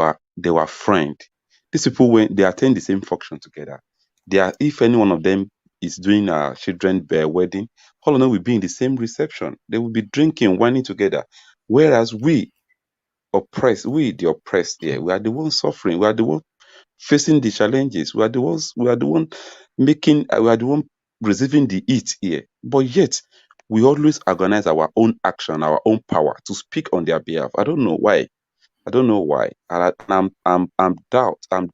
were friends. These people, when they attend the same function together, if any one of them is doing a children's wedding, all of them will be in the same reception. They will be drinking, whining together. Whereas we, the oppressed here, we are the ones suffering. We are the ones facing the challenges. We are the ones. We are the one making. We are the one receiving the heat here. But yet, we always organize our own action, our own power to speak on their behalf. I don't know why. I don't know why. I'm doubt. I'm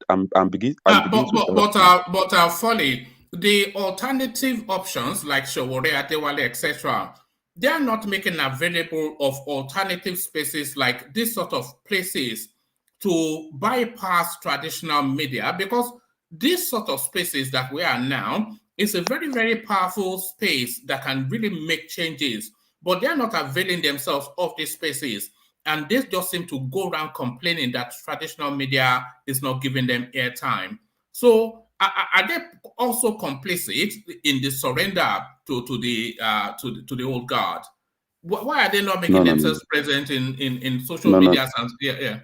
beginning to doubt now. Folly, the alternative options like Showore, Adewale, etc., they are not making available of alternative spaces like this sort of places to bypass traditional media, because this sort of spaces that we are now is a very, very powerful space that can really make changes, but they're not availing themselves of these spaces. And they just seem to go around complaining that traditional media is not giving them airtime. So are they also complicit in the surrender to the old guard? Why are they not making No, no, no, themselves present in social no, no, media? Yeah.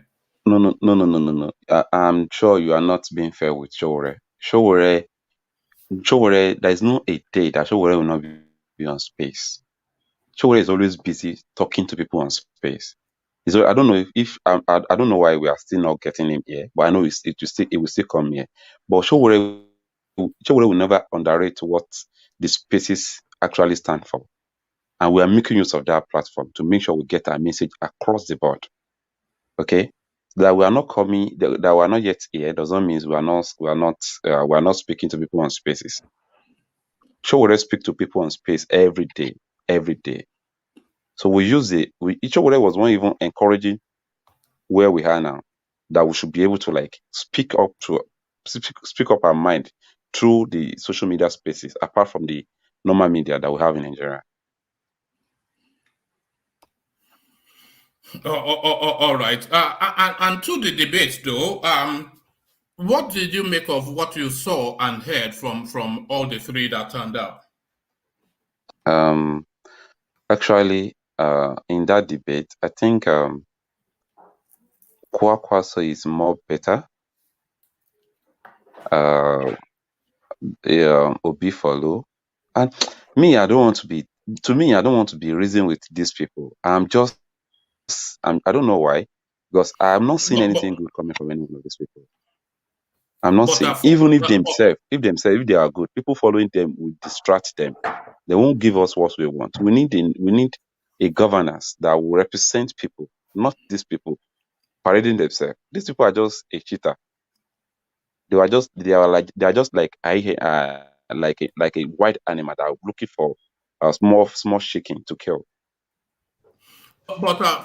no, no, no, no, no, no, no. I'm sure you are not being fair with Showore. Showore, there is no a day that Showore will not be on space. Showore is always busy talking to people on space. I don't know if I don't know why we are still not getting him here, but I know it will still come here. But Showore will never underrate what the spaces actually stand for, and we are making use of that platform to make sure we get our message across the board. Okay, that we are not coming, that we are not yet here doesn't mean we are not speaking to people on spaces. Showore speak to people on space every day, every day. So we use it. Showore was one even encouraging where we are now, that we should be able to like speak up our mind through the social media spaces, apart from the normal media that we have in Nigeria. All right. And to the debate, though, what did you make of what you saw and heard from all the three that turned up? Actually, in that debate, I think Kwankwaso is more better. Obi follow, and me, I don't want to be. To me, I don't want to be reasoning with these people. I don't know why, because I'm not seeing But, but, anything good coming from any one of these people. I'm not but seeing, even if if they are good, people following them will distract them. They won't give us what we want. We need a governance that will represent people, not these people parading themselves. These people are just a cheater. They are just like like a white animal that are looking for a small chicken to kill.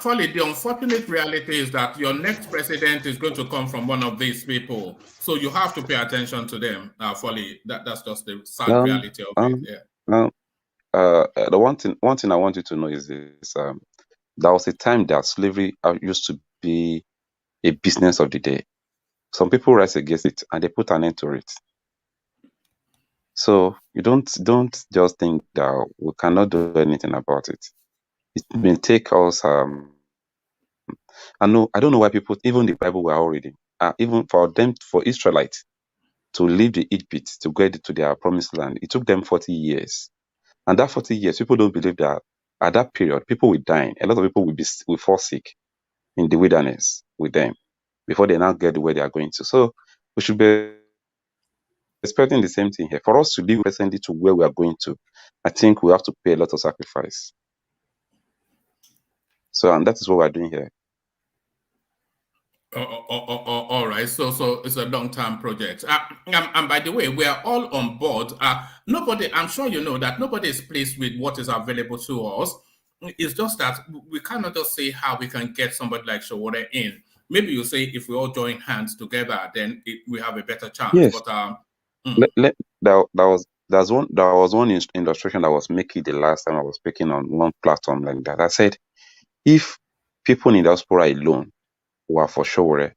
Folly, the unfortunate reality is that your next president is going to come from one of these people. So you have to pay attention to them, Folly. That's just the sad Um, reality of it. um, Yeah. um, the one thing I want you to know is this: there was a time that slavery used to be a business of the day. Some people rise against it and they put an end to it. So you don't just think that we cannot do anything about it. It may take us. I don't know why people, even the Bible we're all reading, even for Israelites to leave the Egypt to get to their promised land, it took them 40 years. And that 40 years, people don't believe that at that period, people will die. A lot of people will fall sick in the wilderness with them before they now get to where they are going to. So we should be expecting the same thing here. For us to live presently to where we are going to, I think we have to pay a lot of sacrifice. So, and that is what we're doing here. All right. So it's a long-term project. And by the way, we are all on board. Nobody, I'm sure you know that nobody is pleased with what is available to us. It's just that we cannot just say how we can get somebody like Showore in. Maybe you say if we all join hands together, then we have a better chance. Yes. But There was one illustration that was making the last time I was speaking on one platform like that. I said, if people in diaspora alone were for Showore,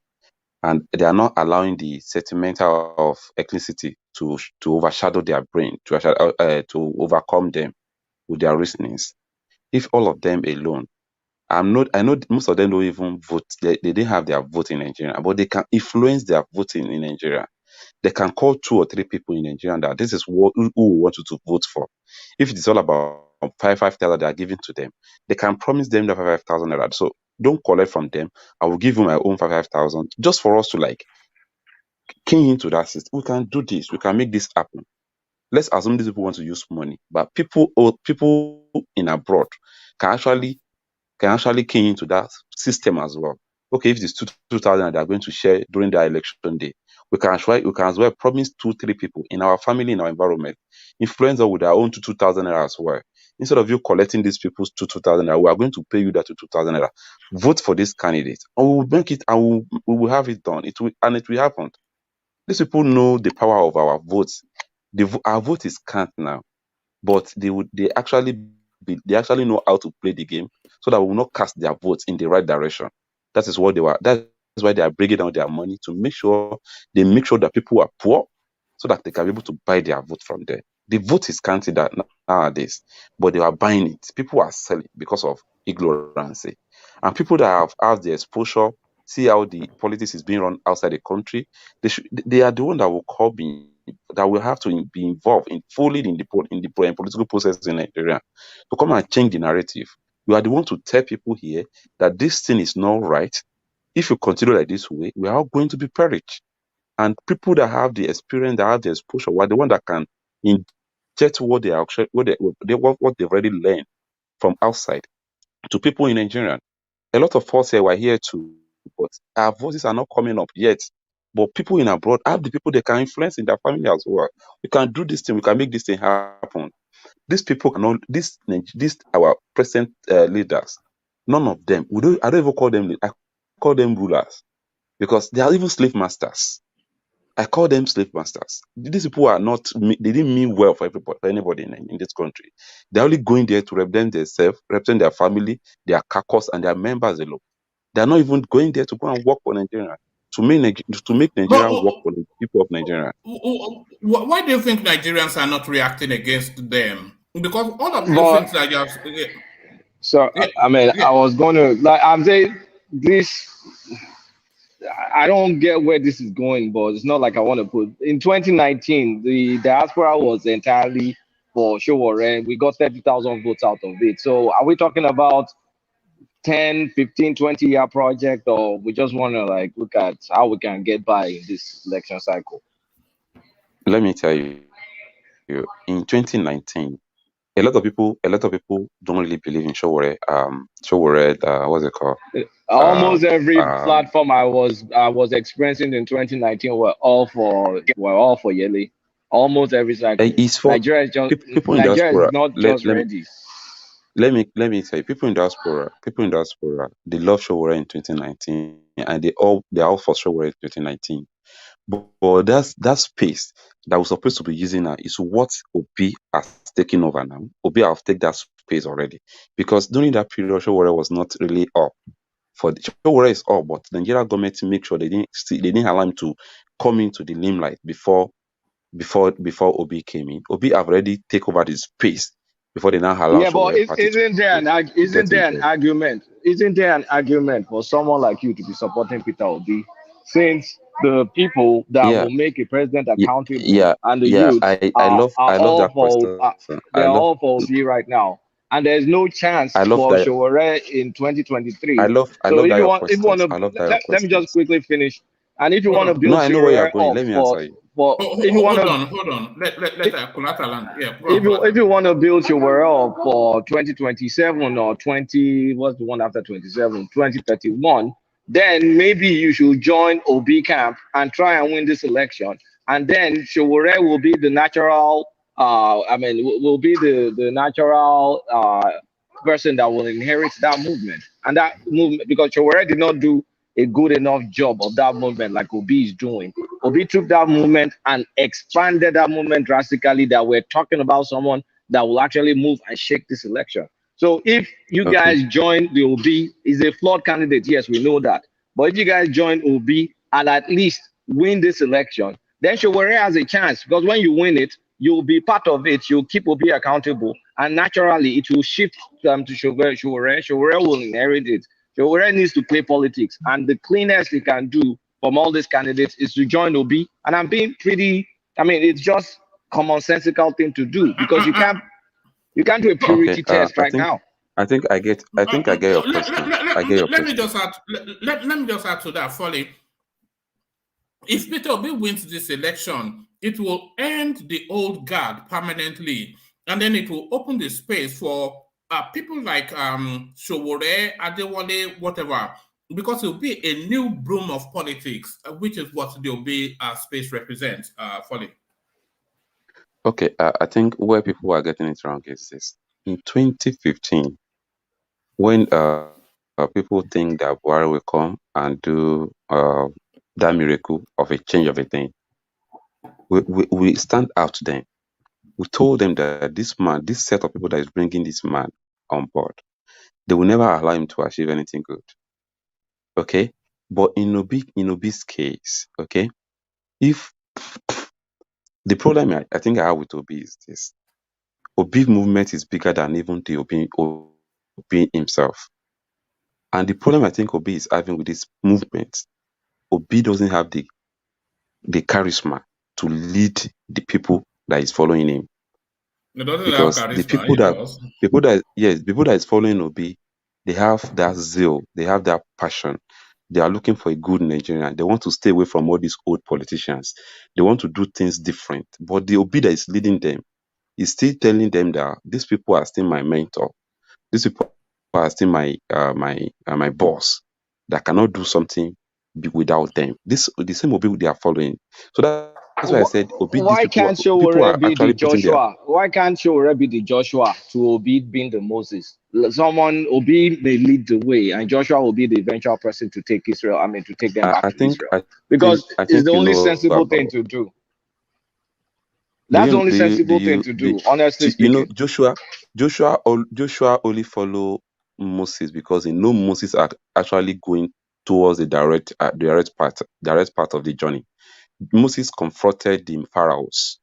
and they are not allowing the sentimental of ethnicity to overshadow their brain, to overcome them with their reasonings. If all of them alone, I know most of them don't even vote. They didn't have their vote in Nigeria, but they can influence their voting in Nigeria. They can call 2 or 3 people in Nigeria that this is who we want you to vote for. If it's all about 5,000 they are giving to them, they can promise them the 5,000. So don't collect from them. I will give you my own 5,000 just for us to like key into that system. We can do this. We can make this happen. Let's assume these people want to use money, but people in abroad can actually key into that system as well. Okay, if it's 2,000 they are going to share during their election day, we can as well promise 2-3 people in our family, in our environment, influence them with their own 2,000 naira as well. Instead of you collecting these people's 2,000 naira, we are going to pay you that 2,000 naira. Vote for this candidate, and we will make it, and we will have it done. It will happen. These people know the power of our votes. Our vote is count now, but they actually know how to play the game so that we will not cast their votes in the right direction. That is what they were. That's why they are bringing down their money to make sure that people are poor, so that they can be able to buy their vote from there. The vote is counted nowadays, but they are buying it. People are selling because of ignorance, and people that have the exposure, see how the politics is being run outside the country. They are the one that will come in, that will have to be involved fully in the political process in Nigeria to come and change the narrative. You are the one to tell people here that this thing is not right. If you continue like this way, we are all going to be perished. And people that have the experience, that have the exposure, are the one that can inject what they've already learned from outside to people in Nigeria. A lot of us here were here too, but our voices are not coming up yet. But people in abroad have the people they can influence in their family as well. We can do this thing. We can make this thing happen. These people cannot. This our present leaders. None of them. I don't even call them. I call them rulers, because they are even slave masters. I call them slave masters. These people are not. They didn't mean well for everybody, for anybody in this country. They're only going there to represent themselves, represent their family, their caucus, and their members alone. They're not even going there to go and work for Nigeria, to make Nigeria work for the people of Nigeria. Why do you think Nigerians are not reacting against them? Because all of these things that you have. So I mean, I was going to I'm saying this. I don't get where this is going, but it's not like I want to put. In 2019, the diaspora was entirely for Sowore. We got 30,000 votes out of it. So are we talking about 10, 15, 20-year project, or we just want to look at how we can get by in this election cycle? Let me tell you, in 2019, a lot of people don't really believe in Sowore. What's it called? Almost every platform I was experiencing in 2019 were all for Yele. Almost every cycle. It's for Nigeria is just people in Nigeria diaspora. is not just ready. Let me tell you, people in diaspora, they love Sowore in 2019, and they're all for Sowore in 2019. But that space that we're supposed to be using now is what Obi has taken over now. Obi have taken that space already, because during that period, Sowore was not really up. Sowore is up, but the Nigerian government to make sure they didn't allow him to come into the limelight before Obi came in. Obi have already taken over the space before they now allow. Yeah, but isn't there an argument? Isn't there an argument for someone like you to be supporting Peter Obi, since the people that will make a president accountable and the youth are all for Obi right now, and there's no chance for Sowore in 2023. So if you want to, let me just quickly finish. And if you want to build Sowore up Hold on. Let Kulata land. Yeah, if you want to build Sowore up for 2027 or 2031, then maybe you should join Obi camp and try and win this election. And then Sowore will be the natural, will be the natural person that will inherit that movement. And that movement, because Sowore did not do a good enough job of that movement like Obi is doing. Obi took that movement and expanded that movement drastically, that we're talking about someone that will actually move and shake this election. So if you guys join the Obi, is a flawed candidate, yes, we know that. But if you guys join Obi and at least win this election, then Sowore has a chance, because when you win it, you'll be part of it, you'll keep Obi accountable, and naturally it will shift to Sowore. Sowore will inherit it. Sowore needs to play politics, and the cleanest he can do from all these candidates is to join Obi. And I'm being it's just commonsensical thing to do, because you can't do a purity test now. I think I get your question. Let me just add to that, Folly. if Peter Obi wins this election, it will end the old guard permanently, and then it will open the space for people like Showore, Adewale, whatever, because it will be a new broom of politics, which is what the Obi space represents. Folly. Okay, I think where people are getting it wrong is this. In 2015, when people think that Buhari will come and do that miracle of a change of a thing, we stand out then. We told them that this man, this set of people that is bringing this man on board, they will never allow him to achieve anything good. Okay? But in Obi's case, okay, if the problem I think I have with Obi is this. Obi movement is bigger than even the Obi himself. And the problem I think Obi is having with this movement, Obi doesn't have the charisma to lead the people that is following him. It doesn't have Because charisma. the people that is following Obi, they have that zeal, they have that passion. They are looking for a good Nigerian. They want to stay away from all these old politicians. They want to do things different. But the Obi that is leading them is still telling them that these people are still my mentor. These people are still my boss. That cannot do something without them. The same Obi they are following. So that's why I said Obi. These Why people can't are Showore be actually the putting their. Joshua? Why can't Showore be the Joshua to Obi being the Moses? Someone Obi may lead the way, and Joshua will be the eventual person to take Israel. I mean, to take them back I to think Israel, because I it's think the you only know sensible thing about. to do. Do That's the you only do you do sensible thing you to do do, honestly you know speaking. Joshua only follow Moses because he know Moses are actually going towards the direct part of the journey. Moses confronted the pharaohs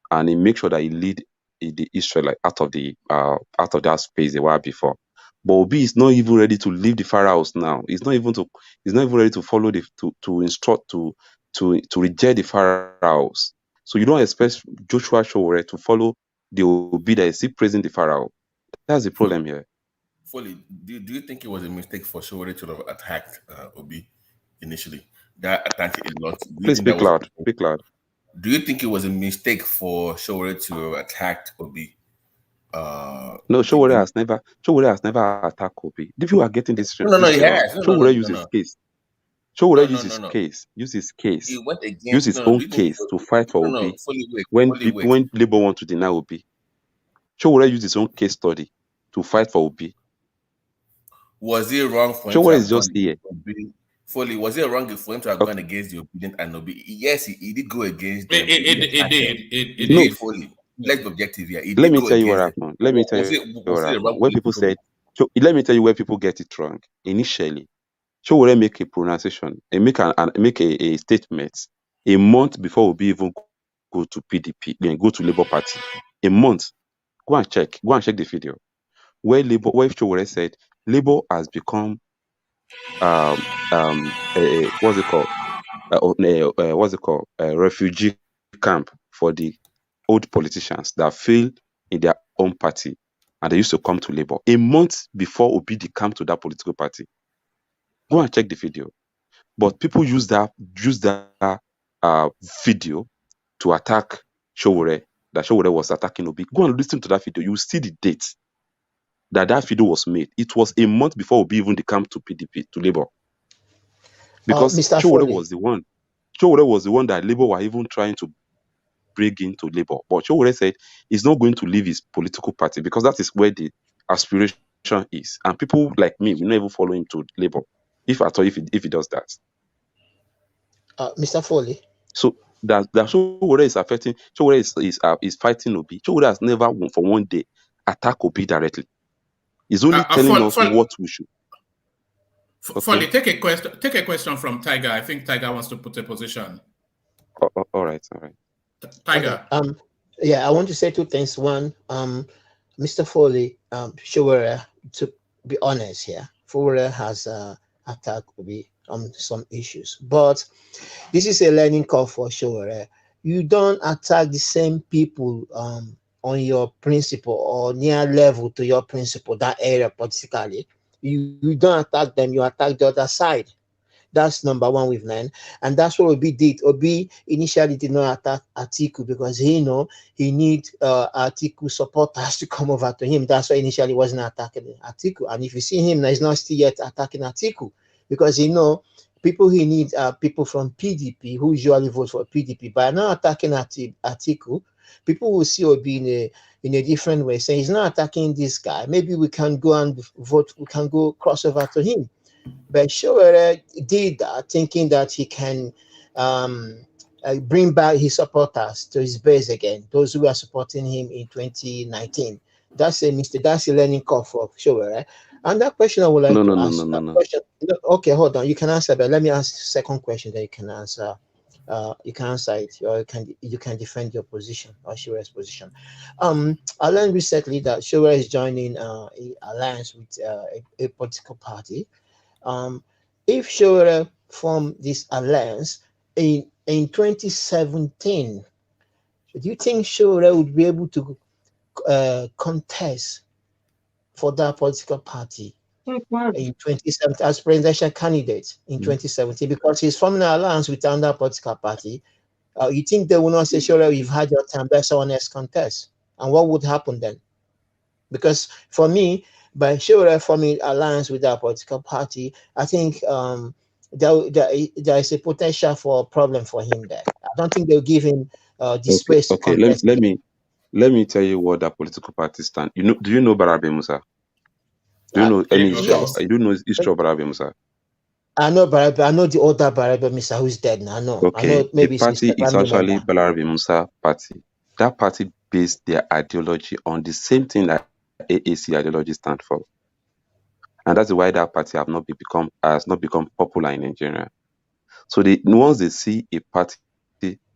and he make sure that he lead the Israelite out of that space they were before. But Obi is not even ready to leave the pharaohs now. He's not even ready to follow to instruct to reject the pharaohs. So you don't expect Joshua Showore to follow the Obi that is still praising the pharaoh. That's the problem here. Foley, do you think it was a mistake for Showore to have attacked Obi initially? That attacked a lot. Do you Please think that speak was? loud. Speak loud. Do you think it was a mistake for Showore to have attacked Obi? No, Showore has never attacked Obi. If you are getting No, this he wrong, has. Showore uses case. Showore No. use his He case, went use against. his No. Do own you think? case to fight for No. Obi Fully wait. when Fully wait. Labour want to deny Obi. Showore use his own case study to fight for Obi. Was it wrong for him to Showore is have gone just here. against Obi? Fully, was it wrong for him to have gone against the obedient and Obi? Yes, he did go against them. He did attack them. He No, did fully. Let's be objective here. He let did me go tell you what against them. happened. Let me tell Was you it what a happened. wrong Where people political said, move? let me tell you where people get it wrong. Initially, Showore make a pronunciation, make a statement a month before Obi even go to PDP, then go to Labour Party. A month. Go and check the video. Where Showore said Labour has become what's it called? A refugee camp for the old politicians that failed in their own party and they used to come to Labour. A month before Obi come to that political party. Go and check the video. But people use that video to attack Showore, that Showore was attacking Obi. Go and listen to that video. You will see the date that video was made. It was a month before Obi even come to PDP, to Labour. Because Mr. Showore Foley. was the one. Showore was the one that Labour were even trying to bring into Labour. But Showore said he's not going to leave his political party because that is where the aspiration is. And people like me will never follow him to Labour, if at all, if he does that. Mr. Foley. So that Showore is affecting. Showore is fighting Obi. Showore has never for one day attack Obi directly. He's only telling us what we should. Foley, take a question from Tiger. I think Tiger wants to put a position. All right. Tiger. Okay. Yeah, I want to say two things. One, Mr. Foley, Showore, to be honest here, Showore has attacked Obi on some issues, but this is a learning curve for Showore. You don't attack the same people on your principle or near level to your principle, that area politically. You don't attack them, you attack the other side. That's number one we've learned. And that's what Obi did. Obi initially did not attack Atiku because he know he need Atiku supporters to come over to him. That's why initially wasn't attacking Atiku. And if you see him, he's not still yet attacking Atiku because he know people he needs are people from PDP who usually vote for PDP. By not attacking Atiku, people will see Obi in a different way. Say he's not attacking this guy. Maybe we can go and vote. We can go cross over to him. But Showere did that, thinking that he can bring back his supporters to his base again. Those who are supporting him in 2019. That's a mistake. That's a learning curve for Showere. And that question I would like to ask. Question, okay, hold on. You can answer, but let me ask the second question that you can answer. You can answer it, or you can defend your position or Showere's position. I learned recently that Showere is joining an alliance with a political party. If Showere formed this alliance in 2017, do you think Showere would be able to contest for that political party in 2017 as presidential candidate in 2017 because he's forming an alliance with another political party? You think they will not say, Showere, you've had your time, let someone else contest? And what would happen then? Because for me, by Showere forming alliance with that political party, I think there is a potential for a problem for him there. I don't think they'll give him the space to contest. Let me tell you what that political party stand. Do you know Barabe Musa? Do you know any history? Yes. You do know history of Barabe Musa? I know Barabe. I know the older Barabe Musa who's dead now. I know. Okay. I know maybe the party is actually Barabe Musa party. That party based their ideology on the same thing that AAC ideology stand for. And that's why that party has not become popular in Nigeria. So once they see a party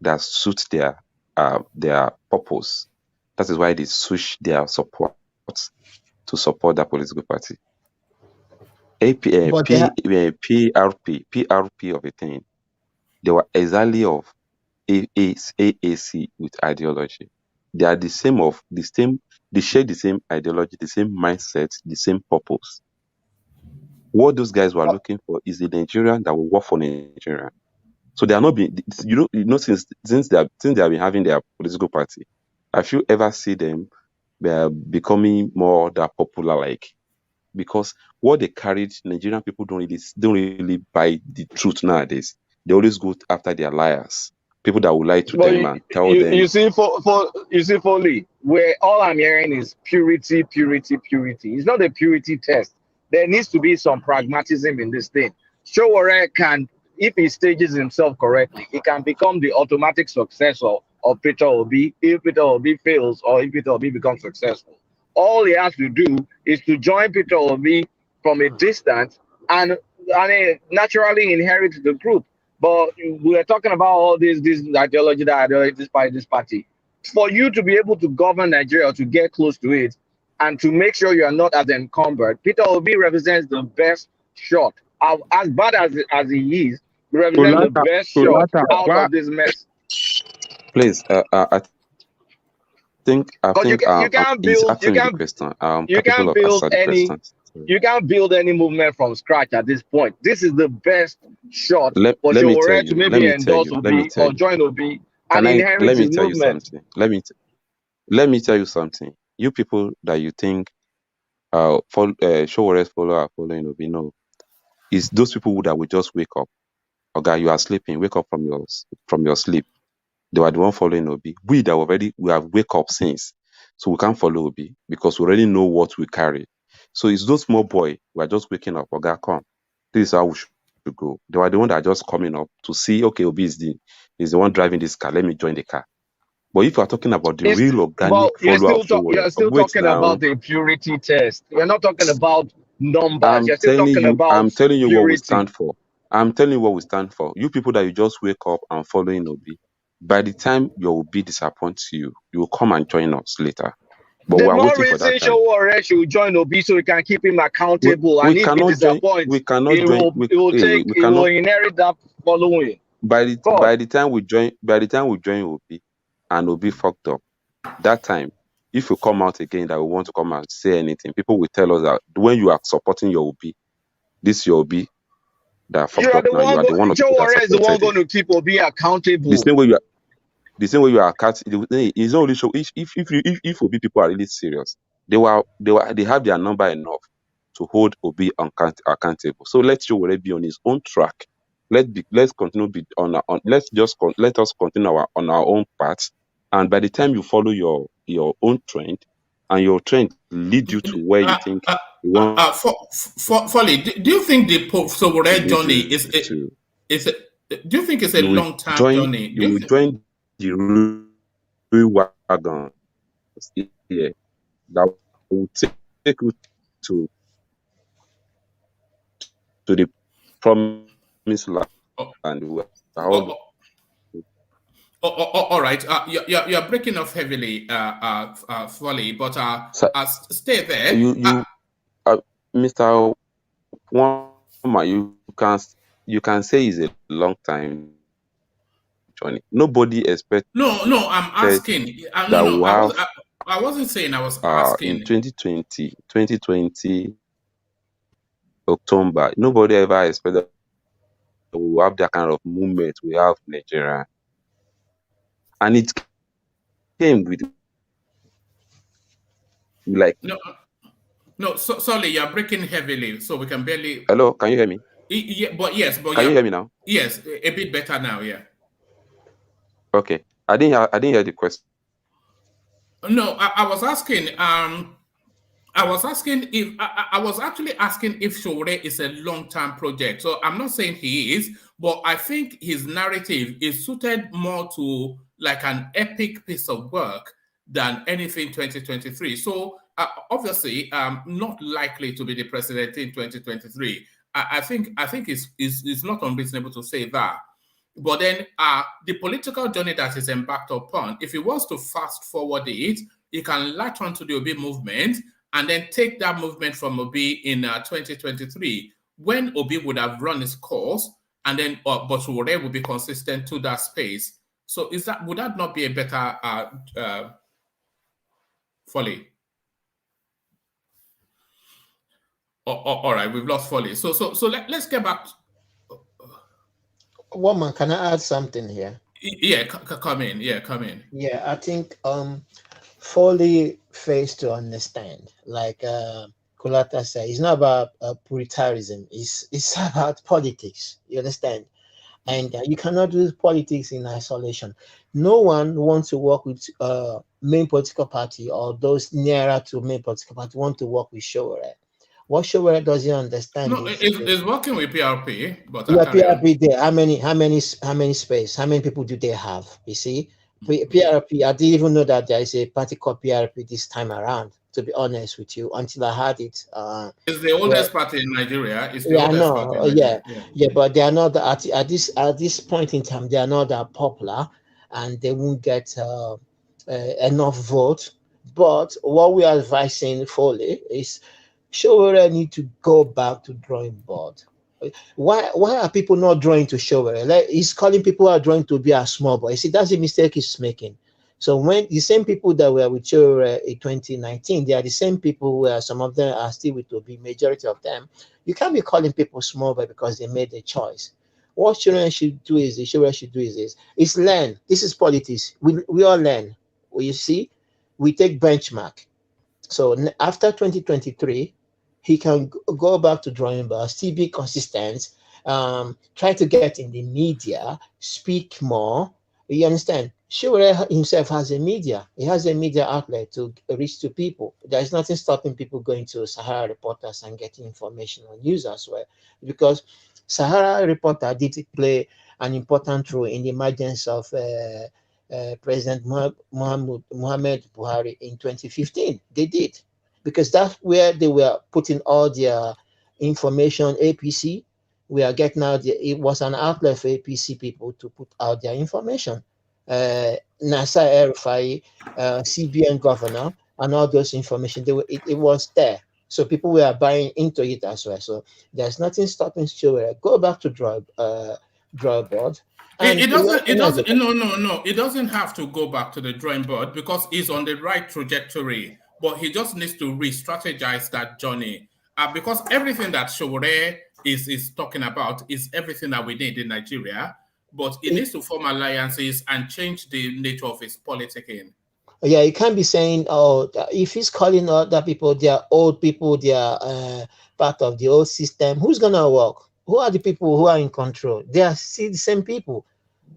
that suits their purpose, that is why they switch their support to support that political party. PRP of a thing, they were exactly of AAC with ideology. They are they share the same ideology, the same mindset, the same purpose. What those guys were looking for is a Nigerian that will work for Nigeria. So they are not being, since they have been having their political party, have you ever see them becoming more that popular like? Because what they carried, Nigerian people don't really buy the truth nowadays. They always go after their liars, people that will lie to them and tell them. You see, Foley, where all I'm hearing is purity, purity, purity. It's not a purity test. There needs to be some pragmatism in this thing. Showere can, if he stages himself correctly, he can become the automatic successor of Peter Obi if Peter Obi fails or if Peter Obi becomes successful. All he has to do is to join Peter Obi from a distance and naturally inherit the group. But we're talking about all this ideology, this party. For you to be able to govern Nigeria, to get close to it, and to make sure you are not as encumbered, Peter Obi represents the best shot. As bad as he is, he represents the best shot out of this mess. Please, I think you can't build any movement from scratch at this point. This is the best shot for Showere to maybe endorse Obi or join Obi and inherit his movement. Let me tell you something. You people that you think Showere's follower are following Obi, no, it's those people that will just wake up. Okay, you are sleeping. Wake up from your sleep. They were the one following Obi. We have wake up since, so we can't follow Obi because we already know what we carry. So it's those small boy who are just waking up. Okay, come. This is how we should go. They were the one that are just coming up to see. Okay, Obi is the one driving this car. Let me join the car. But if you are talking about the real organic follower of Showere, you're still talking about the purity test. You're not talking about numbers. You're still talking about I'm telling you purity. what we stand for. I'm telling you what we stand for. You people that you just wake up and following Obi, by the time your Obi disappoints you, you will come and join us later. But we are waiting for that time. Showere should join Obi so we can keep him accountable. And if he disappoints, he will inherit that following. By the time we join Obi and Obi fucked up, that time, if you come out again that we want to come and say anything, people will tell us that when you are supporting your Obi, this your Obi, that You fucked are up the now. You one. are the one of the Joe people that Warren is the one supported going him. to keep Obi accountable. The same way you are accountable. It's only show if Obi people are really serious, they have their number enough to hold Obi accountable. So let Joe be on his own track. Let's continue be on let us continue on our own path. And by the time you follow your own trend, and your trend lead you to where you think you want Folly, do you think the Pope to Sobore be journey do you think it's a you will long-term journey? join the real wagon here that will take you to the promised land. We are all All right. You're breaking off heavily, Folly, but stay there. Mr. Wama, you can say it's a long time journey. Nobody expected No, I'm asking. that No, we have I wasn't saying. I was asking. in 2020 October. Nobody ever expected that we will have that kind of movement we have in Nigeria, and it came with like. No, sorry, you're breaking heavily, so we can barely. Hello, can you hear me? Yeah, but Can you hear me now? Yes, a bit better now. Yeah. Okay, I didn't hear the question. No, I was asking. I was asking if I was actually asking if Shore is a long-term project. So I'm not saying he is, but I think his narrative is suited more to like an epic piece of work than anything 2023. So obviously, not likely to be the president in 2023. I think it's not unreasonable to say that. But then the political journey that is embarked upon, if he wants to fast forward it, he can latch onto the Obi movement and then take that movement from Obi in 2023, when Obi would have run his course, and then but Wore would be consistent to that space. So would that not be a better Folly? All right, we've lost Folly. So let's get back. Woman, can I add something here? Yeah, come in. Yeah, come in. Yeah, I think Foley fails to understand. Like Kulata said, it's not about puritanism. It's about politics. You understand? And you cannot do politics in isolation. No one wants to work with main political party or those nearer to main political party want to work with Showore. What Showore doesn't understand No, it's working with PRP, but yeah, PRP there. How many space? How many people do they have? You see, PRP. I didn't even know that there is a party called PRP this time around. To be honest with you, until I had it. It's the oldest party in Nigeria. It's the yeah, oldest no, party in Nigeria. yeah, but they are not at this point in time. They are not that popular, and they won't get enough vote. But what we are advising Foley is, Showore need to go back to drawing board. Why are people not drawing to Showore? Like, he's calling people who are drawing to be a small boy. See, that's the mistake he's making. So when the same people that were with Showore in 2019, they are the same people where some of them are still with Obi, majority of them. You can't be calling people small boy because they made a choice. What Showore should do is learn. This is politics. We all learn. You see, we take benchmark. So after 2023, he can go back to drawing board, still be consistent, try to get in the media, speak more. You understand? Sure, himself has a media. He has a media outlet to reach to people. There's nothing stopping people going to Sahara Reporters and getting information on news as well, because Sahara Reporter did play an important role in the emergence of President Muhammad Buhari in 2015. They did, because that's where they were putting all their information. APC, we are getting out. It was an outlet for APC people to put out their information. Nasser El-Rufai, CBN governor, and all those information. It was there. So people were buying into it as well. So there's nothing stopping Showore. Go back to draw board. It doesn't. No. It doesn't have to go back to the drawing board because he's on the right trajectory. But he just needs to re-strategize that journey. Because everything that Showore is talking about is everything that we need in Nigeria, but it needs to form alliances and change the nature of its politicking. Yeah, you can't be saying, oh, if he's calling other people, they are old people, they are part of the old system. Who's gonna work? Who are the people who are in control? They are still the same people,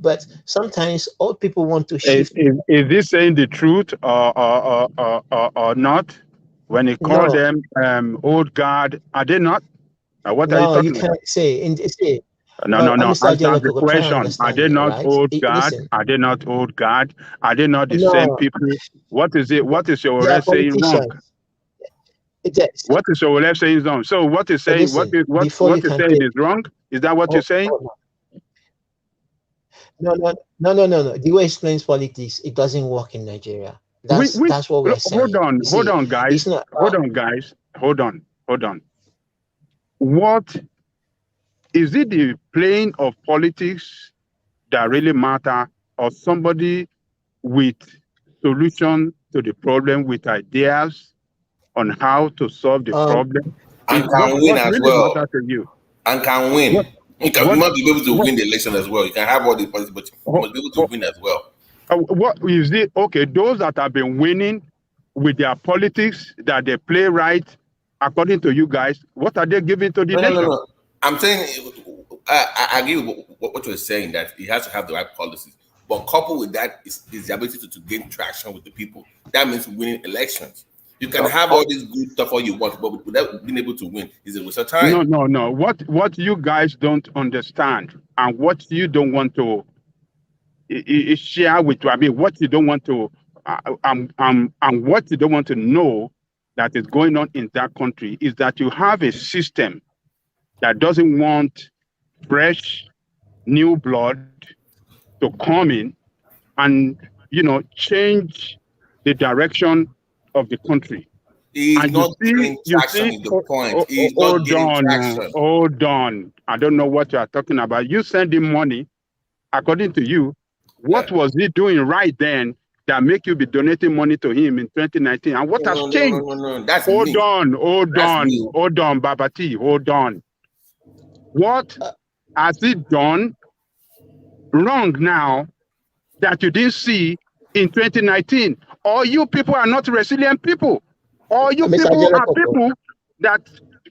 but sometimes old people want to shift. Is this saying the truth or not? When he called No, them old guard, are they not? What are you no, you talking about? can't say. Say, No. Mr. Answer the Adeleko, try and question. Are understand they me, not right? old guard? Listen, Are they not old guard? Are they not the same no, people? What is it? What is your they are rep saying wrong? politicians. It's, What is your rep saying wrong? So what is saying? listen, What before you is can saying take, is wrong? Is that what you're saying? No. The way he explains politics, it doesn't work in Nigeria. That's what we're saying. Hold on, guys. It's not. Hold on. What is it? The plane of politics that really matter, or somebody with solution to the problem, with ideas on how to solve the problem? And can win what as really well. matters to you? And can win. You must be able to win the election as well. You can have all the politics, but you must be able to win as well. What is it? Okay, those that have been winning with their politics that they play right, according to you guys, what are they giving to the nation? No. I'm saying, I agree with what you're saying, that he has to have the right policies. But coupled with that is the ability to gain traction with the people. That means winning elections. You can have all this good stuff all you want, but without being able to win, is a waste of time. No. What you guys don't understand and what you don't want to share with, I mean, what you don't want to, and what you don't want to know that is going on in that country is that you have a system that doesn't want fresh, new blood to come in and, change the direction of the country. He's not getting traction is the point. He's not getting traction. Hold on. I don't know what you are talking about. You send him money, according to you. What was he doing right then that make you be donating money to him in 2019? And what has changed? No. That's hold me. on, Babati, hold on. What has he done wrong now that you didn't see in 2019? Or you people are not resilient people? Or you people are people that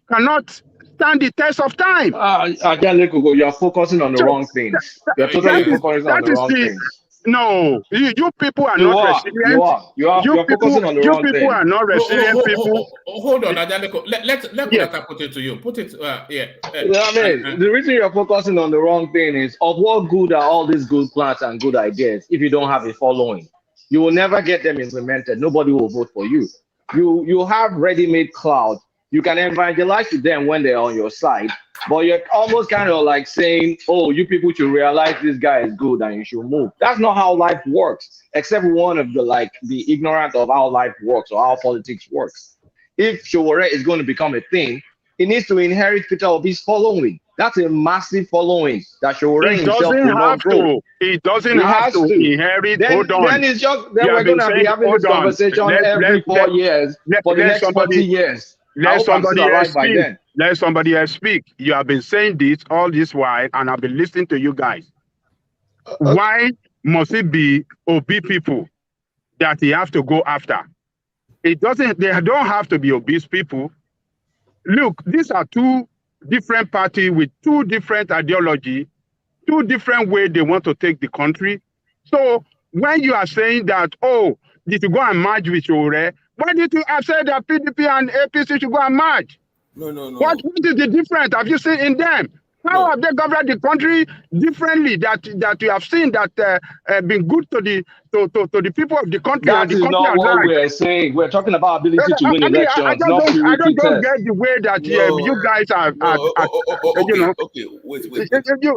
cannot stand the test of time? Adeleko, you're focusing on the wrong things. You're totally focusing on the wrong things. No, you people are not resilient. You're focusing on the wrong thing. You people are not resilient people. Hold on, Adeleko. Let put it to you. Put it, the reason you're focusing on the wrong thing is, of what good are all these good plans and good ideas if you don't have a following? You will never get them implemented. Nobody will vote for you. You have ready-made cloud. You can evangelize to them when they're on your side, but you're almost kind of like saying, oh, you people should realize this guy is good and you should move. That's not how life works, except one of the ignorant of how life works or how politics works. If Showore is going to become a thing, he needs to inherit Peter Obi's following. That's a massive following that Showore himself will not grow. He doesn't have to inherit. Hold on. Then we're going to be having this conversation every 4 years for the next 40 years. Let somebody else speak. Let somebody else speak. You have been saying this all this while, and I've been listening to you guys. Why must it be Obi people that he have to go after? They don't have to be obese people. Look, these are two different parties with two different ideology, two different ways they want to take the country. So when you are saying that, oh, you should go and merge with Showore, why did you have said that PDP and APC should go and merge? No. What is the difference have you seen in them? How have they governed the country differently that you have seen that been good to the people of the country? That is not what we're saying. We're talking about ability to win elections. I don't get the way that you guys are. Okay, wait.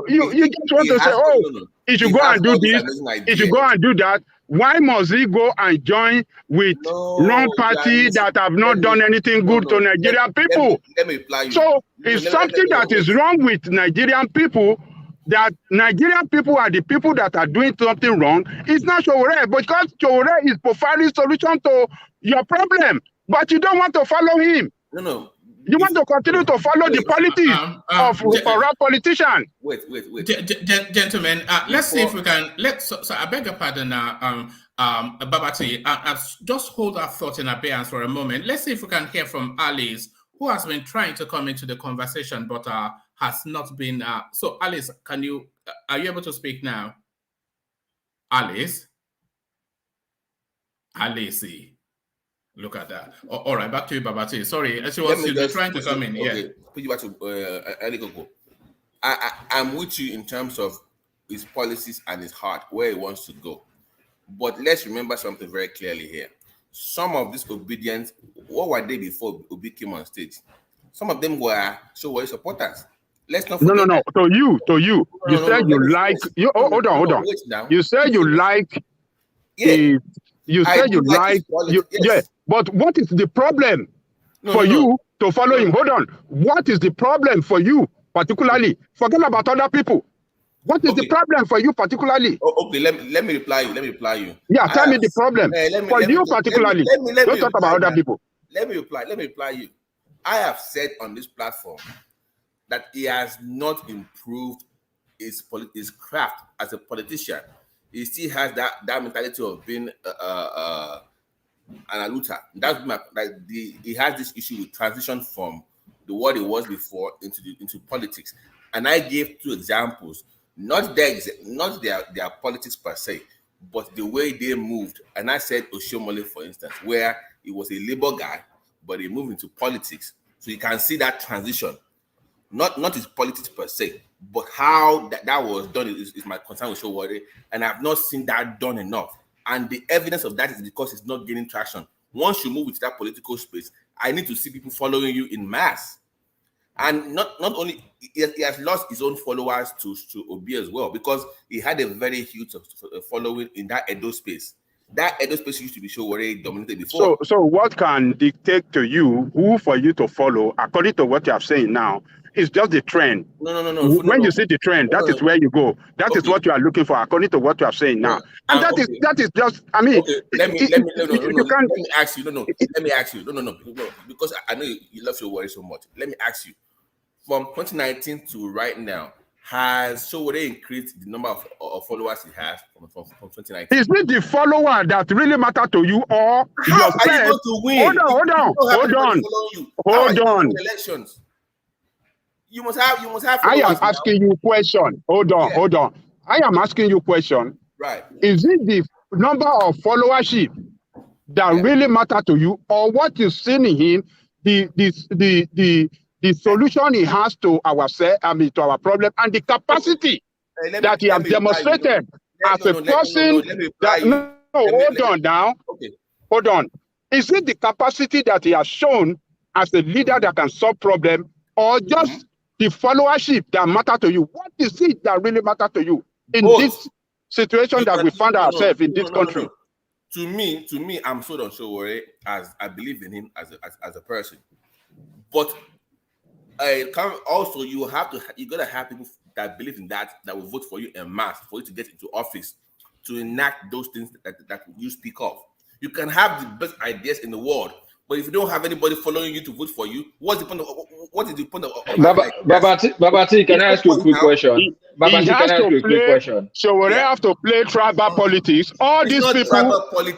You just want to say, oh, he should go and do this. He should go and do that. Why must he go and join with wrong party that have not done anything good to Nigerian people? Let me reply you. So it's something that is wrong with Nigerian people, that Nigerian people are the people that are doing something wrong. It's not Showore, because Showore is providing solution to your problem, but you don't want to follow him. No. You want to continue to follow the politics of corrupt politicians. Wait. Gentlemen, let's see if we can. So I beg your pardon, Babati. Just hold that thought in abeyance for a moment. Let's see if we can hear from Alice, who has been trying to come into the conversation, but has not been. So, Alice, are you able to speak now? Alice. Look at that. All right, back to you, Babati. Sorry, she was trying to come in. Okay, put you back to Elikoko. I'm with you in terms of his policies and his heart, where he wants to go. But let's remember something very clearly here. Some of these obedience, what were they before Obi came on stage? Some of them were supporters. Let's not forget. No. To you. You said you like. Hold on. You said you like. Yeah. You said you like. Yeah. But what is the problem for you to follow him? Hold on. What is the problem for you particularly? Forget about other people. What is the problem for you particularly? Okay, let me reply you. Yeah, tell me the problem for you particularly. Don't talk about other people. Let me reply you. I have said on this platform that he has not improved his craft as a politician. He still has that mentality of being an aluta. He has this issue with transition from what he was before into politics. And I gave 2 examples, not their politics per se, but the way they moved. And I said Oshiomhole, for instance, where he was a labor guy, but he moved into politics. So you can see that transition, not his politics per se, but how that was done is my concern with Showore, and I've not seen that done enough. And the evidence of that is because it's not gaining traction. Once you move into that political space, I need to see people following you in mass. And not only he has lost his own followers to Obi as well, because he had a very huge following in that Edo space. That Edo space used to be Showore dominated before. So what can dictate to you who for you to follow, according to what you are saying now, is just the trend. No. When you see the trend, that is where you go. That is what you are looking for, according to what you are saying now. And that is just. I mean, let me ask you. No, because I know you love Showore so much. Let me ask you, from 2019 to right now, has Showore increased the number of followers he has from 2019? Is it the follower that really matter to you, or how are you going to win? Hold on. Elections. You must have followers. I am asking you a question. Hold on. I am asking you a question. Right. Is it the number of followership that really matter to you, or what you see in him, the solution he has to to our problem, and the capacity that he has demonstrated as a person that hold on now. Okay. Hold on. Is it the capacity that he has shown as a leader that can solve problem, or just the followership that matter to you? What is it that really matter to you in this situation that we find ourselves in this country? No. To me, I'm sold on Showore as I believe in him as a person. But also you gotta have people that believe in that will vote for you en masse for you to get into office to enact those things that you speak of. You can have the best ideas in the world, but if you don't have anybody following you to vote for you, what is the point of Babati, can I ask you a quick question? Showore have to play tribal politics. All these people.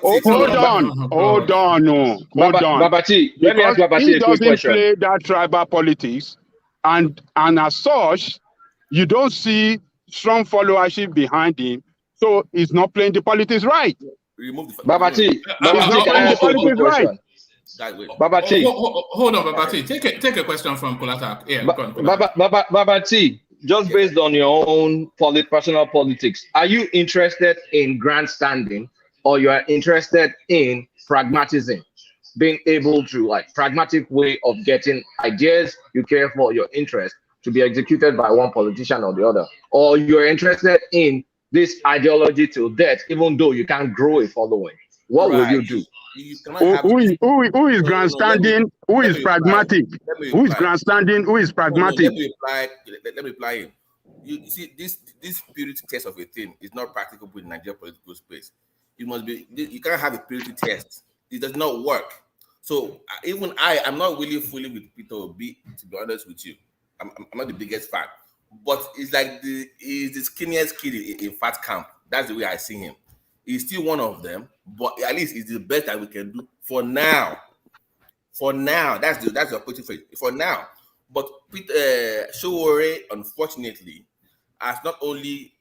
Hold on. Babati, let me ask Babati a quick question. He doesn't play that tribal politics, and as such, you don't see strong followership behind him. So he's not playing the politics right. Babati, can I ask you a quick question? Babati, hold on, Babati. Take a question from Kulatak. Yeah, Babati, just based on your own personal politics, are you interested in grandstanding, or you are interested in pragmatism, being able to pragmatic way of getting ideas you care for your interest to be executed by one politician or the other, or you're interested in this ideology till death, even though you can't grow a following? What will you do? Who is grandstanding? Who is pragmatic? Who is grandstanding? Who is pragmatic? Let me reply him. You see, this purity test of a thing is not practicable in Nigerian political space. You can't have a purity test. It does not work. So even I'm not really fully with Peter Obi, to be honest with you. I'm not the biggest fan, but it's like he's the skinniest kid in fat camp. That's the way I see him. He's still one of them, but at least it's the best that we can do for now. For now, that's the opportunity for now. But Peter Showore, unfortunately, has not only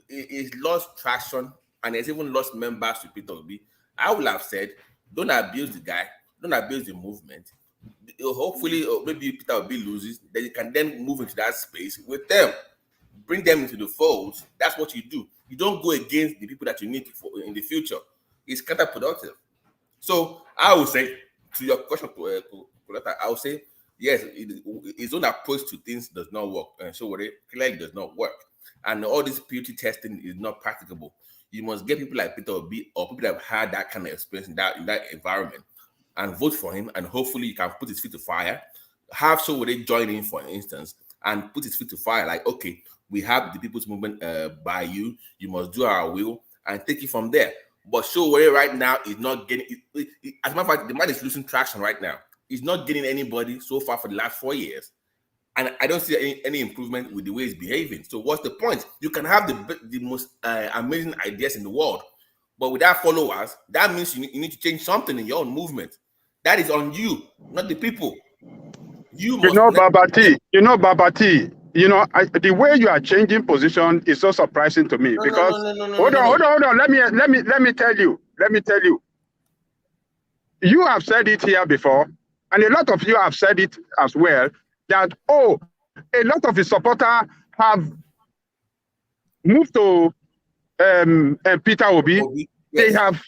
he's lost traction and has even lost members to Peter Obi. I would have said, don't abuse the guy, don't abuse the movement. Hopefully, maybe Peter Obi loses, then you can then move into that space with them, bring them into the fold. That's what you do. You don't go against the people that you need for in the future. It's counterproductive. So I would say, to your question, I would say yes. His own approach to things does not work, and so it clearly does not work. And all this purity testing is not practicable. You must get people like Peter Obi or people that have had that kind of experience in that environment, and vote for him. And hopefully, you can put his feet to fire. Have Showore join in, for instance, and put his feet to fire. Like, okay, we have the people's movement by you. You must do our will and take it from there. But Showore right now is not getting it. As a matter of fact, the man is losing traction right now. He's not getting anybody so far for the last 4 years. And I don't see any improvement with the way he's behaving. So what's the point? You can have the most amazing ideas in the world, but without followers, that means you need to change something in your own movement. That is on you, not the people. Babati, the way you are changing position is so surprising to me because hold on. Let me tell you. You have said it here before, and a lot of you have said it as well, that a lot of his supporters have moved to Peter Obi. Yes. They have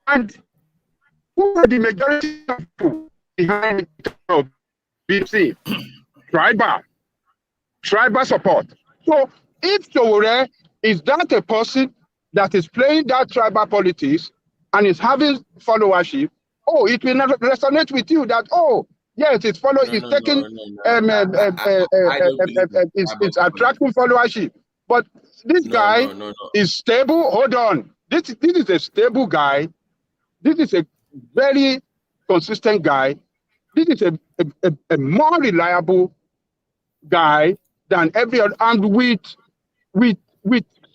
and who are the majority of people behind BC? Tribal support. So if Showore is that a person that is playing that tribal politics and is having followership, it will not resonate with you that, yes, it's it's attracting followership. But this guy is stable. Hold on. This is a stable guy. This is a very consistent guy. This is a more reliable guy than every other, and with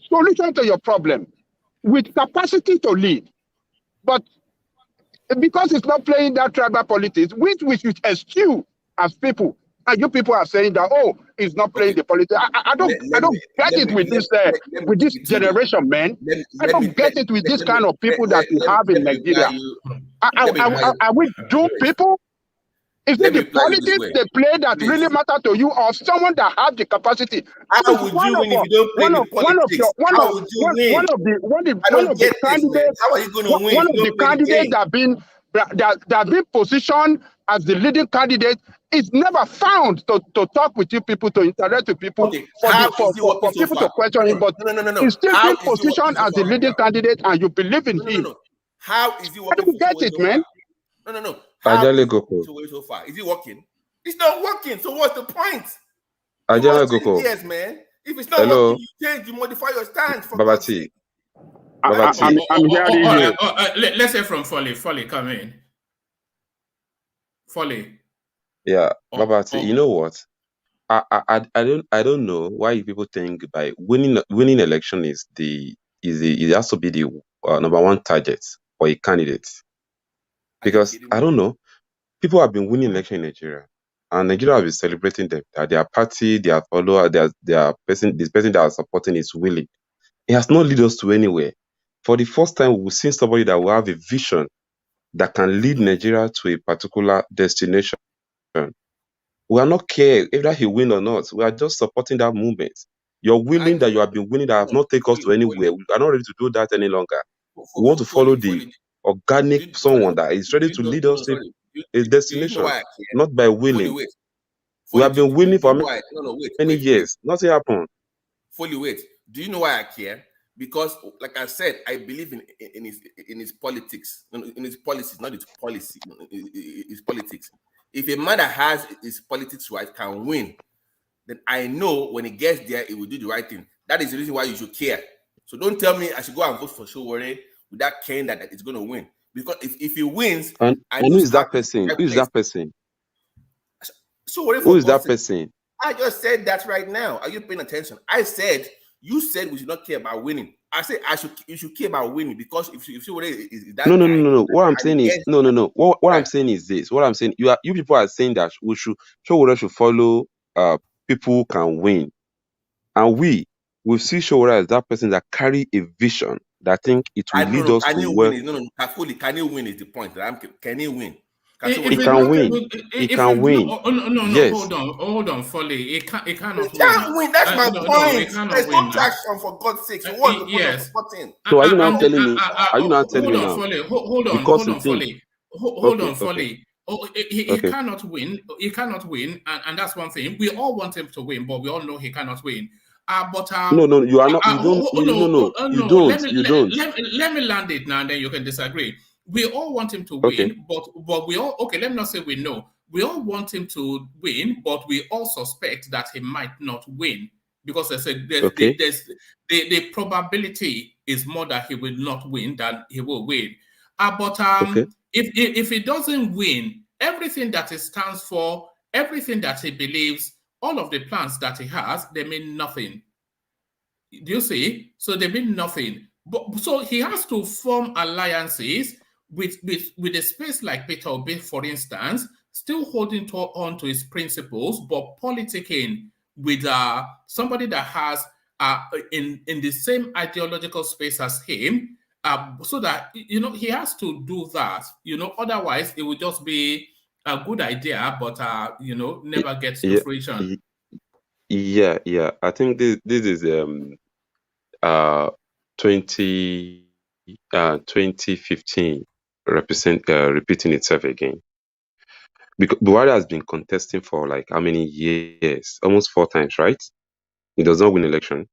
solution to your problem, with capacity to lead. But because it's not playing that tribal politics, which we should eschew as people, and you people are saying that it's not playing the politics. I don't get it with this generation, man. I don't get it with this kind of people that we have in Nigeria. Are we doomed people? Is it the politics they play that really matter to you, or someone that have the capacity? How would you win if you don't play the politics? How would you win? One of the candidates. How are you going to win? One of the candidates that been positioned as the leading candidate is never found to talk with you people, to interact with people, for people to question him. But he's still being positioned as the leading candidate, and you believe in him. How is he working? I don't get it, man. No. How is it so far? Is it working? It's not working. So what's the point? Yes, man. If it's not working, you change, you modify your stance. Babati. I'm hearing you. Let's say from Folly. Folly, come in. Folly. Yeah, Babati. You know what? I don't know why people think by winning election it has to be the number one target for a candidate. Because I don't know, people have been winning election in Nigeria, and Nigeria has been celebrating them, that their party, their follower, this person they are supporting is willing. It has not led us to anywhere. For the first time, we've seen somebody that will have a vision that can lead Nigeria to a particular destination. We are not care whether he win or not. We are just supporting that movement. You're willing that you have been winning that have not taken us to anywhere. We are not ready to do that any longer. We want to follow the organic someone that is ready to lead us to a destination, not by willing. We have been winning for many years. Nothing happened. Fully wait. Do you know why I care? Because, like I said, I believe in his politics, in his policies, not his policy, his politics. If a man that has his politics right can win, then I know when he gets there, he will do the right thing. That is the reason why you should care. So don't tell me I should go and vote for Showore without caring that it's going to win. Because if he wins, And who is that person? Who is that person? So what if who is that person? I just said that right now. Are you paying attention? I said you said we should not care about winning. I said you should care about winning, because if you is that No. What I'm saying is no. What I'm saying is this. What I'm saying, you people are saying that we should follow people who can win, and we see Showore as that person that carry a vision that I think it will lead us to where. Can he win is the point. Can he win? He can win. He can win. No. Yes. Hold on, Foley. It cannot He can't win. That's my point. There's no win traction, for God's sake. You want to yes. So are you now telling me? Are you now telling me now? Hold on, Foley. Hold on, Foley. He cannot win. He cannot win, and that's one thing. We all want him to win, but we all know he cannot win. No, you are not. You don't. Let me land it now, and then you can disagree. We all want him to win, but we all let me not say we know. We all want him to win, but we all suspect that he might not win, because the probability is more that he will not win than he will win. If he doesn't win, everything that he stands for, everything that he believes, all of the plans that he has, they mean nothing. Do you see? So they mean nothing. But so he has to form alliances with a space like Peter Obi, for instance, still holding on to his principles, but politicking with somebody that has in the same ideological space as him, so that he has to do that. Otherwise it would just be a good idea, but never gets to fruition. Yeah. I think this is 2015 repeating itself again. Because Buhari has been contesting for like how many years? Almost 4 times, right? He does not win election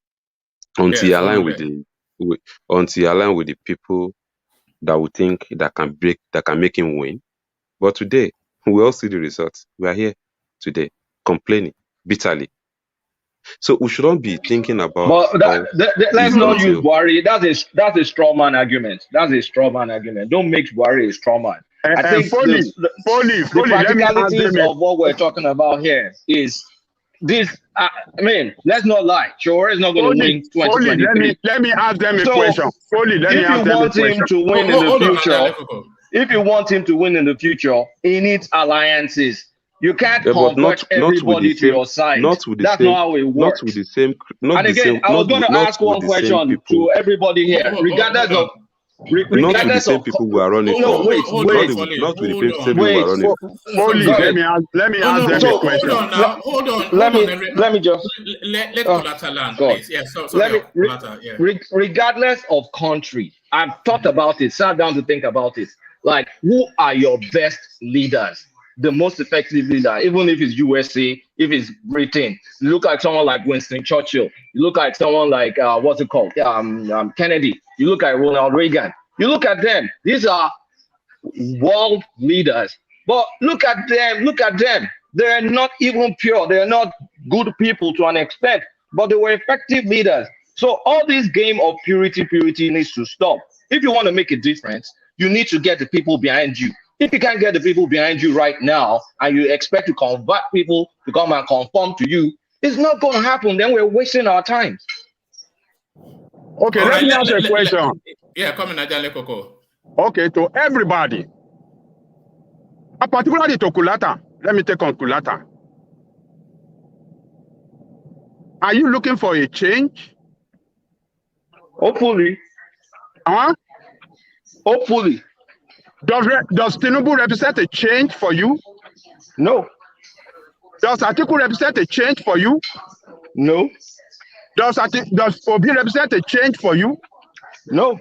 until he align with the people that we think that can make him win. But today, we all see the results. We are here today complaining bitterly. So we shouldn't be thinking about. But let's not use Buhari. That's a straw man argument. That's a straw man argument. Don't make Buhari a straw man. I think the practicalities of what we're talking about here is this. Let's not lie. Showore is not going to win 2023. Let me ask them a question. If you want him to win in the future, he needs alliances. You can't convert everybody to your side. That's not how it works. And again, I was going to ask one question to everybody here, regardless of. Not with the same people who are running. No, wait. Not with the same people who are running. Let me ask them a question. Hold on. Let me just let Kolata land, please. Yes, regardless of country, I've thought about it, sat down to think about it. Like, who are your best leaders? The most effective leader, even if it's USA, if it's Britain. You look like someone like Winston Churchill. You look like someone like Kennedy. You look at Ronald Reagan. You look at them. These are world leaders. But look at them. They're not even pure. They're not good people to an extent, but they were effective leaders. So all this game of purity needs to stop. If you want to make a difference, you need to get the people behind you. If you can't get the people behind you right now and you expect to convert people to come and conform to you, it's not going to happen. Then we're wasting our time. Okay, let me ask a question. Come in, Ajale Koko. Okay, to everybody, particularly to Kulata. Let me take on Kulata. Are you looking for a change? Hopefully. Hopefully. Does Tinubu represent a change for you? No. Does Atiku represent a change for you? No. Does Obi represent a change for you? No.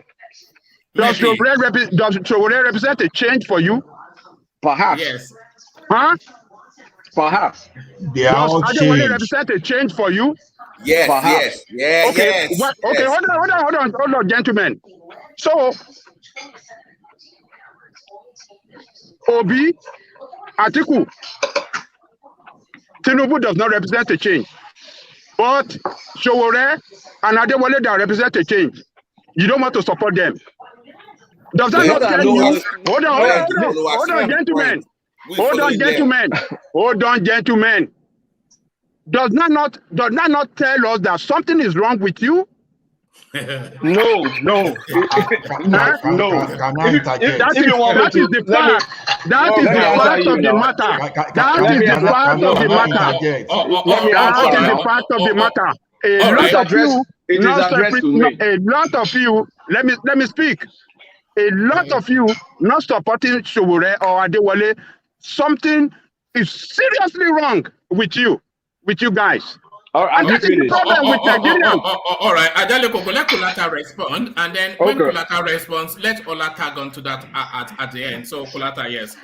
Does Showore represent a change for you? Perhaps. Yes. Huh? Perhaps. Does Adewale represent a change for you? Yes. Perhaps. Yes. Okay. Okay. Hold on, gentlemen. So, Obi, Atiku, Tinubu does not represent a change, but Showore and Adewale that represent a change. You don't want to support them. Does that not tell you? Hold on, gentlemen. Does that not tell us that something is wrong with you? No. No. That is the fact. That is the fact of the matter. That is the fact of the matter. That is the fact of the matter. A lot of you. Let me speak. A lot of you not supporting Sowore or Adewale. Something is seriously wrong with you guys. And that is the problem with Nigerians. All right, Ajaleko, let Kulata respond, and then when Kulata responds, let Ola tag on to that at the end. So Kulata, yes.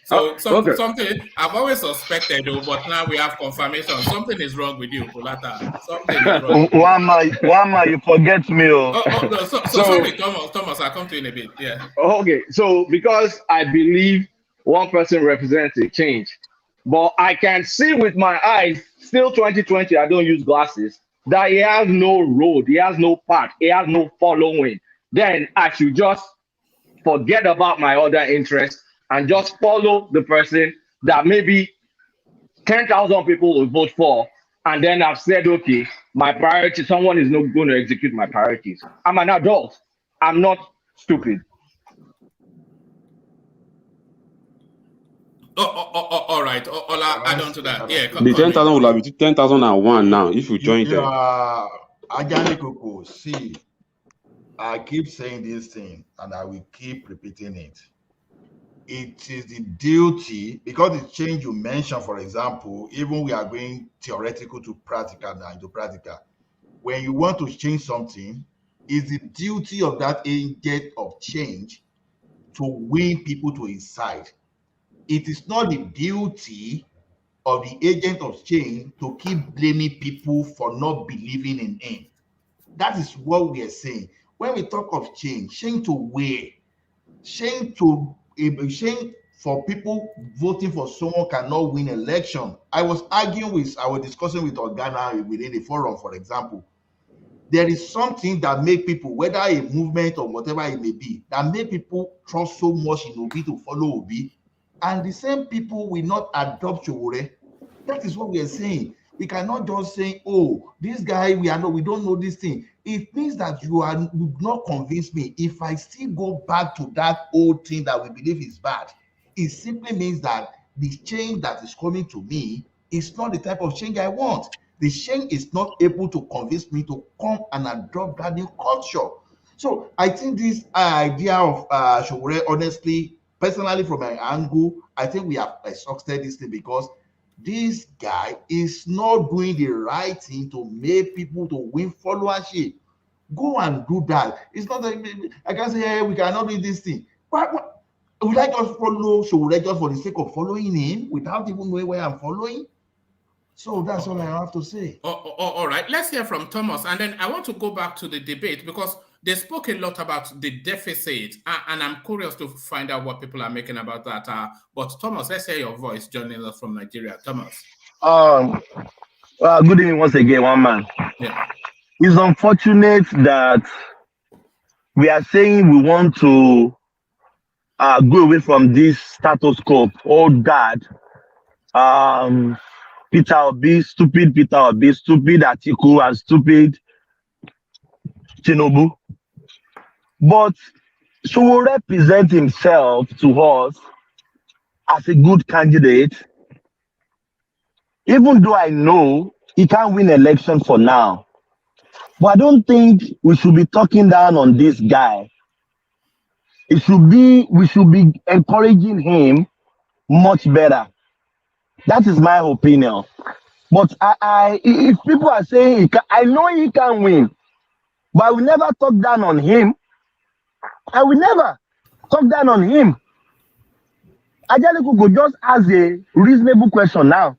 Something I've always suspected, though, but now we have confirmation. Something is wrong with you, Kulata. Something is wrong. Wama, you forget me. Sorry, Thomas, I'll come to you in a bit. Yeah. Okay, so because I believe one person represents a change, but I can see with my eyes, still 2020, I don't use glasses, that he has no road, he has no path, he has no following. Then I should just forget about my other interests and just follow the person that maybe 10,000 people will vote for. And then I've said, okay, my priority, someone is not going to execute my priorities. I'm an adult. I'm not stupid. All right. Ola, add on to that. Yeah. The 10,000 will have been 10,001 now if you join them. Ajalikoko, see, I keep saying this thing and I will keep repeating it. It is the duty, because the change you mentioned, for example, even we are going theoretical to practical now into practical. When you want to change something, it's the duty of that agent of change to win people to his side. It is not the duty of the agent of change to keep blaming people for not believing in him. That is what we are saying. When we talk of change to where? Change for people voting for someone cannot win election. I was discussing with Organa within the forum, for example. There is something that make people, whether a movement or whatever it may be, that make people trust so much in Obi to follow Obi. And the same people will not adopt Sowore. That is what we are saying. We cannot just say, oh, this guy, we don't know this thing. It means that you not convince me. If I still go back to that old thing that we believe is bad, it simply means that the change that is coming to me is not the type of change I want. The change is not able to convince me to come and adopt that new culture. So I think this idea of Sowore, honestly, personally, from my angle, I think we have exhausted this thing because this guy is not doing the right thing to make people to win followership. Go and do that. It's not that I can say, hey, we cannot do this thing. But would I just follow Sowore just for the sake of following him without even knowing where I'm following? So that's all I have to say. All right. Let's hear from Thomas. And then I want to go back to the debate because they spoke a lot about the deficit. And I'm curious to find out what people are making about that. But Thomas, let's hear your voice joining us from Nigeria. Thomas. Good evening once again, one man. Yeah. It's unfortunate that we are saying we want to go away from this status quo. Oh, God. Peter Obi, stupid Peter Obi, stupid Atiku, and stupid Tinubu. But Sowore present himself to us as a good candidate, even though I know he can't win election for now. But I don't think we should be talking down on this guy. We should be encouraging him much better. That is my opinion. But if people are saying I know he can win, but I will never talk down on him. I will never talk down on him. Ajaliko go just ask a reasonable question now.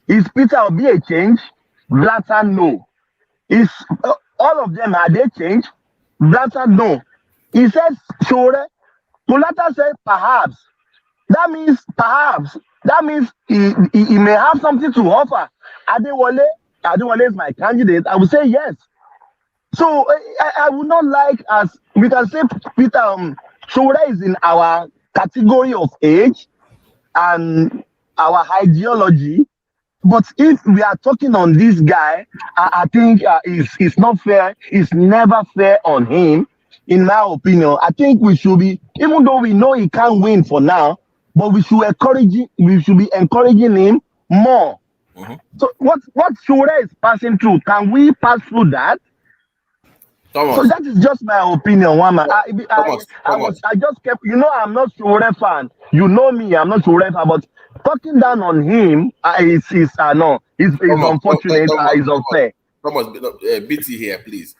Is Peter Obi a change? Blatter no. Is all of them are they change? Blatter no. He says Sowore. Blatter said perhaps. That means perhaps. That means he may have something to offer. Adewale is my candidate. I would say yes. So I would not like, as we can say, Peter Showore is in our category of age and our ideology. But if we are talking on this guy, I think it's not fair. It's never fair on him, in my opinion. I think we should be, even though we know he can't win for now, but we should be encouraging him more. So what Showore is passing through, can we pass through that? Thomas. So that is just my opinion, Wama. Thomas. I just kept, I'm not Showore fan. You know me, I'm not Showore fan, but talking down on him is unfortunate, is unfair. Thomas, BT here, please.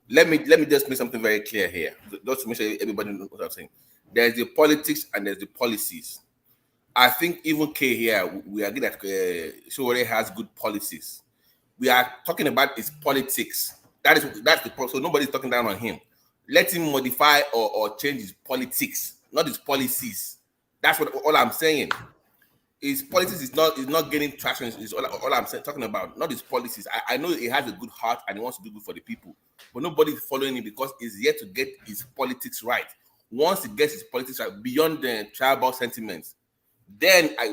Let me just make something very clear here, just to make sure everybody knows what I'm saying. There's the politics and there's the policies. I think even K here, we agree that Showore has good policies. We are talking about his politics. That's the problem. So nobody's talking down on him. Let him modify or change his politics, not his policies. That's what all I'm saying. His politics is not getting traction. Is all I'm saying, talking about, not his policies. I know he has a good heart and he wants to do good for the people, but nobody's following him because he's yet to get his politics right. Once he gets his politics right, beyond the tribal sentiments, then I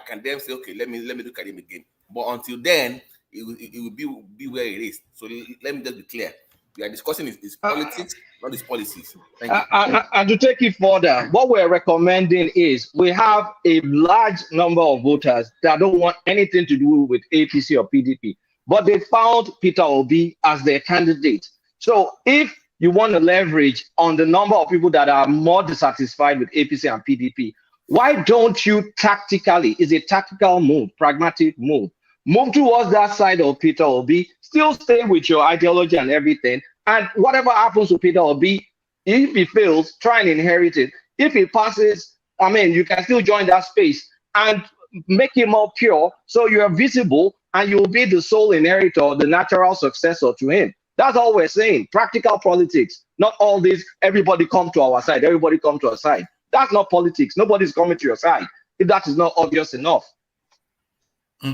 can then say, okay, let me look at him again. But until then, it will be where it is. So let me just be clear. We are discussing his politics, not his policies. Thank you. And to take it further, what we're recommending is we have a large number of voters that don't want anything to do with APC or PDP, but they found Peter Obi as their candidate. So if you want to leverage on the number of people that are more dissatisfied with APC and PDP, why don't you tactically, it's a tactical move, pragmatic move, move towards that side of Peter Obi, still stay with your ideology and everything, and whatever happens to Peter Obi, if he fails, try and inherit it. If he passes, you can still join that space and make him more pure, so you're visible and you'll be the sole inheritor, the natural successor to him. That's all we're saying. Practical politics, not all this, everybody come to our side, everybody come to our side. That's not politics. Nobody's coming to your side if that is not obvious enough.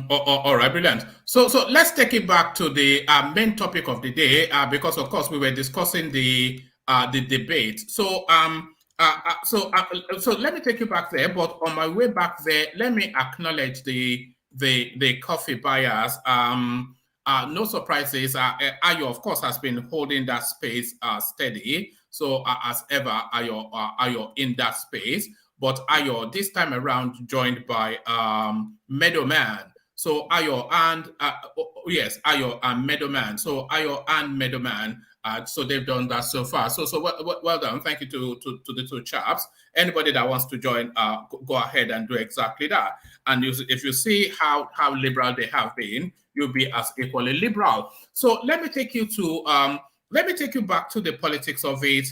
All right, brilliant. So let's take it back to the main topic of the day, because of course we were discussing the debate. So let me take you back there. But on my way back there, let me acknowledge the coffee buyers. No surprises. Ayo, of course, has been holding that space steady. So as ever, Ayo in that space. But Ayo this time around joined by Meadowman. So Ayo and Ayo and Meadowman. So Ayo and Meadowman. So they've done that so far. So well done. Thank you to the two chaps. Anybody that wants to join, go ahead and do exactly that. And if you see how liberal they have been, you'll be as equally liberal. So let me take you back to the politics of it.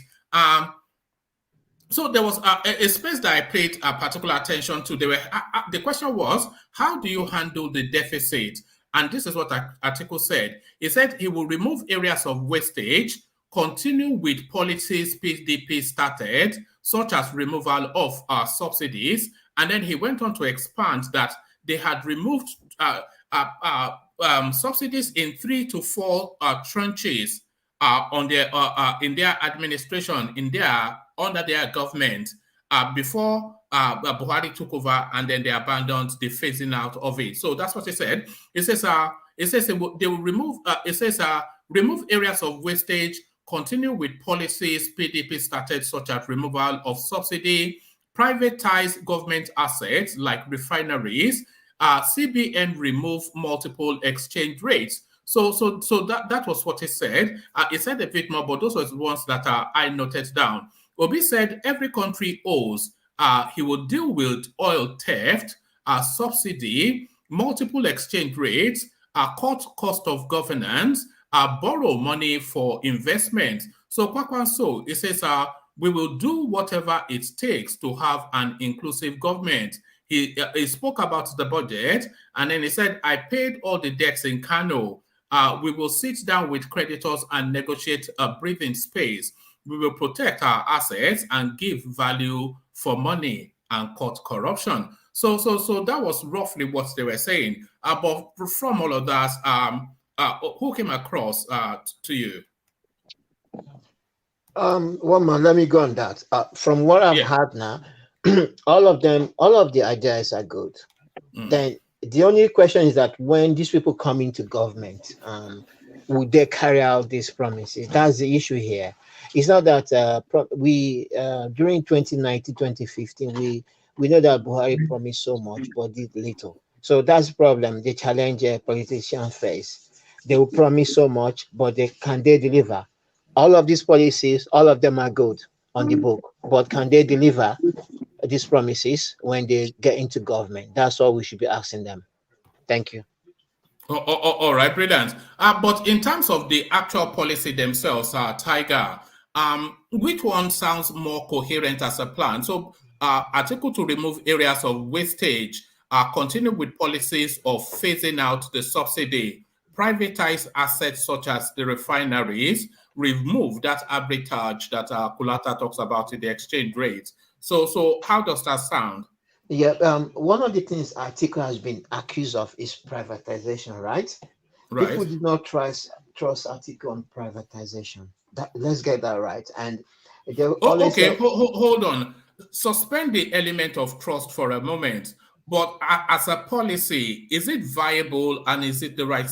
So there was a space that I paid particular attention to. The question was, how do you handle the deficit? And this is what Atiku said. He said he will remove areas of wastage, continue with policies PDP started, such as removal of subsidies. And then he went on to expand that they had removed subsidies in 3 to 4 tranches on their in their administration, under their government, before Buhari took over, and then they abandoned the phasing out of it. So that's what he said. It says they will remove. It says remove areas of wastage, continue with policies PDP started, such as removal of subsidy, privatize government assets like refineries, CBN remove multiple exchange rates. So that was what he said. He said a bit more, but those were the ones that I noted down. Obi said every country owes. He will deal with oil theft, subsidy, multiple exchange rates, cut cost of governance, borrow money for investment. So Kwankwaso, he says, we will do whatever it takes to have an inclusive government. He spoke about the budget, and then he said, I paid all the debts in Kano. We will sit down with creditors and negotiate a breathing space. We will protect our assets and give value for money and cut corruption. So that was roughly what they were saying. But from all of that, who came across to you? One man, let me go on that. From what I've heard now, all of the ideas are good. Then the only question is that when these people come into government, would they carry out these promises? That's the issue here. It's not that we during 2019, 2015, we know that Buhari promised so much but did little. So that's the problem. The challenge politicians face. They will promise so much, but can they deliver? All of these policies, all of them are good on the book, but can they deliver these promises when they get into government? That's what we should be asking them. Thank you. All right, brilliant. But in terms of the actual policy themselves, Tiger, which one sounds more coherent as a plan? So, article to remove areas of wastage, continue with policies of phasing out the subsidy, privatize assets such as the refineries, remove that arbitrage that Kulata talks about in the exchange rate. So how does that sound? Yeah, one of the things Atiku has been accused of is privatization, right? People did not trust Atiku on privatization. Let's get that right. And they always Okay, say, hold on. Suspend the element of trust for a moment. But as a policy, is it viable and is it the right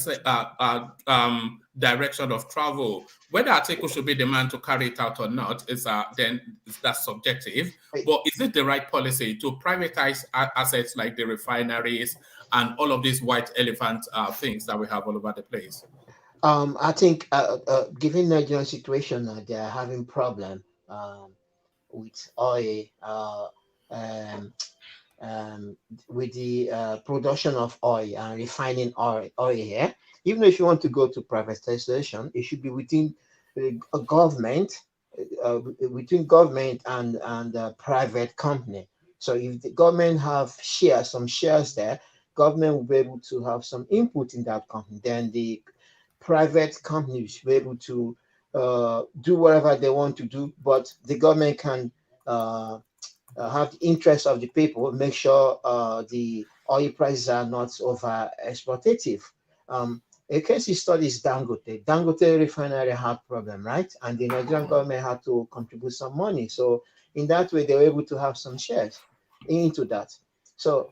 direction of travel? Whether Atiku should be the man to carry it out or not is that's subjective. But is it the right policy to privatize assets like the refineries and all of these white elephant things that we have all over the place? I think given Nigerian situation, they are having problem with oil, with the production of oil and refining oil here. Even if you want to go to privatization, it should be within a government, between government and private company. So if the government have some shares there, government will be able to have some input in that company. Then the private companies will be able to do whatever they want to do, but the government can have the interest of the people, make sure the oil prices are not over exploitative. A case study is Dangote. Dangote refinery had problem, right? And the Nigerian government had to contribute some money. So in that way, they were able to have some shares into that. So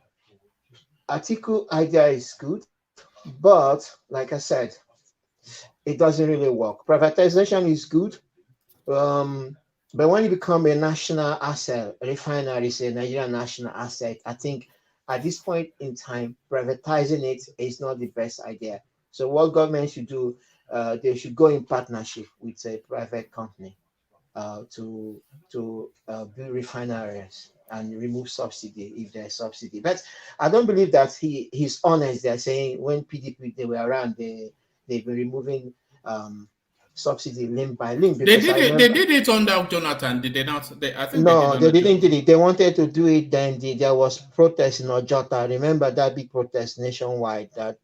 Atiku idea is good, but like I said, it doesn't really work. Privatization is good, but when you become a national asset, refinery is a Nigerian national asset. I think at this point in time, privatizing it is not the best idea. So what government should do, they should go in partnership with a private company to build refineries and remove subsidy if there's subsidy. But I don't believe that he's honest. They're saying when PDP they were around, they've been removing subsidy link by link. They did it under Jonathan, did they not? I think No, they they didn't do it. They wanted to do it. Then there was protest in Ojota. Remember that big protest nationwide that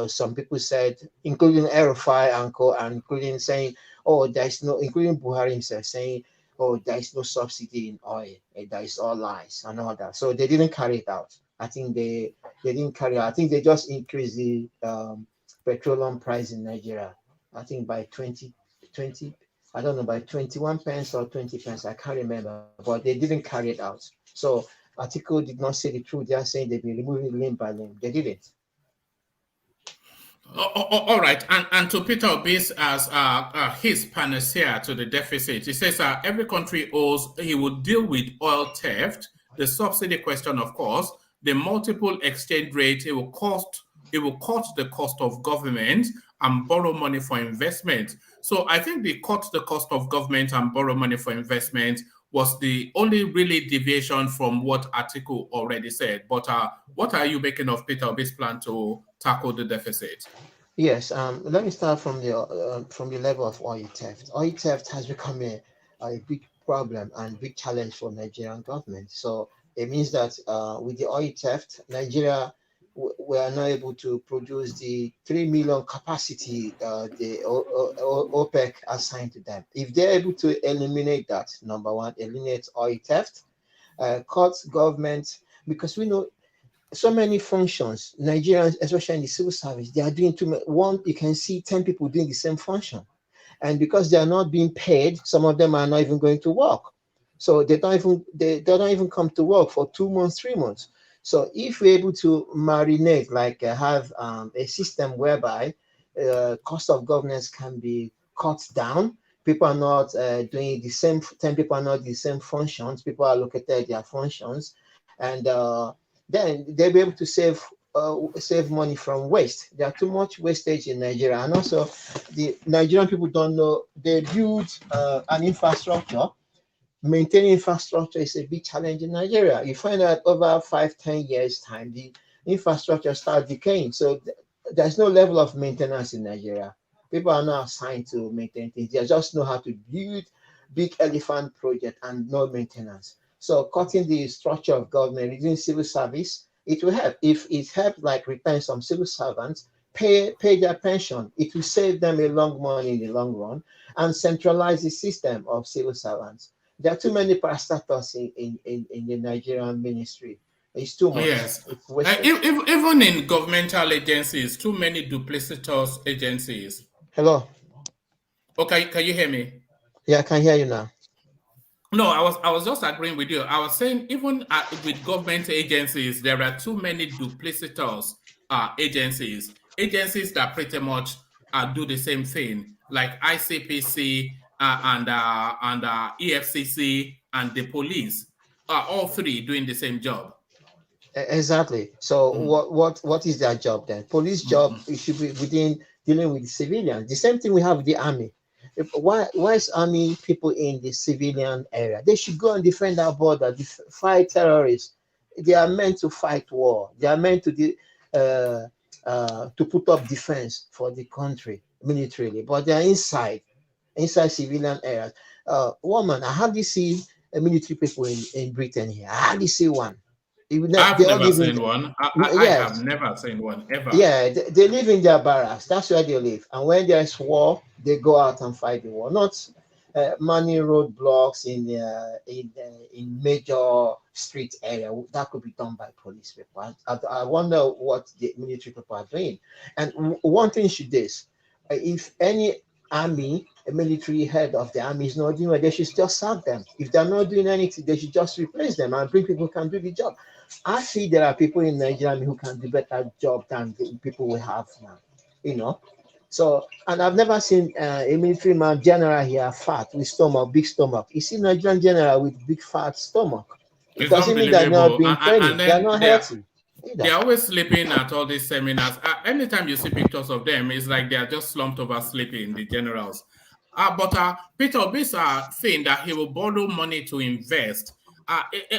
some people said, including Erufai and Co, and including saying, oh, there's no, including Buhari himself saying, oh, there's no subsidy in oil. That is all lies and all that. So they didn't carry it out. I think they didn't carry it out. I think they just increased the petroleum price in Nigeria. I think by 20, I don't know, by 21 pence or 20 pence, I can't remember, but they didn't carry it out. So Atiku did not say the truth. They are saying they've been removing limb by limb. They didn't. All right, and to Peter Obi's as his panacea to the deficit, he says every country owes. He would deal with oil theft, the subsidy question, of course, the multiple exchange rate. It will cut the cost of government and borrow money for investment. So I think the cut the cost of government and borrow money for investment was the only really deviation from what Atiku already said. But what are you making of Peter Obi's plan to tackle the deficit? Yes, let me start from the level of oil theft. Oil theft has become a big problem and big challenge for Nigerian government. So it means that with the oil theft, Nigeria we are not able to produce the 3 million capacity the OPEC assigned to them. If they're able to eliminate that, number one, eliminate oil theft, cut government, because we know so many functions, Nigerians, especially in the civil service, they are doing too much. One, you can see 10 people doing the same function. And because they are not being paid, some of them are not even going to work. So they don't even come to work for 2 months, 3 months. So if we're able to marinate, like have a system whereby cost of governance can be cut down, people are not doing the same time, people are not the same functions, people are allocated their functions, and then they'll be able to save money from waste. There are too much wastage in Nigeria, and also the Nigerian people don't know they build an infrastructure. Maintaining infrastructure is a big challenge in Nigeria. You find out over 5-10 years time, the infrastructure starts decaying. So there's no level of maintenance in Nigeria. People are not assigned to maintain things. They just know how to build big elephant project and no maintenance. So cutting the structure of government, reducing civil service, it will help. If it helps, like retain some civil servants, pay their pension, it will save them a long money in the long run, and centralize the system of civil servants. There are too many parastatals in the Nigerian ministry. It's too much. Yes. It's wasted. Even in governmental agencies, too many duplicitous agencies. Hello. Okay, can you hear me? Yeah, I can hear you now. No, I was just agreeing with you. I was saying even with government agencies, there are too many duplicitous agencies that pretty much do the same thing, like ICPC and EFCC and the police, all three doing the same job. Exactly. So what is their job then? Police job, it should be within dealing with civilians. The same thing we have with the army. Why is army people in the civilian area? They should go and defend our border, fight terrorists. They are meant to fight war. They are meant to put up defense for the country militarily, but they are inside civilian areas. Woman, I hardly see military people in Britain here. I hardly see one. I've never seen one. I Yes. have never seen one ever. Yeah, they live in their barracks. That's where they live. And when there's war, they go out and fight the war. Not money roadblocks in major street area. That could be done by police people. I wonder what the military people are doing. And one thing should this: if any army, a military head of the army is not doing it, they should still sack them. If they're not doing anything, they should just replace them and bring people who can do the job. I see there are people in Nigeria who can do better job than the people we have now, So, and I've never seen a military man general here fat with stomach, big stomach. You see Nigerian general with big fat stomach. It doesn't mean they're not being trained. They're not healthy. They're always sleeping at all these seminars. Anytime you see pictures of them, it's like they're just slumped over sleeping, the generals. But Peter Obi's saying that he will borrow money to invest.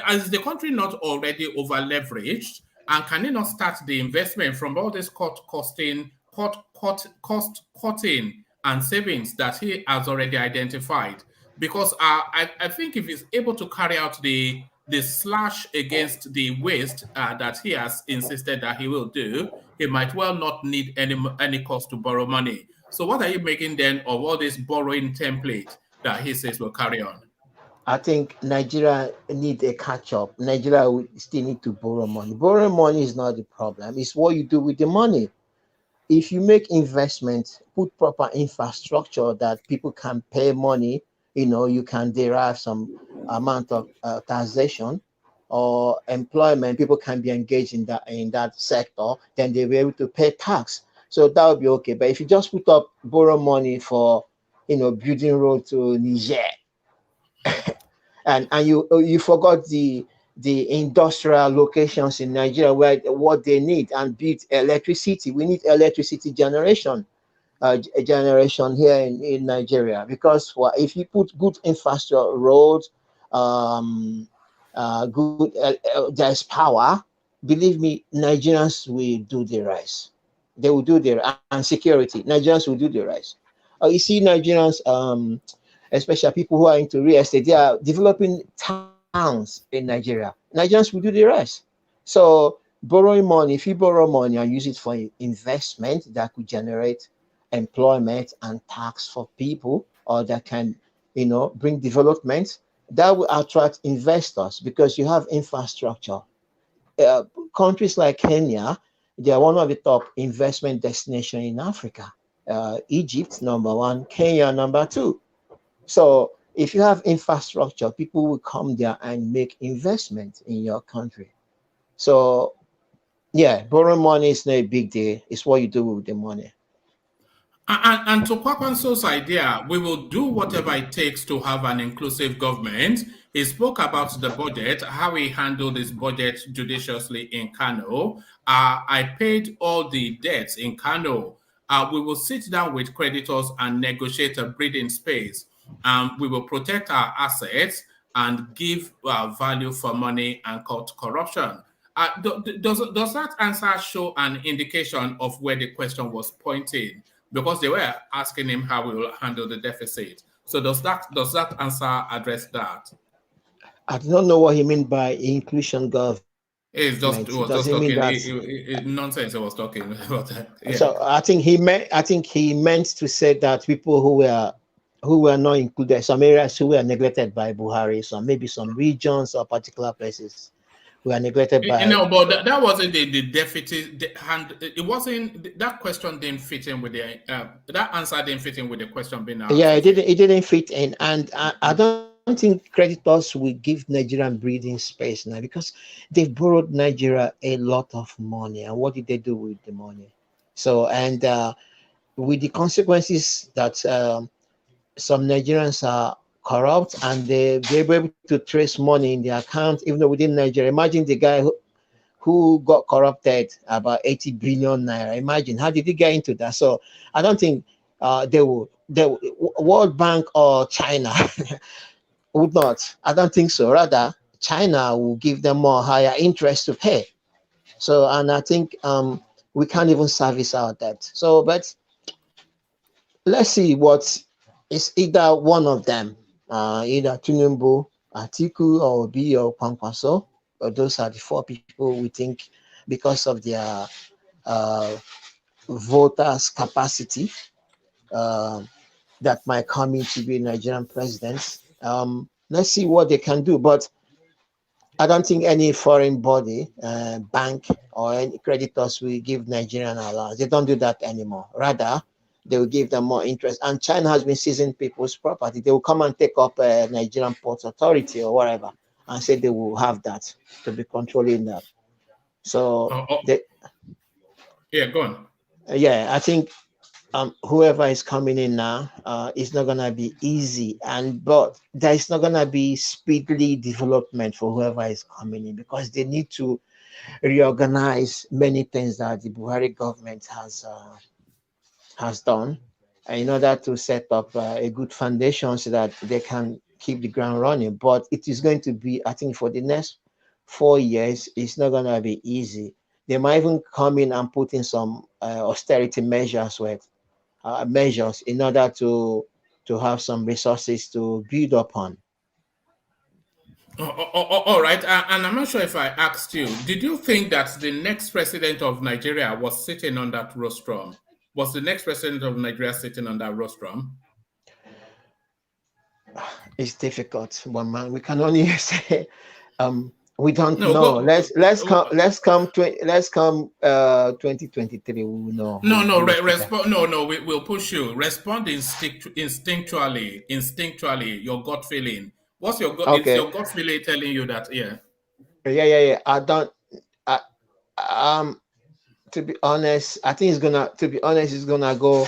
Is the country not already over leveraged? And can he not start the investment from all this cost cutting and savings that he has already identified? Because I think if he's able to carry out the slash against the waste that he has insisted that he will do, he might well not need any cost to borrow money. So what are you making then of all this borrowing template that he says will carry on? I think Nigeria need a catch-up. Nigeria will still need to borrow money. Borrowing money is not the problem. It's what you do with the money. If you make investments, put proper infrastructure that people can pay money, you can derive some amount of taxation or employment. People can be engaged in that sector, then they'll be able to pay tax. So that would be okay. But if you just put up borrow money for, building road to Niger, and you forgot the industrial locations in Nigeria where what they need, and build electricity. We need electricity generation here in Nigeria, because if you put good infrastructure, roads, there's power. Believe me, Nigerians will do the rest. They will do and security. Nigerians will do the rest. You see, Nigerians, especially people who are into real estate, they are developing towns in Nigeria. Nigerians will do the rest. So borrowing money, if you borrow money and use it for investment that could generate employment and tax for people, or that can, bring development, that will attract investors because you have infrastructure. Countries like Kenya, they are one of the top investment destinations in Africa. Egypt number one, Kenya number two. So if you have infrastructure, people will come there and make investment in your country. So yeah, borrowing money is not a big deal. It's what you do with the money. And to Kwankwaso's idea, we will do whatever it takes to have an inclusive government. He spoke about the budget, how he handled his budget judiciously in Kano. I paid all the debts in Kano. We will sit down with creditors and negotiate a breathing space. We will protect our assets and give value for money and cut corruption. Does that answer show an indication of where the question was pointing? Because they were asking him how we will handle the deficit. So does that answer address that? I don't know what he meant by inclusion government. It Does he mean was just that? talking nonsense. I was talking about that. Yeah. So I think he meant to say that people who were not included, some areas who were neglected by Buhari, so maybe some regions or particular places were neglected by. No, but that wasn't the deficit. It wasn't that question didn't fit in with the that answer didn't fit in with the question being asked. Yeah, it didn't fit in, and I don't think creditors will give Nigerian breathing space now because they've borrowed Nigeria a lot of money, and what did they do with the money? So and with the consequences that some Nigerians are corrupt and they're able to trace money in their account, even though within Nigeria. Imagine the guy who got corrupted about 80 billion naira. Imagine how did he get into that? So I don't think the World Bank or China would not. I don't think so. Rather, China will give them more higher interest to pay. So and I think we can't even service our debt. So, but let's see what is either one of them, either Tinubu, Atiku, or Obi or Kwankwaso. Those are the four people we think because of their voters' capacity that might come in to be Nigerian presidents. Let's see what they can do. But I don't think any foreign body, bank, or any creditors will give Nigerian allowance. They don't do that anymore. Rather, they will give them more interest. And China has been seizing people's property. They will come and take up a Nigerian Ports Authority or whatever and say they will have that to be controlling that. So, yeah, go on. Yeah, I think whoever is coming in now, it's not gonna be easy, but there is not gonna be speedily development for whoever is coming in because they need to reorganize many things that the Buhari government has done in order to set up a good foundation so that they can keep the ground running. But it is going to be, I think, for the next 4 years, it's not gonna be easy. They might even come in and put in some austerity measures measures in order to have some resources to build upon. All right, and I'm not sure if I asked you, did you think that the next president of Nigeria was sitting on that rostrum? Was the next president of Nigeria sitting on that rostrum? It's difficult, one man. We can only say we don't know. Let's come 2023. We will know. We'll push you. Respond instinctually. Your gut feeling. What's your gut? Okay. It's your gut feeling telling you that. Yeah. I don't. To be honest, I think it's gonna. To be honest, it's gonna go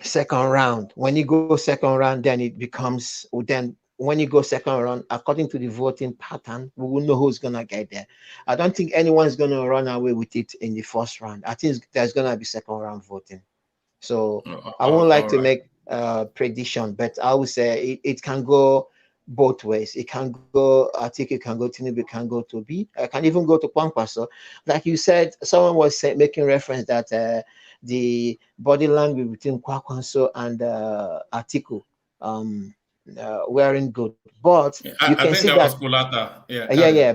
second round. When you go second round, then it becomes then. When you go second round, according to the voting pattern, we will know who's gonna get there. I don't think anyone's gonna run away with it in the first round. I think there's gonna be second round voting. So I won't like to make a prediction, but I would say it can go both ways. It can go, I think it can go Tinubu, it can go to B, I can even go to Kwankwaso. Like you said, someone was making reference that the body language between Kwankwaso and Atiku weren't good, but you can see that.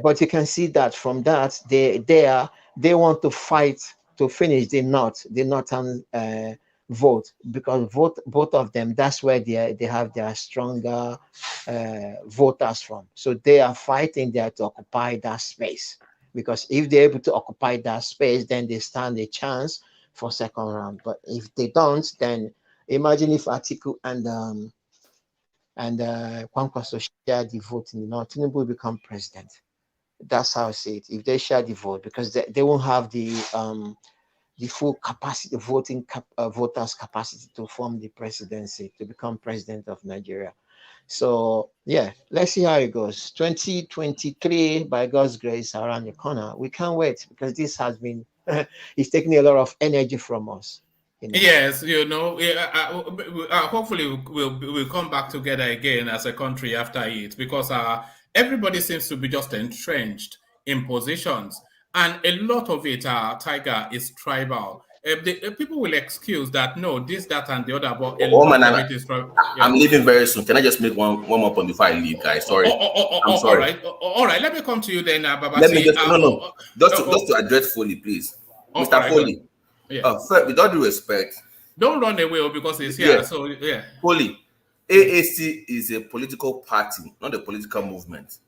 But you can see that from that they want to fight to finish the northern vote, because both of them, that's where they have their stronger voters from. So they are fighting there to occupy that space, because if they're able to occupy that space, then they stand a chance for second round. But if they don't, then imagine if Atiku and Kwankwaso share the vote in the North, Tinubu will become president. That's how I see it. If they share the vote, because they won't have the full capacity, voters' capacity to form the presidency, to become president of Nigeria. So yeah, let's see how it goes. 2023, by God's grace, around the corner. We can't wait, because this has been it's taking a lot of energy from us. Yes, hopefully we'll come back together again as a country after it, because everybody seems to be just entrenched in positions, and a lot of it, Tiger, is tribal. People will excuse that, no, this, that, and the other, but a lot of it is tribal. I'm leaving very soon. Can I just make one more point before I leave, guys? Sorry. I'm sorry. All right. Let me come to you then, Babati. Let me just just to address Foley, please, Mr. Foley. First, with all due respect, don't run away because it's here. So yeah, Foley, AAC is a political party, not a political movement.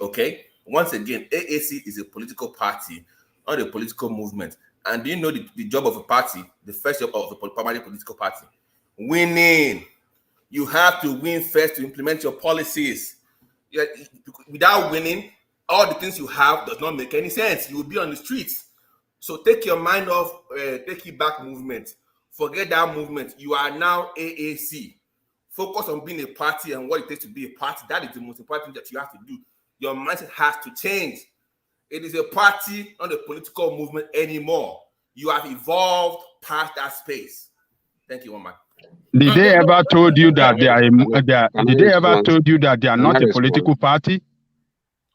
Okay. Once again, AAC is a political party, not a political movement. And do you know the job of a party? The first job of a primary political party, winning. You have to win first to implement your policies. Without winning, all the things you have does not make any sense. You will be on the streets. So take your mind off Take It Back movement. Forget that movement. You are now AAC. Focus on being a party and what it takes to be a party. That is the most important thing that you have to do. Your mindset has to change. It is a party, not a political movement anymore. You have evolved past that space. Thank you, Omar. Did they ever told you that they are? Did they ever told you that they are not a political party?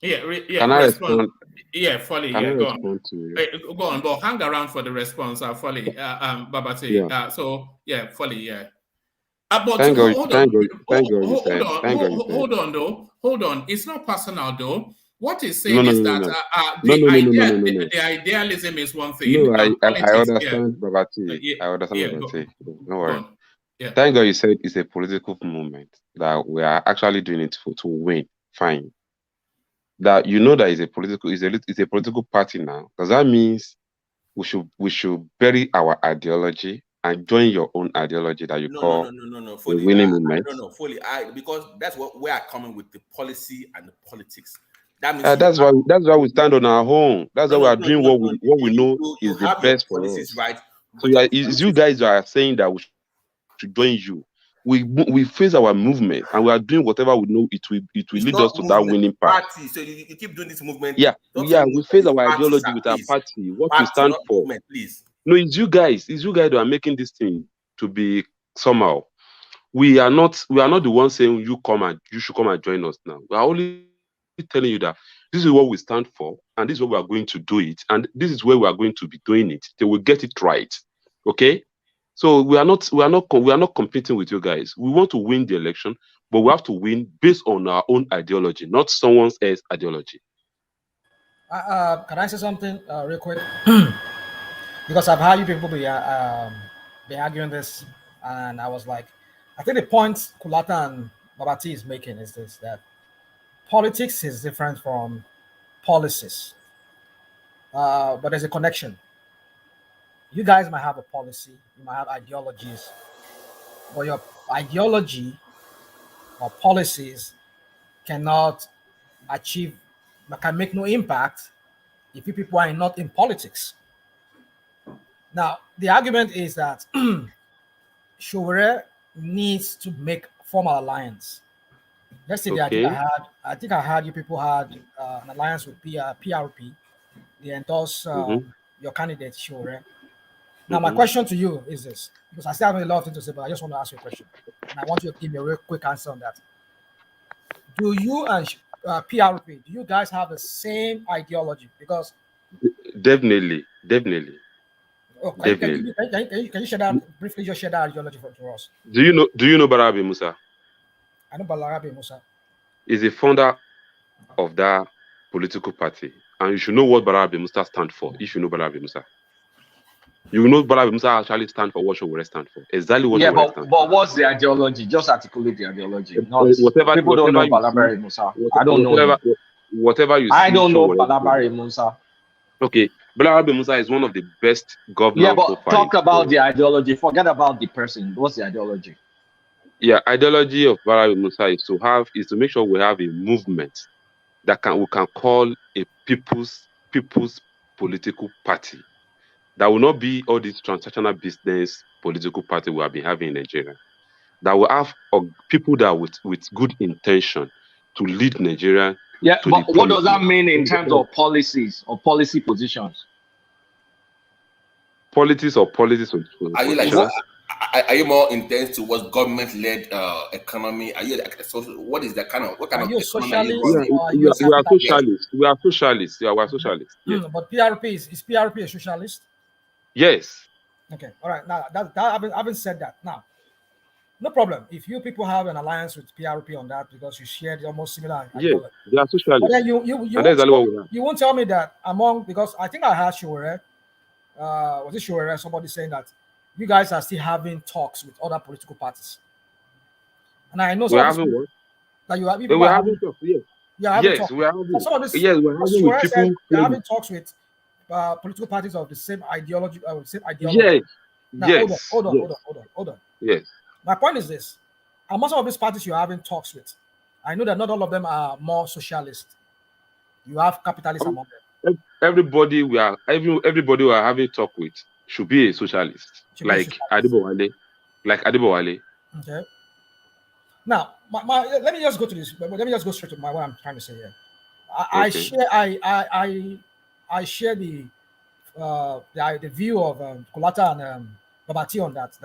Yeah. Can I respond? Yeah, Foley. Can I Go respond on. to you? Go on, but hang around for the response, Foley. Babati. Yeah. So yeah, Foley. Yeah. But Thank God. hold on. It's not personal though. What he's saying is that the idealism is one thing. No, I understand, Babati. I understand, Babati. Don't worry. Thank God you said it's a political movement, that we are actually doing it to win. Fine. That you know that it's a political party now. Does that mean we should bury our ideology and join your own ideology that you call no. the winning movement? No, Foley. Because that's what we are coming with, the policy and the politics. That means that's why we stand on our own. That's why we are doing what we know is the best for us. Right? So it's you guys that are saying that we should join you. We face our movement and we are doing whatever we know it will lead us to that winning part. Party. So you keep doing this movement. Yeah, we face our ideology with our party, what we stand for. Movement, please. No, it's you guys that are making this thing to be somehow. We are not the ones saying you should come and join us now. We are only telling you that this is what we stand for, and this is what we are going to do it, and this is where we are going to be doing it. They will get it right. Okay? So we are not competing with you guys. We want to win the election, but we have to win based on our own ideology, not someone else's ideology. Can I say something real quick? Because I've heard you people be arguing this, and I was like, I think the point Kulata and Babati is making is this, that politics is different from policies, but there's a connection. You guys might have a policy, you might have ideologies, but your ideology or policies can make no impact if you people are not in politics. Now, the argument is that Showere needs to form an alliance. Yesterday, okay. I think I heard you people had an alliance with PRP. They endorse your candidate, Showere. Now, my question to you is this, because I still have a lot of things to say, but I just want to ask you a question. And I want you to give me a real quick answer on that. Do you and PRP, do you guys have the same ideology? Because Definitely. Okay, can you share that briefly? Just share that ideology for us. Do you know Barabi Musa? I know Barabi Musa. He's the founder of that political party, and you should know what Barabi Musa stands for. If you know Barabi Musa, you know Barabi Musa actually stands for what Showere stands for. Exactly what. Yeah, but what's the ideology? Just articulate the ideology. People don't know Barabi Musa. I don't know. Whatever you. I don't know Barabi Musa. Okay, Bola Musa is one of the best governors Yeah, but so far. talk about the ideology. Forget about the person. What's the ideology? Yeah, ideology of Bola Musa is to make sure we have a movement that we can call a people's political party. That will not be all this transactional business political party we have been having in Nigeria. That will have people that with good intention to lead Nigeria. Yeah, to but the what does that mean in promised terms land. of policies or policy positions? Politics or policies Are you like positions? are you more intense towards government-led economy? Are you like a social? What is that kind of Are of you a economy are you socialist running? or are you a We are capitalist? socialists. We are socialists. Yeah, we are socialists. Yes. But PRP is PRP a socialist? Yes. Okay, all right. Now that I haven't said that. Now, no problem. If you people have an alliance with PRP on that because you share the almost similar Yes, ideology, they are but socialists. then you And that's exactly what we have. you won't tell me that among, because I think I heard Showere, was it Showere, somebody saying that you guys are still having talks with other political parties, and I know some We're of having these what? that you We're people are having having. talks. Yes. Yeah, having Yes, talks. we're having. Some of this, Yes, we're having with Showere people. said they're having talks with political parties of the same ideology. Same ideology. Yes. Now, Yes. hold on. Yes. My point is this: among some of these parties you're having talks with, I know that not all of them are more socialist. You have capitalists among them. Everybody we are having talk with should be a socialist, like Adibowale. Okay. Now, let me just go to this. Let me just go straight to what I'm trying to say here. I share the view of Kolata and Babati on that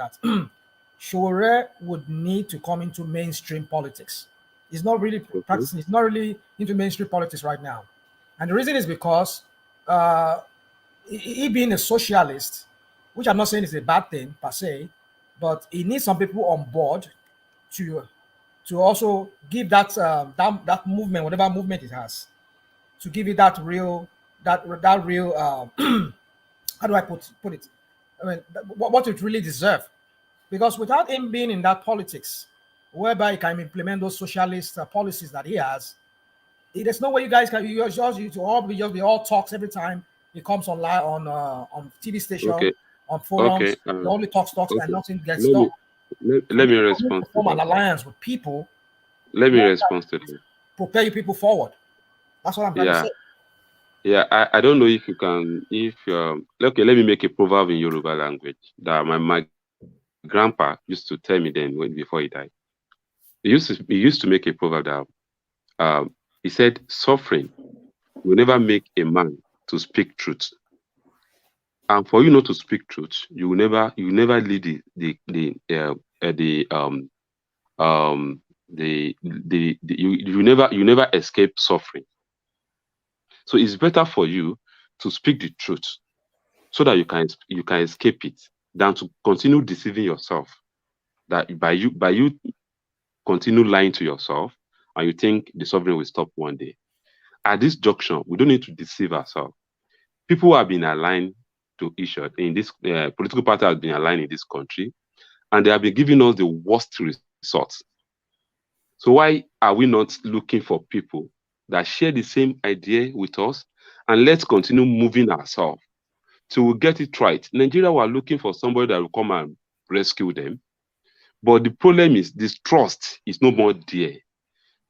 Showore would need to come into mainstream politics. He's not really practicing. He's not really into mainstream politics right now, and the reason is because he being a socialist, which I'm not saying is a bad thing per se, but he needs some people on board to also give that that movement, whatever movement it has, to give it that real how do I put it? I mean, what it really deserves. Because without him being in that politics, whereby he can implement those socialist policies that he has, there's no way you guys can. You all be all talks every time he comes online on TV station, on forums. He only talks, and nothing gets done. Let me respond to form an that. alliance with people. Let me respond to that. Prepare you people forward. That's what I'm trying to say. Yeah, I don't know if you can, okay, let me make a proverb in Yoruba language that my grandpa used to tell me then before he died. He used to make a proverb that he said, suffering will never make a man to speak truth. And for you not to speak truth, you never lead you never escape suffering. So it's better for you to speak the truth so that you can escape it than to continue deceiving yourself. That by you continue lying to yourself and you think the suffering will stop one day. At this junction, we don't need to deceive ourselves. People have been aligned to each other in this political party has been aligned in this country, and they have been giving us the worst results. So why are we not looking for people that share the same idea with us, and let's continue moving ourselves till we get it right? Nigeria were looking for somebody that will come and rescue them, but the problem is this trust is no more there.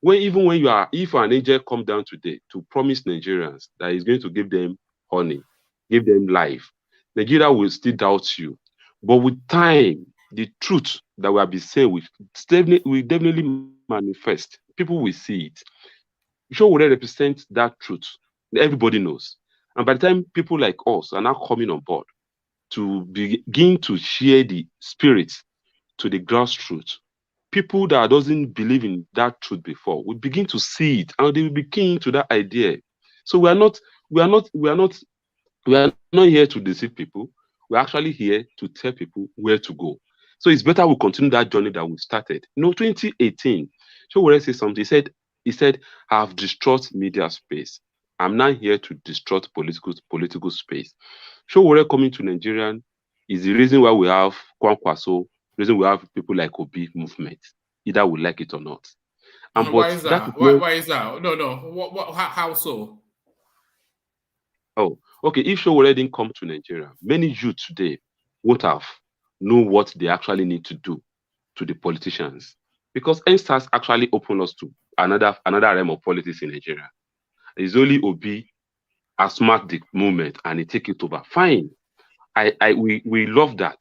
If an angel come down today to promise Nigerians that he's going to give them honey, give them life, Nigeria will still doubt you. But with time, the truth that we have been saying will definitely manifest. People will see it. Sure, will represent that truth. Everybody knows. And by the time people like us are now coming on board to begin to share the spirit to the grassroots, people that doesn't believe in that truth before will begin to see it and they will be keen to that idea. So we are not here to deceive people. We're actually here to tell people where to go. So it's better we continue that journey that we started. 2018, Showore said something. He said, I've destroyed media space. I'm now here to destroy political space. Showore coming to Nigerian is the reason why we have Kwankwaso, the reason we have people like Obi movement, either we like it or not. And why is that? Why is that? No. How so? Oh, Okay, if Showore didn't come to Nigeria, many youth today would have known what they actually need to do to the politicians. Because NSAS actually opened us to another realm of politics in Nigeria. It's only Obi asthmatic the movement and he take it over. Fine. We love that.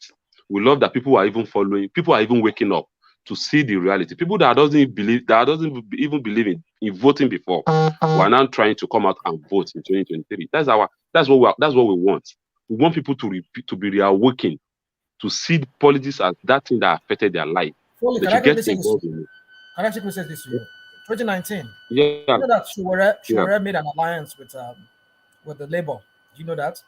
We love that people are even following, people are even waking up to see the reality. People that doesn't even believe in voting before are now trying to come out and vote in 2023. That's what we want. We want people to be reawakened, to see politics as that thing that affected their life. Fully, That you get involved in it. Can I quickly say this to you? 2019. Yeah. You know that Showore made an alliance with the Labour. Do you know that?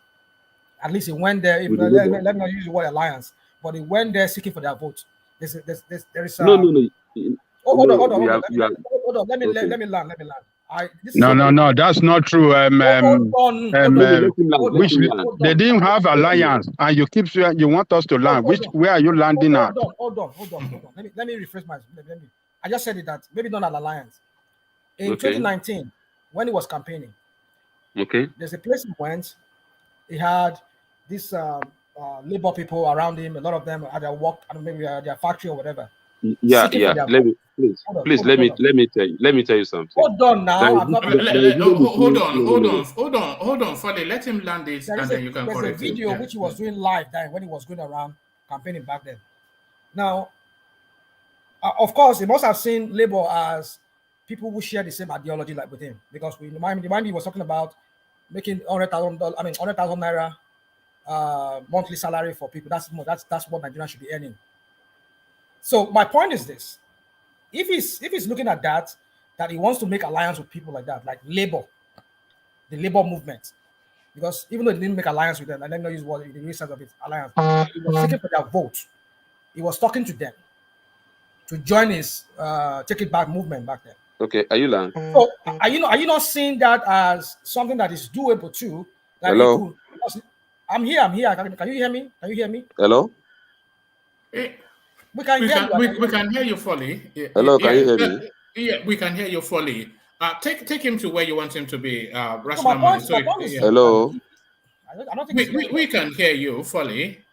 At least he went there. Let me not use the word alliance, but he went there seeking for their vote. There is no. Hold on. Let me land. No, that's not true. They didn't have alliance, and you keep saying you want us to land. Where are you landing at? Hold on. Let me rephrase my. I just said it that maybe not an alliance. In 2019, when he was campaigning, there's a place he went. He had these labor people around him. A lot of them had their work, and maybe their factory or whatever. Yeah. Let me tell you something. Hold on now. Hold on. Fade, let him land this, and then you can correct him. There's a video which he was doing live then when he was going around campaigning back then. Now, of course, he must have seen Labour as people who share the same ideology like with him, because the mind he was talking about making $100,000 naira monthly salary for people. That's what Nigeria should be earning. So my point is this: if he's looking at that he wants to make alliance with people like that, like Labour, the Labour movement, because even though he didn't make alliance with them, and let me not use what the real sense of it, alliance, he was seeking for their vote. He was talking to them to join his Take It Back movement back then. Okay, are you lying? So are you not seeing that as something that is doable too? Like hello? I'm here. Can you hear me? Hello? We can hear you fully. Hello, can you hear me? Yeah, we can hear you fully. Take him to where you want him to be. Hello? I don't think we can hear you fully.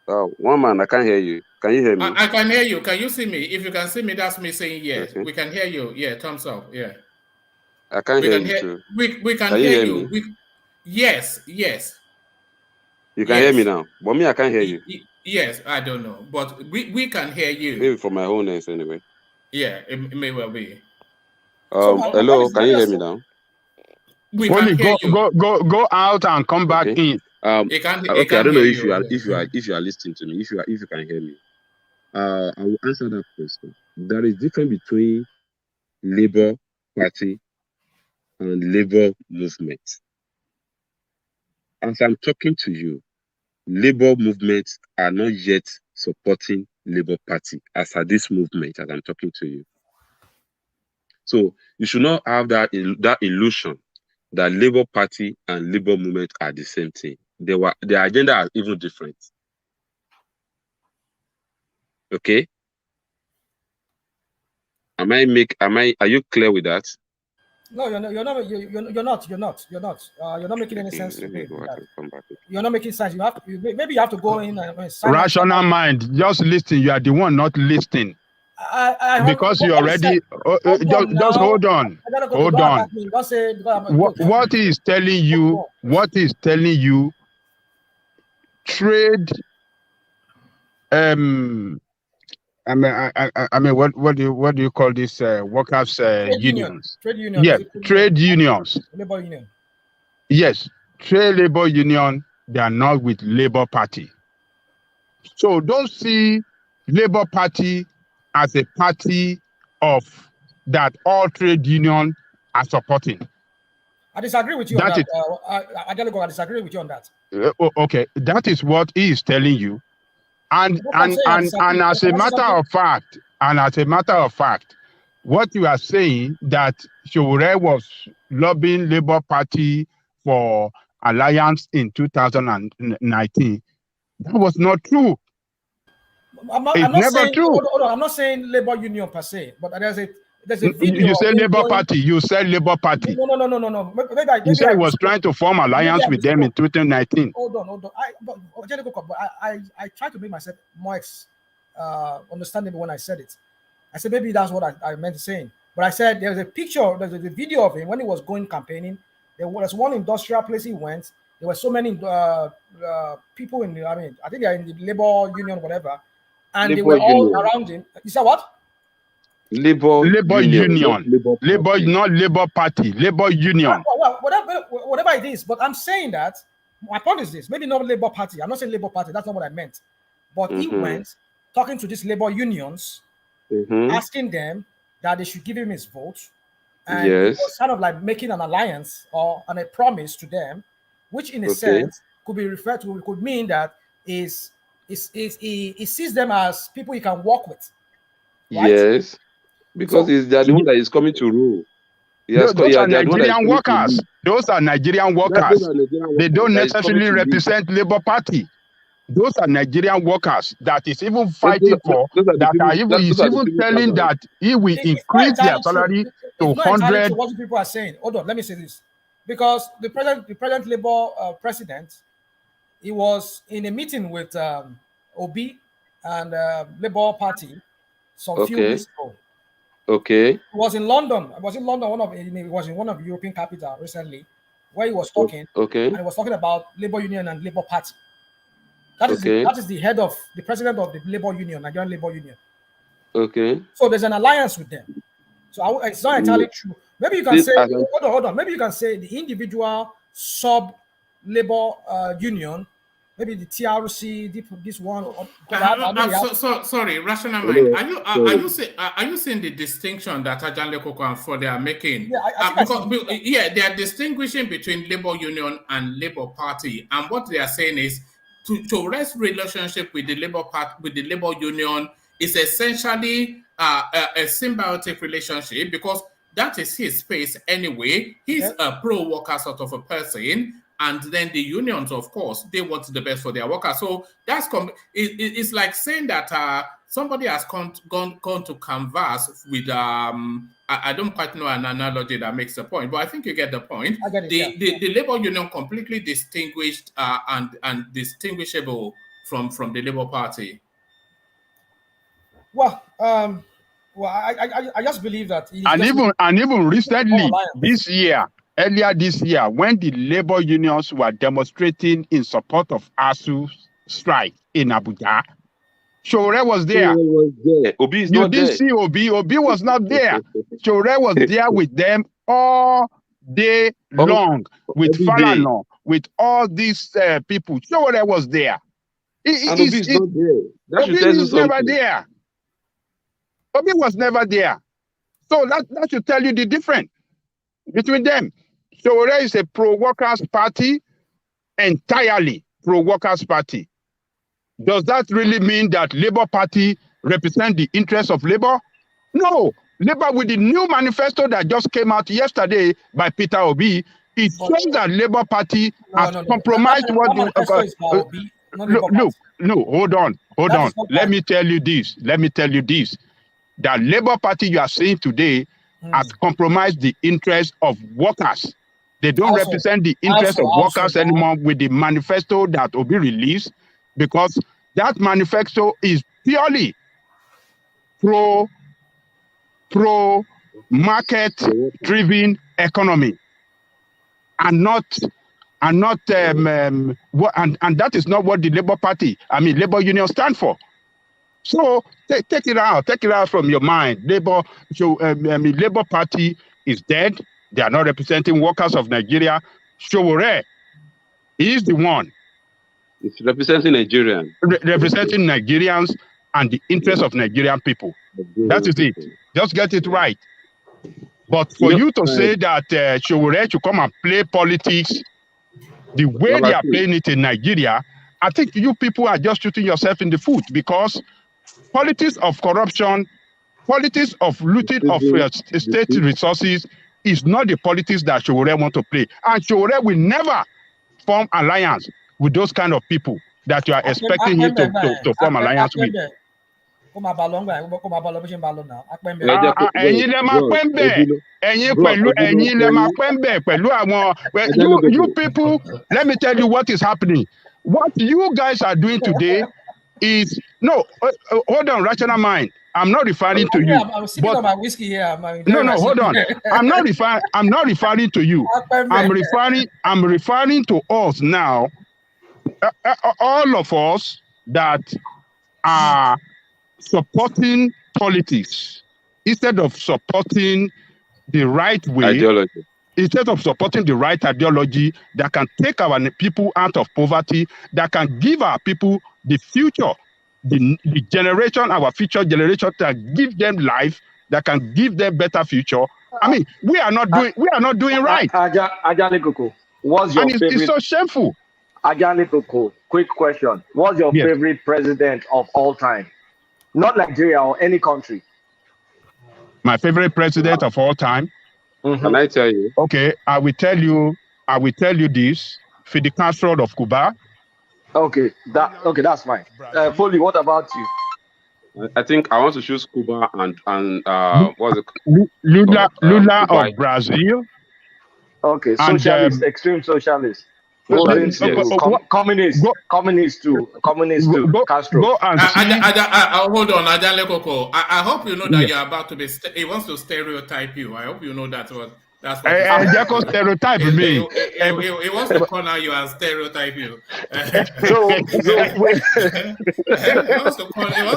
One man, I can't hear you. Can you hear me? I can hear you. Can you see me? If you can see me, that's me saying yes. Okay. We can hear you. Yeah, thumbs up. Yeah. I can't hear you too. We can hear you. Yes. You can hear me now. But me, I can't hear you. Yes, I don't know. But we can hear you. Maybe from my own end anyway. Yeah, it may well be. Hello, can you hear me now? We can hear you. Go out and come back in. Okay, I don't know if you are listening to me. If you can hear me, I will answer that question. There is difference between Labour Party and Labour movement. As I'm talking to you, Labour movement are not yet supporting Labour Party as at this movement as I'm talking to you. So you should not have that illusion that Labour Party and Labour movement are the same thing. Their agenda are even different. Okay? Are you clear with that? No, you're not. You're not making any sense to me. You're not making sense. Maybe you have to go in and rational mind. Just listen. You are the one not listening. Because you already just hold on. What is telling you? Trade. I mean, what do you call this? Workers' unions. Trade unions. Yes, trade unions. Labor union. Yes, trade labor union. They are not with Labour Party. So don't see Labour Party as a party of that all trade unions are supporting. I disagree with you on that. I disagree with you on that. Okay, that is what he is telling you. And as a matter of fact, what you are saying that Showore was lobbying Labour Party for alliance in 2019, that was not true. I'm not saying Labour Union per se, but There's a video. You say Labour Party. You said Labour Party. No. Maybe You said he was trying to form alliance with them in 2019. Hold on. I tried to make myself more understandable when I said it. I said maybe that's what I meant to say. But I said there's a picture, there's a video of him when he was going campaigning. There was one industrial place he went. There were so many people in the, I think they're in the labor union, whatever, and Labor they were all union. around him. You said what? Labor Union. Not Labor Party. Labor Union. Well, whatever it is. But I'm saying that my point is this: maybe not Labor Party. I'm not saying Labor Party. That's not what I meant. But he went talking to these labor unions, asking them that they should give him his vote, and it was kind of like making an alliance or a promise to them, which in a sense could be referred to, could mean that he sees them as people he can work with. Right? Yes, because they're the one that is coming to rule. Those are Nigerian workers. Those are Nigerian workers. They don't necessarily represent Labour Party. Those are Nigerian workers that is even fighting for, that are even telling that he will increase their salary to 100. What people are saying. Hold on, let me say this. Because the present Labour president, he was in a meeting with Obi and Labour Party some few weeks ago. Okay. He was in London. I was in London. He was in one of the European capitals recently, where he was talking. Okay. And he was talking about Labour Union and Labour Party. That is the president of the Labour Union, Nigerian Labour Union. Okay. So there's an alliance with them. So it's not entirely true. Maybe you can say, hold on. Maybe you can say the individual sub Labour Union, maybe the TRC, this one. Sorry, Rational Mind. Are you saying the distinction that Ajanle Koko and Fode are making? Yeah, they are distinguishing between Labour Union and Labour Party, and what they are saying is to rest relationship with the Labour Party, with the Labour Union, is essentially a symbiotic relationship, because that is his space anyway. He's a pro-worker sort of a person, and then the unions, of course, they want the best for their workers. So that's it's like saying that somebody has gone to canvass with I don't quite know an analogy that makes the point, but I think you get the point. The Labour Union completely distinguished and distinguishable from the Labour Party. Well, I just believe that. And even recently, earlier this year, when the labor unions were demonstrating in support of ASU strike in Abuja, Shore was there. Obi is you not didn't there. see Obi. Obi was not there. Shore was there with them all day long, with Falana, with all these people. Shore was there. Obi is not there. Obi is never there. Obi was never there. So that should tell you the difference between them. Shore is a pro-workers party, entirely pro-workers party. Does that really mean that Labour Party represents the interests of Labour? No. Labour, with the new manifesto that just came out yesterday by Peter Obi, it shows that Labour Party has compromised what hold on. Let me tell you this. That Labour Party you are saying today has compromised the interests of workers. They don't represent the interests of workers anymore with the manifesto that Obi released, because that manifesto is purely pro market driven economy, and that is not what the Labour Union stand for. So take it out from your mind. Labour Party is dead. They are not representing workers of Nigeria. Showore is the one. It's representing Nigerians. Representing Nigerians and the interests of Nigerian people. That is it. Just get it right. But for you to say that Showore should come and play politics the way they are playing it in Nigeria, I think you people are just shooting yourself in the foot, because politics of corruption, politics of looting of state resources is not the politics that Showore want to play. And Showore will never form alliance with those kind of people that you are expecting him to form alliance with. ẹ̀yin lẹ máa pẹ́ ń bẹ̀ ẹ̀yin lẹ máa pẹ́ ń bẹ̀ pẹ̀lú àwọn you people, let me tell you what is happening. What you guys are doing today is hold on, rational mind. I'm not referring to you. I'm sipping on my whiskey here. No, hold on. I'm not referring to you. I'm referring to us now. All of us that are supporting politics instead of supporting the right way, ideology. Instead of supporting the right ideology that can take our people out of poverty, that can give our people the future, the generation, our future generation, that give them life, that can give them better future. I mean, we are not doing right. Ajani Koko, what's your favorite? It's so shameful. Ajani Koko, quick question. What's your favorite president of all time? Not Nigeria or any country. My favorite president of all time. Can I tell you? Okay, I will tell you this. Fidel Castro of Cuba. Okay, that's fine. Foley, what about you? I think I want to choose Cuba and what's it? Lula of Brazil. Okay, socialist, extreme socialist. Communist too. Castro. Hold on, Ajale Koko. I hope you know that you're about to be. He wants to stereotype you. I hope you know that's what. Stereotype me. He wants to corner you and stereotype you. So he wants to corner you.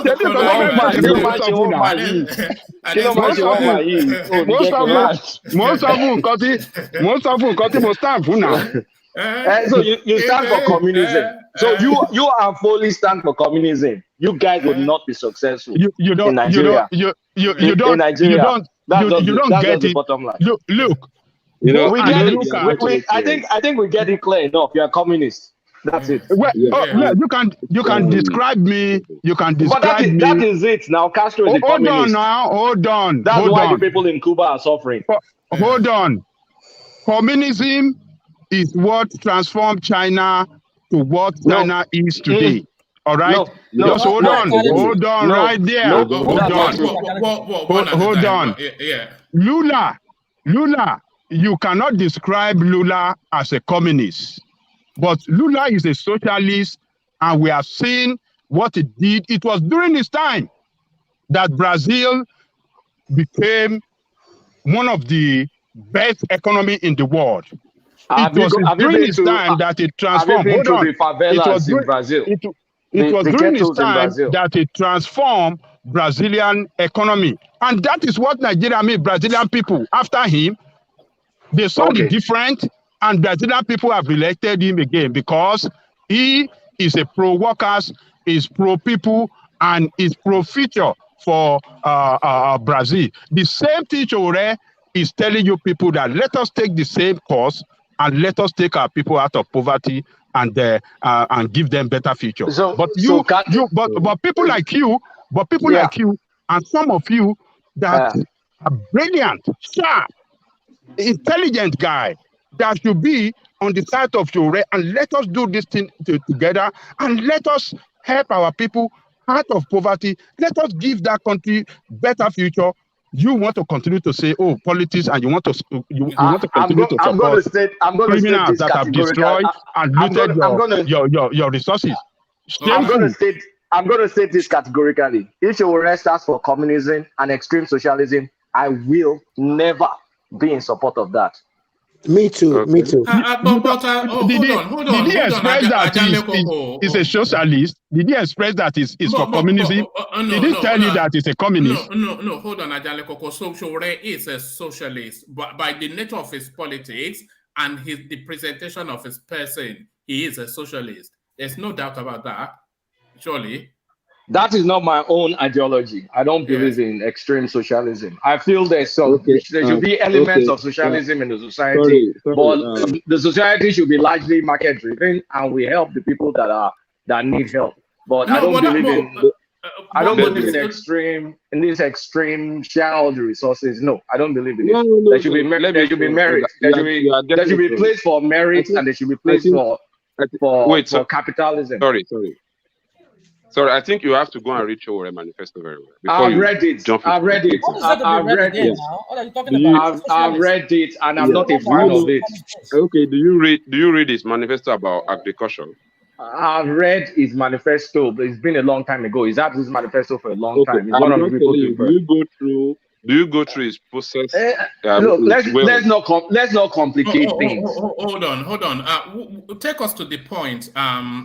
So you stand for communism. So you and Foley stand for communism. You guys will not be successful in Nigeria. You don't get it. Bottom line. Look. I think we get it clear enough. You are communist. That's it. You can describe me. You can describe me. That is it. Now Castro is a communist. Hold on. That's why the people in Cuba are suffering. Hold on. Communism is what transformed China to what China is today. All right? Just hold on right there. Hold on. Lula, you cannot describe Lula as a communist. But Lula is a socialist, and we have seen what it did. It was during this time that Brazil became one of the best economy in the world. It was during this time that it transformed. Hold on. It was during this time that it transformed Brazilian economy. And that is what Nigeria made Brazilian people. After him, they saw the difference, and Brazilian people have elected him again because he is a pro-workers, is pro-people, and is pro-future for Brazil. The same teacher is telling you people that let us take the same course and let us take our people out of poverty and give them better future. But people like you, like you, and some of you that are brilliant, sharp, intelligent guy that should be on the side of your and let us do this thing together and let us help our people out of poverty. Let us give that country better future. You want to continue to say, oh, politics, and you want to continue to support criminals that have destroyed and looted your resources. I'm going to state this categorically. If you arrest us for communism and extreme socialism, I will never be in support of that. Me too. Hold on. Did he express that he's a socialist? Did he express that he's for communism? Did he tell you that he's a communist? No. Hold on, Ajale Koko. Showore is a socialist, but by the nature of his politics and the presentation of his person, he is a socialist. There's no doubt about that. Surely. That is not my own ideology. I don't believe in extreme socialism. I feel there should be elements of socialism in the society, but the society should be largely market driven, and we help the people that need help. But I don't believe in these extreme share all the resources. No, I don't believe in it. There should be merit. There should be place for merit, and there should be place for capitalism. Sorry. Sorry, I think you have to go and read Showore manifesto very well before I've you read it. jump I've into read it. What is there to be I've read read again it. now? What are you talking Do you, about? I've read it, and I'm yeah. not a Do you fan know? of it. Okay. Do you read his manifesto about agriculture? I've read his manifesto, but it's been a long time ago. He's had his manifesto for a long Okay, time. He's one I'm of the not people telling to you. refer. Do you go through his process? Look, let's Well, not complicate things. Hold on. Take us to the point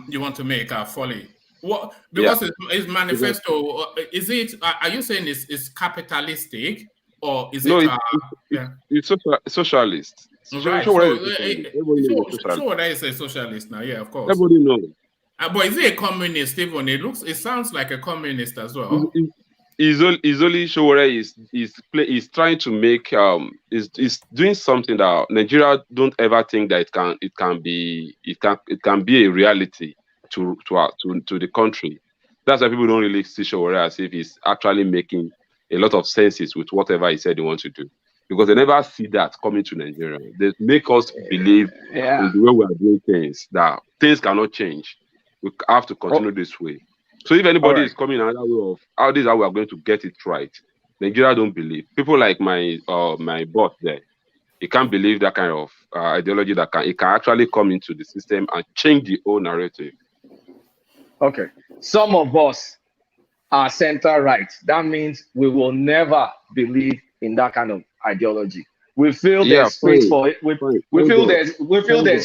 you want to make, Folly. What, because his manifesto, is it? Are you saying it's capitalistic, or is no, it? it's socialist. Right. Showore So, is a socialist. Everybody knows he's a socialist. sure, that is a socialist now. Yeah, of course. Everybody knows. But is he a communist? Even it sounds like a communist as well. Is only Showore is trying to make is doing something that Nigeria don't ever think that it can be a reality to the country. That's why people don't really see Showore as if he's actually making a lot of senses with whatever he said he wants to do, because they never see that coming to Nigeria. They make us believe in the way we are doing things, that things cannot change. We have to continue this way. So if anybody is coming another way of how we are going to get it right, Nigeria don't believe. People like my boss there, he can't believe that kind of ideology that it can actually come into the system and change the whole narrative. Okay, some of us are center right. That means we will never believe in that kind of ideology. We feel there's space for it. We feel there's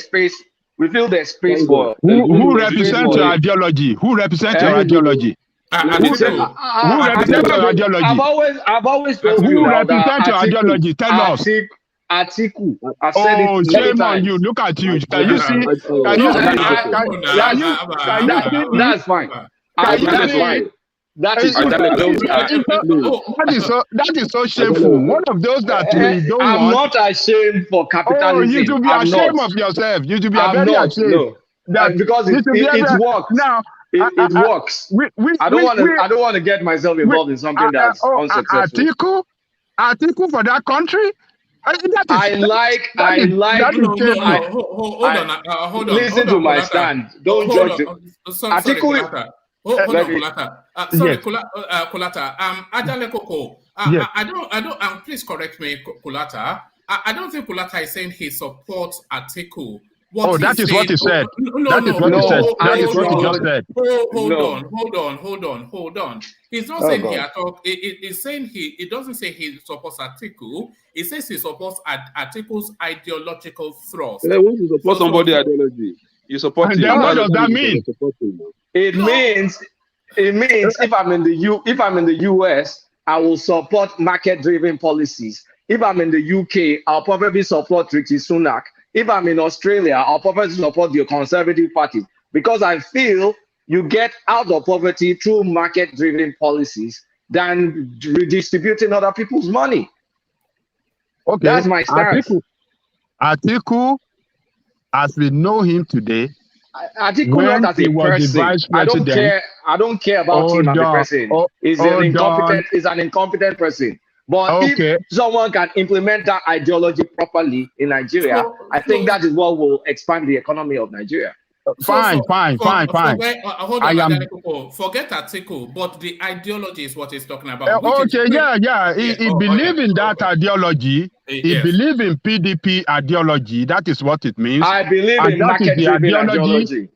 space. We feel there's space for who represents your ideology. Who represents your ideology? Who represents your ideology? I've always told you who now represents your ideology. Tell us. Atiku. I've said it many shame on times. you. Look at you. Can you see? Can you see? That's fine. That's fine. That is so shameful. One of those that we don't I'm want. not ashamed for capitalism. You should be ashamed of yourself. You should be very ashamed. No. Because it works. Now it works. I don't want to get myself involved in something that's unsuccessful. Atiku for that country. Hold on. Listen to my stand. Don't judge it. Sorry, Kulata. Hold on, Kulata. Sorry, Kulata. Ajale Koko. I don't. Please correct me, Kulata. I don't think Kulata is saying he supports Atiku. That is what he said. That is what he said. That is what he just said. Hold on. He's not saying he at all. He's saying he doesn't say he supports Atiku. He says he supports Atiku's ideological thrust. When you support somebody's ideology, you support him. Then what does that mean? It means if I'm in the US, I will support market-driven policies. If I'm in the UK, I'll probably support Rishi Sunak. If I'm in Australia, I'll probably support the Conservative Party, because I feel you get out of poverty through market-driven policies than redistributing other people's money. Okay, that's my stance. Atiku, as we know him today, Atiku not as a person. I don't care about him as a person. He's an incompetent person. But if someone can implement that ideology properly in Nigeria, I think that is what will expand the economy of Nigeria. Fine. Hold on, forget Atiku, but the ideology is what he's talking about. He believes in that ideology. He believes in PDP ideology. That is what it means. I believe in market-driven ideology.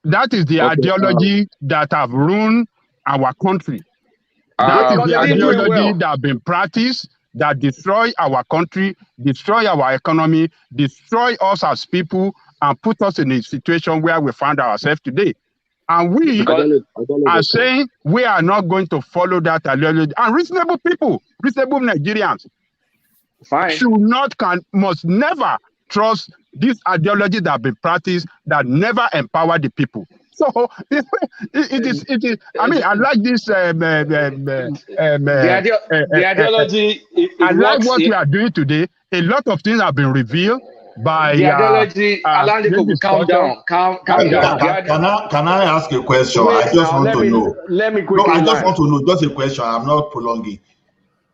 That is the ideology that have ruined our country. That is the ideology that have been practiced, that destroy our country, destroy our economy, destroy us as people, and put us in a situation where we find ourselves today. And we are saying we are not going to follow that ideology. And reasonable people, reasonable Nigerians, must never trust this ideology that have been practiced, that never empower the people. So it is. I mean, I like this. The ideology. I like what we are doing today. A lot of things have been revealed by the ideology. Calm down. Can I ask a question? I just want to know. Let me quickly. No, I just want to know. Just a question. I'm not prolonging.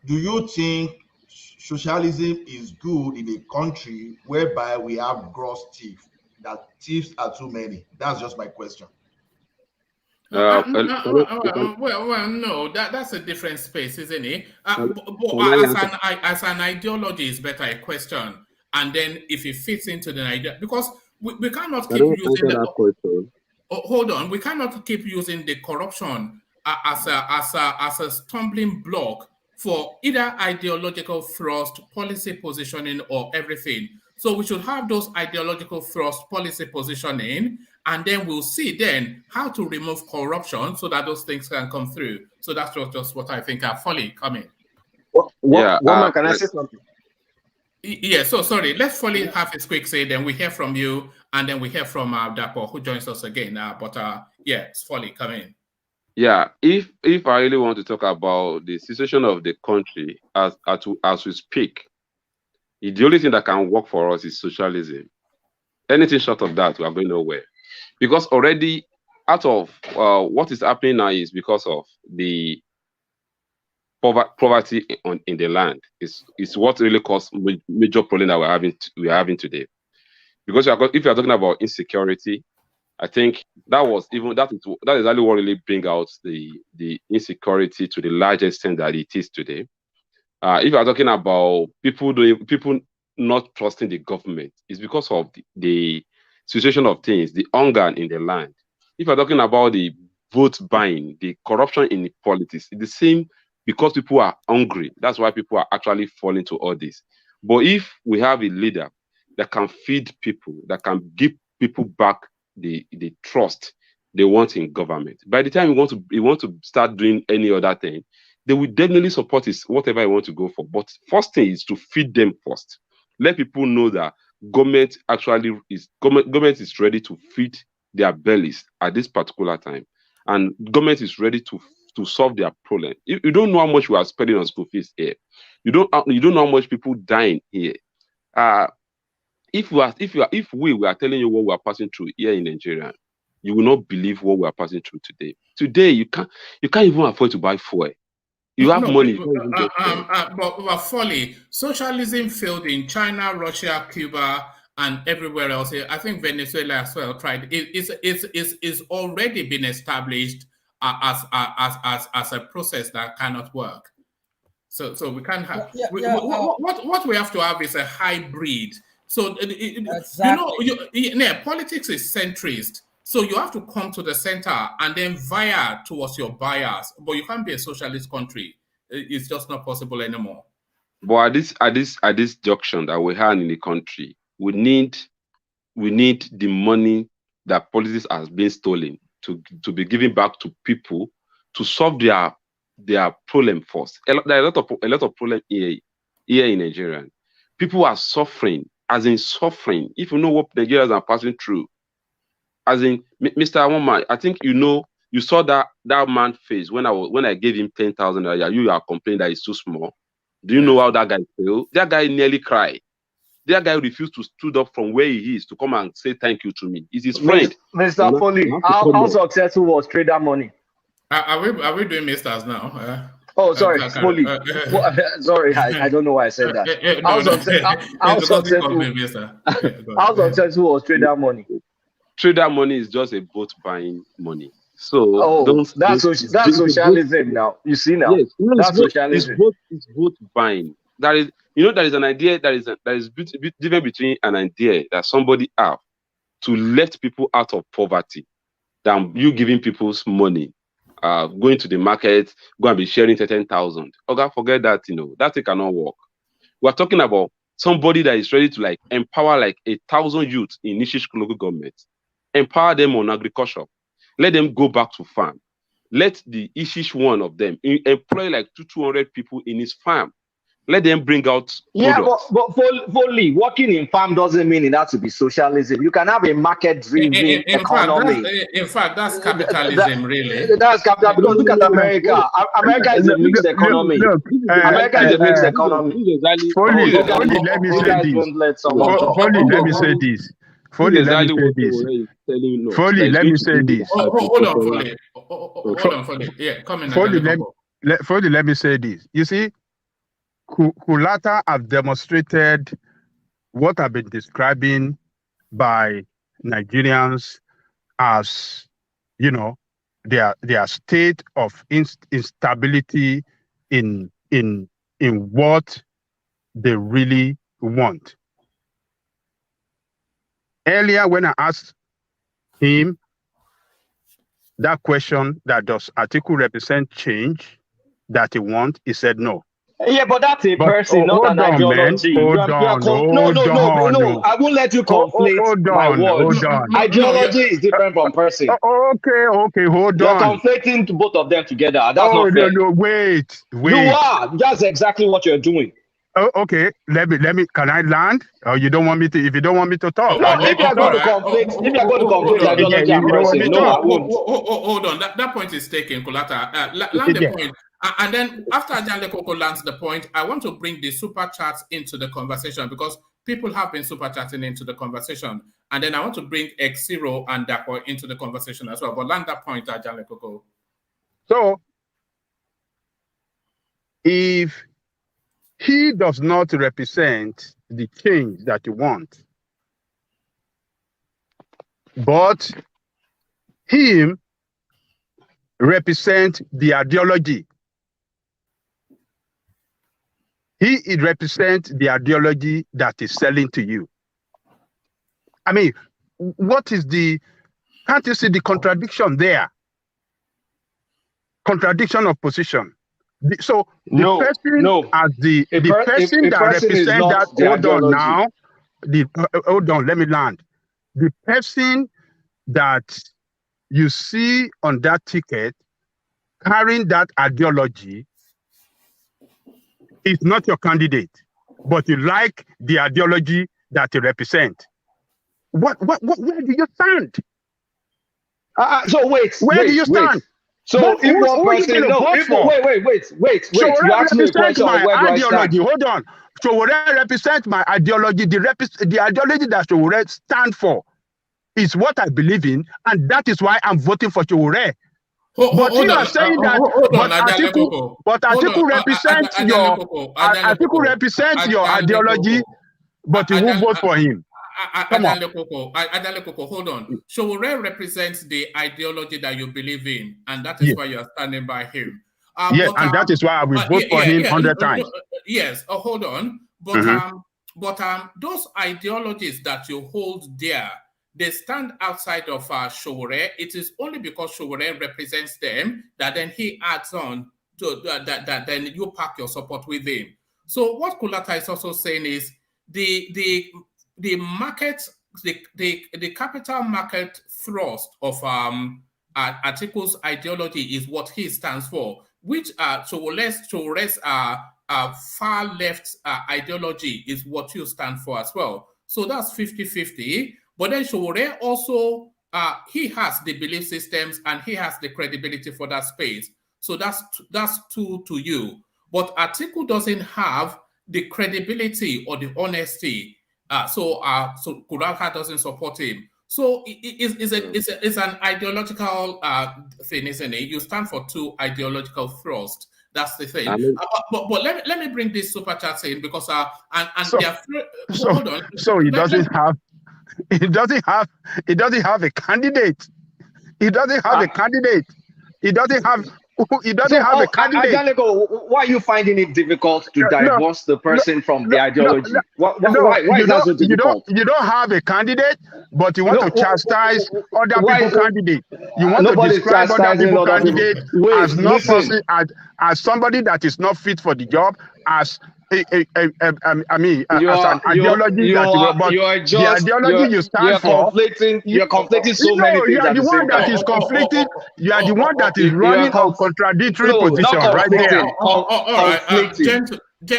Do you think socialism is good in a country whereby we have gross thieves? That thieves are too many? That's just my question. Well, no, that's a different space, isn't it? As an ideology is better a question, and then if it fits into the idea, because we cannot keep using that question. Hold on, we cannot keep using the corruption as a stumbling block for either ideological thrust, policy positioning, or everything. So we should have those ideological thrust, policy positioning, and then we'll see then how to remove corruption so that those things can come through. So that's just what I think are fully coming. Man, can I say something? Yeah, so sorry, let's fully have a quick say, then we hear from you, and then we hear from Dapo, who joins us again. Yeah, it's fully coming. Yeah, if I really want to talk about the situation of the country as we speak, the only thing that can work for us is socialism. Anything short of that, we are going nowhere. Because already out of what is happening now is because of the poverty in the land. Is what really caused major problem that we're having today. Because if you are talking about insecurity, I think that is exactly what really bring out the insecurity to the largest extent that it is today. If you are talking about people not trusting the government, it's because of the situation of things, the hunger in the land. If you're talking about the vote buying, the corruption in politics, it's the same because people are hungry. That's why people are actually falling to all this. But if we have a leader that can feed people, that can give people back the trust they want in government, by the time you want to start doing any other thing, they will definitely support whatever you want to go for. But first thing is to feed them first. Let people know that government is ready to feed their bellies at this particular time, and government is ready to solve their problem. You don't know how much we are spending on school fees here. You don't know how much people dying here. If we were telling you what we are passing through here in Nigeria, you will not believe what we are passing through today. Today, you can't even afford to buy fuel. You have money. But fully, socialism failed in China, Russia, Cuba, and everywhere else. I think Venezuela as well tried. It's already been established as a process that cannot work. So we can't have. What we have to have is a hybrid. So politics is centrist. So you have to come to the center and then via towards your buyers. But you can't be a socialist country. It's just not possible anymore. But at this junction that we have in the country, we need the money that politics has been stolen to be given back to people to solve their problem first. There are a lot of problem here in Nigeria. People are suffering, as in suffering. If you know what Nigerians are passing through, as in Mr. Awoma, I think you saw that man's face when I gave him 10,000. You are complaining that it's too small. Do you know how that guy felt? That guy nearly cried. That guy refused to stood up from where he is to come and say thank you to me. It's his friend. Mr. Foley, how successful was Trader Money? Are we doing misters now? Oh, sorry, Foley. Sorry, I don't know why I said that. How successful was Trader Money? Trader Money is just a vote buying money. So that's socialism now. You see now. Yes, that's socialism. It's vote buying. There is an idea that is different between an idea that somebody have to lift people out of poverty than you giving people's money, going to the market, go and be sharing 10,000. Okay, forget that. That thing cannot work. We're talking about somebody that is ready to empower 1,000 youths in niche local government, empower them on agriculture. Let them go back to farm. Let each one of them employ 200 people in his farm. Let them bring out products. Yeah, but fully working in farm doesn't mean it has to be socialism. You can have a market-driven economy. In fact, that's capitalism, really. That's capitalism. Because look at America. America is a mixed economy. America is a mixed economy. Foley, let me say this. Foley, let me say this. Foley, let me say this. Hold on, Foley. Yeah, come in. Foley, let me say this. You see, Kulata have demonstrated what I've been describing by Nigerians as, their state of instability in what they really want. Earlier, when I asked him that question, that does Atiku represent change that he wants, he said no. Yeah, but that's a But person, not an ideology. No, I won't let you conflate my words. Ideology is different from person. Okay, hold You're on. conflating both of them together. That's not fair. No, wait. You are. That's exactly what you're doing. Oh, okay. Let me. Can I land? Or you don't want me to? If you don't want me to talk, no. If you're going to conflate ideology and person, no, I won't. Hold on. That point is taken, Kulata. Land the point. And then after Ajale Koko lands the point, I want to bring the super chats into the conversation because people have been super chatting into the conversation. And then I want to bring X0 and Dapo into the conversation as well. But land that point, Ajale Koko. So, if he does not represent the change that you want, but him represent the ideology. He represents the ideology that is selling to you. I mean, can't you see the contradiction there? Contradiction of position. The person that represents that, hold on, let me land. The person that you see on that ticket carrying that ideology is not your candidate, but you like the ideology that you represent. Where do you stand? Where do you stand? So if one person, wait. You asked me a question. My ideology. Hold on. Showore represent my ideology. The ideology that Showore stand for is what I believe in, and that is why I'm voting for Showore. But you are saying that. But Atiku represents your ideology, but you won't vote for him. Adale Koko, hold on. Showore represents the ideology that you believe in, and that is why you are standing by him. And that is why I will vote for him 100 times. Yes, hold on. But those ideologies that you hold dear, they stand outside of Showore. It is only because Showore represents them that then he adds on to that then you pack your support with him. So what Kulata is also saying is the market, the capital market thrust of Atiku's ideology is what he stands for, which Showore's far left ideology is what you stand for as well. So that's 50-50. But then Showore also, he has the belief systems and he has the credibility for that space. So that's two to you. But Atiku doesn't have the credibility or the honesty. So Kuraka doesn't support him. So it's an ideological thing, isn't it? You stand for two ideological thrusts. That's the thing. But let me bring this super chat in because hold on. So he doesn't have a candidate. He doesn't have a candidate. He doesn't have a candidate. Ajaleko, why are you finding it difficult to divorce the person from the ideology? Why is that so difficult? You don't have a candidate, but you want to chastise other people's candidate. You want to describe other people's candidate as somebody that is not fit for the job, as an ideology you stand for. You're conflating so many things. You are the one that is conflicting. You are the one that is running on contradictory position right there. All right,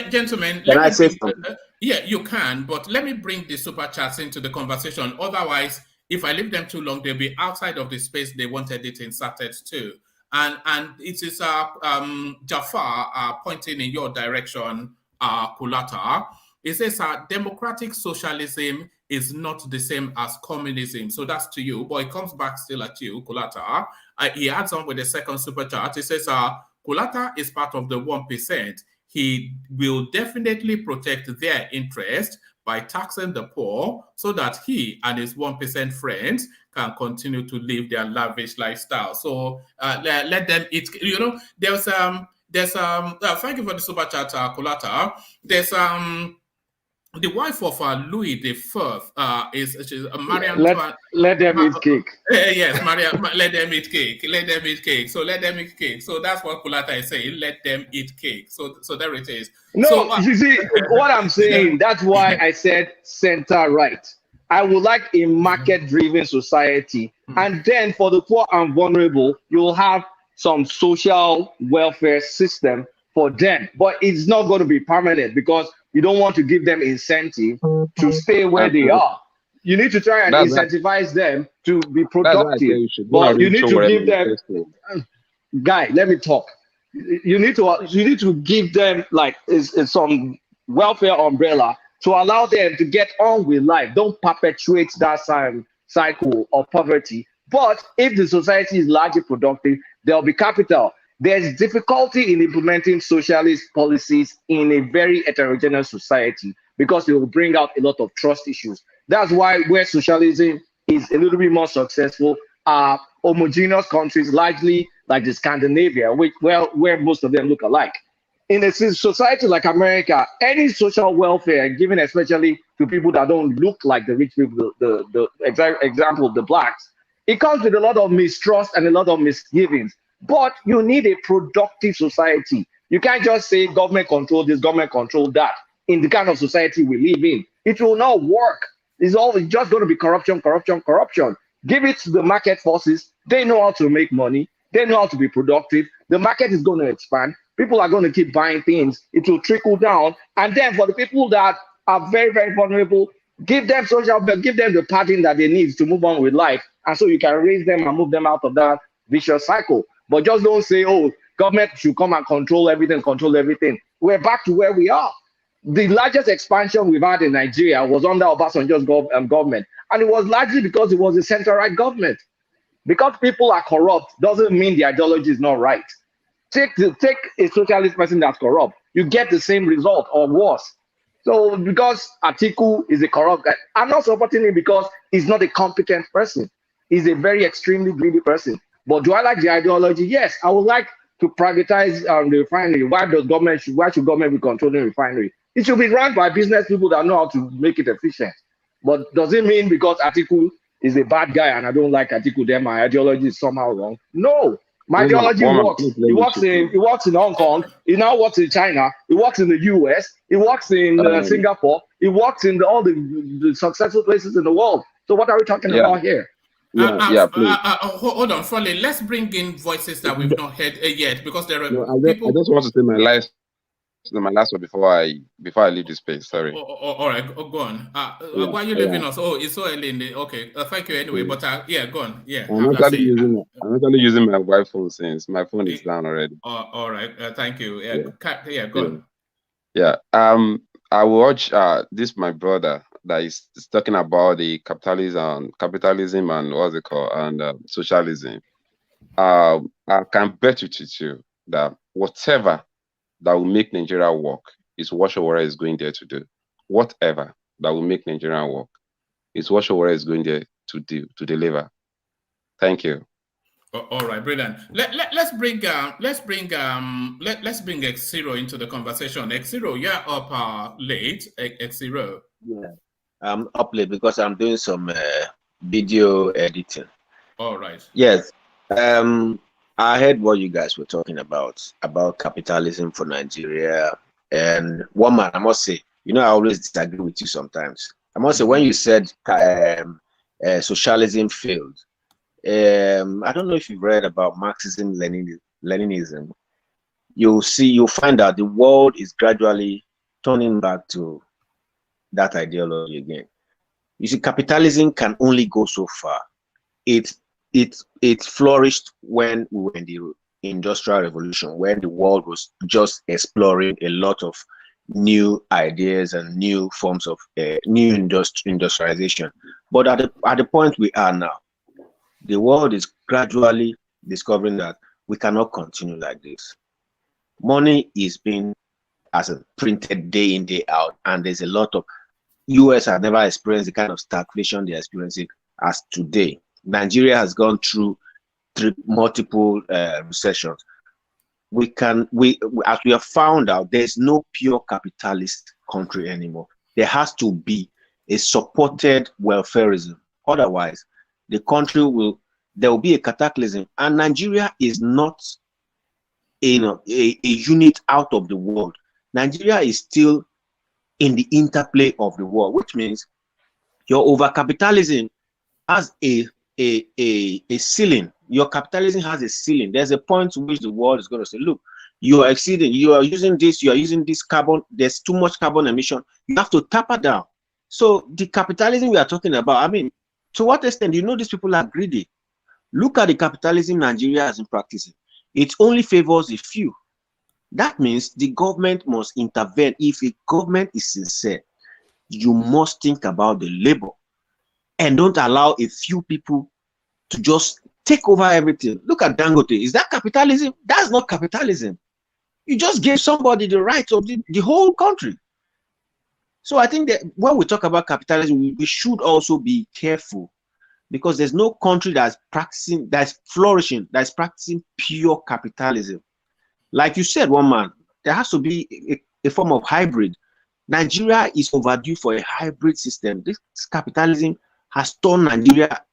gentlemen. Can I say something? Yeah, you can, but let me bring the super chats into the conversation. Otherwise, if I leave them too long, they'll be outside of the space they wanted it inserted to. And it is Jafar pointing in your direction. Kulata, it says democratic socialism is not the same as communism. So that's to you, but it comes back still at you, Kulata. He adds on with the second super chat. It says Kulata is part of the 1%. He will definitely protect their interest by taxing the poor so that he and his 1% friends can continue to live their lavish lifestyle. So let them eat. You know, thank you for the super chat, Kolata. There's the wife of Louis the Fourth she's Mariam. Let them eat cake. Yes, Maria. Let them eat cake. Let them eat cake. So let them eat cake. So that's what Kulata is saying. Let them eat cake. So there it is. No, so, you see what I'm saying. That's why I said center right. I would like a market-driven society, and then for the poor and vulnerable, you'll have some social welfare system for them. But it's not going to be permanent because you don't want to give them incentive to stay where they are. You need to try and incentivize them to be productive. But you need to give them, guy, let me talk. You need to give them like some welfare umbrella to allow them to get on with life. Don't perpetuate that cycle of poverty. But if the society is largely productive, there'll be capital. There's difficulty in implementing socialist policies in a very heterogeneous society because it will bring out a lot of trust issues. That's why where socialism is a little bit more successful are homogeneous countries, largely like the Scandinavia, where most of them look alike. In a society like America, any social welfare given especially to people that don't look like the rich people, the example, the blacks, it comes with a lot of mistrust and a lot of misgivings. But you need a productive society. You can't just say government control this, government control that. In the kind of society we live in, it will not work. It's always just going to be corruption, corruption, corruption. Give it to the market forces. They know how to make money. They know how to be productive. The market is going to expand. People are going to keep buying things. It will trickle down. And then for the people that are very, very vulnerable, give them the padding that they need to move on with life. And so you can raise them and move them out of that vicious cycle. But just don't say, oh, government should come and control everything, control everything. We're back to where we are. The largest expansion we've had in Nigeria was under Obasanjo's government. And it was largely because it was a center-right government. Because people are corrupt doesn't mean the ideology is not right. Take a socialist person that's corrupt, you get the same result or worse. So because Atiku is a corrupt guy, I'm not supporting him because he's not a competent person. He's a very extremely greedy person. But do I like the ideology? Yes, I would like to privatize the refinery. Why should government be controlling the refinery? It should be run by business people that know how to make it efficient. But does it mean because Atiku is a bad guy and I don't like Atiku, then my ideology is somehow wrong? No, my ideology works. It works in Hong Kong. It now works in China. It works in the US. It works in Singapore. It works in all the successful places in the world. So what are we talking about here? Hold on, Foley. Let's bring in voices that we've not heard yet because there are people. I just want to say my last one before I leave this space. Sorry. All right, go on. Why are you leaving us? Oh, it's so early in the. Okay, thank you anyway. But go on. Yeah, I'm actually using my wife's phone since my phone is down already. All right. Thank you. Yeah, go on. Yeah. I will watch this my brother that is talking about the capitalism and what's it called and socialism. I can bet you that whatever that will make Nigeria work is what Showore is going there to do. Whatever that will make Nigeria work is what Showore is going there to do, to deliver. Thank you. All right, brilliant. Let's bring X0 into the conversation. X0, you're up late. X0. Yeah, I'm up late because I'm doing some video editing. All right. Yes. I heard what you guys were talking about capitalism for Nigeria. And one man, I must say, I always disagree with you sometimes. I must say, when you said socialism failed, I don't know if you've read about Marxism, Leninism. You'll find out the world is gradually turning back to that ideology again. You see, capitalism can only go so far. It flourished when we were in the Industrial Revolution, when the world was just exploring a lot of new ideas and new forms of new industrialization. But at the point we are now, the world is gradually discovering that we cannot continue like this. Money is being printed day in, day out, and there's a lot of US has never experienced the kind of stagflation they're experiencing as today. Nigeria has gone through multiple recessions. As we have found out, there's no pure capitalist country anymore. There has to be a supported welfareism. Otherwise, there will be a cataclysm. And Nigeria is not a unit out of the world. Nigeria is still in the interplay of the world, which means your overcapitalism has a ceiling. Your capitalism has a ceiling. There's a point to which the world is going to say, look, you are exceeding, you are using this carbon, there's too much carbon emission, you have to taper down. So the capitalism we are talking about, I mean, to what extent, these people are greedy. Look at the capitalism Nigeria has been practicing. It only favors a few. That means the government must intervene. If a government is sincere, you must think about the labor and don't allow a few people to just take over everything. Look at Dangote. Is that capitalism? That's not capitalism. You just gave somebody the rights of the whole country. So I think that when we talk about capitalism, we should also be careful, because there's no country that's flourishing, that's practicing pure capitalism. Like you said, one man, there has to be a form of hybrid. Nigeria is overdue for a hybrid system. This capitalism has turned Nigeria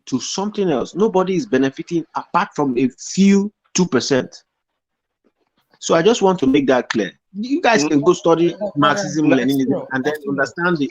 to something else. Nobody is benefiting apart from a few 2%. So I just want to make that clear. You guys can go study Marxism, Leninism, and then understand it.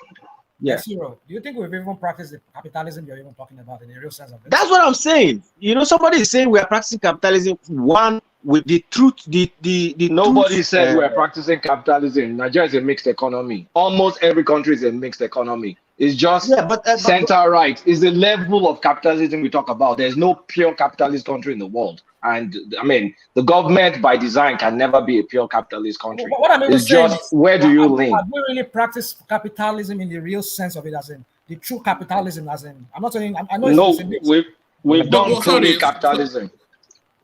Yeah. Do you think we've even practiced the capitalism you're even talking about in the real sense of it? That's what I'm saying. Somebody is saying we are practicing capitalism. One, with the truth, nobody said we're practicing capitalism. Nigeria is a mixed economy. Almost every country is a mixed economy. It's just center right. It's the level of capitalism we talk about. There's no pure capitalist country in the world. And I mean, the government by design can never be a pure capitalist country. What I mean it's just where do you lean? Have we really practiced capitalism in the real sense of it, as in the true capitalism, as in I'm not saying I know no, we've done crony capitalism.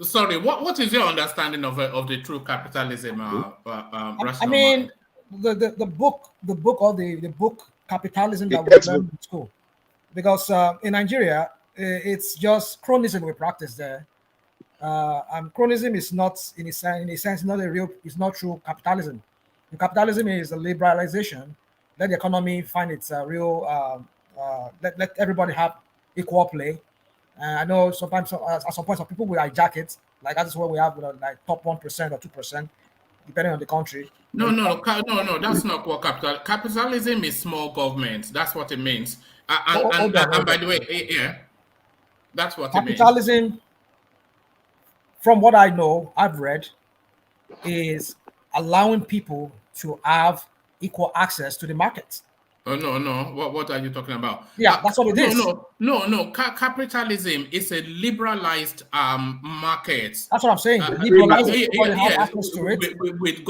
Sorry, what is your understanding of the true capitalism? I mean, the book Capitalism that we learned in school, because in Nigeria it's just cronyism we practice there. Cronyism is not in a sense it's not true capitalism. And capitalism is a liberalization. Let the economy find its real. Let everybody have equal play. I know sometimes at some point some people will hijack it. Like that's where we have like top 1% or 2%, depending on the country. No, that's not what capitalism is. Small government. That's what it means. And by the way, yeah, that's what capitalism, it means. From what I know, I've read, is allowing people to have equal access to the market. Oh no! What are you talking about? Yeah, that's what it is. No. Capitalism is a liberalized market. That's what I'm saying. With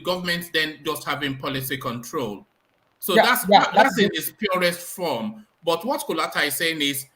governments then just having policy control. So that's in its purest form. But what Kulata is saying is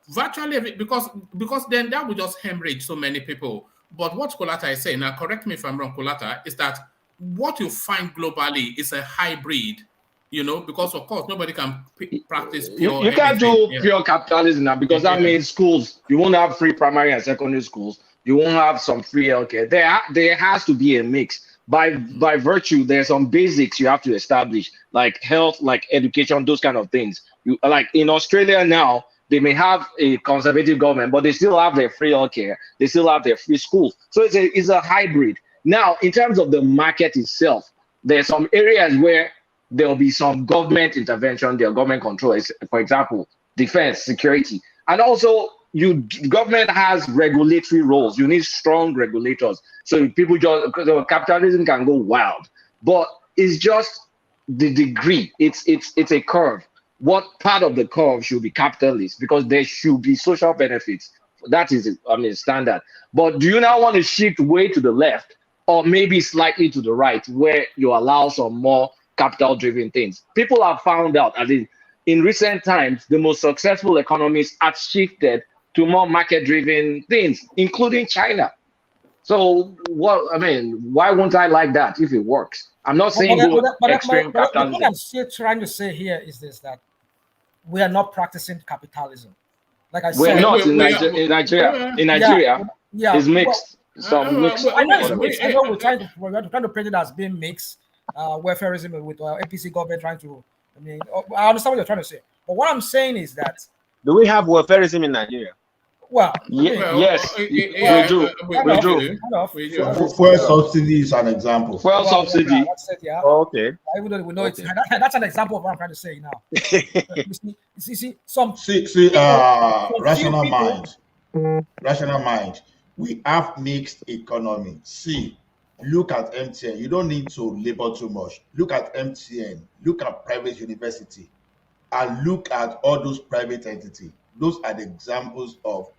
virtually because then that would just hemorrhage so many people. But what Kulata is saying, now correct me if I'm wrong, Kulata, is that what you find globally is a hybrid. Because of course nobody can practice pure. You can't do pure capitalism now, because that means schools. You won't have free primary and secondary schools. You won't have some free healthcare. There has to be a mix. By virtue, there's some basics you have to establish, like health, like education, those kind of things. Like in Australia now, they may have a conservative government, but they still have their free healthcare. They still have their free schools. So it's a hybrid. Now, in terms of the market itself, there's some areas where there will be some government intervention, their government control. For example, defense, security, and also government has regulatory roles. You need strong regulators, so capitalism can go wild. But it's just the degree. It's a curve. What part of the curve should be capitalist? Because there should be social benefits. That is, standard. But do you now want to shift way to the left, or maybe slightly to the right, where you allow some more capital-driven things? People have found out, as in recent times, the most successful economies have shifted to more market-driven things, including China. So what? I mean, why won't I like that if it works? I'm not saying go extreme but what capitalism. I'm still trying to say here is this: that we are not practicing capitalism. Like I We're said, not in Nigeria. In Nigeria, it's mixed. Some mixed. I know it's whatever. mixed. I know we're trying to paint it as being mixed, welfareism with APC government trying to. I mean, I understand what you're trying to say, but what I'm saying is that Do we have welfareism in Nigeria? well, yes, we do. We do. Fuel subsidy is an example. Fuel subsidy. Yeah. Oh, okay. Even though we know it's that's an example of what I'm trying to say now. see, rational mind. We have mixed economy. See, look at MTN. You don't need to labor too much. Look at MTN. Look at private university, and look at all those private entities. Those are the examples of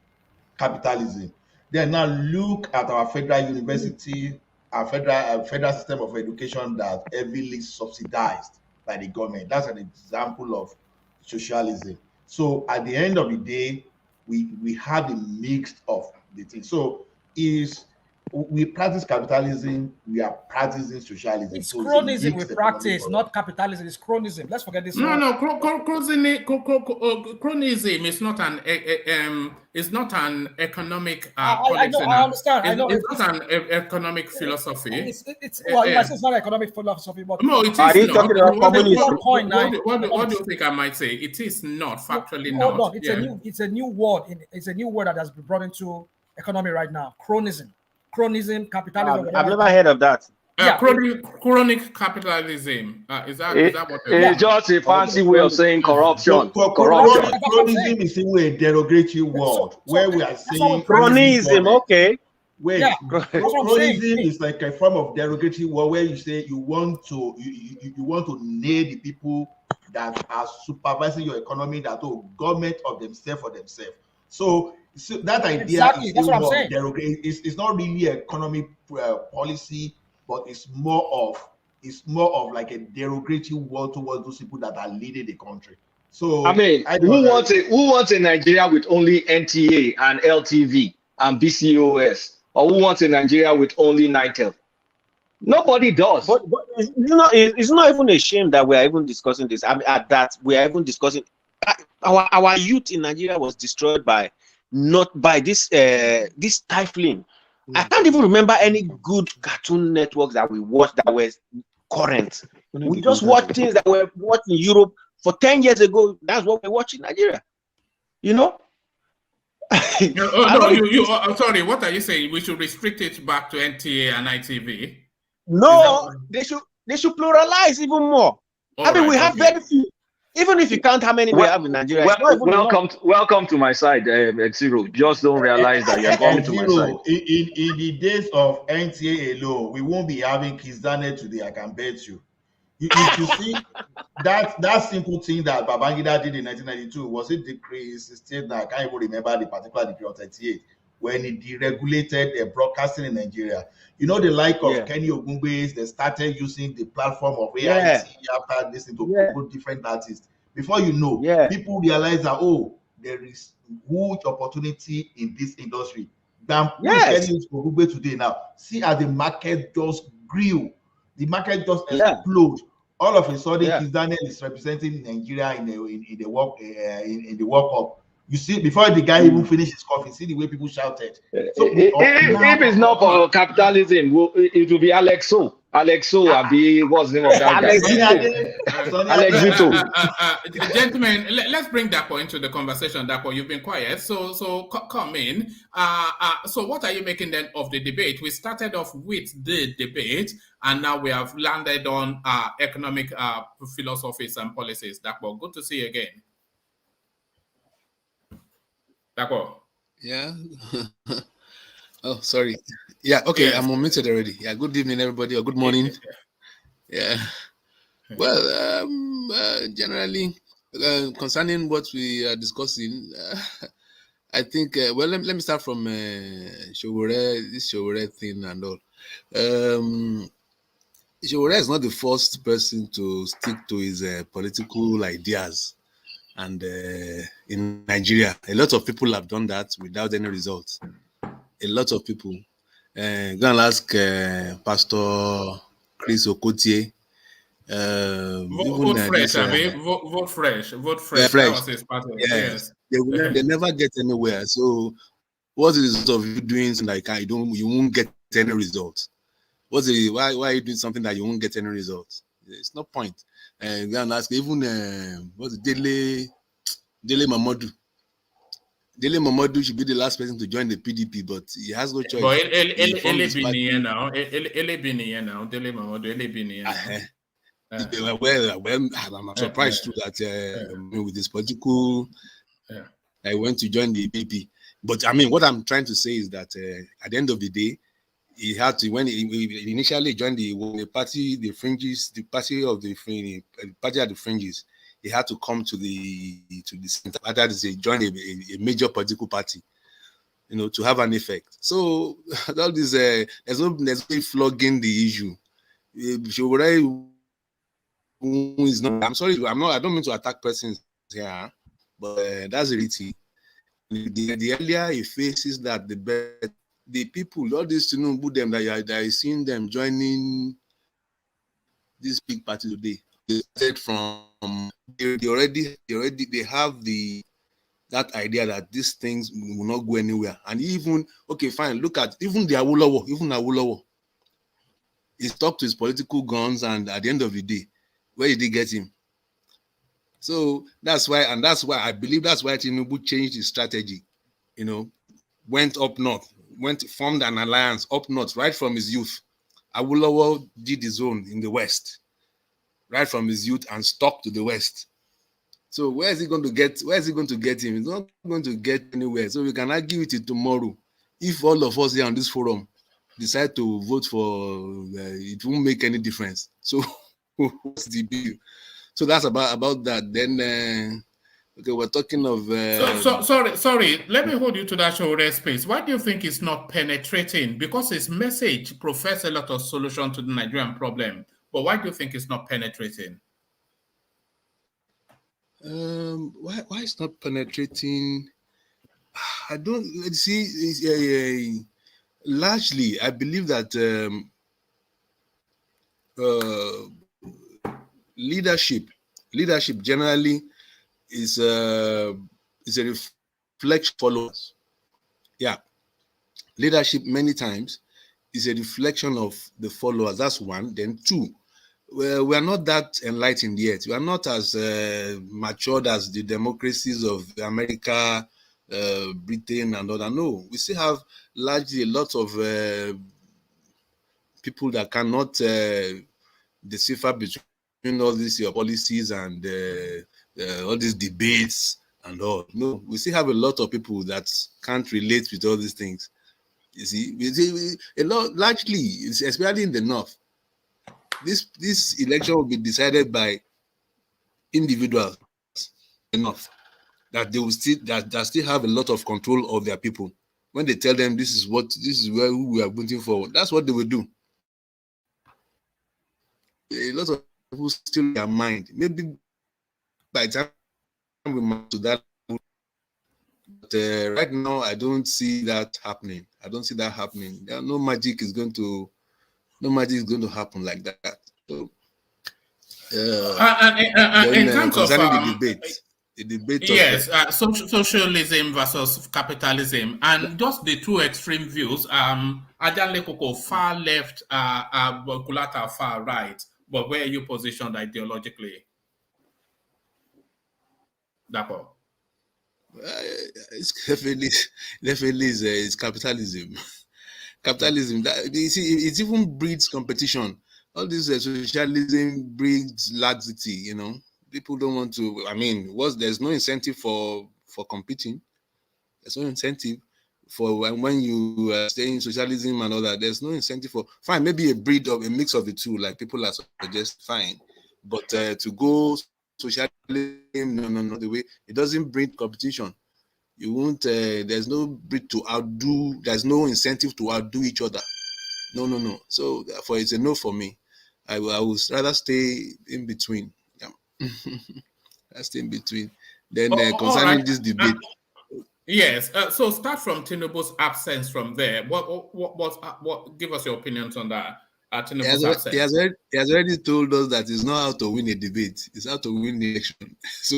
capitalism. Then now look at our federal university, our federal system of education that heavily subsidized by the government. That's an example of socialism. So at the end of the day, we have a mix of the things. So is we practice capitalism, we are practicing socialism. It's so chronism we practice, not capitalism. It's chronism. Let's forget this. Chronism is not an economic policy. I understand. I know it's not an economic philosophy. It's well, it's not economic philosophy, but no, it is Are you not. talking about communism? What do you think I might say? It is not factually not. Hold on. It's a new word. It's a new word that has been brought into economy right now. Chronism, capitalism. I've never heard of that. Chronic capitalism. Is that what? It's just a fancy way of saying corruption. Chronism is a derogatory word where we are saying chronism. Okay. Wait, chronism is like a form of derogatory word where you say you want to nail the people that are supervising your economy, that government of themselves for themselves. So that idea is that's what I'm saying. It's not really economic policy, but it's more of like a derogatory word towards those people that are leading the country. So I mean, who wants a Nigeria with only NTA and LTV and BCOS, or who wants a Nigeria with only Nitel? Nobody does. But it's not even a shame that we are even discussing this. I mean, that we are even discussing our youth in Nigeria was destroyed by this stifling. I can't even remember any good cartoon networks that we watched that were current. We just watched things that were watched in Europe for 10 years ago. That's what we watch in Nigeria. You know? Sorry, what are you saying? We should restrict it back to NTA and ITV? No, they should pluralize even more. I mean, we have very few. Even if you count how many we have in Nigeria. Welcome to my side, Xero. Just don't realize that you're coming to my side. In the days of NTA alone, we won't be having Kizane today, I can bet you. If you see that simple thing that Babangida did in 1992, was it decree 16? I can't even remember the particular decree of 38, when he deregulated broadcasting in Nigeria. You know, the like of Kenny Ogungbe, they started using the platform of AIT after listening to different artists. Before you know, people realize that, there is huge opportunity in this industry. Kenny Ogungbe today now. See how the market just grew. The market just exploded. All of a sudden, Kizane is representing Nigeria in the World Cup. You see, before the guy even finished his coffee, see the way people shouted. So if it's not for capitalism, it will be Alexo. What's the name of that guy? Gentlemen, let's bring Dapo into the conversation. Dapo, you've been quiet, so come in. So what are you making then of the debate? We started off with the debate, and now we have landed on economic philosophies and policies. Dapo, good to see you again. Yeah. Oh, sorry. Yeah. Okay. Yes. I'm unmuted already. Yeah. Good evening, everybody, or good morning. Yeah. Well, generally, concerning what we are discussing, I think. Well, let me start from Showore, this Showore thing and all. Showore is not the first person to stick to his political ideas. And in Nigeria, a lot of people have done that without any results. A lot of people. Go and ask Pastor Chris Okotie. Vote fresh, vote fresh, vote fresh. Yeah, fresh. That was his party. Yes. They never get anywhere. So what's the result of you doing something like you won't get any results? Why are you doing something that you won't get any results? It's no point. And go and ask even what's it, Dele Mamadou. Dele Mamadou should be the last person to join the PDP, but he has no choice. But Ele Bini now, Dele Mamadou, Ele Bini. Well, I'm surprised too that with this political, I went to join the PDP. But I mean, what I'm trying to say is that at the end of the day, he had to, when he initially joined the party, the fringes, the party of the party at the fringes, he had to come to the center. That is, he joined a major political party, to have an effect. So all this, there's no flogging the issue. Is not. I'm sorry. I don't mean to attack persons here, but that's the reality. The earlier he faces that, the better. The people, all these them that are seeing them joining this big party today. They said they have that idea that these things will not go anywhere. And even fine. Look at even Awolowo. He stuck to his political guns, and at the end of the day, where did they get him? So that's why I believe that's why Tinubu changed his strategy. Went up north, formed an alliance up north right from his youth. Awolowo did his own in the west, right from his youth, and stuck to the west. So where is he going to get him? He's not going to get anywhere. So we can argue it tomorrow. If all of us here on this forum decide to vote for, it won't make any difference. So what's the deal? So that's about that. Then we're talking of. Sorry. Let me hold you to that show space. Why do you think it's not penetrating? Because his message professes a lot of solution to the Nigerian problem. But why do you think it's not penetrating? Why it's not penetrating? I don't see. Largely, I believe that leadership generally is a reflection of followers. Yeah, leadership many times is a reflection of the followers. That's one. Then two, we are not that enlightened yet. We are not as matured as the democracies of America, Britain, and other. No, we still have largely a lot of people that cannot decipher between all these policies and all these debates and all. No, we still have a lot of people that can't relate with all these things. You see, a lot, largely, especially in the north, this election will be decided by individuals enough that they will still have a lot of control of their people. When they tell them this is where we are voting for, that's what they will do. A lot of people still in their mind. Maybe by the time we move to that, but right now I don't see that happening. No magic is going to happen like that. So, in terms concerning of the debate. Yes, socialism versus capitalism, and just the two extreme views. Ajanle Koko far left, Kulata far right. But where are you positioned ideologically? D'accord. It's definitely is capitalism. Capitalism. You see, it even breeds competition. All this socialism breeds laxity. People don't want to. I mean, there's no incentive for competing. There's no incentive for when you are saying socialism and all that. There's no incentive for fine. Maybe a mix of the two, like people are suggest fine, but to go socialism, no. The way it doesn't breed competition. You won't. There's no breed to outdo. There's no incentive to outdo each other. No. So therefore, it's a no for me. I would rather stay in between. Yeah. Stay in between. Then concerning this debate. Yes. So start from Tinubu's absence from there. What? Give us your opinions on that. Tinubu's absence. He has already told us that it's not how to win a debate; it's how to win the election. So,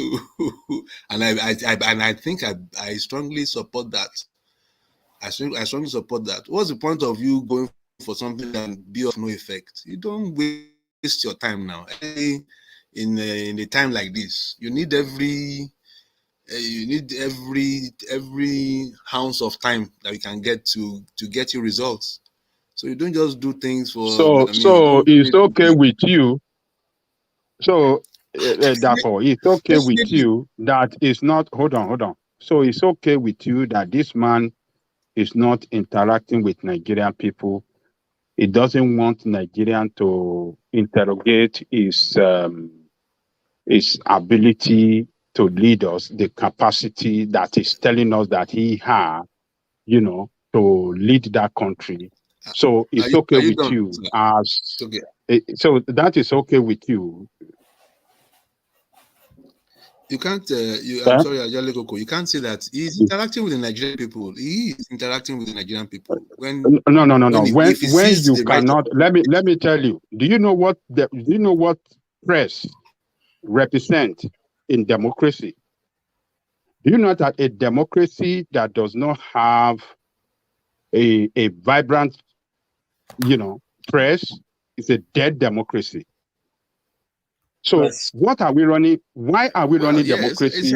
and I think I strongly support that. I strongly support that. What's the point of you going for something that be of no effect? You don't waste your time now. In a time like this, you need every ounce of time that you can get to get you results. So you don't just do things for. So it's okay with you. So therefore, it's okay with you that it's not. Hold on. So it's okay with you that this man is not interacting with Nigerian people. He doesn't want Nigerian to interrogate his ability to lead us, the capacity that is telling us that he has, to lead that country. So it's okay with you as. Okay. So that is okay with you. You can't. I'm sorry, Ajale Koko. You can't say that he's interacting with the Nigerian people. He is interacting with the Nigerian people. No. When you cannot, let me tell you. Do you know what press represent in democracy? Do you know that a democracy that does not have a vibrant, press is a dead democracy? So what are we running? Why are we running democracy?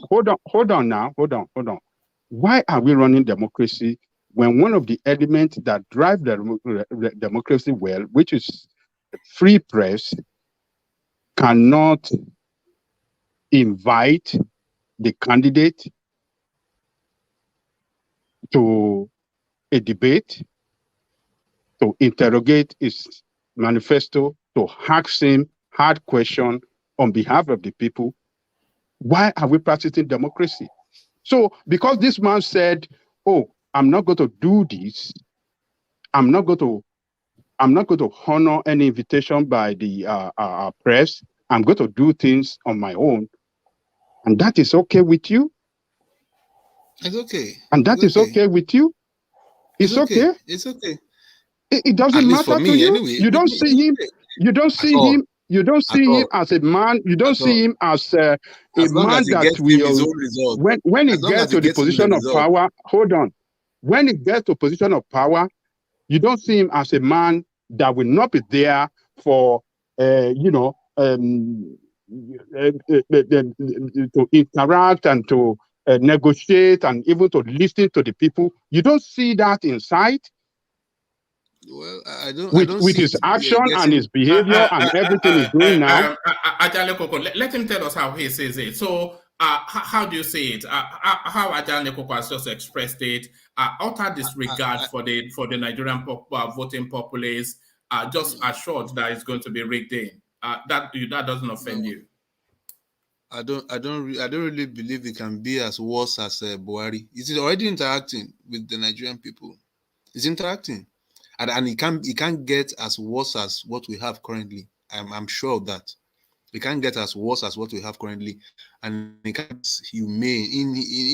Hold on. Why are we running democracy when one of the elements that drive the democracy well, which is free press, cannot invite the candidate to a debate, to interrogate his manifesto, to ask him hard question on behalf of the people? Why are we practicing democracy? So because this man said, "Oh, I'm not going to do this. I'm not going to honor any invitation by the press. I'm going to do things on my own," and that is okay with you? It's okay. And that is okay with you? It's okay. It's okay. It doesn't matter to you. Anyway, you don't see him. You don't see him. You don't see him as a man. You don't see him as a man that will. When he gets to the position of power, hold on. When he gets to a position of power, you don't see him as a man that will not be there for to interact and to negotiate and even to listen to the people. You don't see that inside. Well, I don't. With his action and his behavior and everything he's doing now. Ajale Koko, let him tell us how he sees it. So, how do you see it? How Ajale Koko has just expressed it, utter disregard for the Nigerian voting populace, just assured that it's going to be rigged in. That doesn't offend you. I don't really believe it can be as worse as Buhari. It is already interacting with the Nigerian people. It's interacting. And it can't get as worse as what we have currently. I'm sure of that. It can't get as worse as what we have currently, and it can't be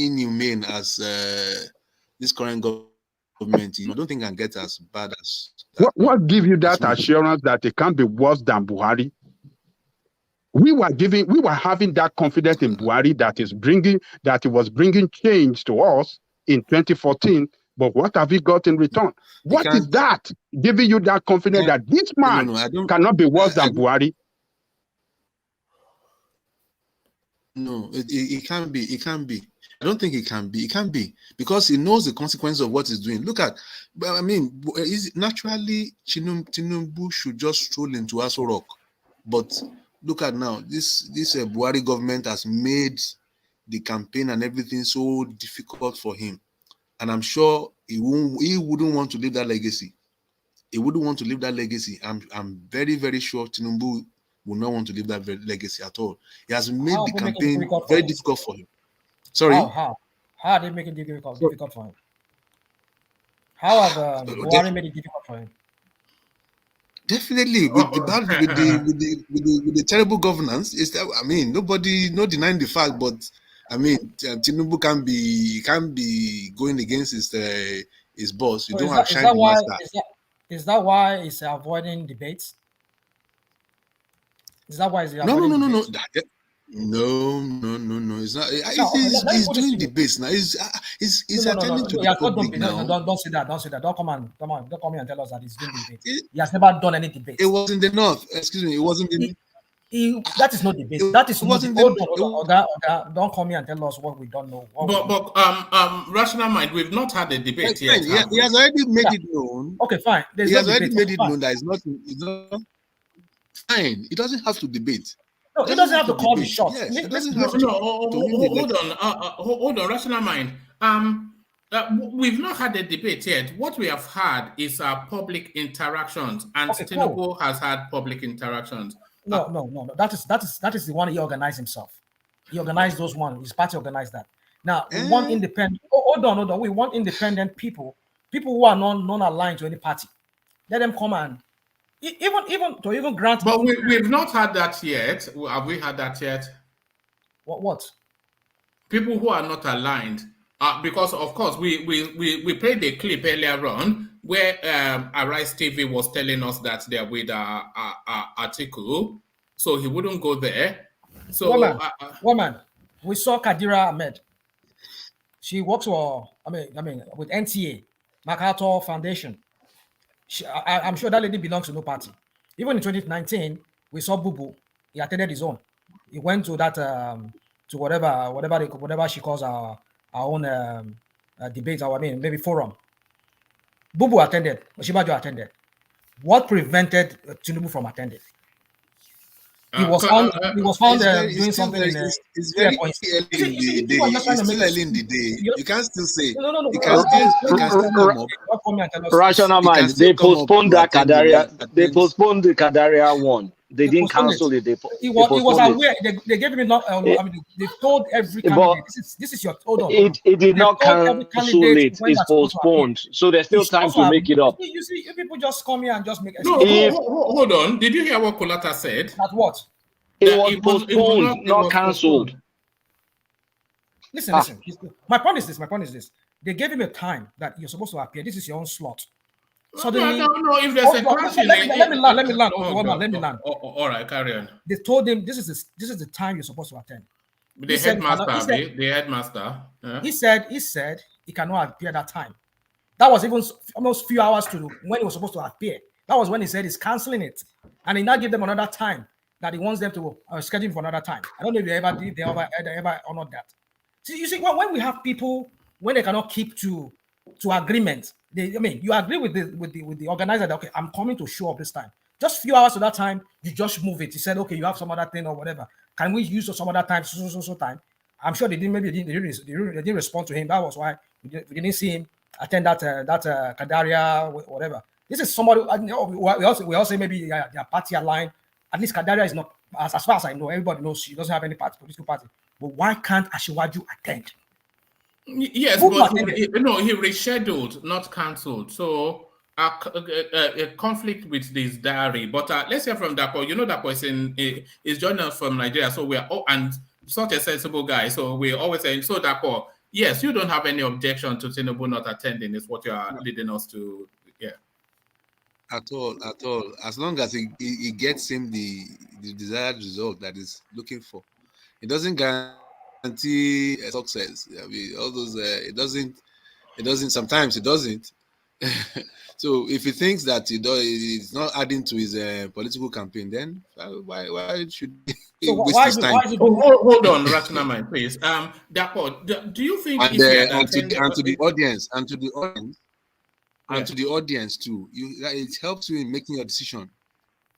inhumane as this current government. I don't think it can get as bad as. What gives you that assurance that it can't be worse than Buhari? We were having that confidence in Buhari that it was bringing change to us in 2014. But what have we got in return? What is that giving you that confidence that this man cannot be worse than Buhari? No, it can't be. It can't be. I don't think it can be. It can't be because he knows the consequence of what he's doing. Look at, I mean, naturally, Tinubu should just stroll into Aso Rock. But look at now, this Buhari government has made the campaign and everything so difficult for him. And I'm sure he wouldn't want to leave that legacy. He wouldn't want to leave that legacy. I'm very, very sure Tinubu will not want to leave that legacy at all. He has made the campaign very difficult for him. Sorry? How are they making it difficult for him? How have Buhari made it difficult for him? Definitely, with the terrible governance. No denying the fact, but I mean, Tinubu can't be going against his boss. You So don't have shine the master. Is that why he's avoiding debates? Is that why he's No. avoiding No. debates? No. It's not. No, okay, let me He's put this to doing you. debates now. He's attending to He the has not done public now. Don't say that. Don't say that. Don't come here and tell us that he's doing debate. He has never done any debate. It was in the north. Excuse me. It wasn't in. That is not debate. That is not. wasn't Hold on. Don't come here and tell us what we don't know. But rational mind, we've not had a debate yet. He has already made it known. Okay, fine. He has already made it known that it's not fine. It doesn't have to debate. No, it doesn't have to call the shots. Yes, it doesn't No, have to. hold on, rational mind. We've not had a debate yet. What we have had is public interactions, and Tinubu has had public interactions. No. That is the one he organized himself. He organized those ones. His party organized that. Now we want independent. Hold on. We want independent people who are non-aligned to any party. Let them come and even grant. But we've not had that yet. Have we had that yet? What? People who are not aligned. Because of course we played a clip earlier on where Arise TV was telling us that they're with Atiku, so he wouldn't go there. So woman, we saw Kadira Ahmed. She works for with NTA, MacArthur Foundation. I'm sure that lady belongs to no party. Even in 2019, we saw Bubu. He attended his own. He went to that to whatever she calls our own debate, maybe forum. Bubu attended, Oshibajo attended. What prevented Tinubu from attending? He was found doing something in it's very early in the day. It's still early in the day. You can't still say. No. You can still come up. Rational mind. They postponed that Kadaria. They postponed the Kadaria one. They didn't cancel it. He was aware. They gave him not. They told every candidate. This is your. Hold on. It did not cancel it. It's postponed. So there's still time to make it up. You see, if people just come here and just make. No, hold on. Did you hear what Kolata said? That what? It was postponed, not cancelled. Listen. My point is this. They gave him a time that you're supposed to appear. This is your own slot. Suddenly, no. If there's a clash, let me land. Let me land. All right, carry on. They told him this is the time you're supposed to attend. The headmaster. Yeah. He said he cannot appear that time. That was even almost few hours to when he was supposed to appear. That was when he said he's canceling it, and he now gave them another time that he wants them to schedule for another time. I don't know if they ever honored that. See, you see, when we have people when they cannot keep to agreement, you agree with the organizer that okay, I'm coming to show up this time. Just few hours to that time, you just move it. He said, okay, you have some other thing or whatever. Can we use some other time? So time. I'm sure they didn't respond to him. That was why we didn't see him attend that Kadaria whatever. This is somebody. We also maybe their party aligned. At least Kadaria is not, as far as I know, everybody knows she doesn't have any political party. But why can't Asiwaju attend? Yes, but he rescheduled, not cancelled. So a conflict with this diary. But let's hear from Dapo. You know Dapo is joining us from Nigeria, so we are and such a sensible guy. So we're always saying, so Dapo, yes, you don't have any objection to Tinubu not attending. Is what you are leading us to. Yeah. At all. As long as he gets him the desired result that he's looking for, it doesn't guarantee success. I mean, all those it doesn't. Sometimes it doesn't. So if he thinks that it's not adding to his political campaign, then why should he waste his time? Hold on, rational mind, please. Dapo, do you think and to the audience too, it helps you in making your decision.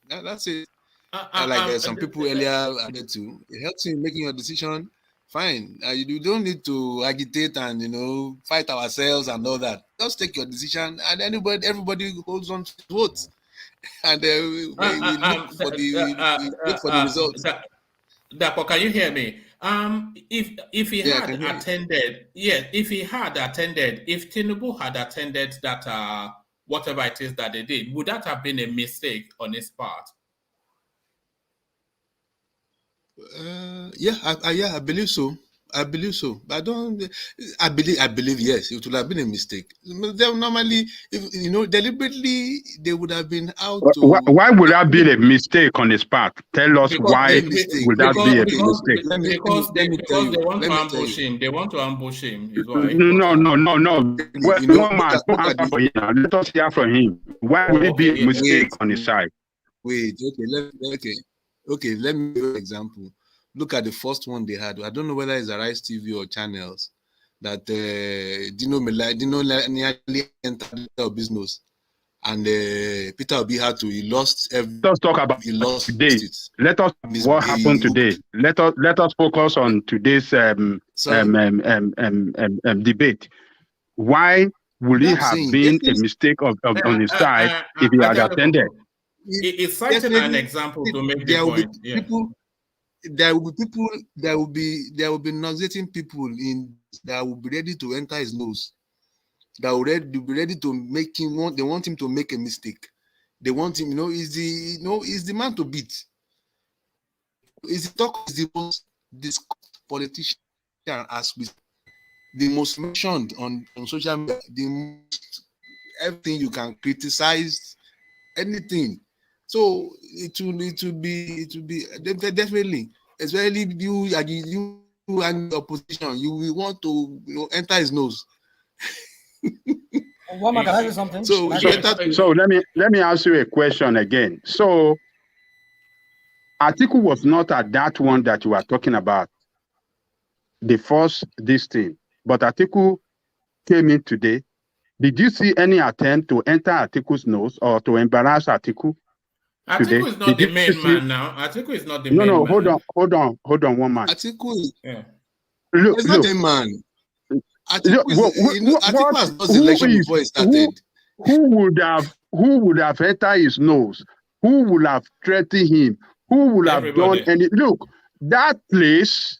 That's it. Some people earlier added to, it helps you in making your decision. Fine, you don't need to agitate and fight ourselves and all that. Just take your decision, and everybody holds on to votes, and we look for the results. Dapo, can you hear me? If he had attended, if Tinubu had attended that whatever it is that they did, would that have been a mistake on his part? I believe so. I believe so. I don't. I believe yes. It would have been a mistake. They normally, if you know, deliberately, they would have been out to. Why would that be a mistake on his part? Tell us Because why would that be a mistake? because they want to Let me tell ambush you. him. They want to ambush him. Is why. No. Well, You know, one man, don't answer for him. Let us hear from him. Why would it be a mistake on his side? Wait. Okay. Let me give you an example. Look at the first one they had. I don't know whether it's Arise TV or channels that Dino nearly entered the business, and Peter Obi had to. He lost. Let us talk about today. It. Let us what happened today. Let us focus on today's debate. Why would it have been a mistake on his side if he had attended? It's citing an example to make the point. There will be nauseating people in that will be ready to enter his nose. That will be ready to make him want. They want him to make a mistake. They want him. He's the man to beat. Is the most discussed politician as we. The most mentioned on social media. The most everything you can criticize, anything. So it will be definitely, especially you and the opposition, you will want to enter his nose. Can I say something? So let me ask you a question again. So Atiku was not at that one that you are talking about, the first this thing, but Atiku came in today. Did you see any attempt to enter Atiku's nose or to embarrass Atiku? Atiku is not the main man now. Atiku is not the main man. No, hold on, one man. Atiku is look, not a man. Atiku has lost the election before he started. Who would have entered his nose? Who would have threatened him? Who would have done any? Look, that place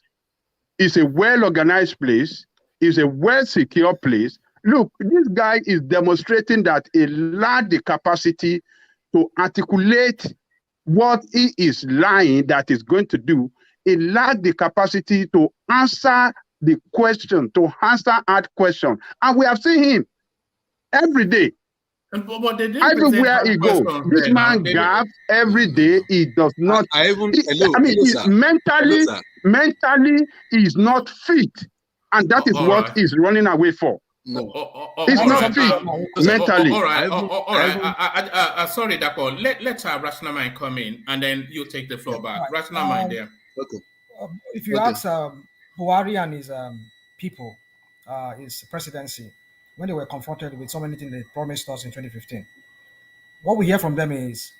is a well-organized place, is a well-secure place. Look, this guy is demonstrating that he lacked the capacity to articulate what he is lying that is going to do. He lacked the capacity to answer the question, to answer hard question. And we have seen him every day. But everywhere he goes, this man gaps every day. He does not. Mentally, he's not fit, and that is what he's running away for. No, he's not fit mentally. All right. Sorry, Dapo. Let Rational Mind come in, and then you take the floor back. Rational Mind there. Okay. If you ask Buhari and his people, his presidency, when they were confronted with so many things they promised us in 2015, what we hear from them is,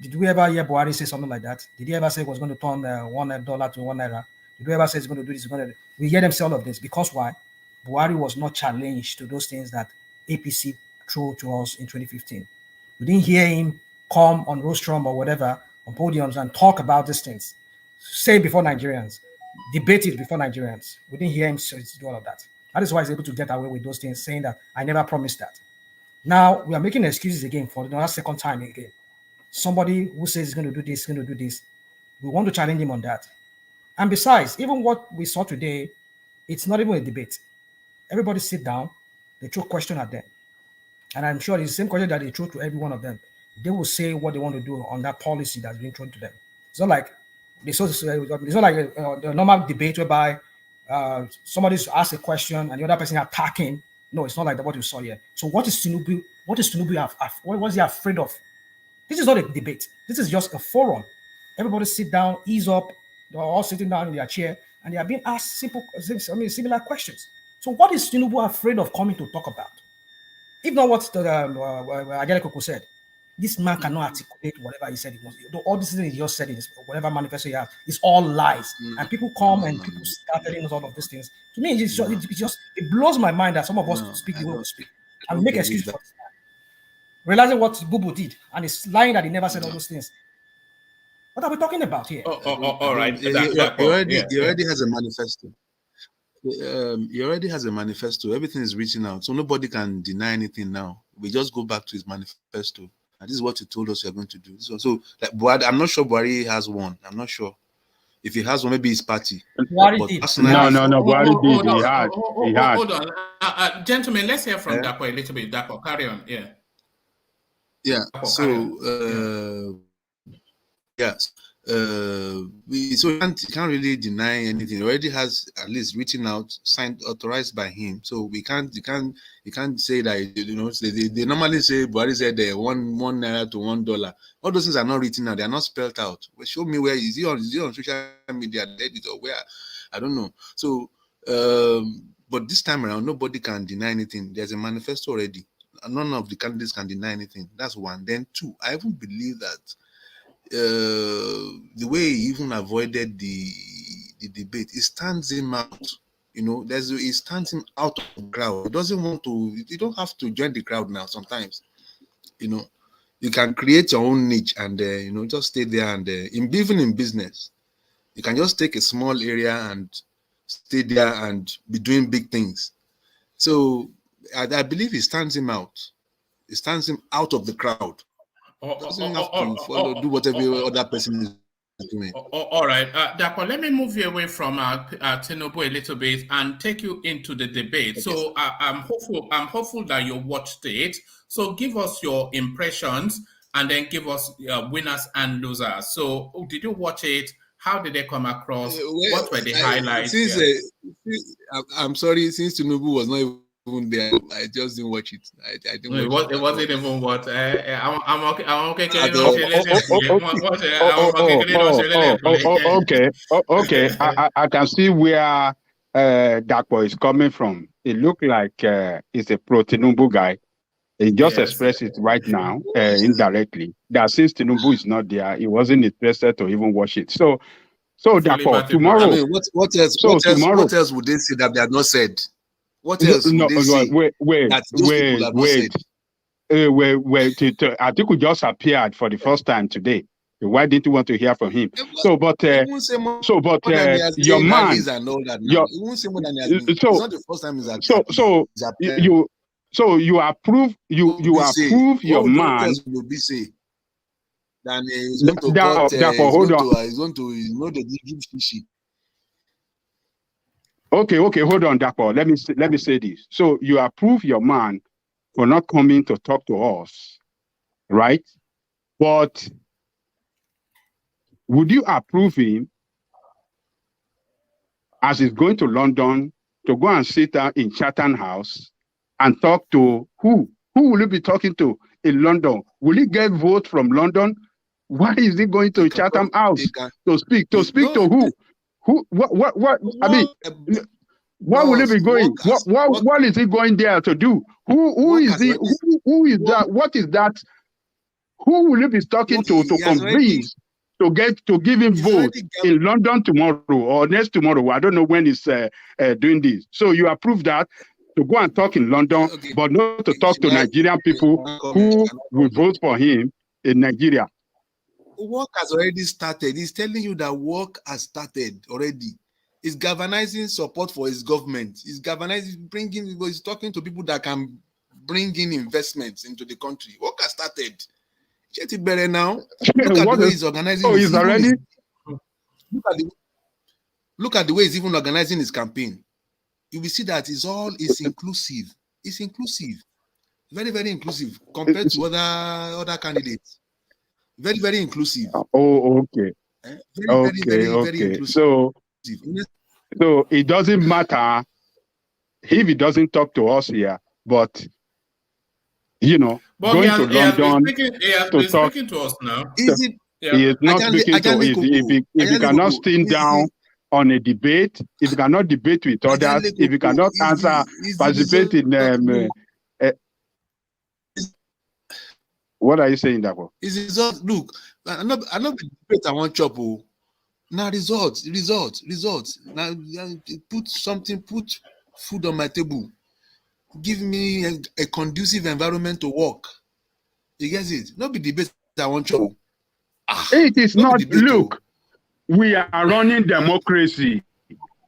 did we ever hear Buhari say something like that? Did he ever say he was going to turn $1 to $1? Did we ever say he's going to do this? We hear them say all of this because why? Buhari was not challenged to those things that APC threw to us in 2015. We didn't hear him come on rostrum or whatever on podiums and talk about these things, say it before Nigerians, debate it before Nigerians. We didn't hear him do all of that. That is why he's able to get away with those things, saying that I never promised that. Now we are making excuses again for the second time again. Somebody who says he's going to do this, going to do this. We want to challenge him on that. And besides, even what we saw today, it's not even a debate. Everybody sit down, they throw question at them. And I'm sure it's the same question that they throw to every one of them. They will say what they want to do on that policy that's being thrown to them. It's not like it's not like a normal debate whereby somebody asks a question and the other person attacking. No, it's not like what you saw here. So what is Tinubu? What is Tinubu? What was he afraid of? This is not a debate. This is just a forum. Everybody sit down, ease up. They're all sitting down in their chair and they are being asked similar questions. So what is Tinubu afraid of coming to talk about? If not what Adelekoko said, this man cannot articulate whatever he said. All these things he just said in whatever manifesto he has, it's all lies. And people come and people start telling us all of these things. To me, it blows my mind that some of us speak the way we speak and we make excuses for this man. Realizing what Bubu did and he's lying that he never said all those things. What are we talking about here? All right. He already has a manifesto. He already has a manifesto. Everything is written out, so nobody can deny anything now. We just go back to his manifesto. And this is what he told us you're going to do. So like Buhari, I'm not sure Buhari has one. I'm not sure. If he has one, maybe his party. Buhari But did. personally, No. Buhari did. He had. Hold on. Gentlemen, let's hear from Dapo a little bit. Dapo, carry on. Yeah. Yeah. Dapo, So, so you can't really deny anything. He already has at least written out, signed, authorized by him. So you can't say that, you know, they normally say Buhari said one naira to $1. All those things are not written out, they are not spelled out. Well, show me where is he on social media, or where, I don't know. So but this time around, nobody can deny anything. There's a manifesto already. None of the candidates can deny anything. That's one. Then two, I even believe that the way he even avoided the debate, it stands him out. You know, it stands him out of the crowd. He doesn't want to. You don't have to join the crowd now. Sometimes, you know, you can create your own niche and you know, just stay there. And even in business, you can just take a small area and stay there and be doing big things. So I believe it stands him out. It stands him out of the crowd. Doesn't have to follow, do whatever other person is doing. All right, Dapo, let me move you away from Tinubu a little bit and take you into the debate. So I'm hopeful that you watched it. So give us your impressions and then give us winners and losers. So did you watch it? How did they come across? What were the highlights? I'm sorry, since Tinubu was not even there, I just didn't watch it. I didn't watch it. It wasn't even what Okay. I can see where Dapo is coming from. It looked like it's a pro-Tinubu guy. He just expressed it right now indirectly that since Tinubu is not there, he wasn't interested to even watch it. So Dapo, tomorrow. I mean, what else would they say that they had not said? What else would they say that those people have not said? Atiku just appeared for the first time today. Why didn't you want to hear from him? Your man, you approve your man. Then he's going to cut. He's going to the give fishy. Okay, hold on, Dapo. Let me say this. So you approve your man for not coming to talk to us, right? But would you approve him as he's going to London to go and sit down in Chatham House and talk to who? Who will he be talking to in London? Will he get vote from London? Why is he going to Chatham House to speak? To speak to who? What? I mean, what will he be going? What is he going there to do? Who is he? Who is that? What is that? Who will he be talking to convince to give him vote in London tomorrow or next tomorrow? I don't know when he's doing this. So you approve that to go and talk in London, but not to talk to Nigerian people who will vote for him in Nigeria. Work has already started. He's telling you that work has started already. He's galvanizing support for his government. He's galvanizing, he's talking to people that can bring in investments into the country. Work has started. Chetty better now. Look at the way he's organizing. Oh, he's already. Look at the way he's even organizing his campaign. You will see that it's inclusive. It's inclusive. Very, very inclusive compared to other candidates. Very, very inclusive. Oh, okay. Very inclusive. So it doesn't matter if he doesn't talk to us here, but going to London to talk. Speaking to us now. He is not speaking to us. If he cannot stand down on a debate, if he cannot debate with others, if he cannot participate in what are you saying, Dapo? Look, I'm not debate. I want chop. Now results. Now put food on my table. Give me a conducive environment to work. You get it? Not be debate. I want chop. It is not. Look, we are running democracy.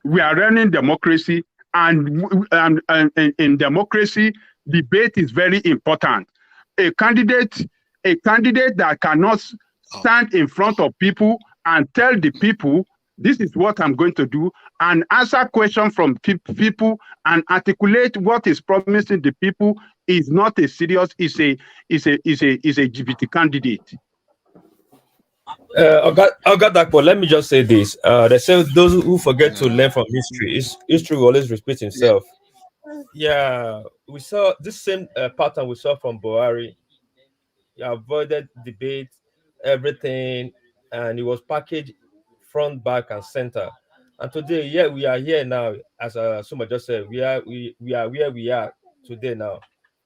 We are running democracy, and in democracy, debate is very important. A candidate that cannot stand in front of people and tell the people this is what I'm going to do, and answer questions from people and articulate what is promising the people is not a serious, is a LGBT candidate. Oga Dakpo, let me just say this. They say those who forget to learn from history, history will always repeat itself. Yeah, we saw this same pattern we saw from Buhari. He avoided debate, everything, and it was packaged front, back, and center. And today, yeah, we are here now, as Suma just said, we are where we are today now.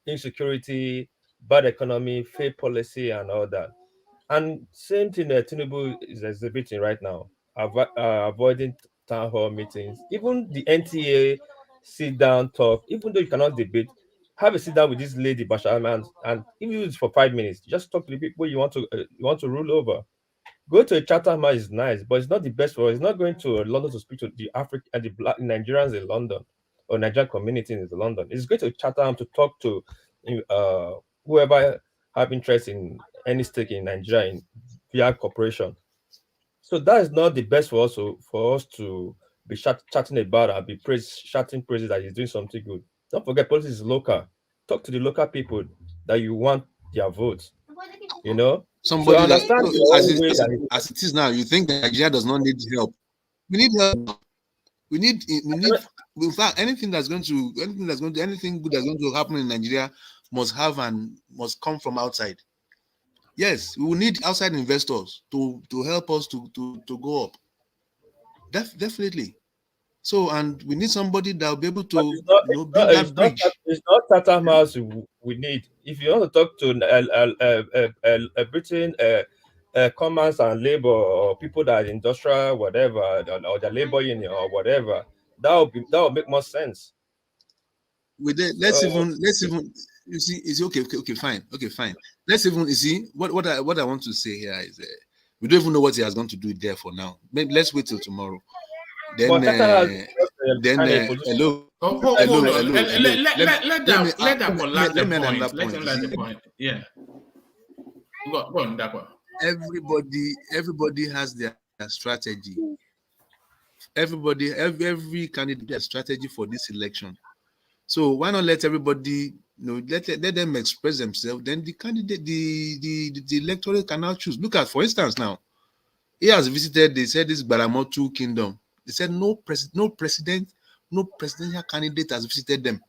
Insecurity, bad economy, fake policy, and all that. And same thing that Tinubu is exhibiting right now, avoiding town hall meetings. Even the NTA sit down talk, even though you cannot debate, have a sit down with this lady Bashar, and even if it's for 5 minutes, just talk to the people you want to rule over. Go to a Chatham House is nice, but it's not the best for. It's not going to London to speak to the African and the Black Nigerians in London or Nigerian community in London. It's going to Chatham to talk to whoever have interest in any stake in Nigeria in via corporation. So that is not the best for us to be chatting about and be shouting praises that he's doing something good. Don't forget, politics is local. Talk to the local people that you want their votes. You know, somebody so understand that as it is now. You think that Nigeria does not need help? We need help. We need. In fact, anything good that's going to happen in Nigeria must come from outside. Yes, we will need outside investors to help us to go up. Definitely. So, and we need somebody that will be able to build that bridge. It's not Chatham House we need. If you want to talk to Britain, commerce and labor, or people that are industrial, whatever, or the labor union or whatever, that will make more sense. Let's even you see, it's okay, fine. Let's even, you see, what I want to say here is we don't even know what he has going to do there for now. Maybe let's wait till tomorrow. Then hello. Let that land the point. Yeah. Go on, that one. Everybody has their strategy. Every candidate has strategy for this election. So why not let everybody, let them express themselves? Then the candidate, the electorate can now choose. Look at, for instance, now he has visited. They said this Baramotu Kingdom. They said no presidential candidate has visited them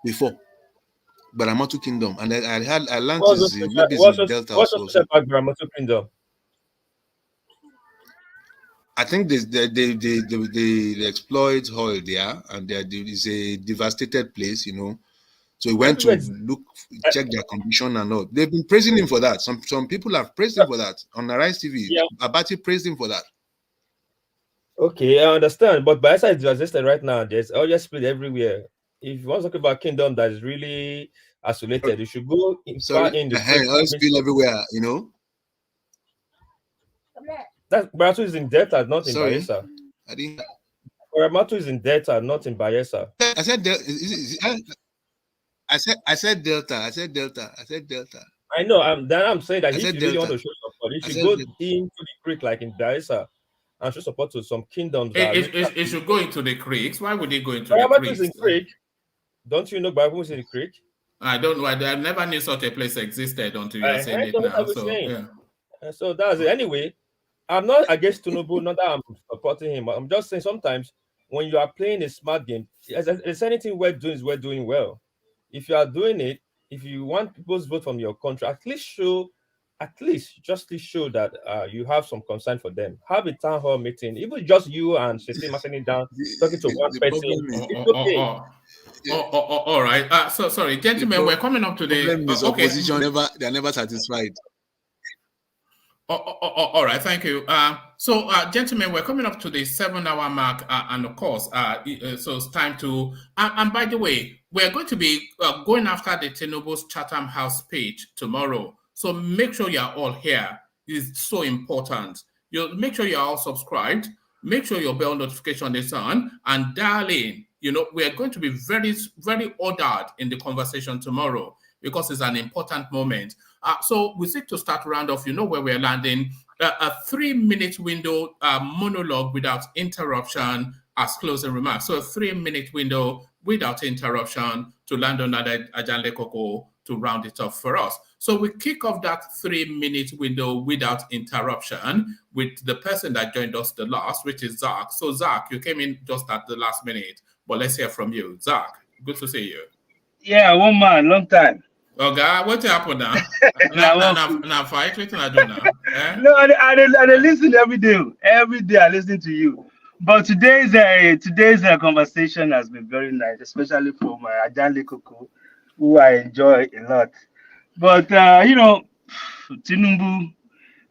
before. Baramotu Kingdom, and I learned this maybe in Delta also. Baramotu Kingdom? I think they exploit oil there, and it's a devastated place, So he went to check their condition and all. They've been praising him for that. Some people have praised him for that on Arise TV. Yeah. Abati praised him for that. Okay, I understand, but Bayelsa is devastated right now. There's oil spill everywhere. If you want to talk about kingdom that is really isolated, you should go far in the oil spill everywhere, That Baramotu is in Delta, not in Bayelsa. Baramotu is in Delta, not in Bayelsa. I said Delta. I know. I'm saying that if you really want to show support, you should go into the creek like in Bayelsa and show support to some kingdoms. It should go into the creeks. Why would it go into Baramotu the creeks? Is in creek. Don't you know Baramotu is in the creek? I don't know. I never knew such a place existed until you are saying it now. So, yeah. So that's it. Anyway, I'm not against Tinubu, not that I'm supporting him. I'm just saying sometimes when you are playing a smart game, is anything worth doing is worth doing well. If you are doing it, if you want people's vote from your country, at least show that you have some concern for them. Have a town hall meeting, even just you and Shetima sitting down talking to one person. It's okay. All right. So sorry, gentlemen, we're coming up to the opposition. They're never satisfied. All right, thank you. So, gentlemen, we're coming up to the 7-hour mark, and of course, so it's time to. And by the way, we're going to be going after the Tinubu's Chatham House speech tomorrow. So make sure you're all here. It's so important. You make sure you're all subscribed. Make sure your bell notification is on, and dial in. We are going to be very, very ordered in the conversation tomorrow, because it's an important moment. So we seek to start round off, where we're landing. a 3-minute window monologue without interruption as closing remarks. So a 3-minute window without interruption to land on Ajanle Koko to round it off for us. So we kick off that 3-minute window without interruption with the person that joined us the last, which is Zach. So Zach, you came in just at the last minute, but let's hear from you. Zach, good to see you. Yeah, one man, long time. Okay, what happened now? now fight, what I do now? Eh? No, I listen every day. Every day I listen to you. But today's conversation has been very nice, especially for my Ajanle Koko, who I enjoy a lot. But Tinubu,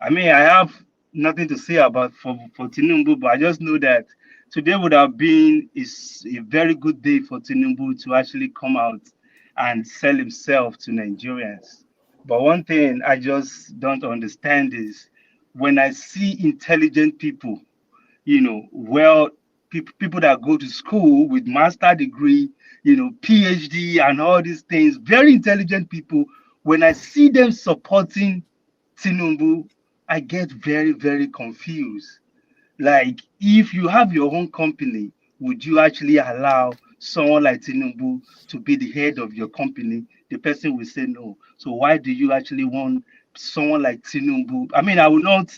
I mean, I have nothing to say about for Tinubu, but I just know that today would have been a very good day for Tinubu to actually come out and sell himself to Nigerians. But one thing I just don't understand is when I see intelligent people, people that go to school with master degree, PhD and all these things, very intelligent people, when I see them supporting Tinubu, I get very, very confused. Like, if you have your own company, would you actually allow someone like Tinubu to be the head of your company? The person will say no. So why do you actually want someone like Tinubu? I mean, I will not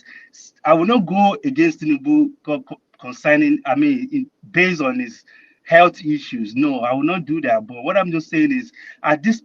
go against Tinubu concerning, based on his health issues. No, I will not do that. But what I'm just saying is, at this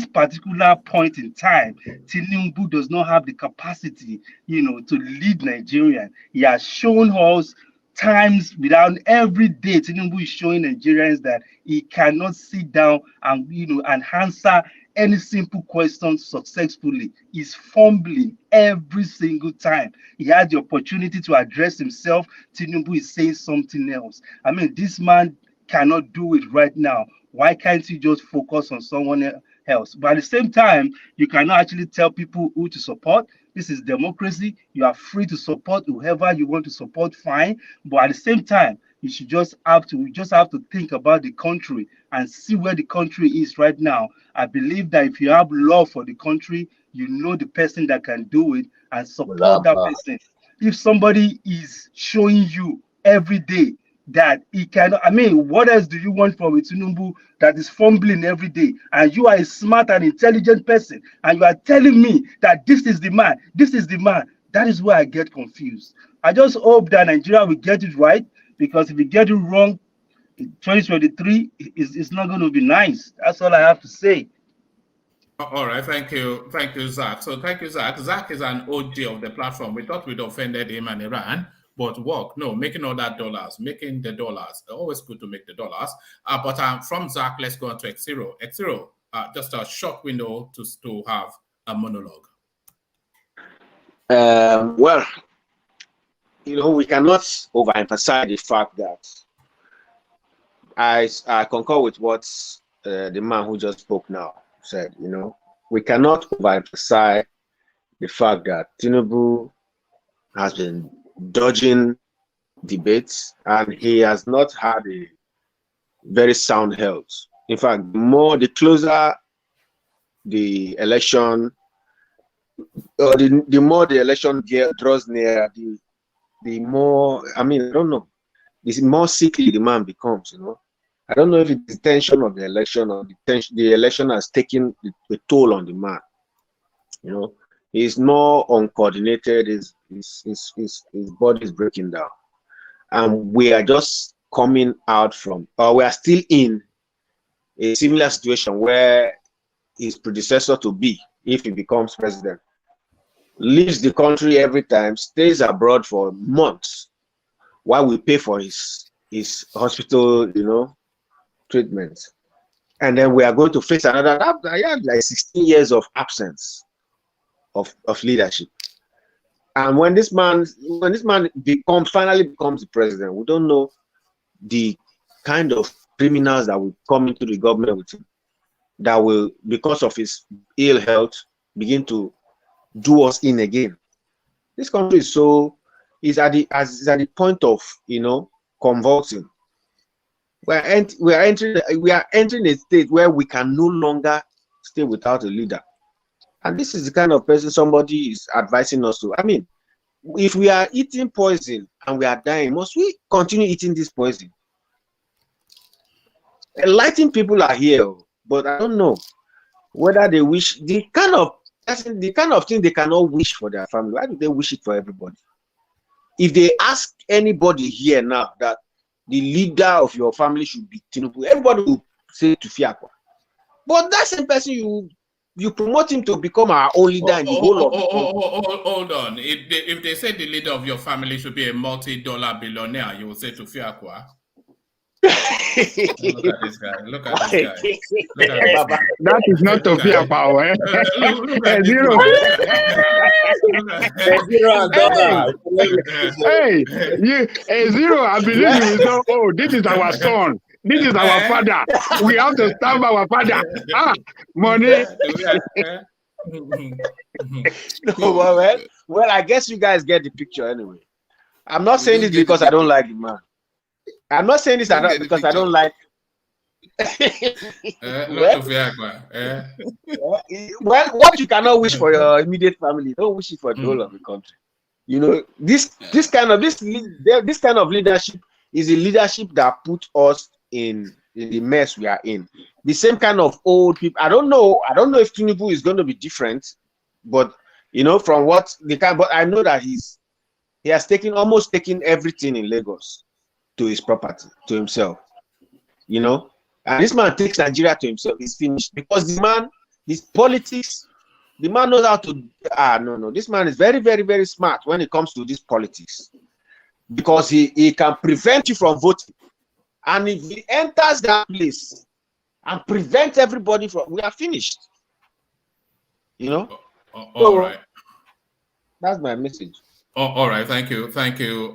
particular point in time, Tinubu does not have the capacity, to lead Nigeria. He has shown us times without every day. Tinubu is showing Nigerians that he cannot sit down and and answer any simple question successfully. He's fumbling every single time. He had the opportunity to address himself. Tinubu is saying something else. I mean, this man cannot do it right now. Why can't you just focus on someone else? But at the same time, you cannot actually tell people who to support. This is democracy. You are free to support whoever you want to support, fine. But at the same time, we just have to think about the country and see where the country is right now. I believe that if you have love for the country, you know the person that can do it and support that person. If somebody is showing you every day that he cannot, what else do you want from a Tinubu that is fumbling every day? And you are a smart and intelligent person, and you are telling me that this is the man. That is where I get confused. I just hope that Nigeria will get it right, because if we get it wrong, 2023 is not going to be nice. That's all I have to say. All right, thank you, Zach. So thank you, Zach. Zach is an OG of the platform. We thought we'd offended him and Iran, but making all that dollars, making the dollars. Always good to make the dollars. But from Zach, let's go on to X0. X0, just a short window to have a monologue. Well, we cannot overemphasize the fact that I concur with what the man who just spoke now said. We cannot overemphasize the fact that Tinubu has been dodging debates and he has not had a very sound health. In fact, the closer the election, or the more the election draws near, the more, I don't know, the more sickly the man becomes. I don't know if it's the tension of the election or the election has taken a toll on the man. He's more uncoordinated. His body is breaking down, and we are just coming out from, or we are still in a similar situation where his predecessor to be, if he becomes president, leaves the country every time, stays abroad for months while we pay for his hospital, treatment. And then we are going to face another, like 16 years of absence of leadership. And when this man finally becomes the president, we don't know the kind of criminals that will come into the government with him, that will, because of his ill health, begin to do us in again. This country is at the point of convulsing. We are entering a state where we can no longer stay without a leader. And this is the kind of person somebody is advising us to. if we are eating poison and we are dying, must we continue eating this poison? Enlightened people are here, but I don't know whether they wish the kind of thing they cannot wish for their family. Why do they wish it for everybody? If they ask anybody here now that the leader of your family should be Tinubu, everybody will say to Fiakwa. But that same person, you promote him to become our own leader in the whole of the country. Hold on. If they say the leader of your family should be a multi-dollar billionaire, you will say to Fiakwa. Look at this guy. Look at this guy. Look at this guy. That is not to fear power. Look at Zero. Hey, Zero, I believe you will say, oh, this is our son. This is our father. We have to stamp our father. Money. No, well, I guess you guys get the picture anyway. I'm not saying this because I don't like the man. I'm not saying this because I don't like. Well, what you cannot wish for your immediate family, don't wish it for the whole of the country. You know, this kind of leadership is a leadership that put us in the mess we are in. The same kind of old people. I don't know if Tinubu is going to be different, but you know, from what they can. But I know that he has almost taken everything in Lagos to his property, to himself. You know, and this man takes Nigeria to himself. He's finished because his politics. The man knows how to. No. This man is very, very, very smart when it comes to this politics, because he can prevent you from voting, and if he enters that place and prevent everybody from, we are finished. You know. All right. That's my message. All right. Thank you. Thank you.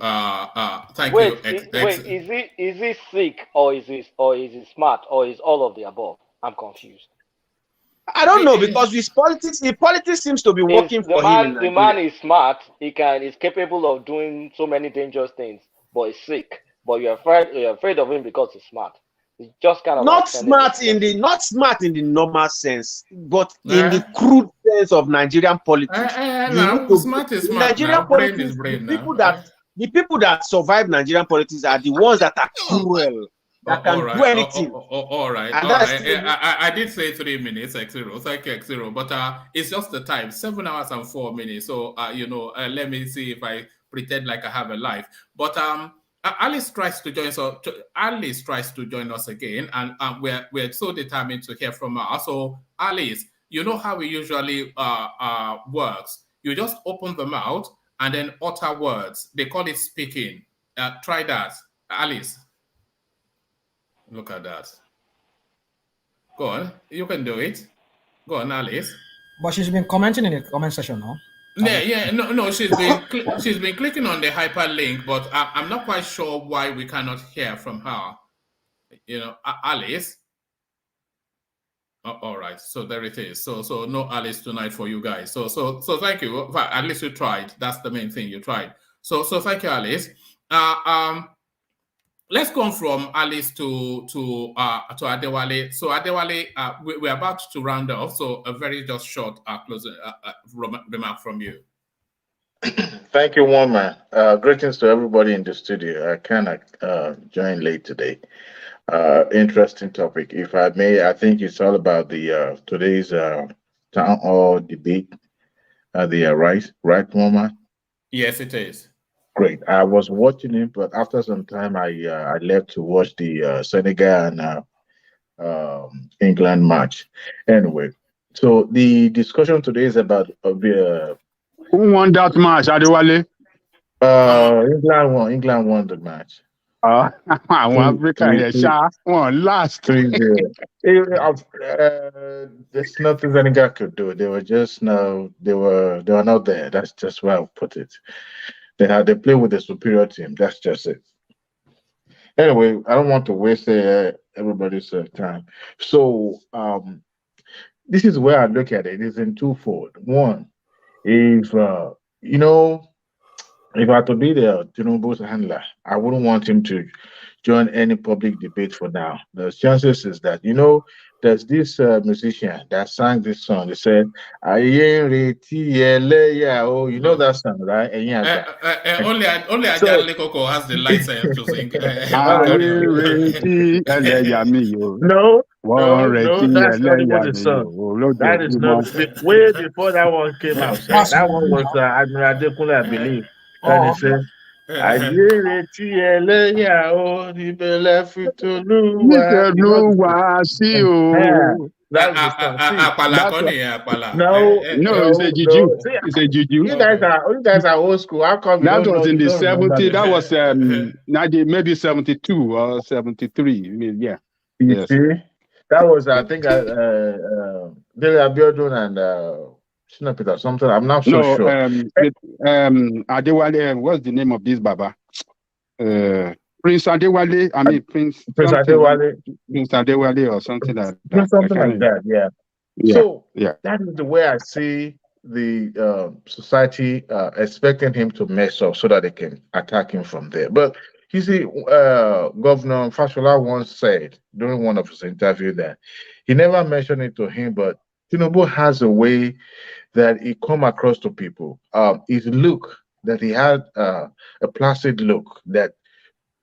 Thank wait, you. Wait, is he sick or is he smart or is all of the above? I'm confused. I don't know, because his politics seems to be working for him. The man is smart. He's capable of doing so many dangerous things, but he's sick. But you're afraid of him because he's smart. It's just kind of not smart in the normal sense, but in the crude sense of Nigerian politics. Smart is smart. Nigerian politics, the people that survive Nigerian politics are the ones that are cruel. That can do anything. All right. I did say 3 minutes, X0. Thank you, X0. But it's just the time, 7 hours and 4 minutes. So let me see if I pretend like I have a life. But Alice tries to join. So Alice tries to join us again, and we're so determined to hear from her. So Alice, you know how it usually works. You just open the mouth and then utter words. They call it speaking. Try that, Alice. Look at that. Go on. You can do it. Go on, Alice. But she's been commenting in the comment section now. Yeah. No. She's been clicking on the hyperlink, but I'm not quite sure why we cannot hear from her. You know, Alice. All right. So there it is. So no Alice tonight for you guys. So thank you. At least you tried. That's the main thing. You tried. So thank you, Alice. Let's go from Alice to Adewale. So Adewale, we're about to round off. So a very just short closing remark from you. Thank you, Woman. Greetings to everybody in the studio. I kind of joined late today. Interesting topic. If I may, I think it's all about the today's town hall debate. The right, Woman? Yes, it is. Great. I was watching it, but after some time, I left to watch the Senegal and England match. Anyway, so the discussion today is about who won that match, Adewale? England won the match. Africa here, won last. 3-0. There's nothing Senegal could do. They were just they were not there. That's just why I put it. They play with a superior team. That's just it. Anyway, I don't want to waste everybody's time. So this is where I look at it. It's in twofold. One, if if I had to be the Tinubu's handler, I wouldn't want him to join any public debate for now. The chances is that there's this musician that sang this song. They said, "Aye reti eleya." Oh, you know that song, right? Ẹ̀yin àgbà. Only So, Ajale Coco has the license to sing. Ayé retí ẹlẹ́yà mi o, no, wọ́n no, retí that's not even ẹlẹ́yà the mi song. o That is not lójoojúmọ́. way before that one came out, sir. That's That one Sunday was now. Admiral Adekunle, I believe. And he Oh, said, "Ayé retí ẹlẹ́yà o, níbẹ̀lẹ̀ fi tolúwa sí." You know Nífẹ̀ẹ́nu the song. wá sí Yeah, o. that's the song. See, Àpàlà That's kọ́ a, nìyẹn, àpàlà. no, it's a juju. no. See, It's a juju. you guys are old school. How come you That don't was know? in You the don't remember 70s. this? That was maybe 72 or 73. I mean, yeah. You Yes. see, that was I think Dele Abiodun and Shina Peter something. I'm not so No, sure. Adewale, what's the name of this Baba? Prince Adewale, I mean Prince Prince something, Adewale, Prince Adewale or something like that. I something can't like that. Yeah. Yeah, So yeah. that is the way I see the society expecting him to mess up so that they can attack him from there. But you see, Governor Fashola once said during one of his interviews that he never mentioned it to him, but Tinubu has a way that he come across to people. His look that he had a placid look that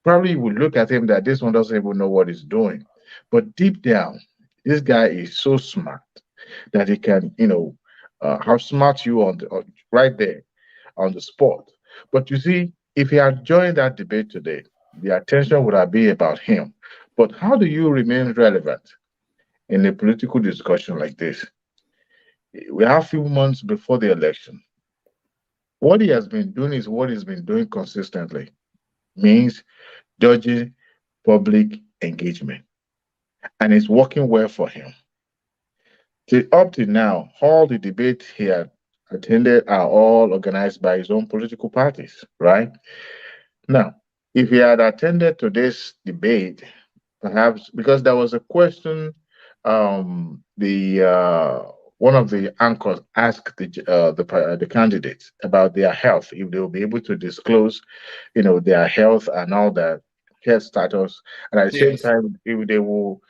probably you would look at him that this one doesn't even know what he's doing. But deep down, this guy is so smart that he can, outsmart you right there on the spot. But you see, if he had joined that debate today, the attention would have been about him. But how do you remain relevant in a political discussion like this? We have a few months before the election. What he has been doing is what he's been doing consistently, means dodging public engagement. And it's working well for him. Up to now, all the debates he had attended are all organized by his own political parties, right? Now, if he had attended today's debate, perhaps because there was a question, the one of the anchors asked the candidates about their health, if they will be able to disclose, their health and all that health status, and at the same Yes. time, if they will,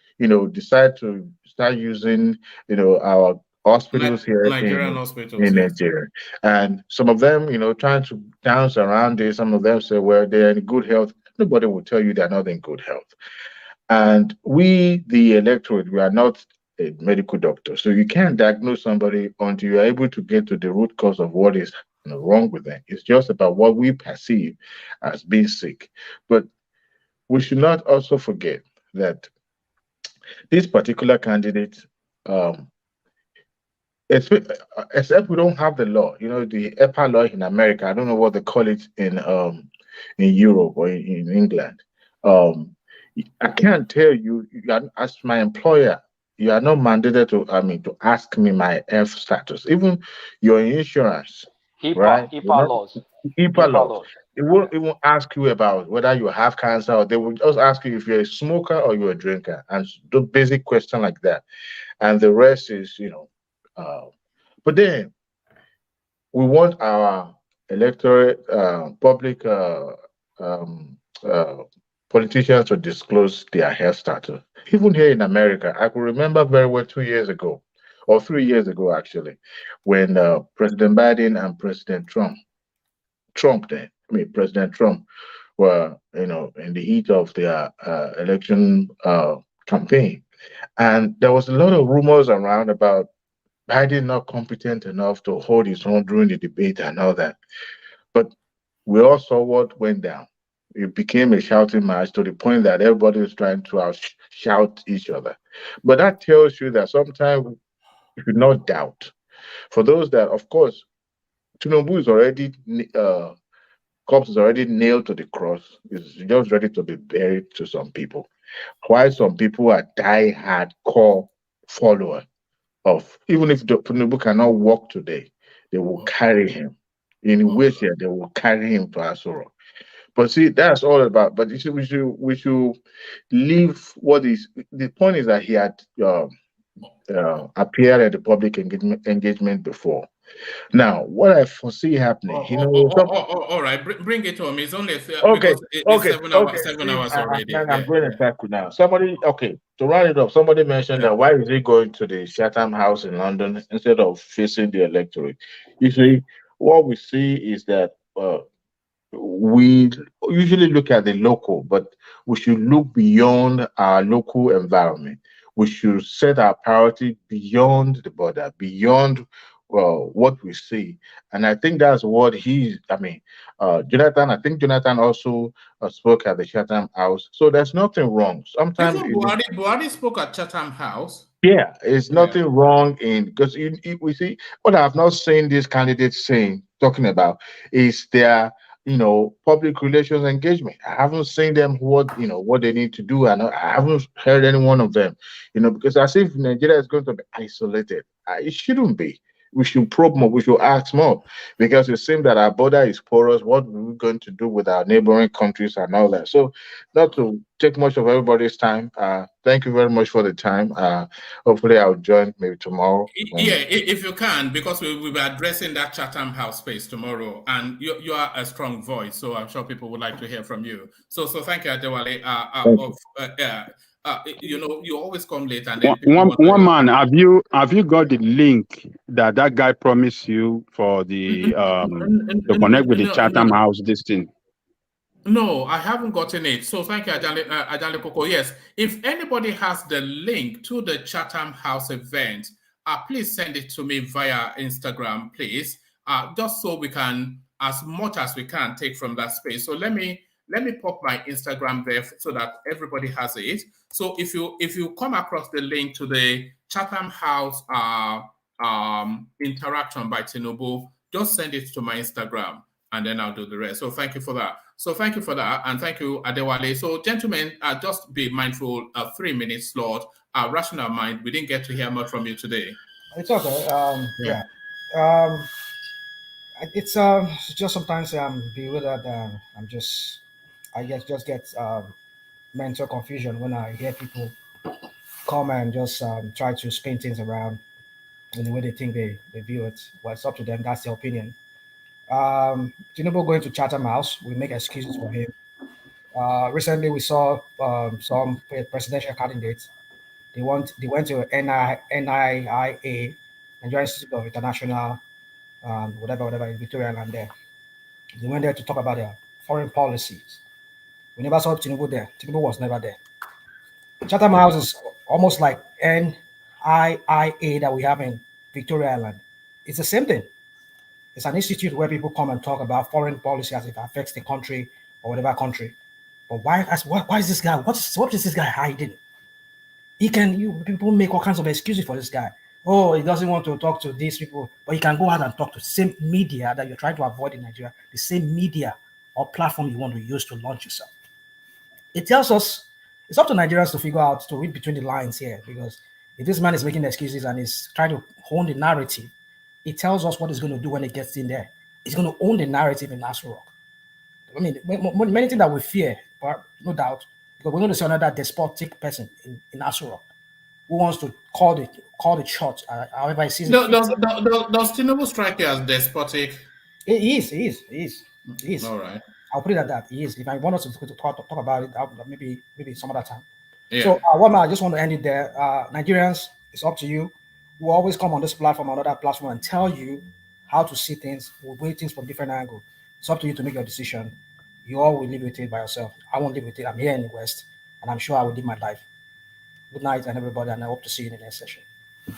decide to start using, our hospitals here Nigerian in hospitals, yes. Nigeria. And some of them, trying to dance around it. Some of them say, well, they're in good health. Nobody will tell you they're not in good health. And we, the electorate, we are not a medical doctor. So you can't diagnose somebody until you're able to get to the root cause of what is wrong with them. It's just about what we perceive as being sick. But we should not also forget that this particular candidate, um, except we don't have the law, the EPA law in America. I don't know what they call it in Europe or in England. I can't tell you, as my employer, you are not mandated to ask me my health status. Even your insurance, right? HIPAA laws. HIPAA laws. It won't even ask you about whether you have cancer, or they will just ask you if you're a smoker or you're a drinker, and the basic question like that. And the rest is, but then we want our electorate, public um, uh, politicians to disclose their health status. Even here in America, I could remember very well 2 years ago, or 3 years ago actually, when President Biden and President President Trump were, in the heat of their election campaign. And there was a lot of rumors around about Biden not competent enough to hold his own during the debate and all that. But we all saw what went down. It became a shouting match to the point that everybody was trying to shout each other. But that tells you that sometimes you should not doubt. For those that, of course, Tinubu is already corpse is already nailed to the cross. It's just ready to be buried to some people. While some people are die-hard core follower of, even if Tinubu cannot walk today, they will carry him. In a wheelchair, they will carry him to Asoro. But see, that's all about. But we should leave what is the point is that he had appeared at the public engagement before. Now, what I foresee happening, All right, bring it home. It's only okay, because it's okay, 7 hours, okay. 7 hours already. I'm going to tackle now. Somebody, okay, to round it up, somebody mentioned that why is he going to the Chatham House in London instead of facing the electorate? You see, what we see is that we usually look at the local, but we should look beyond our local environment. We should set our priority beyond the border, beyond what we see. And I think that's what Jonathan, I think Jonathan also spoke at the Chatham House. So there's nothing wrong. Sometimes Even Buhari spoke at Chatham House. yeah, it's nothing wrong in because we see what I've not seen these candidates saying talking about is their public relations engagement. I haven't seen them what they need to do, and I haven't heard any one of them, because as if Nigeria is going to be isolated. It shouldn't be. We should probe more. We should ask more because it seems that our border is porous. What are we going to do with our neighboring countries and all that? So, not to take much of everybody's time. Thank you very much for the time. Hopefully, I'll join maybe tomorrow. Yeah, if you can, because we'll be addressing that Chatham House space tomorrow, and you are a strong voice, so I'm sure people would like to hear from you. So thank you, Adewale. You always come late, and then one man, have you got the link that guy promised you for the to connect with the Chatham House this thing? No, I haven't gotten it. So thank you, Ajale Koko. Yes, if anybody has the link to the Chatham House event, please send it to me via Instagram, please. Just so we can, as much as we can, take from that space. So let me pop my Instagram there so that everybody has it. So if you come across the link to the Chatham House interaction by Tinubu, just send it to my Instagram, and then I'll do the rest. So thank you for that. And thank you, Adewale. So, gentlemen, just be mindful. 3 minutes slot. Rational Mind. We didn't get to hear much from you today. It's okay. It's just sometimes bewildered. I just get mental confusion when I hear people come and just try to spin things around in the way they think they view it. Well, it's up to them. That's their opinion. Tinubu going to Chatham House, we make excuses for him. Recently, we saw some presidential candidates. They went to NIIA, Nigerian Institute of International, whatever in Victoria Land there. They went there to talk about their foreign policies. We never saw Tinubu there. Tinubu was never there. Chatham House is almost like NIIA that we have in Victoria Island. It's the same thing. It's an institute where people come and talk about foreign policy as it affects the country or whatever country. But why is this guy? What is this guy hiding? People make all kinds of excuses for this guy. Oh, he doesn't want to talk to these people, but he can go out and talk to the same media that you're trying to avoid in Nigeria, the same media or platform you want to use to launch yourself. It tells us it's up to Nigerians to figure out, to read between the lines here, because if this man is making excuses and is trying to hone the narrative, it tells us what he's going to do when he gets in there. He's going to own the narrative in Nassau Rock. I mean, many things that we fear, but no doubt, because we're going to see another despotic person in Nassau Rock who wants to call the shot, however he sees it. Does Tinubu strike you as despotic? He is. All right. I'll put it at that. He is. If I want us to talk about it, maybe some other time. Yeah. So, I just want to end it there. Nigerians, it's up to you. We'll always come on this platform, another platform, and tell you how to see things. We'll weigh things from different angles. It's up to you to make your decision. You all will live with it by yourself. I won't live with it. I'm here in the West, and I'm sure I will live my life. Good night, and everybody, and I hope to see you in the next session.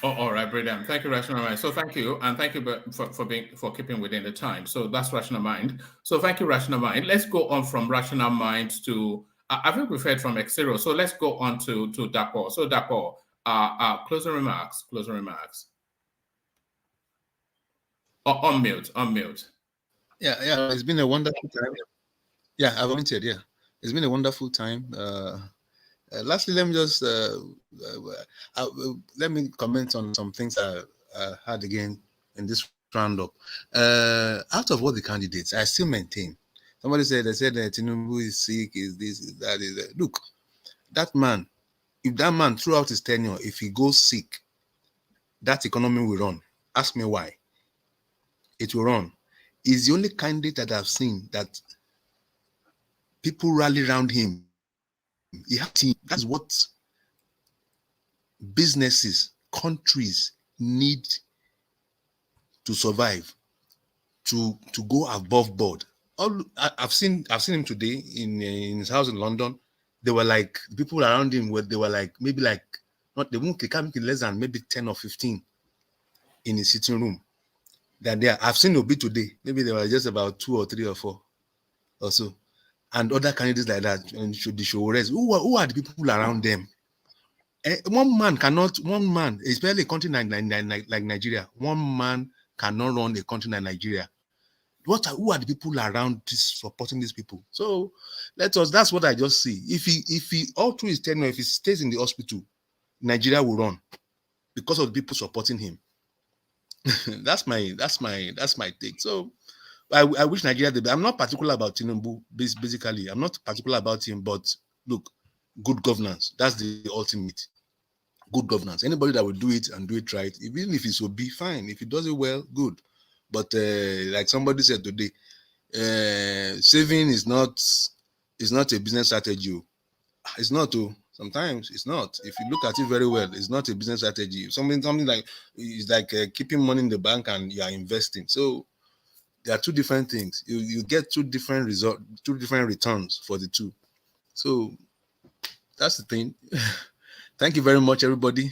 All right, brilliant. Thank you, Rational Mind. So thank you, and thank you for keeping within the time. So that's Rational Mind. So thank you, Rational Mind. Let's go on from Rational Mind to I think we've heard from X0. So let's go on to Dapo. So Dapo, closing remarks. Unmute. Yeah. It's been a wonderful time. Yeah, I volunteered. Yeah, it's been a wonderful time. Lastly, let me just let me comment on some things I had again in this roundup. Out of all the candidates, I still maintain. Somebody said that Tinubu is sick, is this, is that, is that. Look, that man, if that man throughout his tenure, if he goes sick, that economy will run. Ask me why. it will run. He's the only candidate that I've seen that people rally around him. He has team. That's what businesses, countries need to survive, to go above board. I've seen him today in his house in London. They were like, people around him they were like maybe like not they can't make it less than maybe 10 or 15 in his sitting room. That there, I've seen Obi today. Maybe there were just about 2 or 3 or 4 or so, and other candidates like that. And the show rest. Who are the people around them? One man, especially a country like Nigeria, one man cannot run a country like Nigeria. Who are the people around supporting these people? So that's what I just see. If he all through his tenure, if he stays in the hospital, Nigeria will run because of the people supporting him. that's my take. So I wish Nigeria the best. I'm not particular about Tinubu, basically. I'm not particular about him, but look, good governance. That's the ultimate. Good governance. Anybody that will do it and do it right, even if it's be fine. If he does it well, good. But like somebody said today, saving is not a business strategy. It's not. Sometimes it's not. If you look at it very well, it's not a business strategy. Something like it's like keeping money in the bank and you are investing. So there are two different things. You get two different returns for the two. So that's the thing. Thank you very much, everybody.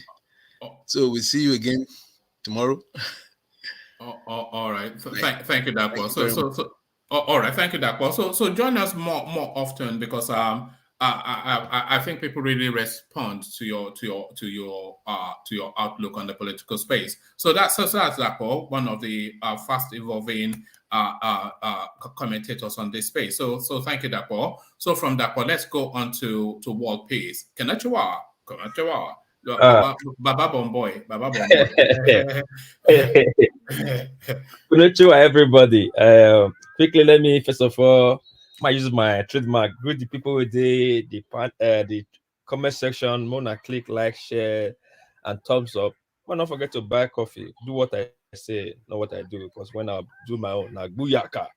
So we'll see you again tomorrow. All right. Thank you, Dakwa. All right. Thank you, Dakwa. So join us more often because I think people really respond to your outlook on the political space. So that's Dakwa, one of the fast evolving commentators on this space. So thank you, Dakwa. So from Dakwa, let's go on to World Peace. Konnichiwa. Baba Bomboy. Konnichiwa, everybody. Quickly, let me first of all, I use my trademark. Greet the people with the comment section. Mona click, like, share, and thumbs up. But don't forget to buy coffee. Do what I say, not what I do. Because when I do my own, booyaka.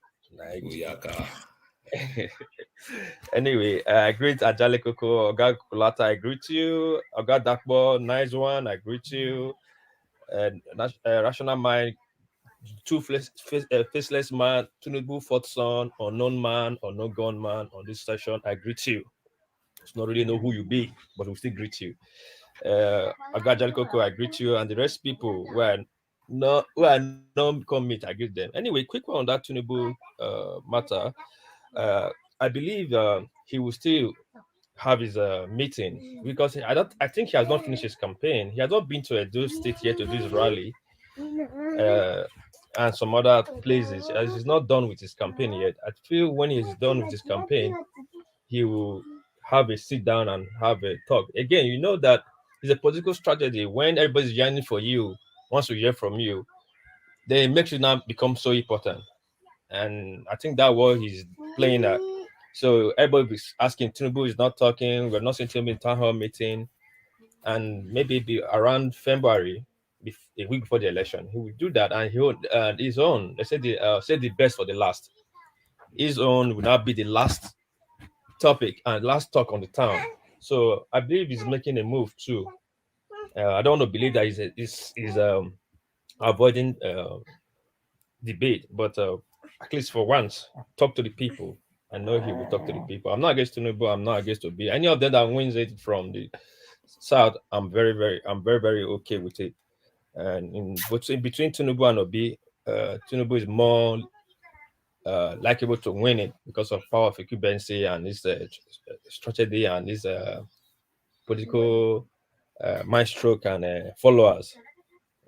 Anyway, I greet Ajale Koko, Oga Kulata, I greet you. Oga Dakbo, nice one, I greet you. And Rational Mind, faceless man, Tinubu fourth son, unknown man, unknown gunman on this session, I greet you. It's not really know who you be, but we still greet you. Oga Ajale Koko, I greet you, and the rest people who are not come meet, I greet them. Anyway, quick one on that Tinubu matter. I believe he will still have his meeting because I think he has not finished his campaign. He has not been to Edo State yet to do his rally and some other places. As he's not done with his campaign yet. I feel when he's done with his campaign, he will have a sit down and have a talk. Again, you know that it's a political strategy. When everybody's yearning for you, wants to hear from you, then it makes you now become so important. And I think that's what he's playing at. So everybody is asking, Tinubu is not talking. We're not seeing Tinubu in town hall meeting, and maybe be around February, a week before the election, he will do that, and he will his own. They say the best for the last. His own will not be the last topic and last talk on the town. So I believe he's making a move too. I don't want to believe that he's avoiding debate, but at least for once, talk to the people. I know he will talk to the people. I'm not against Tinubu. I'm not against Obi. Any of them that wins it from the south, I'm very, very okay with it. And in between Tinubu and Obi, Tinubu is more likable to win it because of power of incumbency and his strategy and his political mind stroke and followers.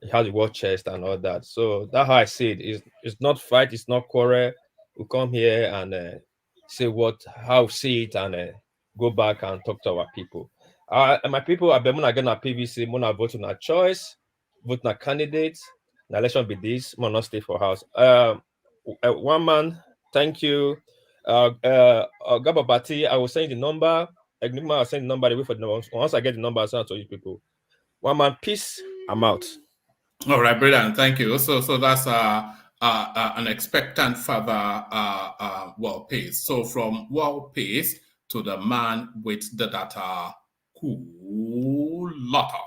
He has the war chest and all that. So that's how I see it. It's not fight, it's not quarrel. We come here and say how we see it and go back and talk to our people. And my people, I bet when I get a PVC, when I vote on a choice, vote on a candidate, the election be this, will not stay for house. One man, thank you. Gababati, I will send the number. I'll send the number, wait for the number. Once I get the number, I'll send it to you people. One man, peace, I'm out. All right, brilliant. Thank you. So that's an expectant father well paced. So from well paced to the man with the data, cool lotta.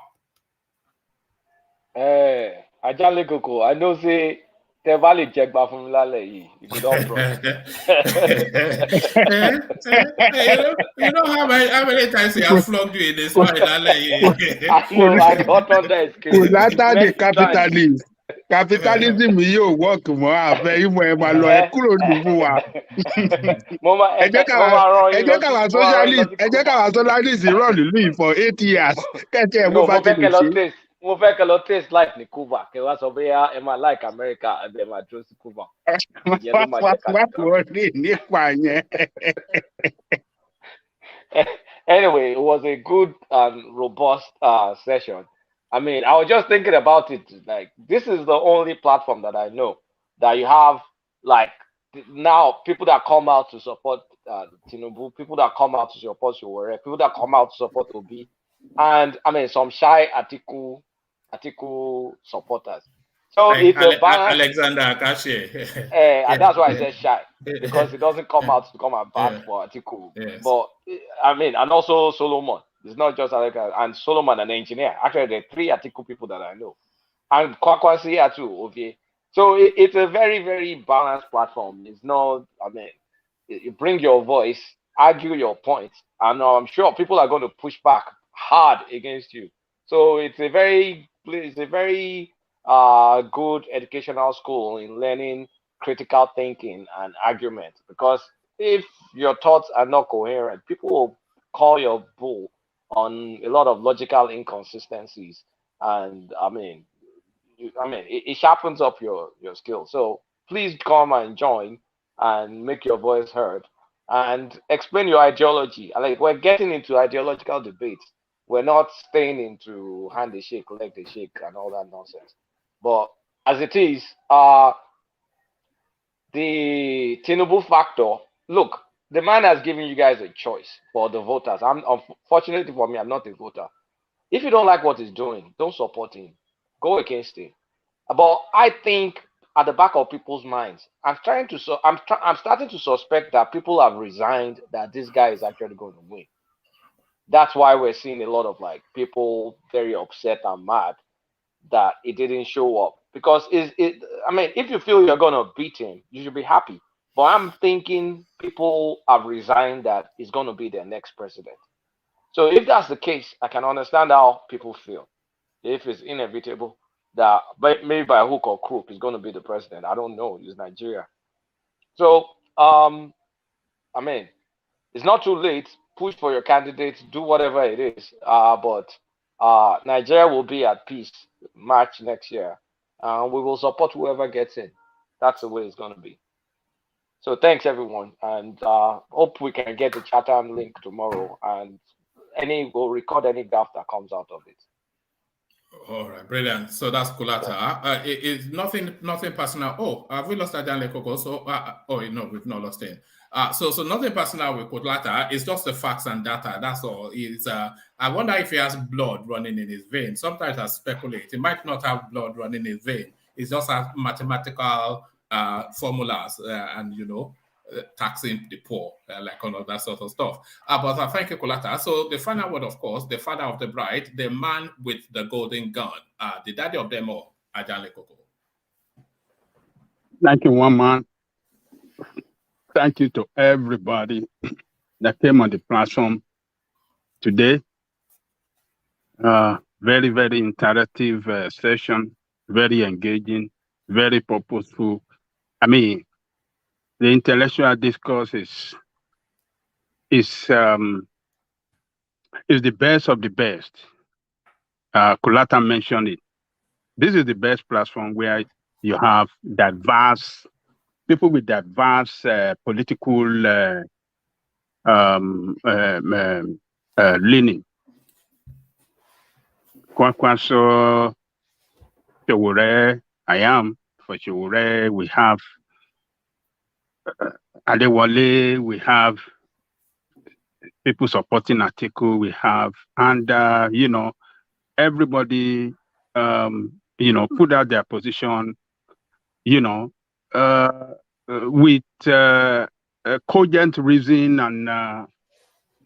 Ajale Koko, I know say the valley check back from Lale, you go down front. You know how many times he has flogged you in his mind, Lale. I know, I got under his skin. Kòlátà the capitalist. Capitalism yóò work mọ́ àfẹ́ ìmọ̀ ẹ̀ máa lọ ẹ kúrò lùbú wa. Ẹ jẹ́ káwa socialist rọ̀ nílùú yìí for 8 years. Kẹ́tí ẹ̀ bó bá ti lè ṣe. Mo fẹ́ kẹ́ lọ taste life ní Cuba kẹ́ wá sọ bóyá ẹ máa like America ẹ bẹ̀ máa dúró sí Cuba. Wá wọlé nípa yẹn. Anyway, it was a good and robust session. I mean, I was just thinking about it. Like, this is the only platform that I know that you have, like, now people that come out to support Tinubu, people that come out to support Showore, people that come out to support Obi, and I mean, some shy Atiku supporters. So it's a balance. Alexander Akashi. And that's why I said shy, because he doesn't come out to come and back for Atiku. Yes. But I mean, and also Solomon. It's not just Alexa and Solomon, an engineer. Actually, there are 3 Atiku people that I know, and Kwankwaso here too. Okay, so it's a very, very balanced platform. It's not. I mean, you bring your voice, argue your points, and I'm sure people are going to push back hard against you. So it's a very good educational school in learning critical thinking and argument. Because if your thoughts are not coherent, people will call your bull on a lot of logical inconsistencies, and I mean, it sharpens up your skills. So please come and join and make your voice heard and explain your ideology. Like, we're getting into ideological debates. We're not staying into hand they shake, leg they shake, and all that nonsense. But as it is, the Tinubu factor. Look, the man has given you guys a choice for the voters. Unfortunately for me, I'm not a voter. If you don't like what he's doing, don't support him. Go against him. But I think at the back of people's minds, I'm starting to suspect that people have resigned that this guy is actually going to win. That's why we're seeing a lot of like people very upset and mad that it didn't show up. Because I mean, if you feel you're gonna beat him, you should be happy. But I'm thinking people have resigned that he's gonna be their next president. So if that's the case, I can understand how people feel. If it's inevitable that maybe by hook or crook he's gonna be the president. I don't know. It's Nigeria. So I mean, it's not too late. Push for your candidates, do whatever it is. But Nigeria will be at peace March next year. We will support whoever gets in. That's the way it's going to be. So thanks, everyone. And hope we can get the Chatham link tomorrow. And we'll record any gaff that comes out of it. All right, brilliant. So that's Kulata. It's nothing personal. Oh, have we lost Ajan Lekoko? So, no, we've not lost him. So nothing personal with Kulata. It's just the facts and data. That's all. I wonder if he has blood running in his veins. Sometimes I speculate. He might not have blood running in his vein. It's just mathematical formulas and, taxing the poor, like all of that sort of stuff. But thank you, Kulata. So the final word, of course, the father of the bride, the man with the golden gun, the daddy of them all, Ajan Lekoko. Thank you, one man. Thank you to everybody that came on the platform today. Very, very interactive session, very engaging, very purposeful. I mean, the intellectual discourse is the best of the best. Kulata mentioned it. This is the best platform where you have diverse people with diverse political leaning. Kwankwaso, Showore, I am for Showore. We have Adewale, we have people supporting Atiku, we have, and everybody, put out their position, with cogent reason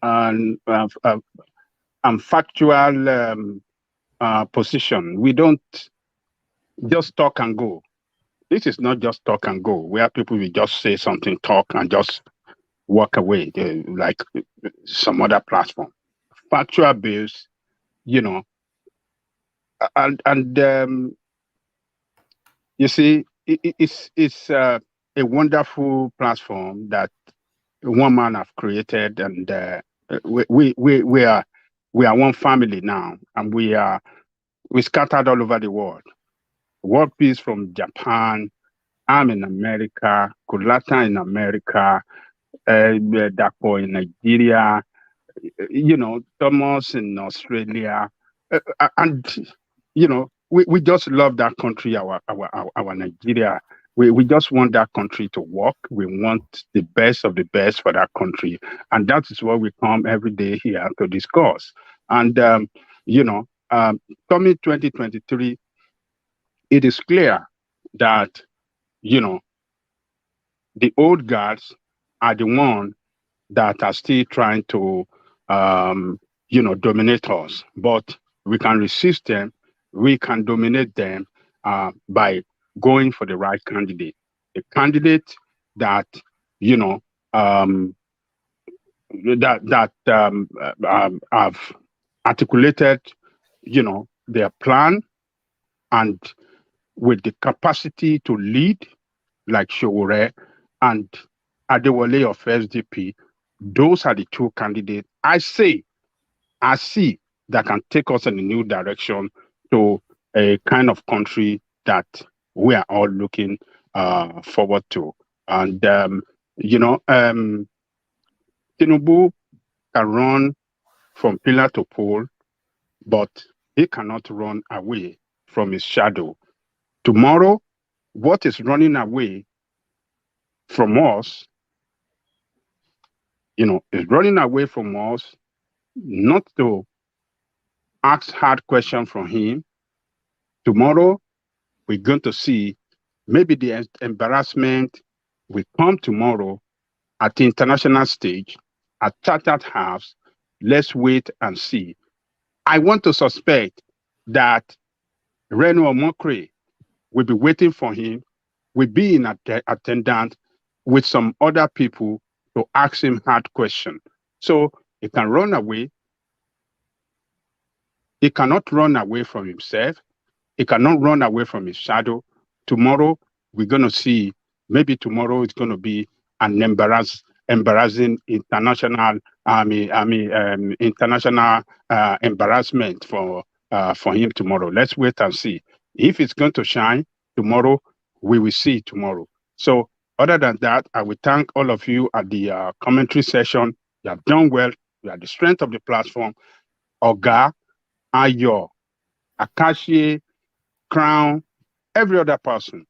and factual position. We don't just talk and go. This is not just talk and go, where people will just say something, talk, and just walk away, like some other platform. Factual based, you know, and you see, it's a wonderful platform that one man have created, and we are one family now, and we scattered all over the world. World Peace from Japan, I'm in America, Kulata in America, Dapo in Nigeria, you know, Thomas in Australia, and you know, we just love that country, our Nigeria. We just want that country to work. We want the best of the best for that country, and that is what we come every day here to discuss. And you know, coming 2023, it is clear that, you know, the old guards are the one that are still trying to, you know, dominate us. But we can resist them. We can dominate them by going for the right candidate, a candidate that, you know, have articulated, you know, their plan, and with the capacity to lead, like Showore and Adewale of SDP. Those are the two candidates I see that can take us in a new direction to a kind of country that we are all looking forward to. And, you know, Tinubu can run from pillar to pole, but he cannot run away from his shadow. Tomorrow, what is running away from us, you know, is running away from us, not to ask hard questions from him. Tomorrow, we're going to see maybe the embarrassment will come tomorrow at the international stage, at Chartered House. Let's wait and see. I want to suspect that Reno Omokri will be waiting for him, will be in attendance with some other people to ask him hard questions. So he can run away. He cannot run away from himself. He cannot run away from his shadow. Tomorrow, we're going to see, maybe tomorrow it's going to be an embarrassing international international embarrassment for him tomorrow. Let's wait and see. If it's going to shine tomorrow, we will see tomorrow. So other than that, I will thank all of you at the commentary session. You have done well. You are the strength of the platform. Oga, Ayo, Akashi, Crown, every other person.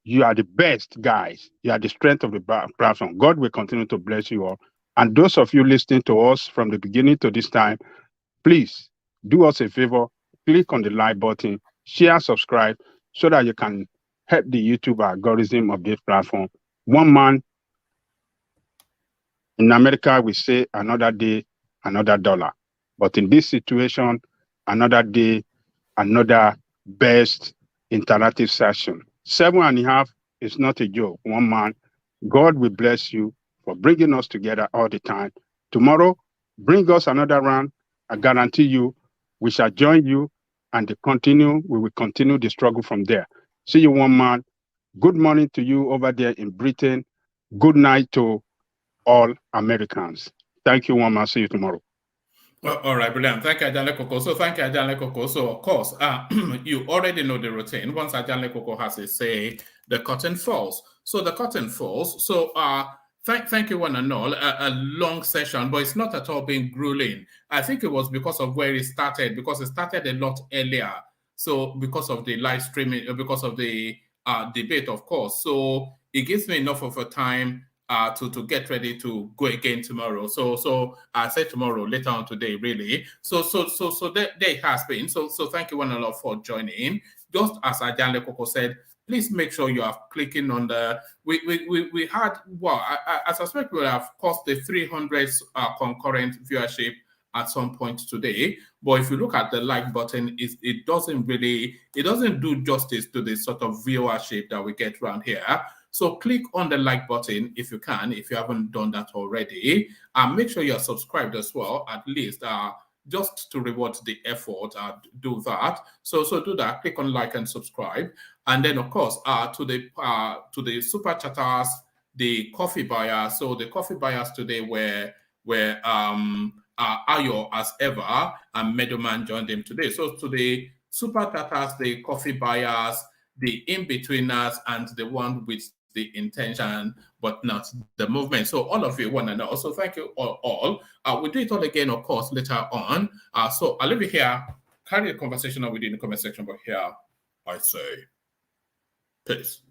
You are the best, guys. You are the strength of the platform. God will continue to bless you all. And those of you listening to us from the beginning to this time, please do us a favor. Click on the like button, share, subscribe, so that you can help the YouTube algorithm of this platform. One man in America, we say another day, another dollar. But in this situation, another day, another best interactive session. 7.5 is not a joke. One man. God will bless you for bringing us together all the time. Tomorrow, bring us another round. I guarantee you, we shall join you, and we will continue the struggle from there. See you, one man. Good morning to you over there in Britain. Good night to all Americans. Thank you, one man. See you tomorrow. Well, all right, brilliant. Thank you, Ajanle Koko. So thank you, Ajanle Koko. So of course, you already know the routine. Once Ajanle Koko has a say, the curtain falls. So the curtain falls. So thank you one and all. A long session, but it's not at all being grueling. I think it was because of where it started, because it started a lot earlier. So because of the live streaming, because of the debate, of course. So it gives me enough of a time to get ready to go again tomorrow. So I said tomorrow, later on today, really. So there it has been. So thank you one and all for joining. Just as Ajanle Koko said, please make sure you are clicking on the. We had, well, I suspect we will have crossed the 300 concurrent viewership at some point today. But if you look at the like button, it doesn't do justice to the sort of viewership that we get around here. So click on the like button if you can, if you haven't done that already. And make sure you're subscribed as well, at least just to reward the effort, do that. So do that. Click on like and subscribe. And then, of course, to the super chatters, the coffee buyers. So the coffee buyers today were Ayo as ever, and Meadowman joined them today. So to the super chatters, the coffee buyers, the in-betweeners, and the one with the intention but not the movement. So all of you want to know. So thank you all. We'll do it all again, of course, later on. So I'll leave it here. Carry the conversation on within the comment section, but here I say peace.